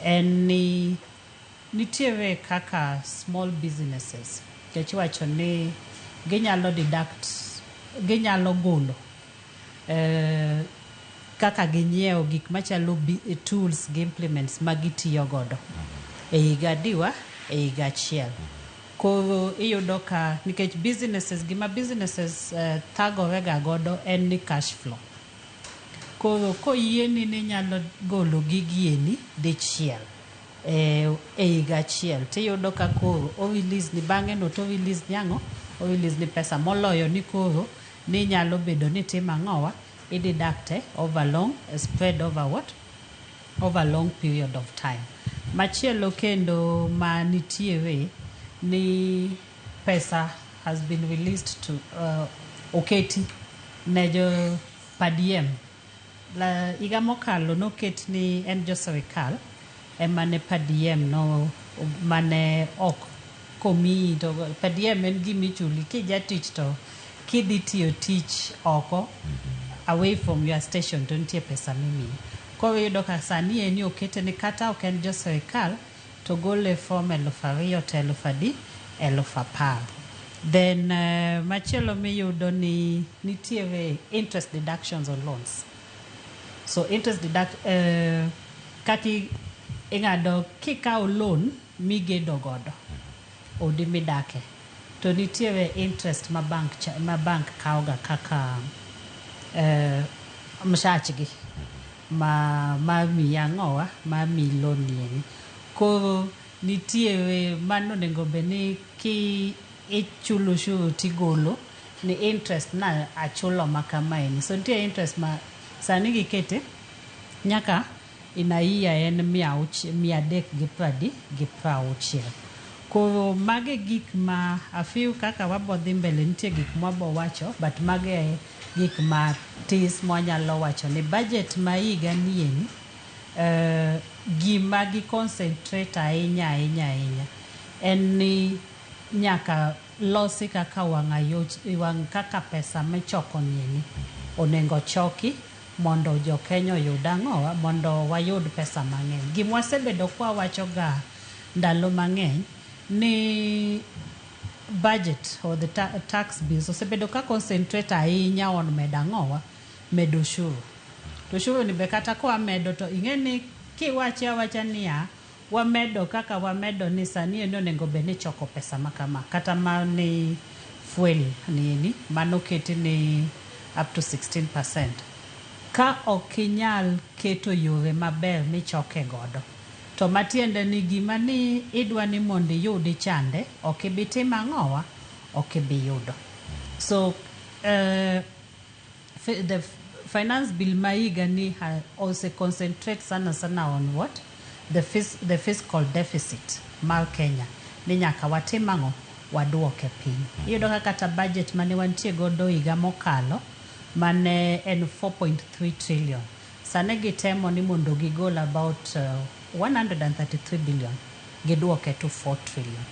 en ni nitiere kaka small businesses kech wacho ni ginyalo ginyalo golo kaka ginyiewo gik machalo tools gi implements ma gitiyo godo e higa diwa e higa achiel. Koro iyudo ka nikech businesses thagorega godo en ni cash flow. Koro koyieni ni nyalo golo gigieni dichiel e higa achiel tiyudo ka koro o release ni bang'e no to release nyang'o o release ni pesa moloyo ni koro ni nyalo bedo ni tim ang'owa ididacte spread over long period of time. Machielo kendo ma nitiere ni pesa has been released to oketi ne jo padiem. Higa mokalo noket ni en jo sirikal emane padiem no mane ok komi to padiem en gimichuli kijatich to kidhi tiyo tich oko away from your station to nitie pesa mimi. Koro yudo ka sani eni okete ni kata ok en jo sirikal to gole from 2,000 to 10,000. Then machielo miyudo ni nitiere interest deductions on loans. So interest kaki ing'ado kikawo loan migedo godo odi midake to nitiere interest ma bank kawoga kaka mshachgi ma miyi ang'owa ma miyi loan nieni. Koro nitiere mano onego bed ni ki ichulo ushuru tigolo ni interest na achulo makamaeni. So nitie interest ma sani gikete nyaka inaiya en 360. Koro mage gik ma afiu kaka wabodhi mbele nitie gik mwabo wacho but mage gik ma tis mwanyalo wacho ni budget ma higa nieni gima gi concentrate ahinya en ni nyaka losi kaka wang' kaka pesa michoko nieni onengo choki mondo jo Kenya oyud ang'owa mondo wayud pesa mang'eny. Gimwasebedo kwa wacho ga ndalo mang'eny ni budget or the tax bills osebedo ka concentrate ahinya on medo ang'owa medo ushuru. To ushuru ni be kata kwa medo to ing'eni kiwacha niya wamedo kaka wamedo ni sani eno nengo bene choko pesa makama kata mani fuel ni mano keti ni up to 16%. Ka okinyal keto yore maber michoke godo to matiende ni gima ni idwa ni mondo yudi chande ok ibi timo ang'owa ok ibi yudo. So the finance bill maigani also concentrates sana on what? The fiscal deficit mar Kenya. Ni nyaka watimango waduoke piny. Iyudo ka kata budget mane wantie godo higa mokalo mane en 4.3 trillion. Sane gitemo ni mondo gigol about 133 billion. Giduoke to 4 trillion.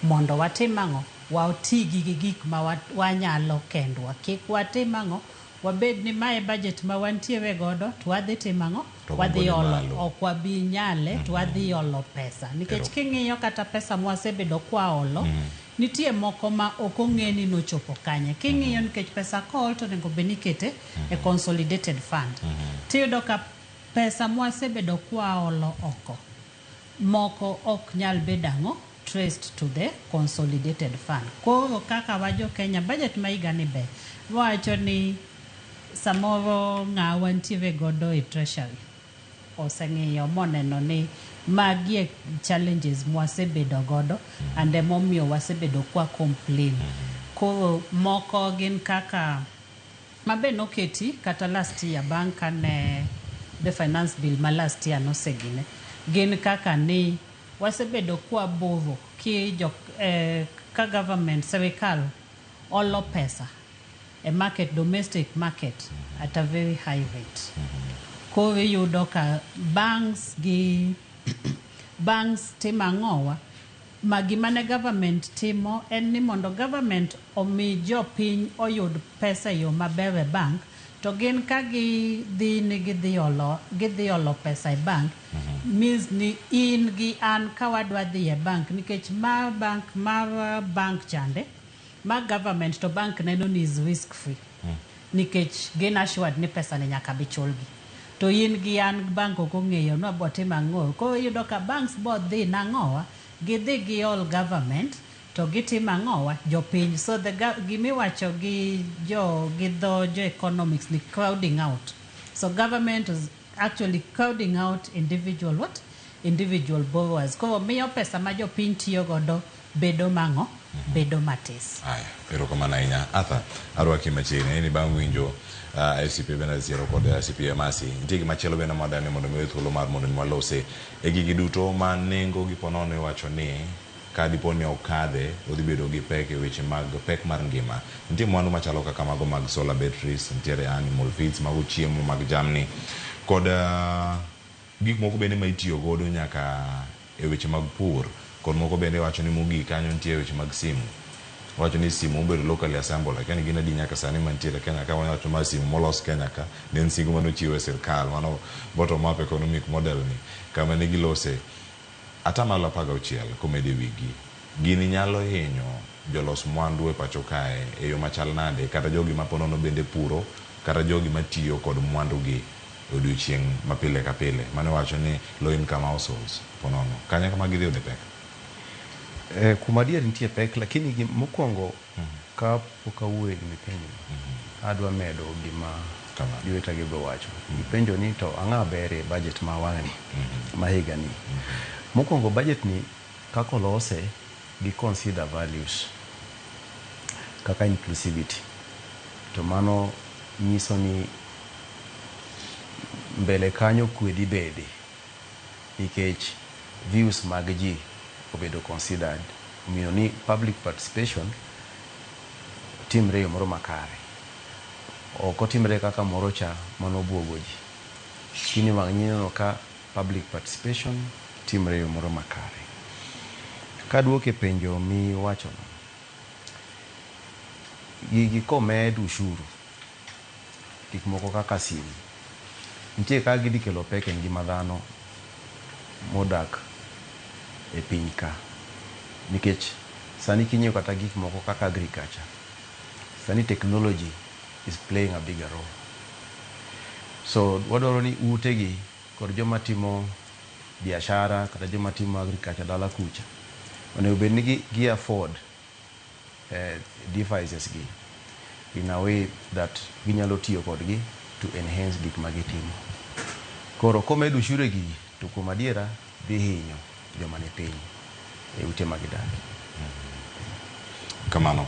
Mondo watimango wautigi gik ma wanyalo kendwa. Kik watimango wabed ni mae budget ma wantiere godo to wadhi timango wadhi olo ok wabi nyale to wadhi olo pesa nikech king'iyo kata pesa mwasebedo kwa olo nitie moko ma ok ong'eni nochopo kanye king'iyo nikech pesa kool to nego benikete e consolidated fund tiyudo ka pesa mwasebedo kwa olo oko moko ok nyal bedango traced to the consolidated fund koro kaka wajo Kenya budget maigani be wacho ni samoro ng'awa ntiere godo e treasury oseng'iyo moneno ni magie challenges mwasebedo godo and emomiyo wasebedo kwa complain koro moko gin kaka mabe noketi kata last year bang' kane the finance bill ma last year nosegine gin kaka ni wasebedo kwa bovo ka government serikal olo pesa a market, domestic market at a very high rate. Koro yudo ka banks timo ng'owa magimane government timo en ni mondo government omi jopiny oyud pesa yo maber e bank to gin ka gidhi olo pesa e bank means ni in gi an ka wadwa dhi e bank nikech mar bank chande ma government to bank neno ni is risk free nikech gin assured ni pesa ni nyaka bichulgi to in gi an bank ok ong'eyo no botimo ang'o ko yudo ka banks bodhi nang'owa gidhi gi all government to gitimo ang'owa jopiny so gimiwacho gi jo economics ni crowding out so government is actually crowding out individual borrowers ko miyo pesa ma jopiny tiyo godo bedo mang'o bedo matis. Aya, pero kamana inya ata arwaki machine ni bang' winjo ICP bena zero kod ICP masi ntigi machelo bena madane mondo mi thuolo mar mondo ni walose e gigi duto ma nengo gi ponono iwacho ni ka diponi okadhe odhi bedo gi pek e weche mag pek mar ngima nitie mwandu machalo kaka mago mag solar batteries nitiere animal feeds mago chiemo mag jamni kod gik moko bende ma itiyo godo nyaka e weche mag pur kod moko bende wacho ni mogik kanyo nitie weche mag simu wacho ni simu obedo locally assembled lakini gin adi nyaka sani mantiere Kenya ka wacho ma simu molos Kenya ka ne singo mano chiwo e sirkal mano bottom up economic model ni kama ne gilose atamalo 16 komede wigi gini nyalo hinyo jolos mwandu e pacho kae e yo machal nade kata jogi maponono bende puro kata jogi matiyo kod mwandu gi odiochieng' mapile ka pile mano wacho ni low income households ponono kanya kama gidhi ode pek kumadier nitie pek lakini mokwongo ka pokawuoye gi penjo adwa medo gima diweta gi wacho penjo ni to ang'a bere budget ma wang'ni ma higa ni mokwongo budget ni kako lose gi consider values kaka inclusivity to mano nyiso ni mbele kanyo kwedi bede nikech views mag ji obedo considered miyo ni public participation timre yo moro makare ok otimre kaka moro cha mano buogo ji kini wang'ineno ka public participation timre yo moro makare kaduoke penjo mi wacho no gigi komed ushuru gik moko kaka simu nitie ka gidhi kelo pek e ngima dhano modak e piny ka nikech sani kinyo kata gik moko kaka agriculture sani technology is playing a bigger role so wadwaro ni utegi kod joma timo biashara kata joma timo agriculture dala kucha onego bed ni gi afford devices gi in a way that ginyalo tiyo kodgi to enhance gik magitimo koro komedo ushure gi to kuom adiera dhi hinyo joma ni piny e ute magidagi kamano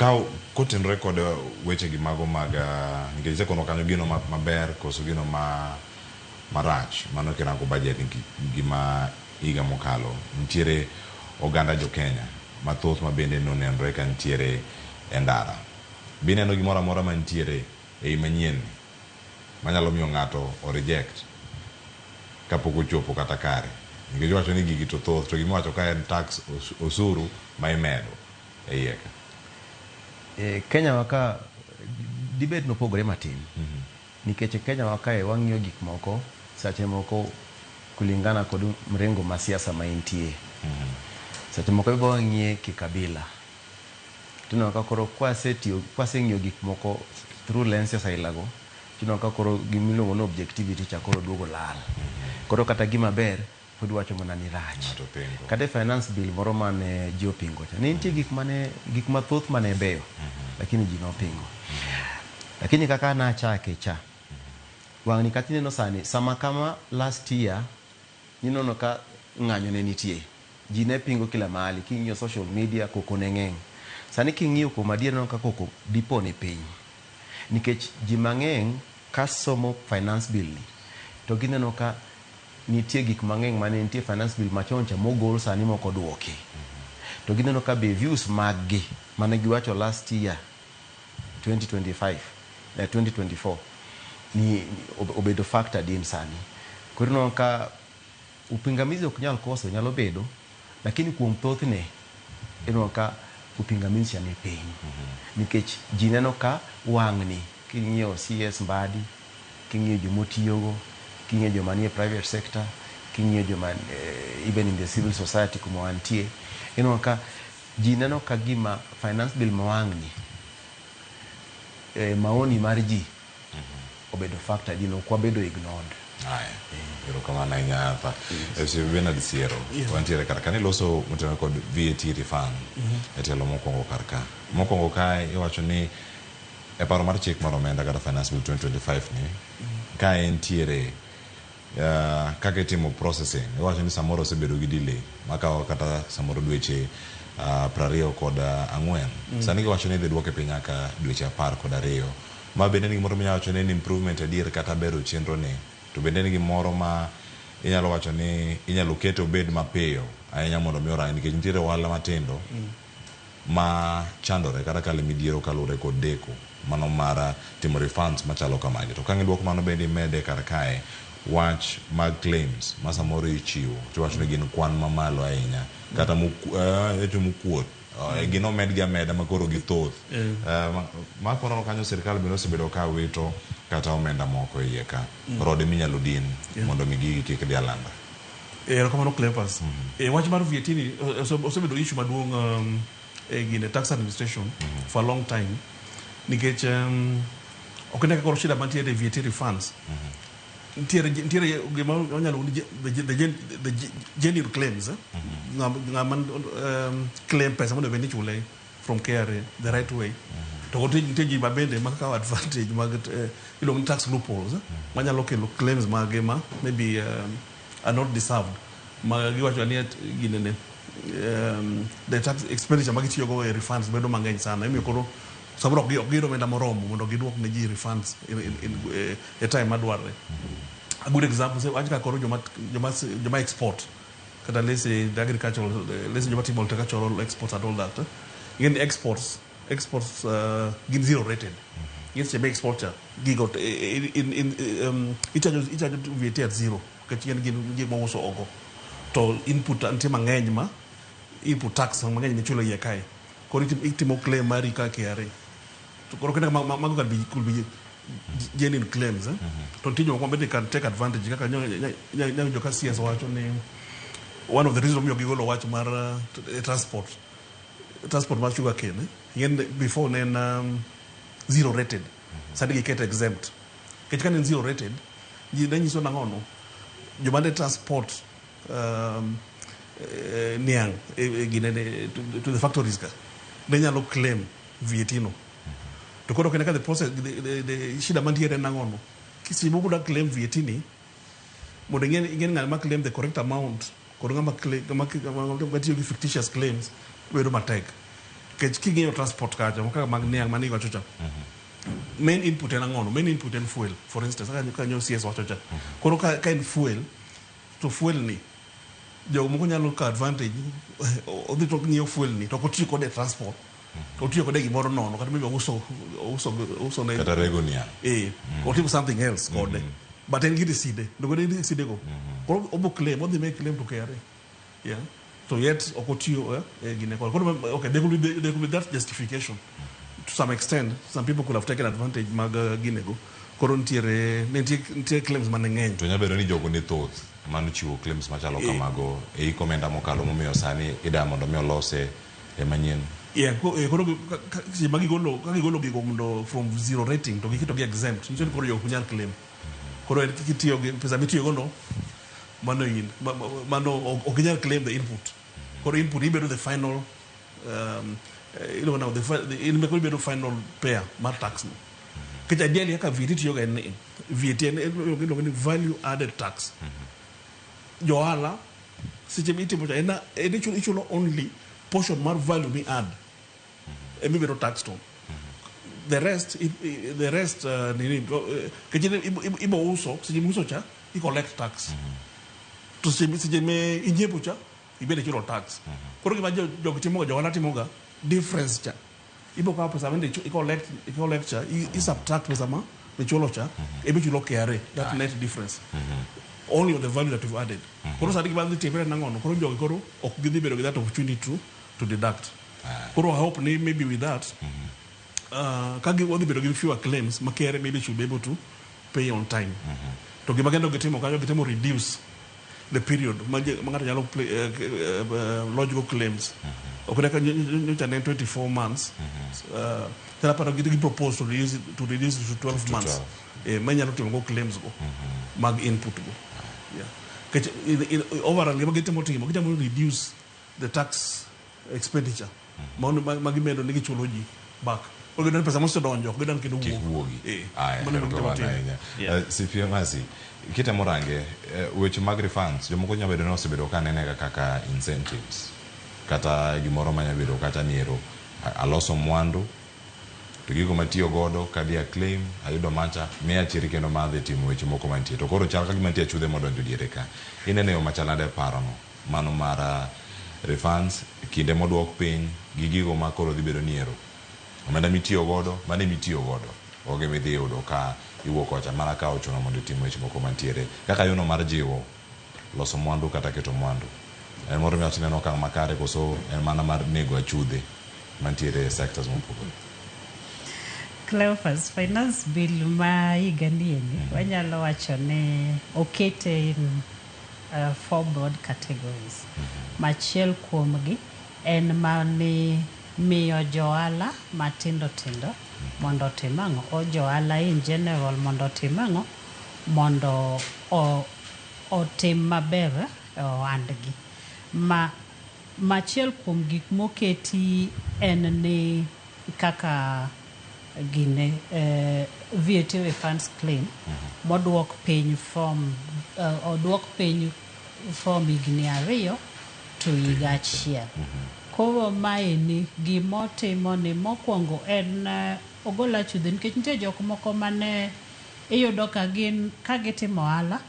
Kao kotenre kod weche gi mago mag nikech sekono kanyo gino maber koso gino marach mano kirango budget gima higa mokalo nitiere oganda jo Kenya mathoth ma bende nonenre ka nitiere endara bineno gimoro amora mantiere ei manyien manyalo miyo ng'ato o reject kapok ochopo kata kare nikech wacho ni gigi to thoth to gima wacho ka en tax osuru ma imedo e iye ka Kenya waka dibet no pogore matin nikech Kenya waka wang'iyo gik moko sache moko kulingana kod mrengo ma siasa ma intie sache moko ibo ng'ie kikabila tuno ka koro kwaseng'iyo gik moko through lenses ailago tuno ka koro gimiluongo no objectivity cha koro duogo lal koro kata gima ber pod wacho mana ni rach kata finance bill moro mane ji opingo cha nitie gik mathoth mane beyo lakini ji nopingo lakini kaka na chake cha wang'ni kati neno sani sama kama last year ninono ka ng'anyo ne nitie ji ne pingo kila mahali king'iyo social media koko ne ng'eny sani king'iyo kuom adier no ka koko dipo ni piny nikech ji mang'eny ka somo finance bill ni to gineno ka nitie gik mang'eny mane nitie finance bill machon cha mogol sani moko duoki to gineno ka be views maggi mane giwacho last year 2024 ni obedo factor din sani koro ka upingamizi ok nyal koso nyalo bedo lakini kuom thothne eno ka upingamizi ni piny nikech ji neno ka wang'ni king'iyo CS Mbadi king'iyo jomotiyogo king'iyo joma nie private sector king'iyo joma even in the civil society kuma wantie eno ka ji neno ka gima finance bill mawang'ni maoni mar ji obedo factor dino kwa bedo ignored pero kama na nyapa ese bena disiero wantiere karaka ni loso mutana kod VAT refund etelo mokongo karaka mokongo kai iwacho ni e paro mar chik mar omenda kata finance bill 2025 ni ka entiere kaka timo processing iwacho ni samoro osebedo gi delay maka kata samoro dweche 20 kod 4 sani iwacho ni duoke piny nyaka dweche 10 kod 2 ma bende ni gimoro minyawacho ni improvement adier kata bero chenro ni to bende ni gimoro ma inyalo wacho ni inyalo keto bed mapiyo ahinya mondo mi orang nikech nitiere ohala matindo ma chandore kata kale midhiero kalure kod deko mano mara timo refunds machalo kamagi to kangi duoko mano bende mede kar kae wach mag claims ma samoro ichiwo to wacho ni gin kwan mamalo ahinya kata mukuot gino medga meda makoro githoth ma kono kanyo sirkal bende osebedo ka wito kata omenda moko iye ka rode minyalo din mondo migi kik dhi alanda kamano Cleopas wach mar VAT ni osebedo issue maduong' gine tax administration for a long time nikech ok ne koro shida mantiere VAT refunds ntiere gima onyalo the genuine claims ngaman claim pesa mondo bende chule from KRA the right way to gote ji babende maka advantage mag ilong tax loopholes manyalo kelo claims magema maybe are not deserved magiwacho ni ginene the tax expenditure magitiyo go refunds bedo mang'eny sana imiyo koro sabro giro menda moromo mondo giduok ne ji refunds in a time madwarre a good example say ajika koro joma export kada let's say the agricultural let's say joma timo agricultural exports and all that again exports give zero rated yes jema exporter gigot in each VAT at zero kachien gin mo uso ogo to input ante mang'eny ma input tax mang'eny ni chulo ye kai koro itimo claim mari ka KRA to koro kana mago could be genuine claims to tinyo kwa bende can take advantage kaka nyanyo joka CS wacho ni one of the reasons we gigolo watch mar transport mar sugar cane yen before then zero rated sadi get exempt kechikana zero rated ji danyiso na ngono jomande transport niang ginene to the factories ka denyalo claim VAT no to koro kenaka the process the shida mantiere na ngono kisimo kuda claim VAT ni mondo ingen ngal ma claim the correct amount koro ngama claim ngati fictitious claims wedo matek king'iyo transport kacha kaka mag niang' manigo chocha main input en ang'ono main input en fuel for instance ka nyo CS wacho cha koro ka en fuel to fuel ni jogo moko nyalo ka advantage odhi to ng'iyo fuel ni to kotiyo kode transport to otiyo kode gimoro nono kata maybe uso ne kata rego niang' or something else kode but en gide side ndogo ne side go koro obo claim odhi make claim to KRA yeah so yet okotiyo gine koro okay there could be that justification to some extent some people could have taken advantage mag ginego koro nitie claims maneng'eny to nyabedo ni jogo ni thoth mano chiwo claims machalo kamago e komenda mokalo momiyo sani ida mondo mi olose manyien koro magigolo gigo mondo from zero rating to gikito gi exempt nitie koro jogo kunyal claim koro kitiyo gi pesa mitiyo gono mano ok inyal claim the input koro input ibedo the final the final pair mar tax no kech ideally kaka VAT tiyo ga en VAT en value added tax joala seche mitimo cha en ichulo only portion mar value mi add emibedo tax to the rest nini kech ibo uso seche uso cha i collect tax to seche me inyepo cha ibede chulo tax koro gima jogo timoga joala timoga difference cha ibo ka pesa wende i collect cha i subtract pesa ma chulo cha ebe chulo KRA that net difference only on the value that you've added koro sadi gima tipere nangono koro jogo koro ok gidhi bedo with that opportunity to deduct koro I hope maybe with that kagi odhi bedo gi fewer claims ma KRA maybe should be able to pay on time to gima kendo gitimo reduce the period mangata nyalo logical claims okuneka nyocha 24 months tena para gidi propose to reduce it to 12 months manyalo timo claims go mag input go overall gitimo reduce the tax expenditure magimedo nigi chulo ji back ogidan pesa mosto donjo ogidan kendo wuogi sifia masi kita morange weche mag refunds jomoko nyabedo no osebedo ka nene kaka incentives kata gimoro manyabedo kata niero aloso mwandu to gigo matiyo godo kadi a claim ayudo macha miya chiri kendo madhi timo weche moko mantie to koro chal ka gimantie chudhe modonjo diere ka inene yo machalade parono mano mara refunds kinde moduok piny gi gigo ma koro dhi bedo niero omenda mitiyo godo mane mitiyo godo oge midhi yudo ka iwuok ocha mana ka ochuno mondo itimo weche moko mantiere kaka yono mar jiwo loso mwandu kata keto mwandu en moro miwacho neno okang' makare koso en mana mar nego achudhe mantiere e sectors mopogore Cleophas, finance bill ma higanieni wanyalo wacho ni okete in 4 broad categories machiel kuomgi en mani miyo joala matindo tindo mondo timang'o o joala in general mondo timang'o mondo otim maber ohandgi machiel kuom gik moketi en ni kaka gine VAT refunds claim moduok piny from oduok piny from higni 2 to higa 1 koro maeni gimotimo ni mokwongo en ogola chudhe nikech nitie jok moko mane iyudo ka gin ka gitimo ohala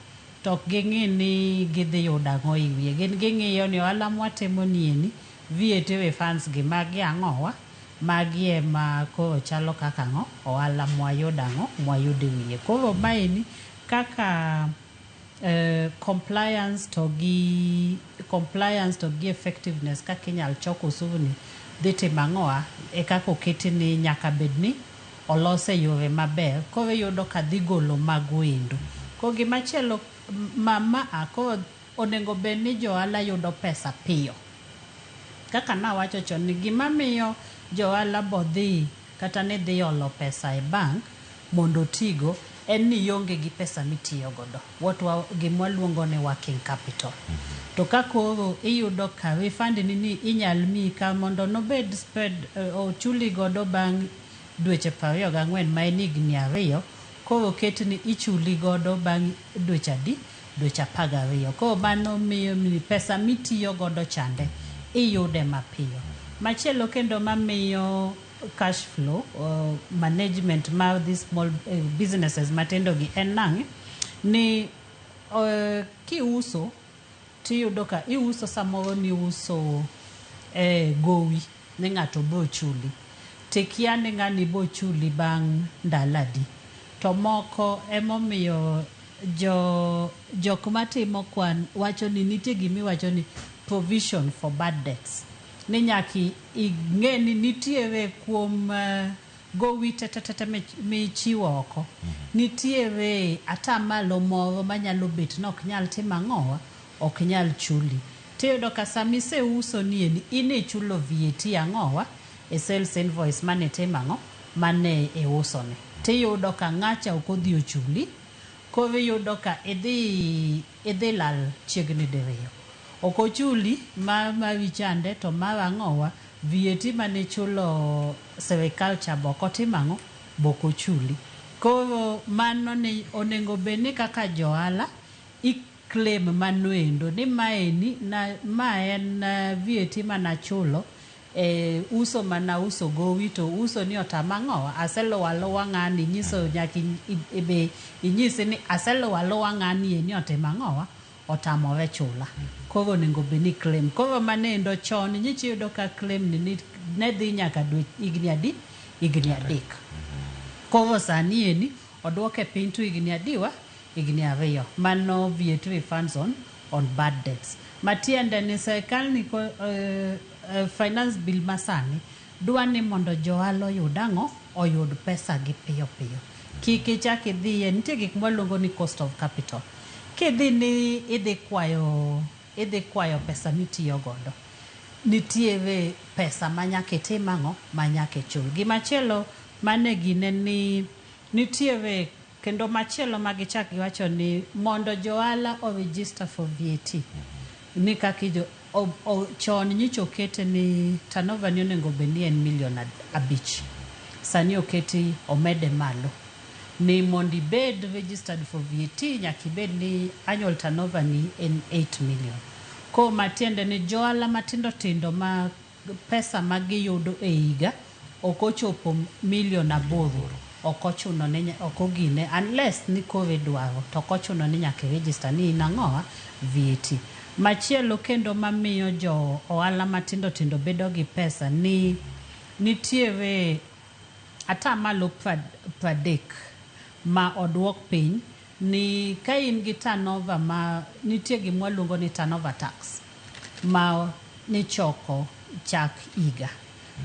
to ok ging'i ni gidhi yudo ang'o e wiye gin ging'iyo ni ohala mwatimo nieni VAT refunds gi magi ang'owa magi ema koro chalo kaka ang'o ohala mwayudo ang'o mwayudo e wiye koro maeni kaka compliance to gi effectiveness kaka inyal choko osuru ni dhi timo ang'owa e kaka oketi ni nyaka bed ni olose yore maber koro yudo ka dhi golo mago endo koro gimachielo koro onego bed ni johala yudo pesa piyo kaka nawacho chon ni gimamiyo johala bodhi kata ne dhi olo pesa e bank mondo tigo en ni yonge gi pesa mitiyo godo gimwa luongo ni working capital to kakoro iyudo ka refund ni inyal mi ka mondo nobed spread ochuli godo bang' dweche 24 ma en higni 2 koro ket ni ichuli godo bang' dweche 12 koro mano miyo pesa mitiyo godo chande iyude mapiyo Machielo kendo mamiyo cash flow management ma these small businesses matendo gi en nang' ni kiuso tiyudo ka iuso samoro ni uso gowi ni ng'ato bo chuli tekia ni ng'ani bo chuli bang' ndaladi to moko emomiyo jok matimo kwan wacho ni nitie gimi wacho ni provision for bad debts ni nyaki ing'e ni nitiere kuom gowi tete michiwo oko nitiere atamalo moro manyalo bet no ok nyal timo ang'owa ok nyal chuli tiyudo ka samise uso ni ine chulo VAT ang'owa e sales invoice mane timo ang'o mane e uso ne tiyudo ka ng'acha ok odhi ochuli koro yudo ka idhi lal chiegni diriyo ok ochuli ma wichande to ma ang'owa VAT mane chulo serikal cha boko timang'o boko chuli koro mano ne onengo beni kaka joala claim manuendo ni maeni ma en VAT mana chulo uso mana uso gowi to uso ni otamang'owa aselo alowa ng'ani nyiso nyaki ibe inyisi ni aselo alowa ng'ani ni otamang'owa otamore chula koro nengo beni claim koro manendo chon nyichi yudo ka claim ni ne dhi nyaka dwe igni adek koro sani eni odwoke piny to igni ariyo mano VAT refunds on bad debts matiende ni serikal ni finance bill masani dwa ni mondo joalo oyud pesa gi piyo kiki chaki dhiye nitie gik mwaluongo ni cost of capital kidhi ni idhi kwayo pesa mitiyo godo nitiere pesa manyaka itimang'o manyaka ichul gimachielo mane gine ni nitiere kendo machielo magichak giwacho ni mondo joala o register for VAT ni kakijo chon nyicho kete ni turnover ni onengo beni en $1,500,000 sani oketi omede malo ni mondi bed registered for VAT nyaki bed ni annual turnover ni en 8 million ko matiende ni joala matindo tindo ma pesa magiyudo e higa okochopo $1,800,000 okochuno ne okogine unless ni covid dwaro to okochuno ni nyaka register ni inang'oa VAT machielo kendo mamiyo jo ohala matindo tindo bedo gi pesa ni nitiere atamalo 30 ma odwok piny ni ka in gi turnover ma nitie gima waluongo ni turnover tax ma ni choko chak higa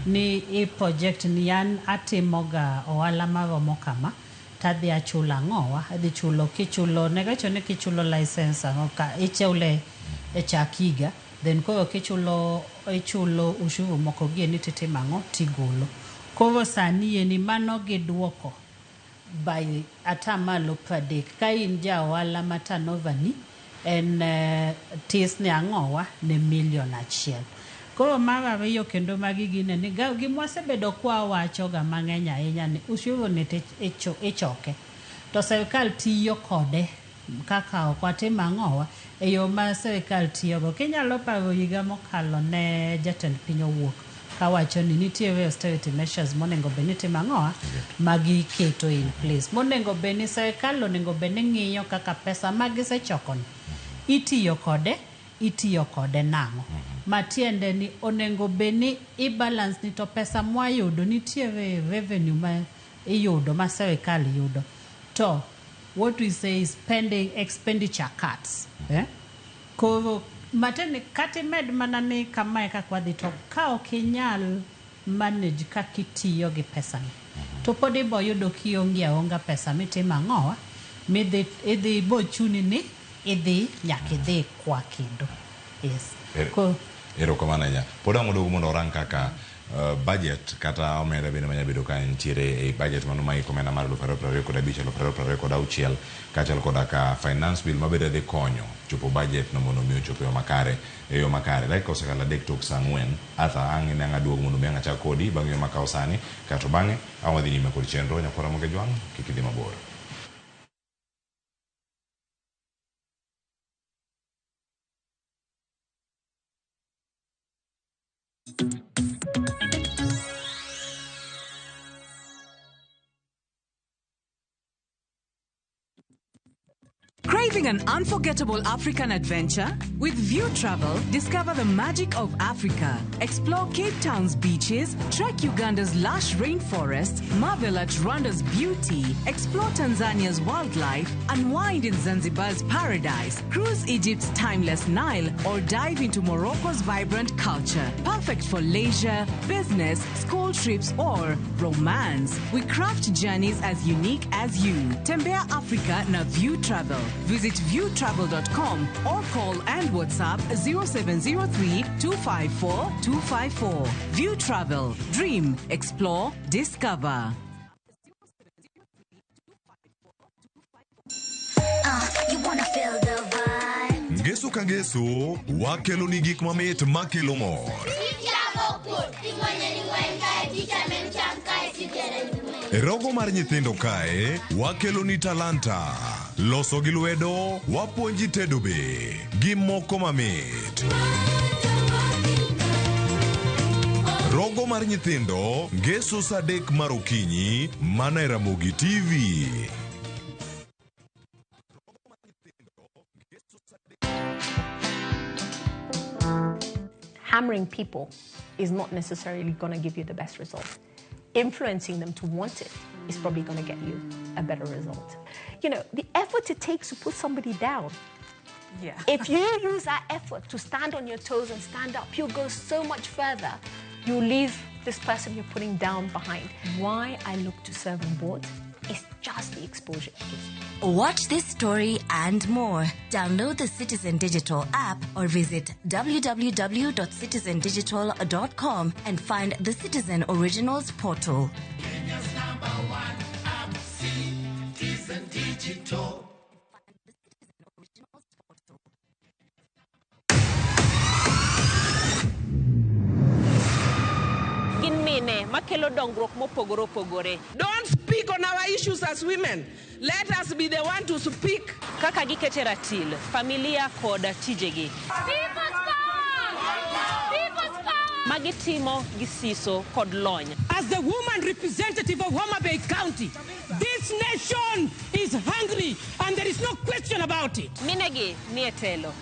ni i project ni an atimoga ohala maromo kama tadhi achula ang'owa adhi chulo kichulo negacho ni kichulo license ka ichule e chak higa then koro kichulo ushuru moko gie ni titimang'o tigolo koro sani ni mano gidwoko by atamalo 30 ka in ja ohala ma turnover ni en tis ni ang'owa ne $1,000,000 koro mar ariyo kendo magi gine ni gimwasebedo kwa wacho ga mang'eny ahinya ni ushuru ni ichoke to serikal tiyo kode kaka okwatimo ang'owa e yo ma serikal tiyogo kinyalo paro higa mokalo ne jatend piny owuok kawacho ni nitiere austerity measures monengo beni timo ang'owa magi keto in place monengo beni serikal onengo beni ng'iyo kaka pesa magisechokoni itiyo kode nang'o matiende ni onengo beni i-balance ni to pesa mwayudo nitiere revenue ma iyudo ma serikal yudo to what we say is expenditure cuts koro mateni kati med mana ni kamae kakwadhi to ka okinyal manage kakitiyo gi pesa ni to pod ibo yudo kionge aonga pesa mitimo ang'owa idhi bo chuni ni idhi nyaka idhi kwa kendo yes erokamano ahinya pod ang' odogo mondo orang kaka budget kata omenda bende manya bedo ka nitiere e budget mano ma omenda mar 2025 2026 kaachiel koda ka finance bill mabedo dhi konyo chopo budget no mondo mi ochopo e yo makare like osekalo adek tok saa 4 ata ang' ne aduogo mondo mi achak kodi bang' yo makawo sani kato bang'e awadhi nyime kod chenro nyakora moge jwang' kik idhi mabor. Craving an unforgettable African adventure? With View Travel, discover the magic of Africa. Explore Cape Town's beaches, trek Uganda's lush rainforests, marvel at Rwanda's beauty, explore Tanzania's wildlife, unwind in Zanzibar's paradise, cruise Egypt's timeless Nile, or dive into Morocco's vibrant culture. Perfect for leisure, business, school trips, or romance. We craft journeys as unique as you. Tembea Africa na View Travel. Visit viewtravel.com or call and WhatsApp 0703-254-254. View Travel. Dream, explore, discover. You wanna feel the vibe. Ngeso ka ngeso, wakelo ni gik mamit makelo mor. Rogo mar nyithindo kae, wakelo ni talanta. Loso gi lwedo, wapuonji tedo be. Gi moko mamit. Rogo mar nyithindo, ngeso saa 3 mar okinyi, mana e Ramogi TV. Hammering people is not necessarily going to give you the best result. Influencing them to want it is probably going to get you a better result. You know, the effort it takes to put somebody down. Yeah. If you use that effort to stand on your toes and stand up, you'll go so much further. You'll leave this person you're putting down behind. Why I look to serve on board is just the exposure it gives. Watch this story and more. Download the Citizen Digital app or visit www.citizendigital.com and find the Citizen Originals portal. Kenya's #1 app, Citizen Digital. Makelo dongruok mopogore opogore. Don't speak on our issues as women. Let us be the one to speak. Kaka gikete ratil, familia koda tijegi. People's power! People's power! Magitimo gisiso kod lony. As the woman representative of Homa Bay County, this nation is hungry and there is no question about it. Minegi nietelo.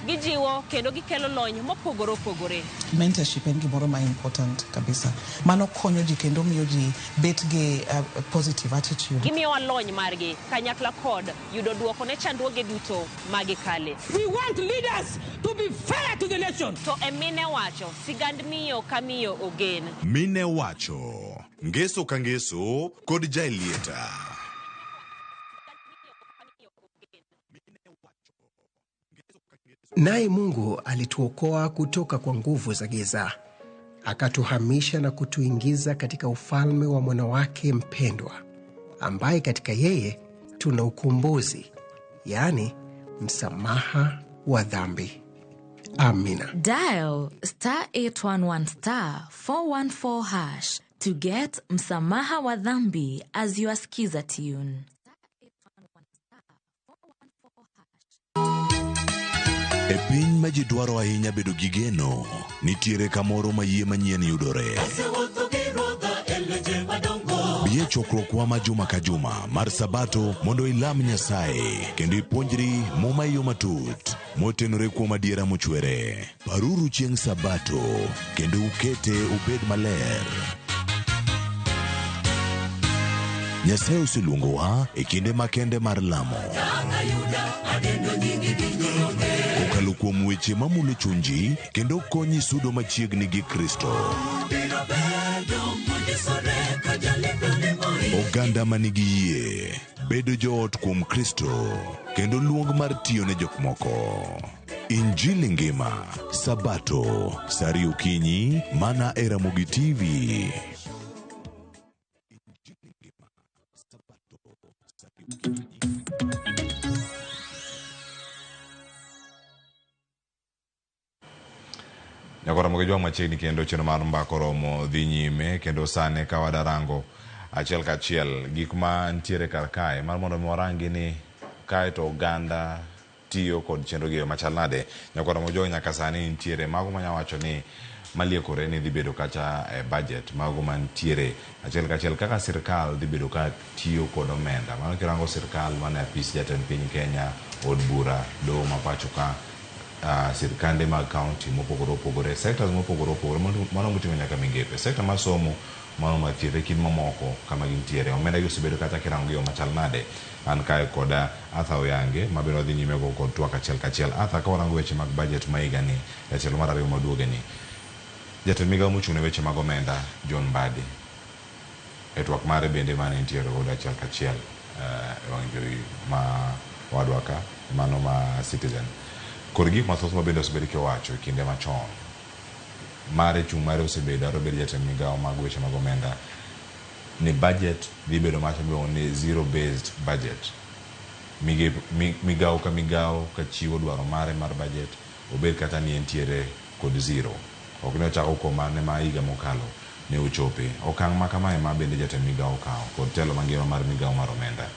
Gijiwo kendo gikelo lony mopogore opogore. Mentorship en gimoro ma important kabisa. Mano konyo ji kendo miyo ji bet gi positive attitude. Gimiyo lony margi kanyakla kod yudo duoko ne chandruoge duto magikale. We want leaders to be fair to the nation. To emine wacho sigand miyo kamiyo ogen. Mine wacho ngeso ka ngeso kod jailieta. Naye Mungu alituokoa kutoka kwa nguvu za giza, akatuhamisha na kutuingiza katika ufalme wa mwana wake mpendwa, ambaye katika yeye tuna ukombozi, yani msamaha wa dhambi. Amina. Dial *811*414# to get msamaha wa dhambi as your skiza tune. E piny ma ji dwaro ahinya bedo gi geno, nitiere kamoro ma yie manyien yudore. Bie chokruokwa ma juma ka juma mar Sabato mondo ilam Nyasaye kendo ipuonjri muma yo matut motenore kuom adiera mochwere. Paruru chieng' Sabato kendo ukete ubed maler. Nyasaye oseluongowa e kinde makende mar lamo. Okalo kuom weche mamulo chunji kendo konyi sudo machiegni gi Kristo. Oganda manigi yie bedo joot kuom Kristo kendo luong mar tiyo ne jok moko. Injili ngima Sabato sari okinyi mana e Ramogi TV. Nyakora moge jwang' machiegni kendo cheno mar mbako romo dhi nyime kendo sane ka wadarango achiel kachiel gik ma ntiere kar kae mar mondo warangi ni kae to oganda tiyo kod chenro gi machal nade. Nyakora moge jwang' nyaka sani ntiere mago manya wacho ni maliekore ni dhi bedo kacha budget mago mantiere achiel kachiel kaka sirkal dhi bedo ka tiyo kod omenda. Mano kirango sirkal mane apis jatend piny Kenya, od bura, doho ma pacho ka, sirkande mag county mopogore opogore, sectors mopogore opogore, mano moting'o nyaka migepe, sector mar somo, mano mar thieth, kin mamoko kama gintiere. Omenda gi osebedo kata kirango yo machal nade. An kae koda Arthur Oyange mabiro dhi nyime go kod twak achiel kachiel. Arthur, ka warango weche mag budget ma higa ni, jatelo mar ariyo maduoge ni, jatend migawo mochung' ne weche mag omenda John Mbadi e twak mare bende mane nitiere godo achiel kachiel e wang' jowi ma wadwa ka, mano ma Citizen. Kod gik mathoth ma bende osebedo kiwacho e kinde machon mare chung' mare osebedo aro bedo jatend migawo mag weche mag omenda ni budget dhi bedo macha miluongo ni zero based budget. Migawo ka migawo ka chiwo dwaro mare mar budget obed kata ni entiere kod zero. Ok ne ochako kuom mane ma higa mokalo ne ochope. Okang' ma kamae ma bende jatend migawo kawo kod telo mangima mar migawo mar omenda.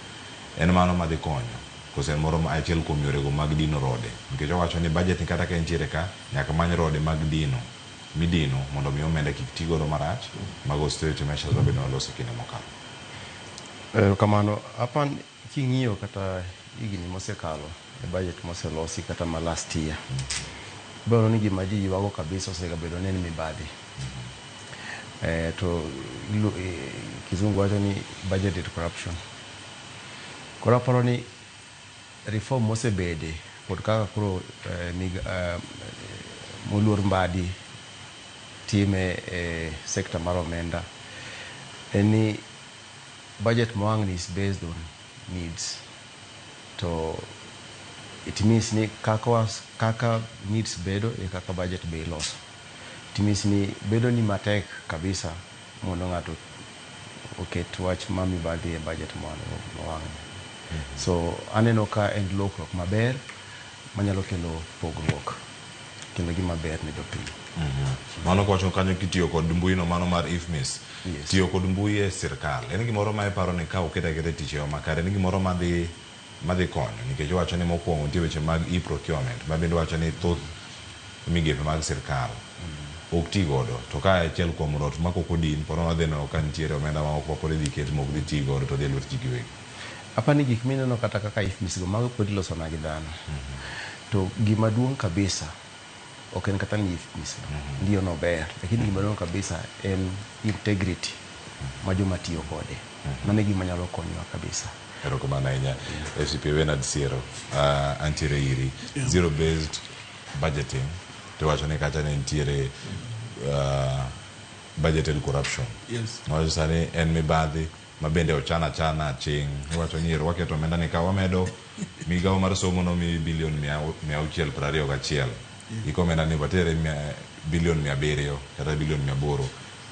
En mano ma dhi konyo. Kosen moro ma achiel kuom yorego mag dino rode. Nikech owacho ni budget ni kata ka entiere ka nyaka many rode mag dino midino mondo mi omenda kik ti godo marach mag austerity measures ma bende waloso kinde mokalo. Kamano apan king'iyo kata higni mosekalo e budget moselosi kata ma last year. Bero ni gima ji ywago kabisa osebedo ni mibadhi. To kizungu wacho ni budget corruption. Koro aparo ni reform mosebede kod kaka koro moluor Mbadi time sector mar omenda ni budget mwang' is based on needs. To it means ni kaka needs bedo e kaka budget be iloso. It means ni bedo ni matek kabisa mondo ng'ato oket wach ma mibadhi e budget mwang'. So aneno ka en lokruok maber manyalo kelo pogruok kendo gima ber ne jopiny. Mano kwacho kanyo kitiyo kod mbui no mano mar IFMIS. Tiyo kod mbui e sirkal. En gimoro ma iparo ni ka okete tich yo makare, ni gimoro madhi konyo nikech wacho ni mokwongo nitie weche mag e-procurement ma bende wacho ni thoth migepe mag sirkal ok ti godo. To ka achiel kuom rot ma koko din poro na dheno ka nitiere omenda ma ok pod dhi ket mok dhi ti godo to dhi lwet ji giwegi. Apani gik mineno kata kaka IFMIS go mago pod iloso na gi dhano. To gima duong' kabisa ok en kata ni IFMIS ndio no ber, lakini gima duong' kabisa en integrity ma joma tiyo kode. Mano gima nyalo konyo kabisa. Erokamano ahinya. FCP Bernard Siero, antiere iri zero based budgeting to wacho ni kata ne nitiere budgeted corruption. Yes. Wacho sani en mibadhi ma bende ochana ching' wacho ni waketo omenda ni ka wamedo migawo mar somo no mi bilion 621 iko omenda ni watere bilion 700 kata bilion 800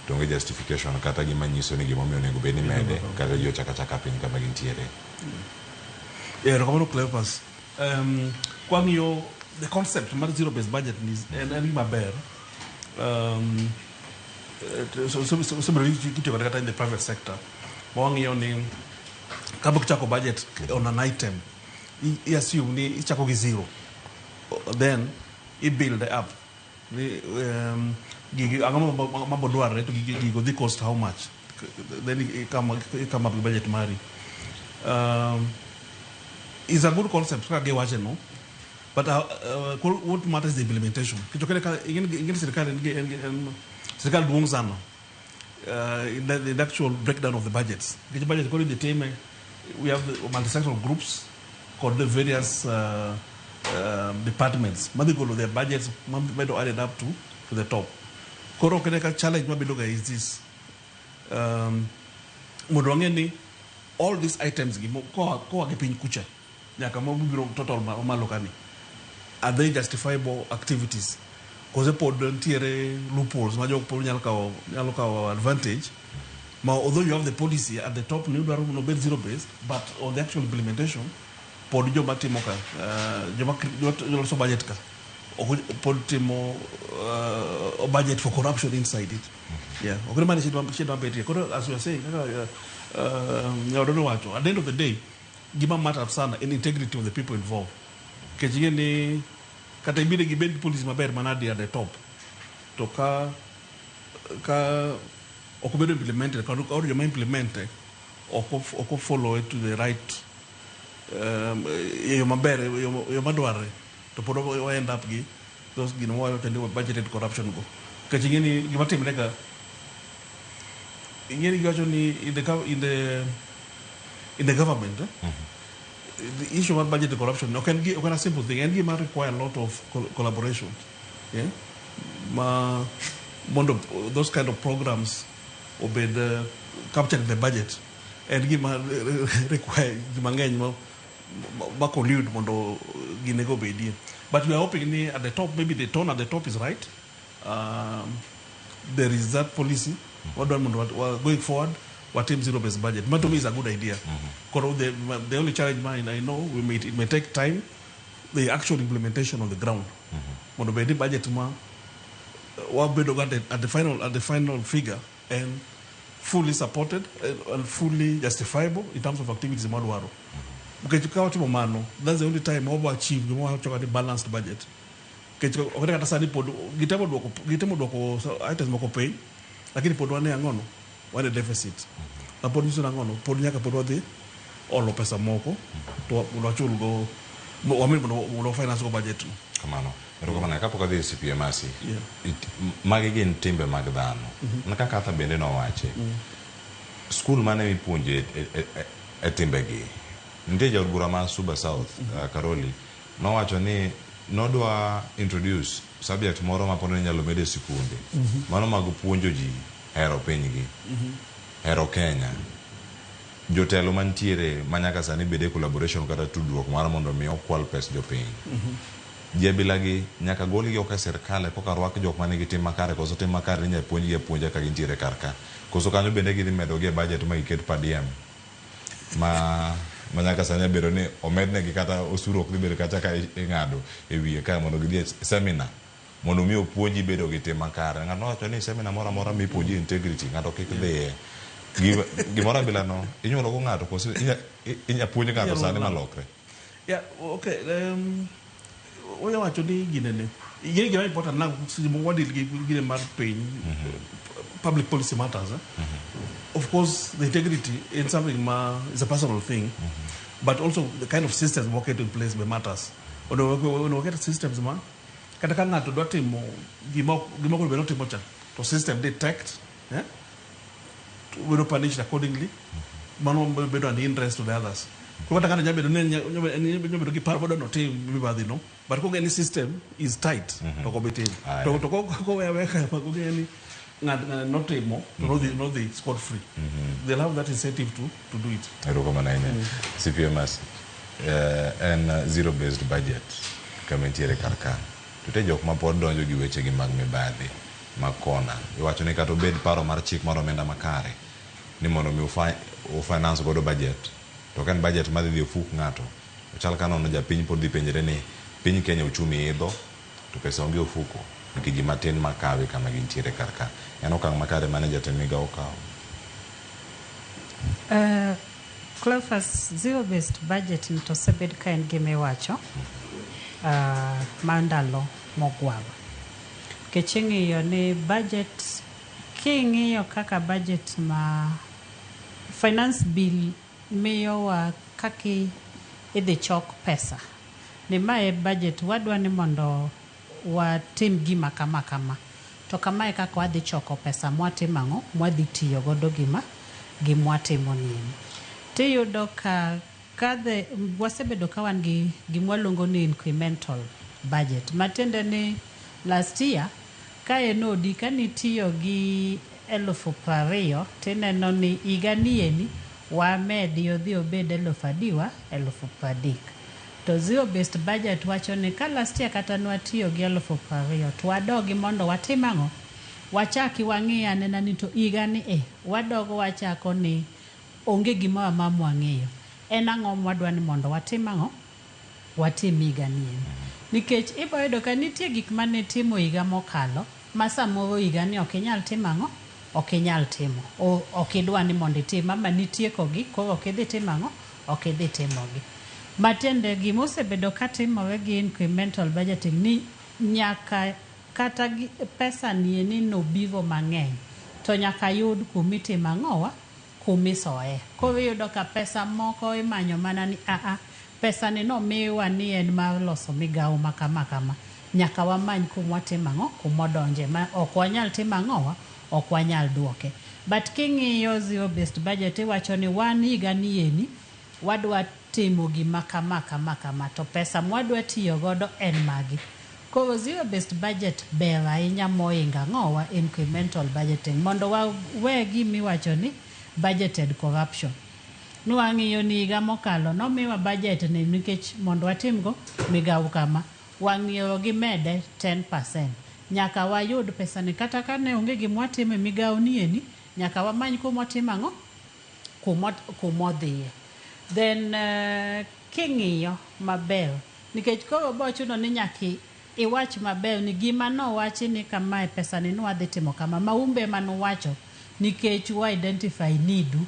to onge justification kata gima nyiso ni gima omiyo nego bed ni mede kata ji ochaka piny kama gintiere. Erokamano Cleopas. Kwang'iyo the concept mar zero based budget is en gima ber. So kitiyo kata in the private sector. Wang'iyo ni kabla kuchako budget on an item, I assume ni ichako gi zero. Then I build up. Ang'o mabodwarre to gigo dhi cost how much. Then I come up with budget mari. Is a good concept kaka giwache no. But what matters is the implementation. Kichokele ka ingine serikali duong' sana. In the actual breakdown of the budgets. The budget according to the team, we have the multi-sectoral groups called the various departments. Maybe go to their budgets, maybe added up to the top. Koro keneka challenge maybe look is this. Modongeni all these items ko agepiny kucha. Nyaka mabiro total malokani. Are they justifiable activities? Because pod ntiere loopholes ma jok pod nyalo kawo advantage. Although you have the policy at the top, no bed zero based, but on the actual implementation, pod joma timo ka joma so budget ka pod timo budget for corruption inside it. Yeah. Okay, man, she don't bet. As we are saying, I don't know what. At the end of the day, give a matter of sana and integrity of the people involved. Kejini kata ibide gibedi police maber manadi at the top to ka okobedo implemented ka joma implemente oko follow it to the right yo maber yo madware to pod o end up gi those gino mo tende budgeted corruption go kachingeni gima timre ka ingeni gacho ni in the government the issue of budget corruption can a simple thing and might require a lot of collaboration. Yeah, one of those kind of programs obey the capturing the budget and give require the collude mondo ginego bedi. But we are hoping at the top, maybe the tone at the top is right. There is that policy. What going forward? What team zero-based budget? But to me, is a good idea. The only challenge I know it may take time. The actual implementation on the ground. When the budget at the final figure and fully supported and fully justifiable in terms of activities in Madwaro. Because that's the only time we achieve the balanced budget. Because items moko pay, lakini podwane angono wane deficit. Na podniso angono podnyaka podwadi olo pesa moko to ulachul go wamini ulo finance go budget. Kamano. Pero kamano kapo kadhi CPMasi. Magi gin timbe mag dhano. Nakaka bende no wache. School mane mipuonje e timbegi. Ntie jaod bura ma Suba South, Karoli, no wacho ni nodwa introduce subject moro ma pono nyalo mede sikunde. Mano mag puonjo ji hero pinygi. Hero Kenya. Jotelo mantiere manyaka sani bede collaboration kata tudruok mar mondo mi okwal pes jopiny. Jebilagi nyaka golgi ok serikale koka rwak jok mane gitim makare koso tim makare nya puonji e puonja ka gintiere karka. Koso kanyo bende gidhi medo gi budget ma iket per diem. Manyaka sanya bedo ni omedne gi kata osuru ok bedo kata ka ingado e wiye ka mondo gidhi seminar mondo mi opuonji bedo gi tim makare. Ng'ato wacho ni seminar moro amora mi puonji integrity ng'ato kik dhiye. Gimoro bila no inyuolo go ng'ato koso inya puonji ng'ato sani malokre. Yeah, okay. Oya wacho ni ginene. Yeye gima important na simo wadi gine mar piny public policy matters. Of course, the integrity in something is a personal thing, but also the kind of systems work in place matters. When we get systems, kada kanga to doti mo gimo ko be not mocha to system detect, we do punish accordingly. Mano be do an interest to the others. Ko kata kana jabe do nyobe do parbo do not everybody no, but ko any system is tight to ko beti to ko we ko any not more to know the spot free. They'll have that incentive to do it. CPMS and zero-based budget kamentiere karka. Tute jok ma pod donjo gi weche gi mag mibadhi makona. Iwacho ni kato bed paro mar chik moro menda makare ni mondo mi u finance godo budget. To kan budget ma dhi ofuk ng'ato. Ochal kanono japiny pod dhi penjere ni piny Kenya uchumi idho to pesa onge ofuko. Nikiji matin makawe kama gintiere karka. Yan okang makare manager temiga okaw. Cleophas, zero-based budget nito sebed ka en gime wacho mandalo mogwawa. Keching'iyo ni budget, king'iyo kaka budget ma finance bill miyo wa kaki idhi chok pesa. Ni mae budget wadwa ni mondo watim gima kama. To kamae kaka wadhi choko pesa mwatimo ang'o, mwadhi tiyo godo gimwatimo nini. Tiyudo ka kadhe wasebedo ka wan gi gimwaluongo ni incremental budget. Matende ni last year ka enodi ka nitiyo gi 20,000 tineno ni iganieni wamedi odhi obed 10,000 to zero-based budget wacho ni ka last year kata nwatiyo gi 20,000 to wadogi mondo watim ang'o, wachaki wang'iya nena ni to igani wadogo wachako ni onge gima wang'iyo en ang'o mwadwa ni mondo watim ang'o, watim igani nikech iboyudo ka nitie gik mane timo higa mokalo ma samoro igani ok inyal timo ang'o, ok inyal timo ok idwa ni mondo itim ama nitie kogi koro ok idhi timo ang'o, ok idhi timogi. Matende gimosebedo ka timore gi incremental budgeting ni nyaka kata pesa ni no bivo mang'eny to nyaka yud kumitimo ang'owa kumisoye. Koro iyudo ka pesa moko imanyo mana ni pesa ni no miwa ni en mar loso migawo makama kama. Nyaka wamany kumwatimo ang'o kumodonje ma ok wanyal timo ang'owa ok wanyal duoke. But king'iyo zero based budget iwacho ni wan higa ni eni wadwa timo gima kama to pesa mwadwa tiyo godo en magi. Koro zero based budget ber ahinya moinga ng'owa incremental budgeting mondo wawe gimiwacho ni budgeted corruption. Nwang'iyo ni higa mokalo nomiwa budget ni nikech mondo watimgo migawo kama wang'iyo gi mede 10%. Nyaka wayud pesa ni kata kane onge gimwatime migawo ni eni nyaka wamany kumwatimo ang'o kumodhiye. Then king'iyo maber nikech koro bochuno ni nyaki iwach maber ni gima no wachi ni kama pesa ni nwadhi timo kama maumbe manuwacho nikech wa identify nidu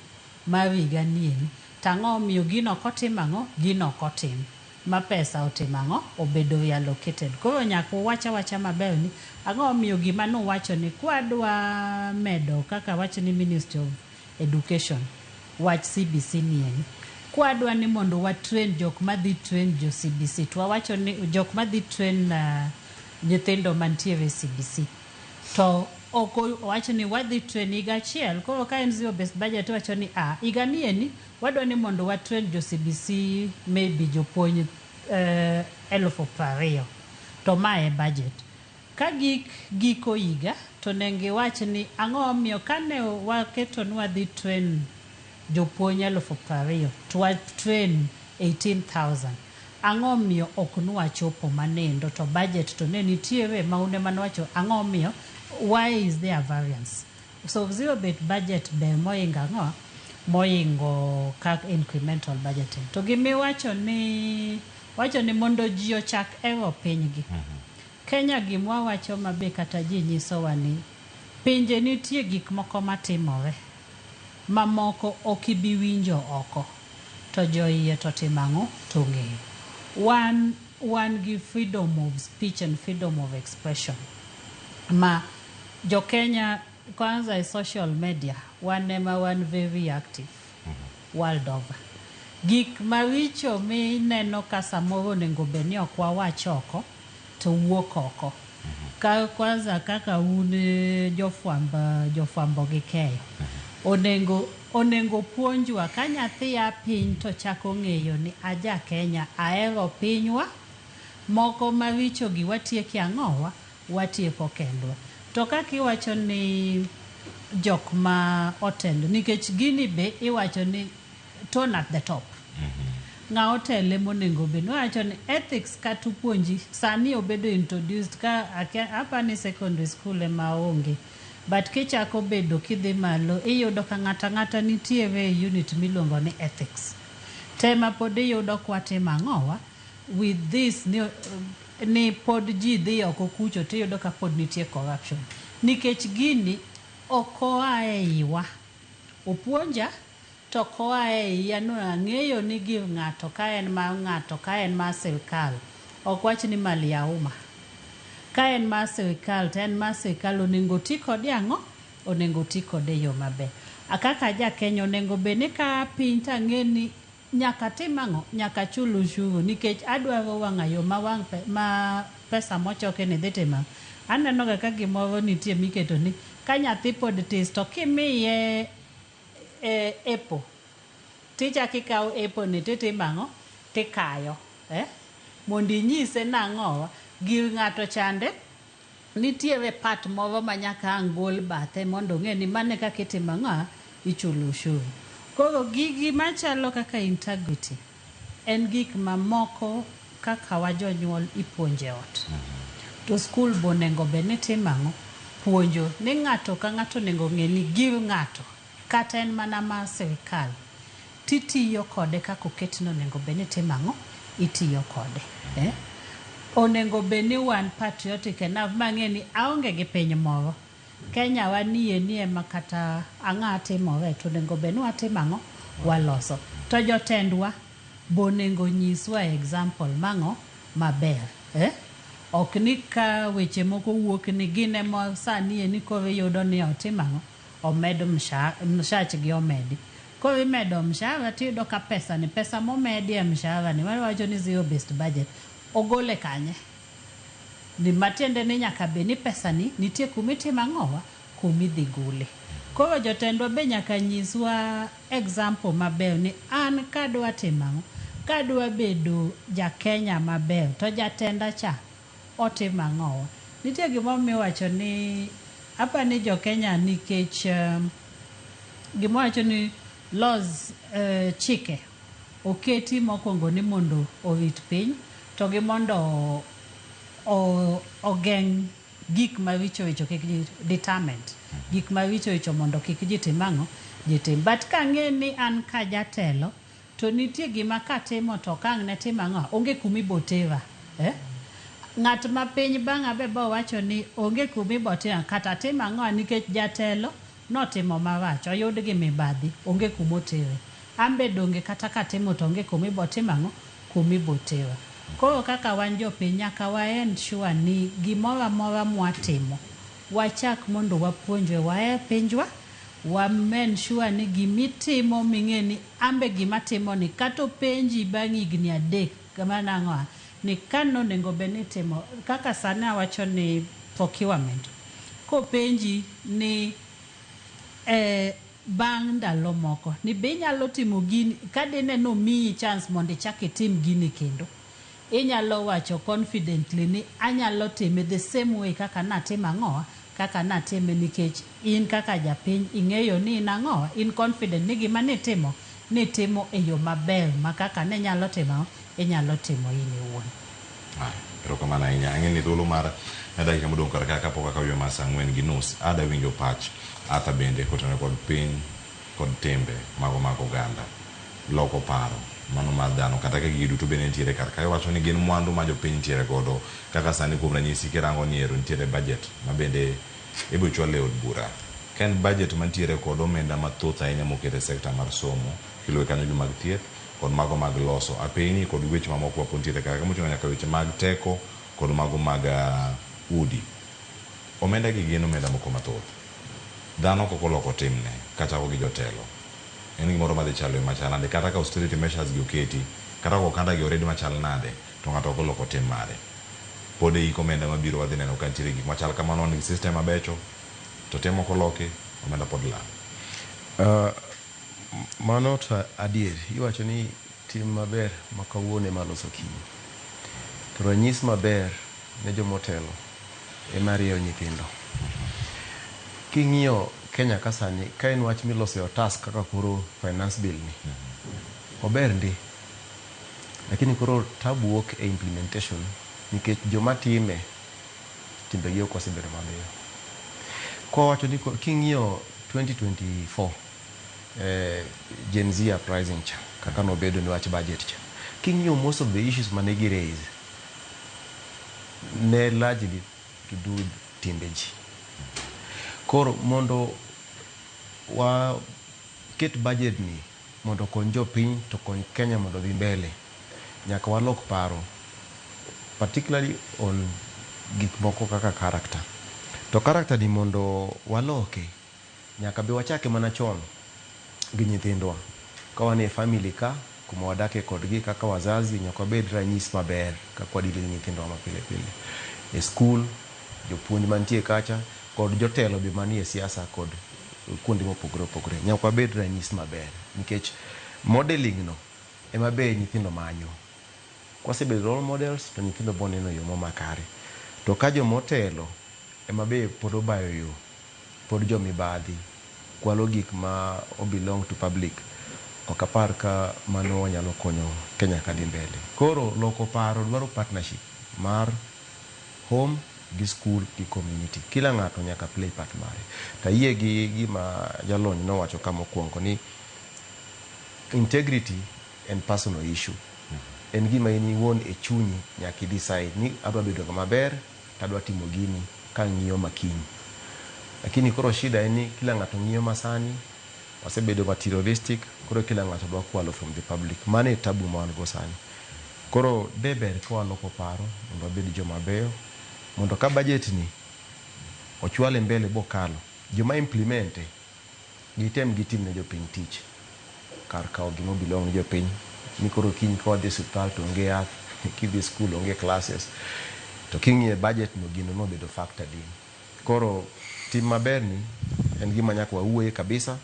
mawiga nieni tang'o miyo gino kotimo ang'o gino kotim ma pesa otimo ang'o obedo allocated. Koro nyaka wacha maber ni ang'o miyo gima no wacho ni kwadwa medo kaka wacho ni Ministry of Education wach CBC nieni kwadwa ni mondo wa train jok madhi train jo CBC to wacho ni jok madhi train nyithindo mantiere CBC to oko wacho ni wadhi train higa achiel. Koro ka en zero based budget wacho ni higa ni eni wadwa ni mondo wa train jo CBC maybe jopuonj 20,000 to mae budget. Ka giko higa to nenge wach ni ang'o miyo kane waketo ni wadhi train jopuonj 20,000 to wa train 18,000 ang'o miyo ok nwachopo manendo to budget to ne nitiere maune manwacho ang'o miyo why is there variance. So zero based budget be moinga ng'o moingo kak incremental budgeting to gimiwacho ni mondo ji ochak ero pinygi. Kenya gimwa wacho mabe kata ji nyisowa ni pinje nitie gik moko matimore mamoko okibi winjo oko to joiye to timang'o to ng'eyo. One gi freedom of speech and freedom of expression ma jo Kenya kwanza social media one very active world over. Gik maricho mineno ka samoro nengo beni ok wawacho oko to wuok oko. Kwanza kaka jofwambo gi keyo onengo puonjwa ka nyathi ya piny to chako ng'eyo ni aja Kenya ahero pinywa moko maricho gi watieki ang'owa watieko kendwa. To kaka iwacho ni jok ma otend nikech gini be iwacho ni tone at the top. Ng'a otele monengo be wacho ni ethics katu puonji sani obedo introduced ka hapa ni secondary school ema onge. But kichako bedo kidhi malo iyudo ka ng'ata nitiere unit miluongo ni ethics. Tema pod iyudo kwatimo ang'owa with this ni pod ji dhi oko kucho tiyudo ka pod nitie corruption. Nikech gini okoa eiwa opuonja to koa eiya no ang'eyo ni gir ng'ato ka en mar ng'ato ka en mar sirkal ok wach ni mali ya umma. Ka en mar sirkal to en mar sirkal onengo ti kode ang'o onengo ti kode yo maber. Akaka ja Kenya onengo bene ka piny tang'e ni nyaka tim ang'o nyaka chul ushuru nikech adwaro wang'ayo ma pesa mochoke ni dhi timo. Aneno ga ka gimoro nitie miketo ni ka nyathi pod tis to kimiye epo tichako ikawo epo ni titimo ang'o tikayo mondo inyise nang'owa gir ng'ato chande nitiere part moro ma nyaka ang' gol bathe mondo ng'e ni mane kaka itimo ang'o ichulo ushuru. Koro gigi machalo kaka integrity en gik mamoko kaka wa jonyuol ipuonje ot. To skul bonengo be ni timo ang'o puonjo ni ng'ato ka ng'ato nengo ng'e ni gir ng'ato kata en mana mar sirkal titiyo kode kaka oketno nengo be ni timo ang'o itiyo kode. Onengo be ni wan patriotic enough mang'e ni aonge gi piny moro Kenya wanie ni ema kata ang'a timore to nengo be ni watimo ang'o waloso. To jotendwa bonengo nyiswa example mang'o maber. ok ni ka weche moko wuok ni gine mo sani ni ko yudo ni otimang'o omedo mshach gi omedi ko imedo mshahara tiyudo ka pesa momedi e mshahara ni wacho ni zero based budget ogole kanye ni matiende ni nyaka be ni pesa ni nitie kumitimo ang'owa kumidhi gole. Koro jotendwa be nyaka nyiswa example maber ni an kadwa timang'o kadwa bedo ja Kenya maber to jatenda cha otimang'owa. Nitie gimomiyo wacho ni apa ni jo Kenya nikech gimowacho ni laws chike oketi mokwongo ni mondo orit piny to gi mondo ogeng' gik maricho kik determent gik maricho mondo kik ji timang'o ji tim. But kang'e ni an ka jatelo to nitie gima katimo to kang' ne timang'o onge kumibotera ng'at ma piny bang'a be wacho ni onge kumibotera kata timang'o nikech jatelo notimo marach oyud gi mibadhi onge kumotere ambe donge kata katimo to onge kumibotimang'o kumibotera. Koro kaka wan jopiny nyaka waen sure ni gimoro amora mwatimo wachak mondo wapuonjwe wae pinjwa wamen sure ni gimitimo ming'e ni ambe gimatimo ni kato penji bang' higni 3 kama nang'o ni kano nengo benitimo kaka sana wacho ni procurement ko penji ni bang' ndalo moko ni be nyalo timo gini kadine no miyi chance mondo ichak itim gini kendo inyalo wacho confidently ni anyalo time the same way kaka natimo ang'owa kaka natime nikech in kaka japiny ing'eyo ni in ang'owa in confident ni gima nitimo e yo maber ma kaka ne nyalo timo inyalo timo in iwuon. Pero kamana ahinya ang'e ni thuolo mar dakika modong' kar ka kapok akawiyo mas 4:30 ada winjo pach ata bende kotenore kod piny kod tembe mag oganda loko paro mano mar dhano kata ka gigi duto bende nitiere kar ka iwacho ni gin mwandu ma jopiny nitiere godo kaka sani kuom ranyisi kirango ni ero nitiere budget ma bende ibo chwal e od bura ka en budget mantiere kod omenda mathoth ahinya moket e sekta mar somo kiluwe kanyo gi mag thieth kod mago mag loso apeyni kod weche mamoko wapo nitiere kaka moting'o nyaka weche mag teko kod mago mag udi. Omenda gi gin omenda moko mathoth dhano kokoloko timne kachako gi jotelo en gimoro madhi chalo e machal nade kata ka austerity measures gi oketi kata ka okanda gi already machal nade to ng'ato okoloko tim mare pod e iko omenda mabiro wadhi neno ka nitiere gik machal kamano nigi system mabecho to temo koloki omenda pod lal. Mano to adier iwacho ni tim maber ma kawuono ema loso kiny to ranyisi maber ne jomotelo ema rieyo nyithindo. King'iyo Kenya ka sani ka en wach miloso e otas kaka koro finance bill ni ober ndi lakini koro tabu wuok e implementation nikech joma time timbegi ok osebedo mabeyo. Kwa wacho ni king'iyo 2024 Gen Z uprising cha kaka nobedo ni wach budget cha king'iyo most of the issues manegi raise ne largely to do with timbeji. Koro mondo wa ket budget ni mondo kony jopiny to kony Kenya mondo dhi mbele nyaka walok paro particularly on gik moko kaka character to character ni mondo waloke nyaka be wachake mana chon gi nyithindwa ka wan e family ka kuma wadake kodgi kaka wazazi nyaka bed ranyisi maber kaka wadili nyithindwa mapile pile e school jopuonj mantie kacha kod jotelo be manie siasa kod kuonde mopogore opogore nyaka bed ranyisi maber nikech modeling no ema be nyithindo manyo kwasebedo role models to nyithindo bo neno yo makare to ka jomotelo ema be pod obayo yo pod jomibadhi kwalo gik ma belong to public ok apar ka mano nyalo konyo Kenya kadhi mbele. Koro loko paro dwaro partnership mar home gi school gi community kila ng'ato nyaka play part mare ta yie gi gima jalony no wacho kama okuongo ni integrity and personal issue en gima in iwuon e chunyi nyaka decide ni adwa bedo maber tadwa timo gini ka ng'iyo makiny lakini koro shida en ni kila ng'ato ng'iyo masani wasebedo materialistic koro kila ng'ato dwa kwalo from the public mane tabu ma wan go sani Koro deber ko waloko paro mondo wabed joma beyo mondo ka budget ni ochwale mbele bokalo joma implemente gitem gitim ne jopiny tich kar kawo gima bilong ne jopiny ni koro kiny kodhi hospital to onge yath kidhi school onge classes to king'iye budget no gino no bedo factor din. Koro tim maber ni en gima nyaka wawuoye kabisa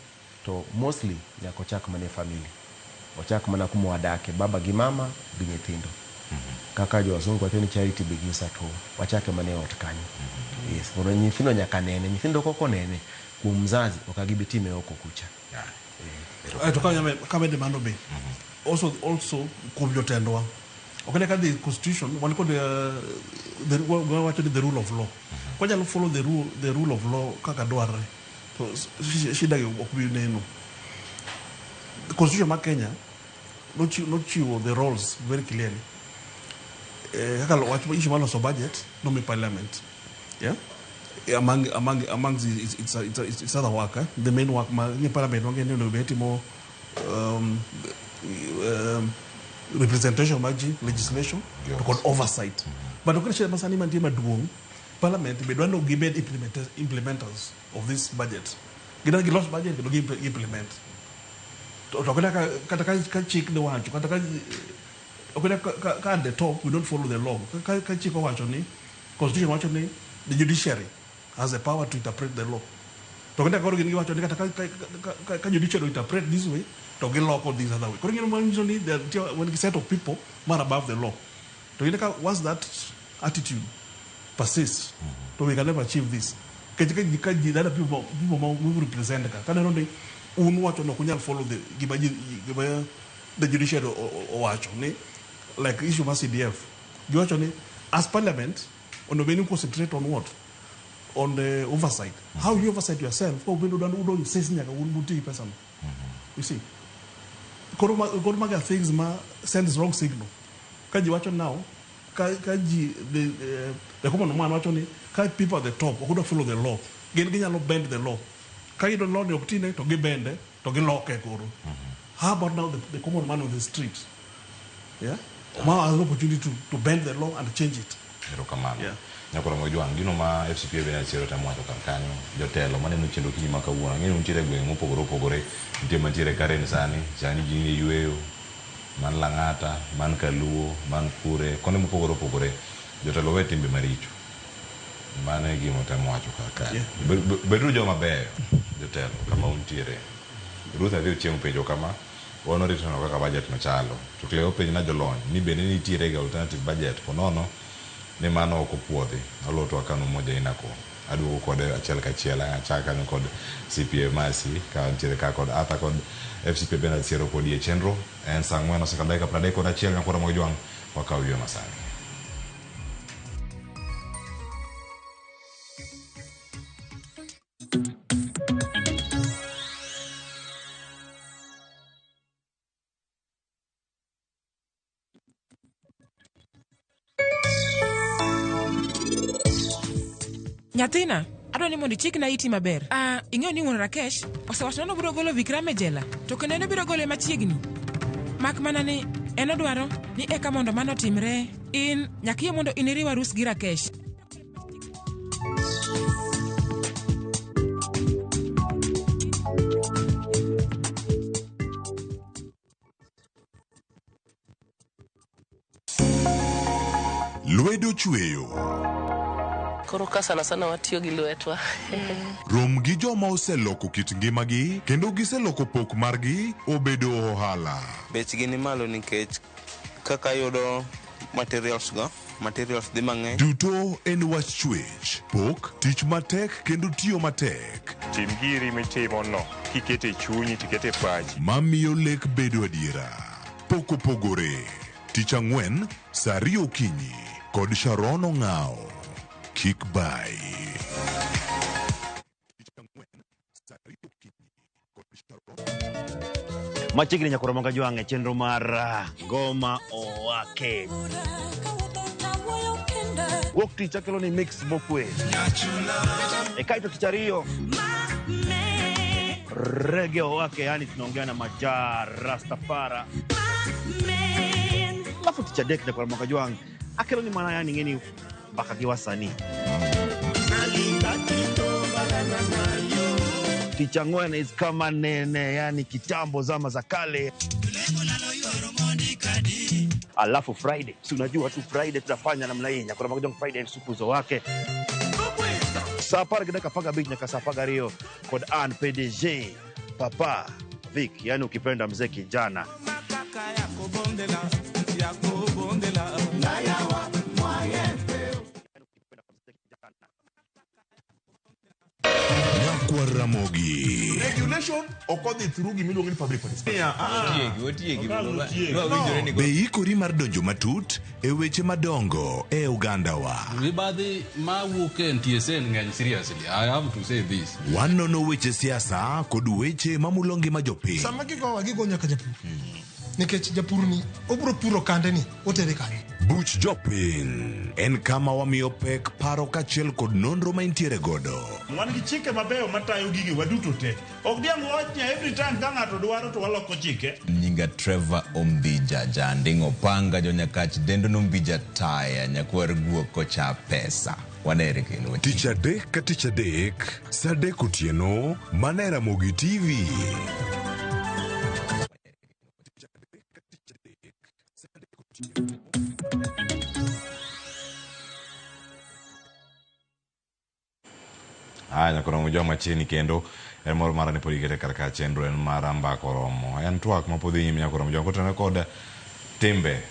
to mostly nyaka ochak mana e family, ochak mana kuma wadake baba gi mama gi nyithindo. Kaka jo wazungu wacho ni charity begins at home, wachake mana e ot kanyo. Yes, mondo nyithindo nyaka nene, nyithindo koko nene kuom mzazi okagibitime oko kucha. To kama demando be also kuom jotendwa okay like the constitution one called the rule of law kwa jalo follow the rule of law kaka dwarre to shida okbi neno. The constitution ma Kenya not chiwo the roles very clearly kaka wacho issue malo so budget no me parliament, yeah, among it's other work, the main work ma ni parliament wangene no betimo representation maji legislation to called oversight. But okresha masani mantima duong parliament be dwano gibed implementers of this budget. Gida gi lost budget do implement. To kata ka chick the wacho kata ka okay at the top we don't follow the law. Ka chick wacho ni constitution wacho ni the judiciary has the power to interpret the law. To kata ka organ wacho ni kata ka judiciary interpret this way to get law this other way. Usually there are when a set of people more above the law. To once that attitude persists, so we can never achieve this. The other people who represent can only follow the judiciary or watch like issue of CDF. You actually as parliament on the menu concentrate on what? On the oversight. How you oversight yourself? You see. Koroma things sends wrong signal. Kaji wacho now, the common man wacho ni, people at the top who don't follow the law, genya no bend the law. Kaji don't know the opportunity to get bend, to get law kekoro. How about now the common man on the street? Yeah, now has an opportunity to bend the law and change it. Yeah. Nyakoro mojuang gino ma FCPA be na chiro tamwacho kanyo jotelo mane no chendo kinyi maka wuona ng'eyo ntiere gweng' mopogore nitie mantiere Karen sani chani jinge yueyo man Lang'ata man Kaluo man Kure kone mopogore jotelo we timbe maricho mane gimo tamwacho kanyo bedu joma beyo jotelo kama untiere Ruth adhi chieng' penjo kama wono rito no kaka budget no chalo to kleo penjo na jolony ni bende nitiere ga alternative budget ponono ne mano okupuodhi aloto akano moja inako adugo kode achiel kachiel achaka no kod CPA Masi ka ntiere ka kod ata kod FCPA bena siero kod ye chenro en sangweno sekadai ka pradai kod achiel nyakora mojuang wakawiyo masani. Nyathina, adwa ni mondo chik na iti maber. Ing'eyo ni wuon Rakesh osewacho ni obiro golo Vikram e jela, to kendo en biro gole machiegni. Mak mana ni en odwaro ni eka mondo mano timre, in nyaka yie mondo iniriw arus gi Rakesh. Lwedo chweyo. Koro ka sana watiyo gi lwetwa. Rom gi joma oseloko kit ngimagi kendo giseloko pok margi obedo ohala. Bechgi ni malo nikech kaka yudo materials dhi mang'eny. Duto en wach chwech, pok, tich matek kendo tiyo matek. Tim giri mitimo no, kikete chunyi tikete pachi. Mamiyo lek bedo adiera. Pok opogore. Tich ang'wen, saa 2 okinyi kod Sharon Ong'ao. Kick by. Machiegni nyakoro monga joang'e chenro mar Ngoma Owake. Wuok tich akelo ni mix mokwe. Kaito tich ariyo Reggae Owake, yani tunaongea na Majar Rastafara. alafu Tich Adek Nyakwar Mwakajwang akelo ni mana yani ngeni mbaka gi wasani Tich Ang'wen is kama nene, yani kitambo zama za kale. Alafu Friday, si unajua tu Friday tunafanya namna hii, Nyakwar Mwakajwang Friday supuzo wake. Sapar gina kapaga big nyaka sapaga rio kod an PDG Papa Vic, yani ukipenda mzee kijana. Ramogi. Regulation okodhi through gimiluongo ni public participation. Be ikori mar donjo matut e weche madongo e Uganda wa. Mibadhi ma wuok e NTSA ng'eny seriously. I have to say this. Wanono weche siasa kod weche mamulo ngima jopiny. Sama gigo nyaka japur. Nikech japur ni obro puro kande ni otere kare. Buch jopiny en kama wamiyo pek paro kachiel kod nonro ma intiere godo. Wan gi chike mabeyo matayo gigi waduto te. Ok diang' wachnya every time ka ng'ato dwaro to waloko chike. Nyinga Trevor Ombija jandingo panga jonyakach dendo nombija taya nyakwar guoko cha pesa. Wanere kendo. Tich Adek ka Tich Adek, sa adek otieno, mana Ramogi TV. Nyakwar Mwakajwang machiegni kendo en moro mara ni podi kete karka chenro en mara mbako romo. En twak ma podhi nyime Nyakwar Mwakajwang kotene kod timbe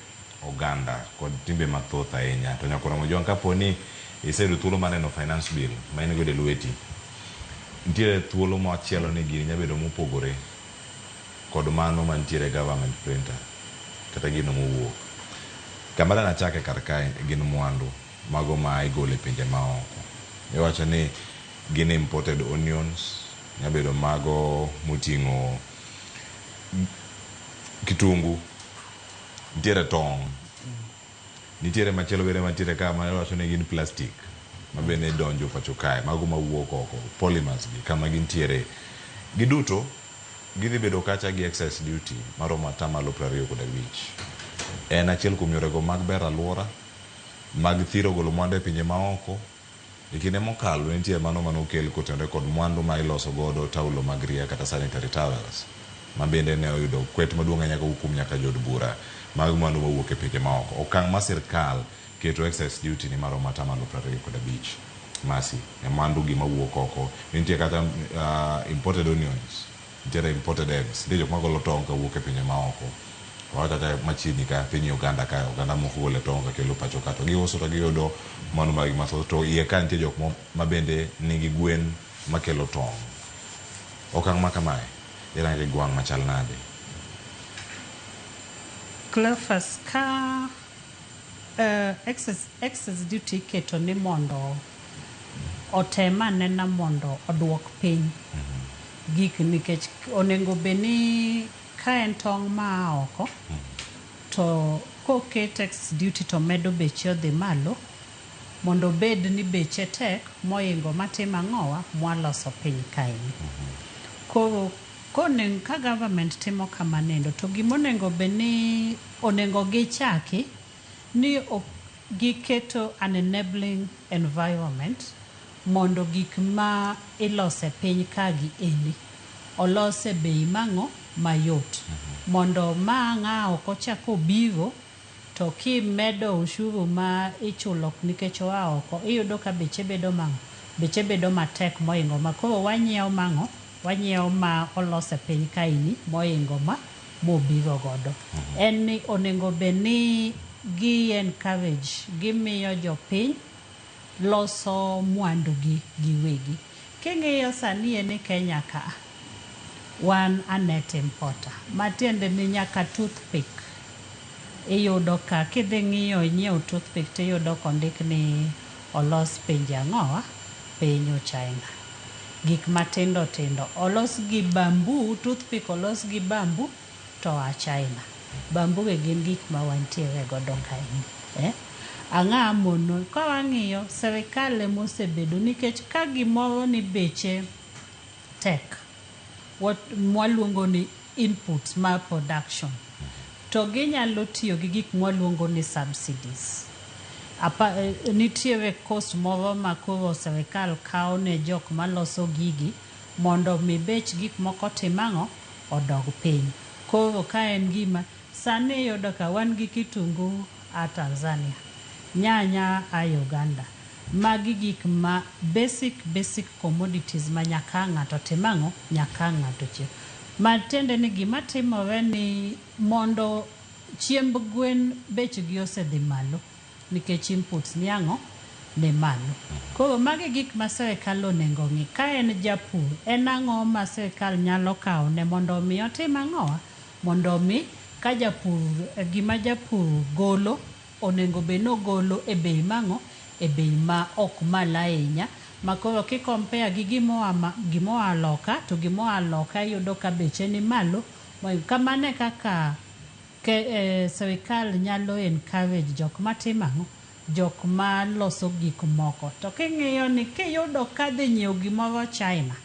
oganda kod timbe mathoth ahinya. To Nyakwar Mwakajwang kaponi iseyudo thuolo mar neno finance bill ma in godo e lweti, nitiere thuolo machielo ni gini nyabedo mopogore kod mano mantiere government printer kata gino mowuok. Kamara na chake karkae gin mwandu mago ma igole pinje maoko. Iwacho ni gin imported onions, nyabedo mago muting'o kitungu, nitiere tong', nitiere machielo bende mantiere kama iwacho ni gin plastic ma bende donjo pacho kae, mago mawuok oko, polymers gi kama gintiere giduto gidhi bedo kacha gi excess duty maromo 25%. En achiel kuom yorego mag bero alwora, mag thiro golo mwandu e pinje maoko. E kinde mokalo nitie mano manokel kotenore kod mwandu ma iloso godo taulo mag ria kata sanitary towels, ma bende ne oyudo kwet maduong' nyaka hukum nyaka jod bura mag mwandu mawuok e pinje maoko. Okang' ma sirkal keto excess duty ni maromo 25% masi e mwandu gi mawuok oko. Nitie kata imported onions, nitiere imported eggs, nitie jok magolo tong' ka wuok e pinje maoko. Wata machini ka piny Uganda ka Uganda moko gole tong' ka kelo pacho ka to giuso to giyudo mano mag mathoth. To iye ka nitie jok ma bende nigi gwen makelo tong'. Okang' ma kamae irange gwang' machal nade? Cleophas ka excess duty keto ni mondo otema nena mondo oduok piny gik nikech onengo beni ka en tong' ma oko to koket excess duty to medo beche odhi malo mondo bed ni beche tek moingo matima ng'owa mwaloso piny kaini. Konen ka government timo kamanendo to gimonengo beni onengo gichaki ni giketo an enabling environment mondo gik ma ilose piny kagi eni olose bei mang'o mayot mondo ma ng'a oko chako biro to kimedo ushuru ma ichulo nikech oa oko iyudo ka beche bedo mang'o, beche bedo matek moingo ma koro wanyiewo mang'o, wanyiewo ma olose piny kaini moingo ma mobiro godo. En ni onengo beni gi encourage gimiyo jopiny loso mwandu gi giwegi. King'iyo sani en Kenya ka wan a net importer matiende ni nyaka toothpick iyudo ka kidhi ng'iyo inyiew toothpick tiyudo kondik ni olos pinje ang'owa, piny China. Gik matindo tindo olos gi bamboo, toothpick olos gi bamboo to a China. Bamboo gin gik ma wantiere godo kaini. Ang'a mono ka wang'iyo serikal mosebedo nikech ka gimoro ni beche tek what mwaluongo ni inputs ma production to ginyalo tiyo gi gik mwaluongo ni subsidies. Nitiere cost moro ma koro sirikal kawo ne jok maloso gigi mondo mi bech gik moko timang'o odog piny. Koro ka en gima sani yudo ka wan gi kitungu a Tanzania, nyanya a Uganda. Magi gik ma basic commodities ma nyaka ng'ato timang'o, nyaka ng'ato chiemo. Matende ni gima timore ni mondo chiemb gwen bechgi osedhi malo nikech inputs niang'o ne malo. Koro magi gik ma sirikal onego ng'i. Ka en japur, en ang'o ma sirikal nyalo kawo ne mondo mi otim ang'owa? Mondo mi ka japur, gima japur golo, onego bed ni ogolo e bei mang'o? E bei ma ok mal ahinya. Ma koro ki compare gi gimoa loka, to gimoa loka yudo ka beche ni malo. Kamane kaka sirikal nyalo encourage jok matimang'o? Jok ma loso gik moko. To king'iyo ni kiyudo ka dhi nyiewo gimoro China,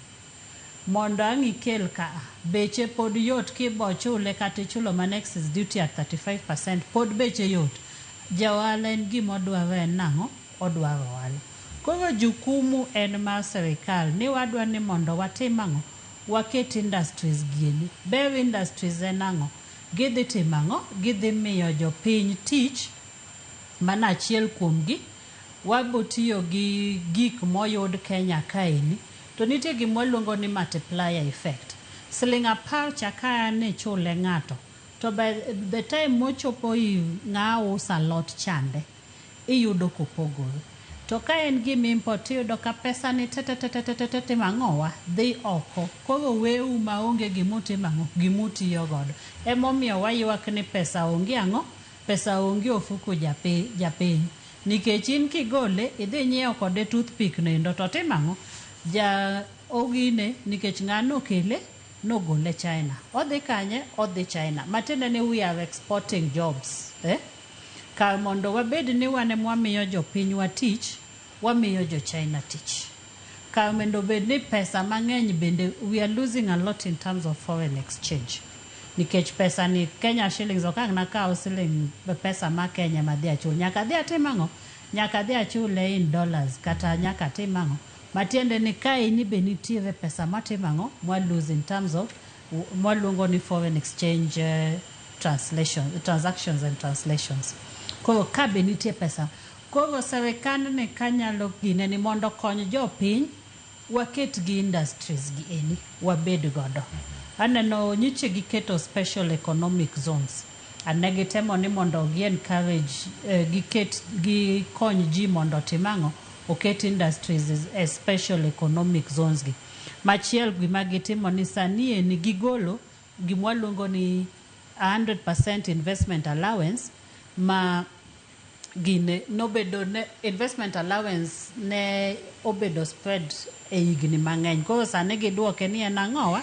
mondo ang' ikel ka beche pod yot kibo chule kata chulo man excess duty at 35%, pod beche yot. Jaohala en gimodwaro en nang'o? Odwaro ohala. Koro jukumu en mar sirikal ni wadwa ni mondo watim ang'o? Waket industries gieni. Ber industries en ang'o? Gidhi timang'o? Gidhi miyo jopiny tich. Mana achiel kuomgi, wabotiyo gi gik moyud Kenya kaeni, to nitie gima luongo ni multiplier effect. Siling 10 cha ka ne chule ng'ato, to by the time mochopo ng'a usa lot chande, iyudo kopogore. To ka en gima import, iyudo ka pesa ni tete mang'owa dhi oko. Koro weu maonge gimutimo gimutiyo godo. Emomiyo waywak ni pesa onge ang'o? Pesa onge ofuko japiny. Nikech in kigole, idhi nyiewo kode toothpick nindo, to timang'o? Ja ogine, nikech ng'ano kele, nogole China. Odhi kanye? Odhi China. Matende ni we are exporting jobs. Ka mondo wabed ni wane mwamiyo jopinywa tich, wamiyo jo China tich. Ka mondo bed ni pesa mang'eny bende, we are losing a lot in terms of foreign exchange. Nikech pesa ni Kenya shillings okang' na kao siling pesa ma Kenya madhi achul. Nyaka dhi atimang'o? Nyaka dhi achule in dollars kata nyaka timang'o? Matiende ni kai ni be nitiere pesa matimang'o? Mwa lose in terms of mwaluongo ni foreign exchange transactions and translations. Koro ka be nitie pesa. Koro sirikal ni kanyalo gine ni mondo kony jopiny, waket gi industries gi eni, wabed godo. Aneno nyiche giketo special economic zones. Anegitemo ni mondo gi encourage, gi kony ji mondo timang'o? Oket industries as special economic zones gi. Machiel gima gitimo ni sani ni gigolo gimwaluongo ni 100% investment allowance, ma gine nobedo ne investment allowance ne obedo spread e higni mang'eny. Koro sani giduoke ni en ang'owa?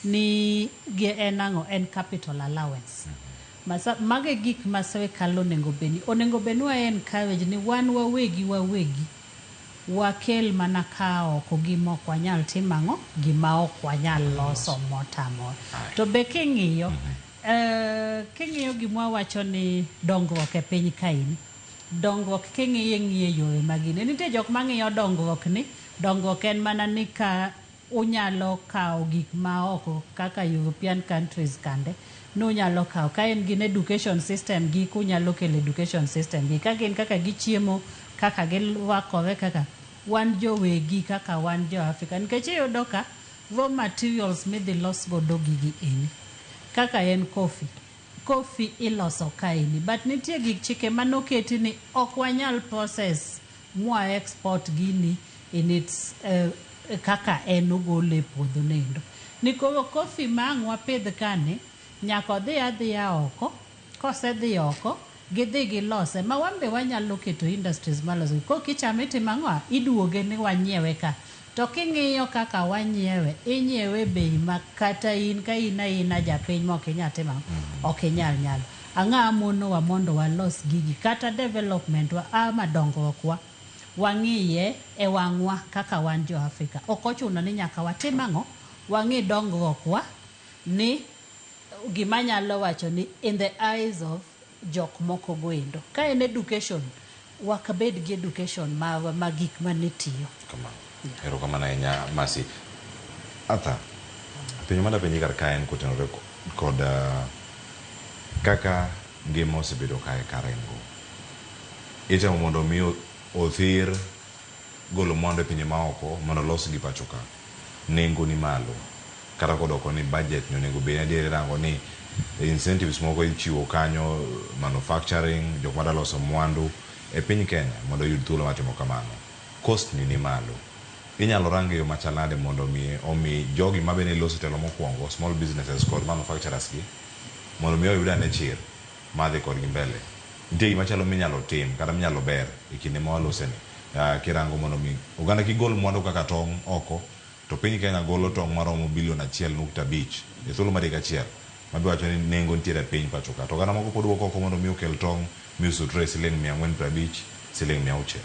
Ni en ang'o? En capital allowance. Mage gik ma sirikal onego bed ni encourage ni wan wawegi wakel mana ka oko gima ok wanyal timang'o? Gima ok wanyal loso motamo. To be king'iyo gima wacho ni dongruok e piny kaini, dongruok king'iyo yore magine, nitie jok mang'iyo dongruok ni, dongruok en mana ni ka unyalo kawo gik ma oko kaka European countries kande, nunyalo kawo ka en gin education system gi, kunyalo kelo education system gi, ka gin kaka gichiemo, kaka girwakore, kaka wan jowegi, kaka wan jo Africa. Nikech iyudo ka raw materials midhi los godo gigi eni, kaka en coffee iloso kaeni, but nitie gik chike manoketi ni ok wanyal process mwa export gini in its kaka en ogole puodho nendo. Nikoro coffee mang' wapidh kane, nyaka adhiya oko, kosedhi oko, gidhi gilose, ma wambe wanyalo keto industries maloso. Ko kichame timang'o? Iduoge ni wanyiewe ka. To king'iyo kaka wanyiewe, inyiewe bei ma kata in ka ina japiny ma ok inyal timang'o? Ok inyal nyalo. Ang'a monowa mondo walos gigi, kata development wa ama dongruok wa wang'iye e wang'wa kaka wan jo Afrika. Ok ochuno ni nyaka watim ang'o? Wang'i dongruok wa ni gima nyalo wacho ni in the eyes of jok moko goendo ka en education wakabed gi education ma gik manitiyo ero kamano ahinya Masi. Ata penjo mada penji kar kaen kotenore kod kaka ngima osebedo kae karengo itemo mondo mi othir golo mwandu e pinje maoko mondo los gi pacho ka nengo ni malo kata kodoko ni budget no nego bene adiere rango ni incentives moko ichiwo kanyo manufacturing jok mada loso mwandu e piny Kenya mondo yud thuolo matimo kamano cost ni malo inyalo range yo machalade mondo omi jogi mabene loso telo mokwongo small businesses kod manufacturers gi mondo mi oyud ane chir madhi kodgi mbele nitie gima chalo minyalo tim kata minyalo ber e kinde ma waloseni kirango mondo mi oganda kigol mwandu kaka tong' oko to piny Kenya golo tong' maromo bilion 1.5 e thuolo mar higa achiel mabi wacho ni nengo nitiere e piny pacho ka to oganda moko pod wuok oko mondo mi okel tong' miusutre siling 450 siling 600.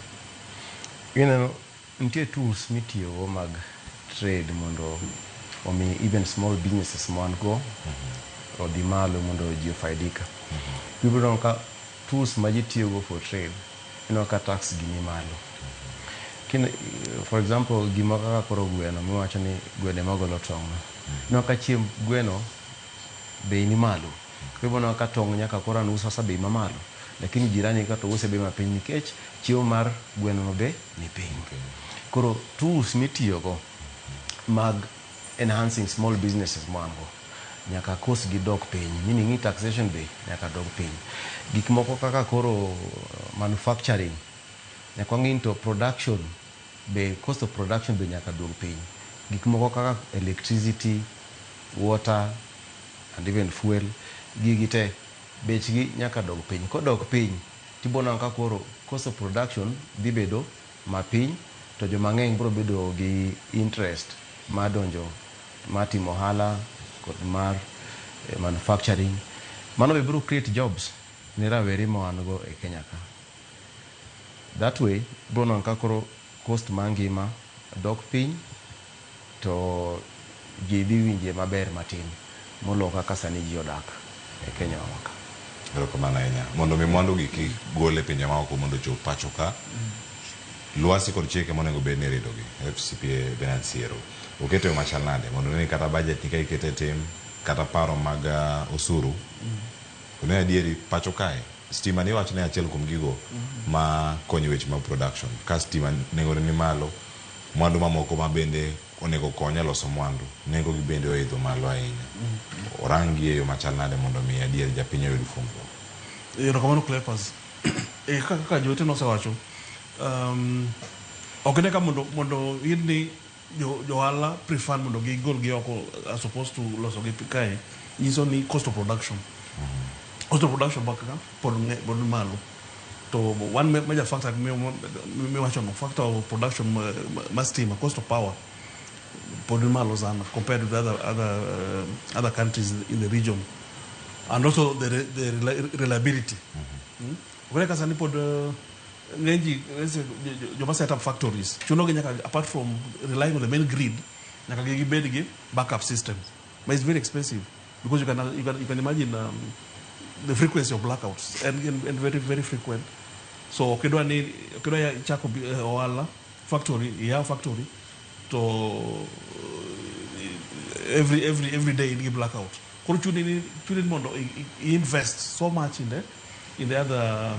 Ineno nitie tools mitiyogo mag trade mondo omi even small businesses man go odhi malo mondo ji ofaidika. People don't ka tools ma ji tiyogo for trade ka tax gi ni malo. For example, gima kaka koro gweno miwacho ni gweno magolo tong' ka chiemb gweno bei ni malo. Kwa ka tong' nyaka koro anusa sa bei mamalo. Lakini jirani ka to use bei mapiny nikech chiemo mar gweno no be ni piny. Koro tools mitiyogo mag enhancing small businesses mwango nyaka cost gi dok piny, meaning taxation be nyaka dok piny. Gik moko kaka koro manufacturing nyaka ng'in to production be cost of production be nyaka dok piny. Gik moko kaka electricity, water and even fuel gigi te bechgi nyaka dok piny. Kodok piny tibona ka koro cost of production dhi bedo mapiny to joma ng'eny biro bedo gi interest madonjo matimo ohala kod mar manufacturing. Mano be biro create jobs ne rawere ma wan go e Kenya ka. That way biro non ka koro cost mangima dok piny to ji dhi winje maber matin molo kaka sani ji odak e Kenya waka. Erokamano ahinya. Mondo mi mwandu gi gol e pinje maoko mondo chop pacho ka lwasi kod chike monego bed ni ridogi FCPA Bernard Siero oketo yo machal nade mondo ni kata budget ni ka ikete tim kata paro mag osuru ne adieri pacho kae stima ni wacho ne achiel kuom gigo ma konyo weche mag production ka stima nengo ni malo mwandu mamoko ma bende onego konya loso mwandu nengo gi bende oidho malo ahinya orangi yo machal nade mondo mi adieri japiny oyud fungruok. Erokamano Cleopas. Kaka jote nosewacho ok ne ka mondo yidni jo ohala prefer mondo gigol gi oko as opposed to loso gi kae nyiso ni cost of production baka pod malo to one major factor me wacho no factor of production stima cost of power pod malo sana compared with other countries in the region and also the reliability. Where kasani pod ngenji joma set up factories chuno ge nyaka apart from relying on the main grid nyaka gi bed gi backup systems, but it's very expensive because you can imagine the frequency of blackouts and very very frequent. So kedwa ya chako ohala factory to every day in blackout koro chuni mondo invest so much in the other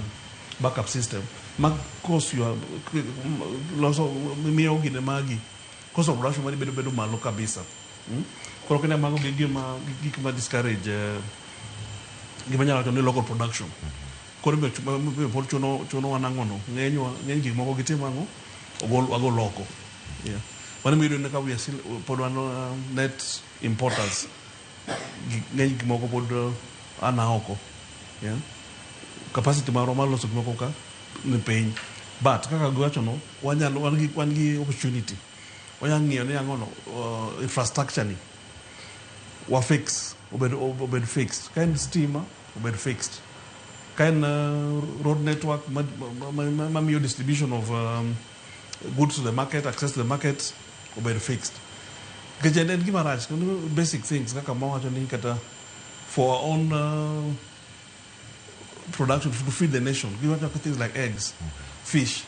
backup system mag cost you loso miyo gine magi cost of production mari bedo malo kabisa. Koro kena mago gik ma discourage gima nyalo to ni local production. Koro be por chuno wanangono ng'eny gik moko gitimango ogol loko. Yeah. Mano miyo ne ka we still pod one net importers ng'eny gik moko pod ana oko. Yeah. Capacity maro malo loso gik moko ka ni piny. But kaka gwacho no wan gi opportunity. Wanyalo ng'iyo ni angono infrastructure ni wa fix obed fixed. Kind stima obed fixed. Kind road network mamiyo distribution of goods to the market, access to the market obed fixed. Kejende gima rach basic things kaka mawacho ni kata for our own production to feed the nation. Give us things like eggs, fish.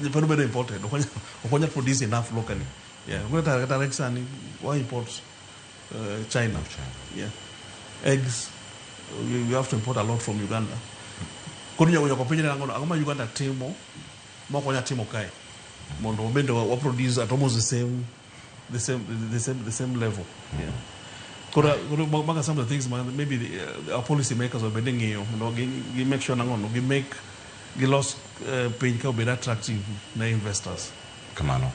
They're very, very important. We cannot produce enough locally. Yeah, we got direct sun. Why import China? Yeah, eggs. You have to import a lot from Uganda. Kunya uya kopenya ngona agoma Uganda timo makonya timo kai. Mondo bendo we produce at almost the same level. Yeah. Kora some of the things maybe our policy makers are bending you know make sure nangono make loss paying ka be attractive na investors. Kamano.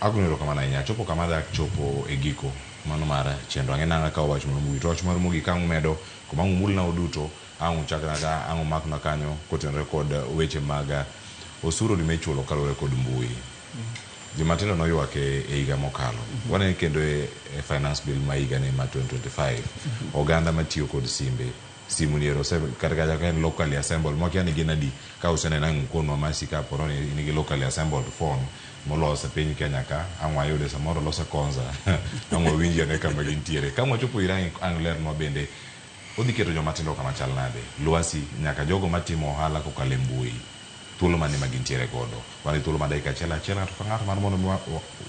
Agunero kamana nya chopo kamada chopo egiko mano mara chendo angena ka wach mo mugi to mar mugi kang medo ko mangu mul na oduto angu chakra angu mak na kanyo koten record weche maga osuro di mechulo kalo record mbui Jumatino no yuake eiga mokalo wane kendo finance bill maiga ne ma 2025 oganda matio kod simu niero se karga kan locally assembled mo kiani ginadi ka usene na nkono masika poroni ni locally assembled phone molosa piny Kenya ka angwa yude samoro losa konza angwa winji ne kama gintiere kama chopo irang angler no bende odiketo joma tindo kama chal nade luasi nyaka jogo matimo ohala ko kalembui tulo mane magintiere godo wale tulo madaika chela to ng'ato mar mondo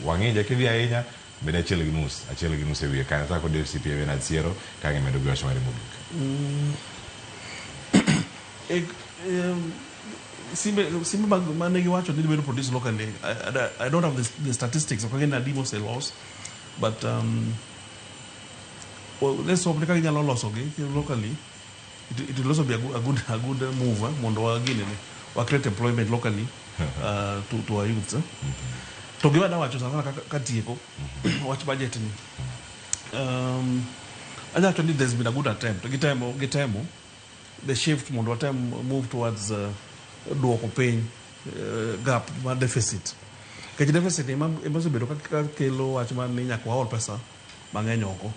wang'eja kidhi ahinya bende achiel gi nus ewiye kana ta kod FCP bena siero kange medo gwacho mari mogik Simba manegi wacho ni bedo produce locally. I don't have the statistics of again Adimo say loss, but well, let's hope they can loss okay locally. It will also be a good move. Mondo again we create employment locally to our youth. To give that wacho sana katieko watch budget ni. Actually there's been a good attempt. Gitemo the shift mondo time move towards duoko piny gap ma deficit kech deficit emaso bedo ka kelo wach ma ni nyaka waol pesa mang'eny oko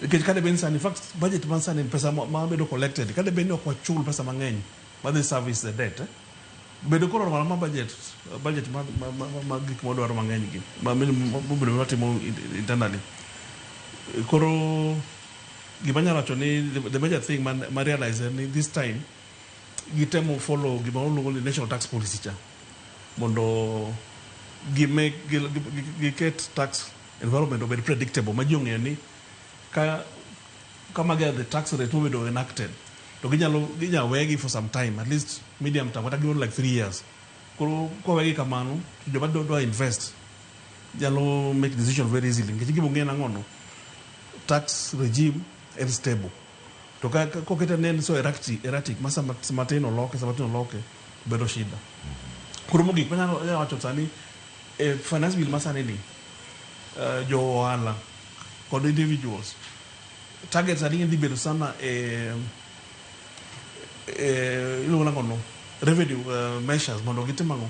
kech kade ben sani in fact budget man sani pesa ma bedo collected kade ben ok wachul pesa mang'eny ma dhi service the debt bedo koro ma budget ma gik modwaro mang'eny gi ma bedo matimo internally koro gimanya wacho ni the major thing ma realize ni this time gitemo follow gimaulo national tax policy cha mondo get tax environment be predictable majong'e ni kama get the tax rate will be enacted to ginya wegi for some time at least medium term what given like 3 years ko wegi kamano joma do invest jalo make decision very easily ngi gibong'e na ngono tax regime is stable to ko keta nen so erratic masa matino loke bedo shida kurumo gik panya wacho sani finance bill masa ni jo ala kod individuals targets ari ndi bedo sana ilo na kono revenue measures mondo gitimango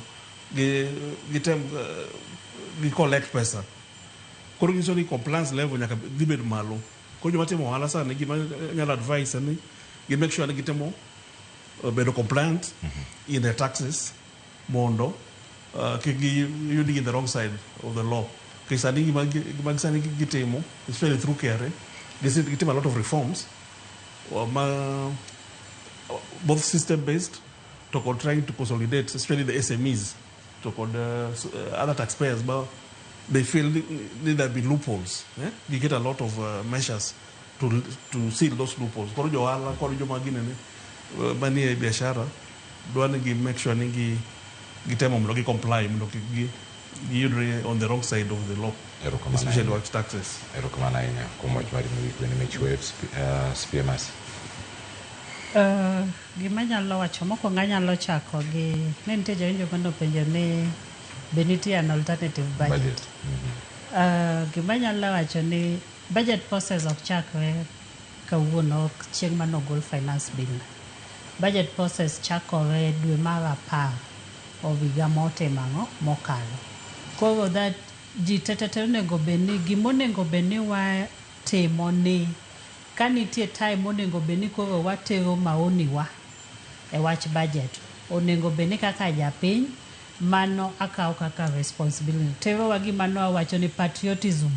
gitem collect pesa koro ngiso ni compliance level nyaka dibedo malo ko joma timo ohala sana gima nyalo advice ni gi make sure ni gitimo bedo compliant in their taxes mondo kigi yudi in the wrong side of the law kisani gima sani gitimo especially through care gitimo a lot of reforms both system based to trying to consolidate especially the SMEs to other taxpayers but they feel there be loopholes. You get a lot of measures to seal those loopholes. Koro jo ala, koro jo magine ni bani biashara doane gi make sure ni gitemo mlo gi comply mlo gi yudre on the wrong side of the law, especially with taxes. Erokamana ina komo chwari mwi kwenye mechuwe SPMS. Gima nyalo wacho mokwongo anyalo chako gi ne nitie jawinjo mano penjo ni be nitie an alternative budget. Gima nyalo wacho ni budget process ok chakre kawuono chieng' manogol finance bill. Budget process chakore dwe mar 10 higa mokalo. Koro that ji tete onego bedni gimonego bedni watimo ni ka nitie time onego bedni koro watero maoni wa e wach budget onego bedni kaka japiny mano akaw kaka responsibility tero wa gima no wacho ni patriotism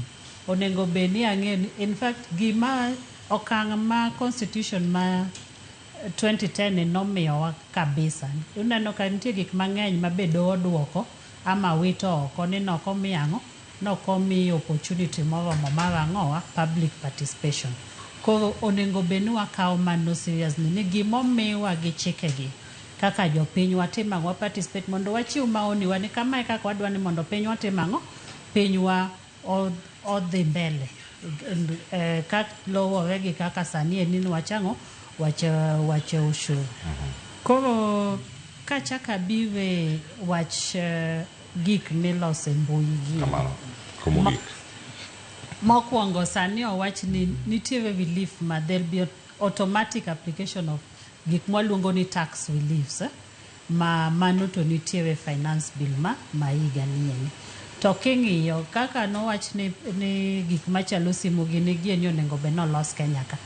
onego bedni ang'e in fact gima okang' ma constitution ma 2010 nomiyowa kabisa. Uneno ka nitie gik mang'eny mabedo oduoko ama wito oko ni nokomiang'o nokomi opportunity moromo mar ang'owa public participation. Koro onego beni wakawo mano seriously ni gimomiwa gi chikegi kaka jopinywa timang'o participate mondo wachiw maoni wa ni kama kaka wadwa ni mondo pinywa timang'o pinywa odhi mbele kak luwore gi kaka sani en ni wachang'o wache ushuru. Koro kachaka biwe wach gik milose mbui gi mokwongo sani owach ni nitiere relief ma there'll be automatic application of gik mwaluongo ni tax reliefs ma mano to nitiere finance bill ma higa ni to king'iyo kaka nowach ni gik machalo simu gini ni onego bed nolos Kenya ka.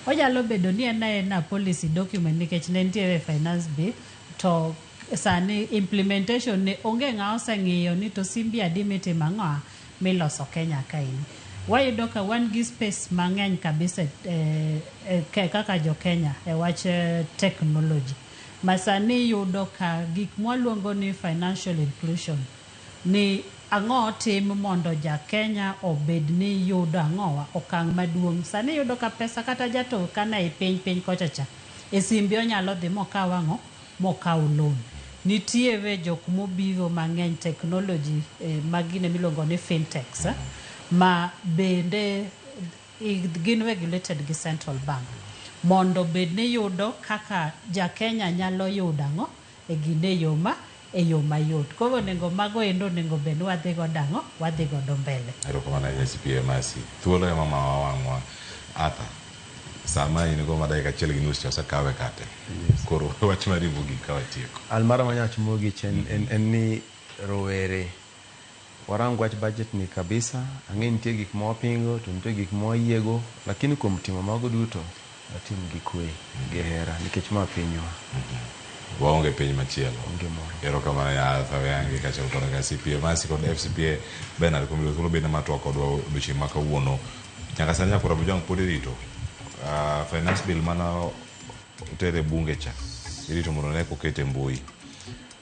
Onyalo bedo ni en policy document nikech ne nitiere finance bill to sani implementation ne onge ng'a oseng'iyo ni to simbi adi mitimo ang'o miloso Kenya ka ini. Wayudo ka wan gi space mang'eny kabisa kaka jo Kenya wach technology. Masani yudo ka gik mwaluongo ni financial inclusion ni ang'o tim mondo ja Kenya obed ni yudo ang'owa okang' maduong'. Sani yudo ka pesa kata jato kana e piny kochacha e simbi onyalo dhi mokaw ang'o mokaw loan. Nitiere jok mobiro mang'eny technology magine miluongo ni fintechs ma bende gin regulated gi central bank mondo bed ni yudo kaka ja Kenya nyalo yudo ang'o e gine yo mayot. Koro nego mago endo nego bed wadhi godo mbele. Erokamano SPA Masi. Thuolo ema ma wawang'wa Arthur. Sama in go madai ka chiel gi nus chosa kawe kate. Koro wach mari bugi kawe tieko. Almara manyach mogi en ni rowere warang wach budget ni kabisa. Ang'e nitie gik ma wapingo to nitie gik ma wayiego lakini kuom timo mago duto watim gi kwe gi hera nikech ma pinywa. Waonge piny machielo. Erokamano ya Arthur yange kachel koda ka CPA Masi kod FCPA Bernard komilo thuolo bende matwa kodwa odiochieng' ma kawuono. Nyaka sani nyakora bujang pod irito. Finance bill mana utere bunge cha irito mondo ne kokete mbui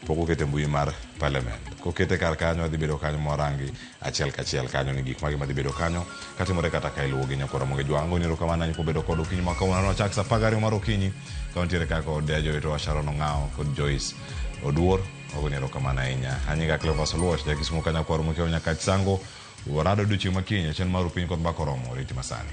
pok okete mbui mar parliament kokete kar kanyo dhi bedo kanyo morangi achiel kachiel kanyo ni gik magi madhi bedo kanyo katimore kata ka iluwo gi nyakora moge jwango ni erokamano ni pobedo kod okinyi ma kawuono chak sa 12 mar okinyi kauntiere kako od Joito Sharon Ong'ao kod Joyce Oduor ogoni erokamano ahinya anyiga Cleophas Oluoch jakismo kanya kwaro mokeo nyaka sango warado odiochieng' makinyi achiel mar piny kod mbaka oromo riti masani.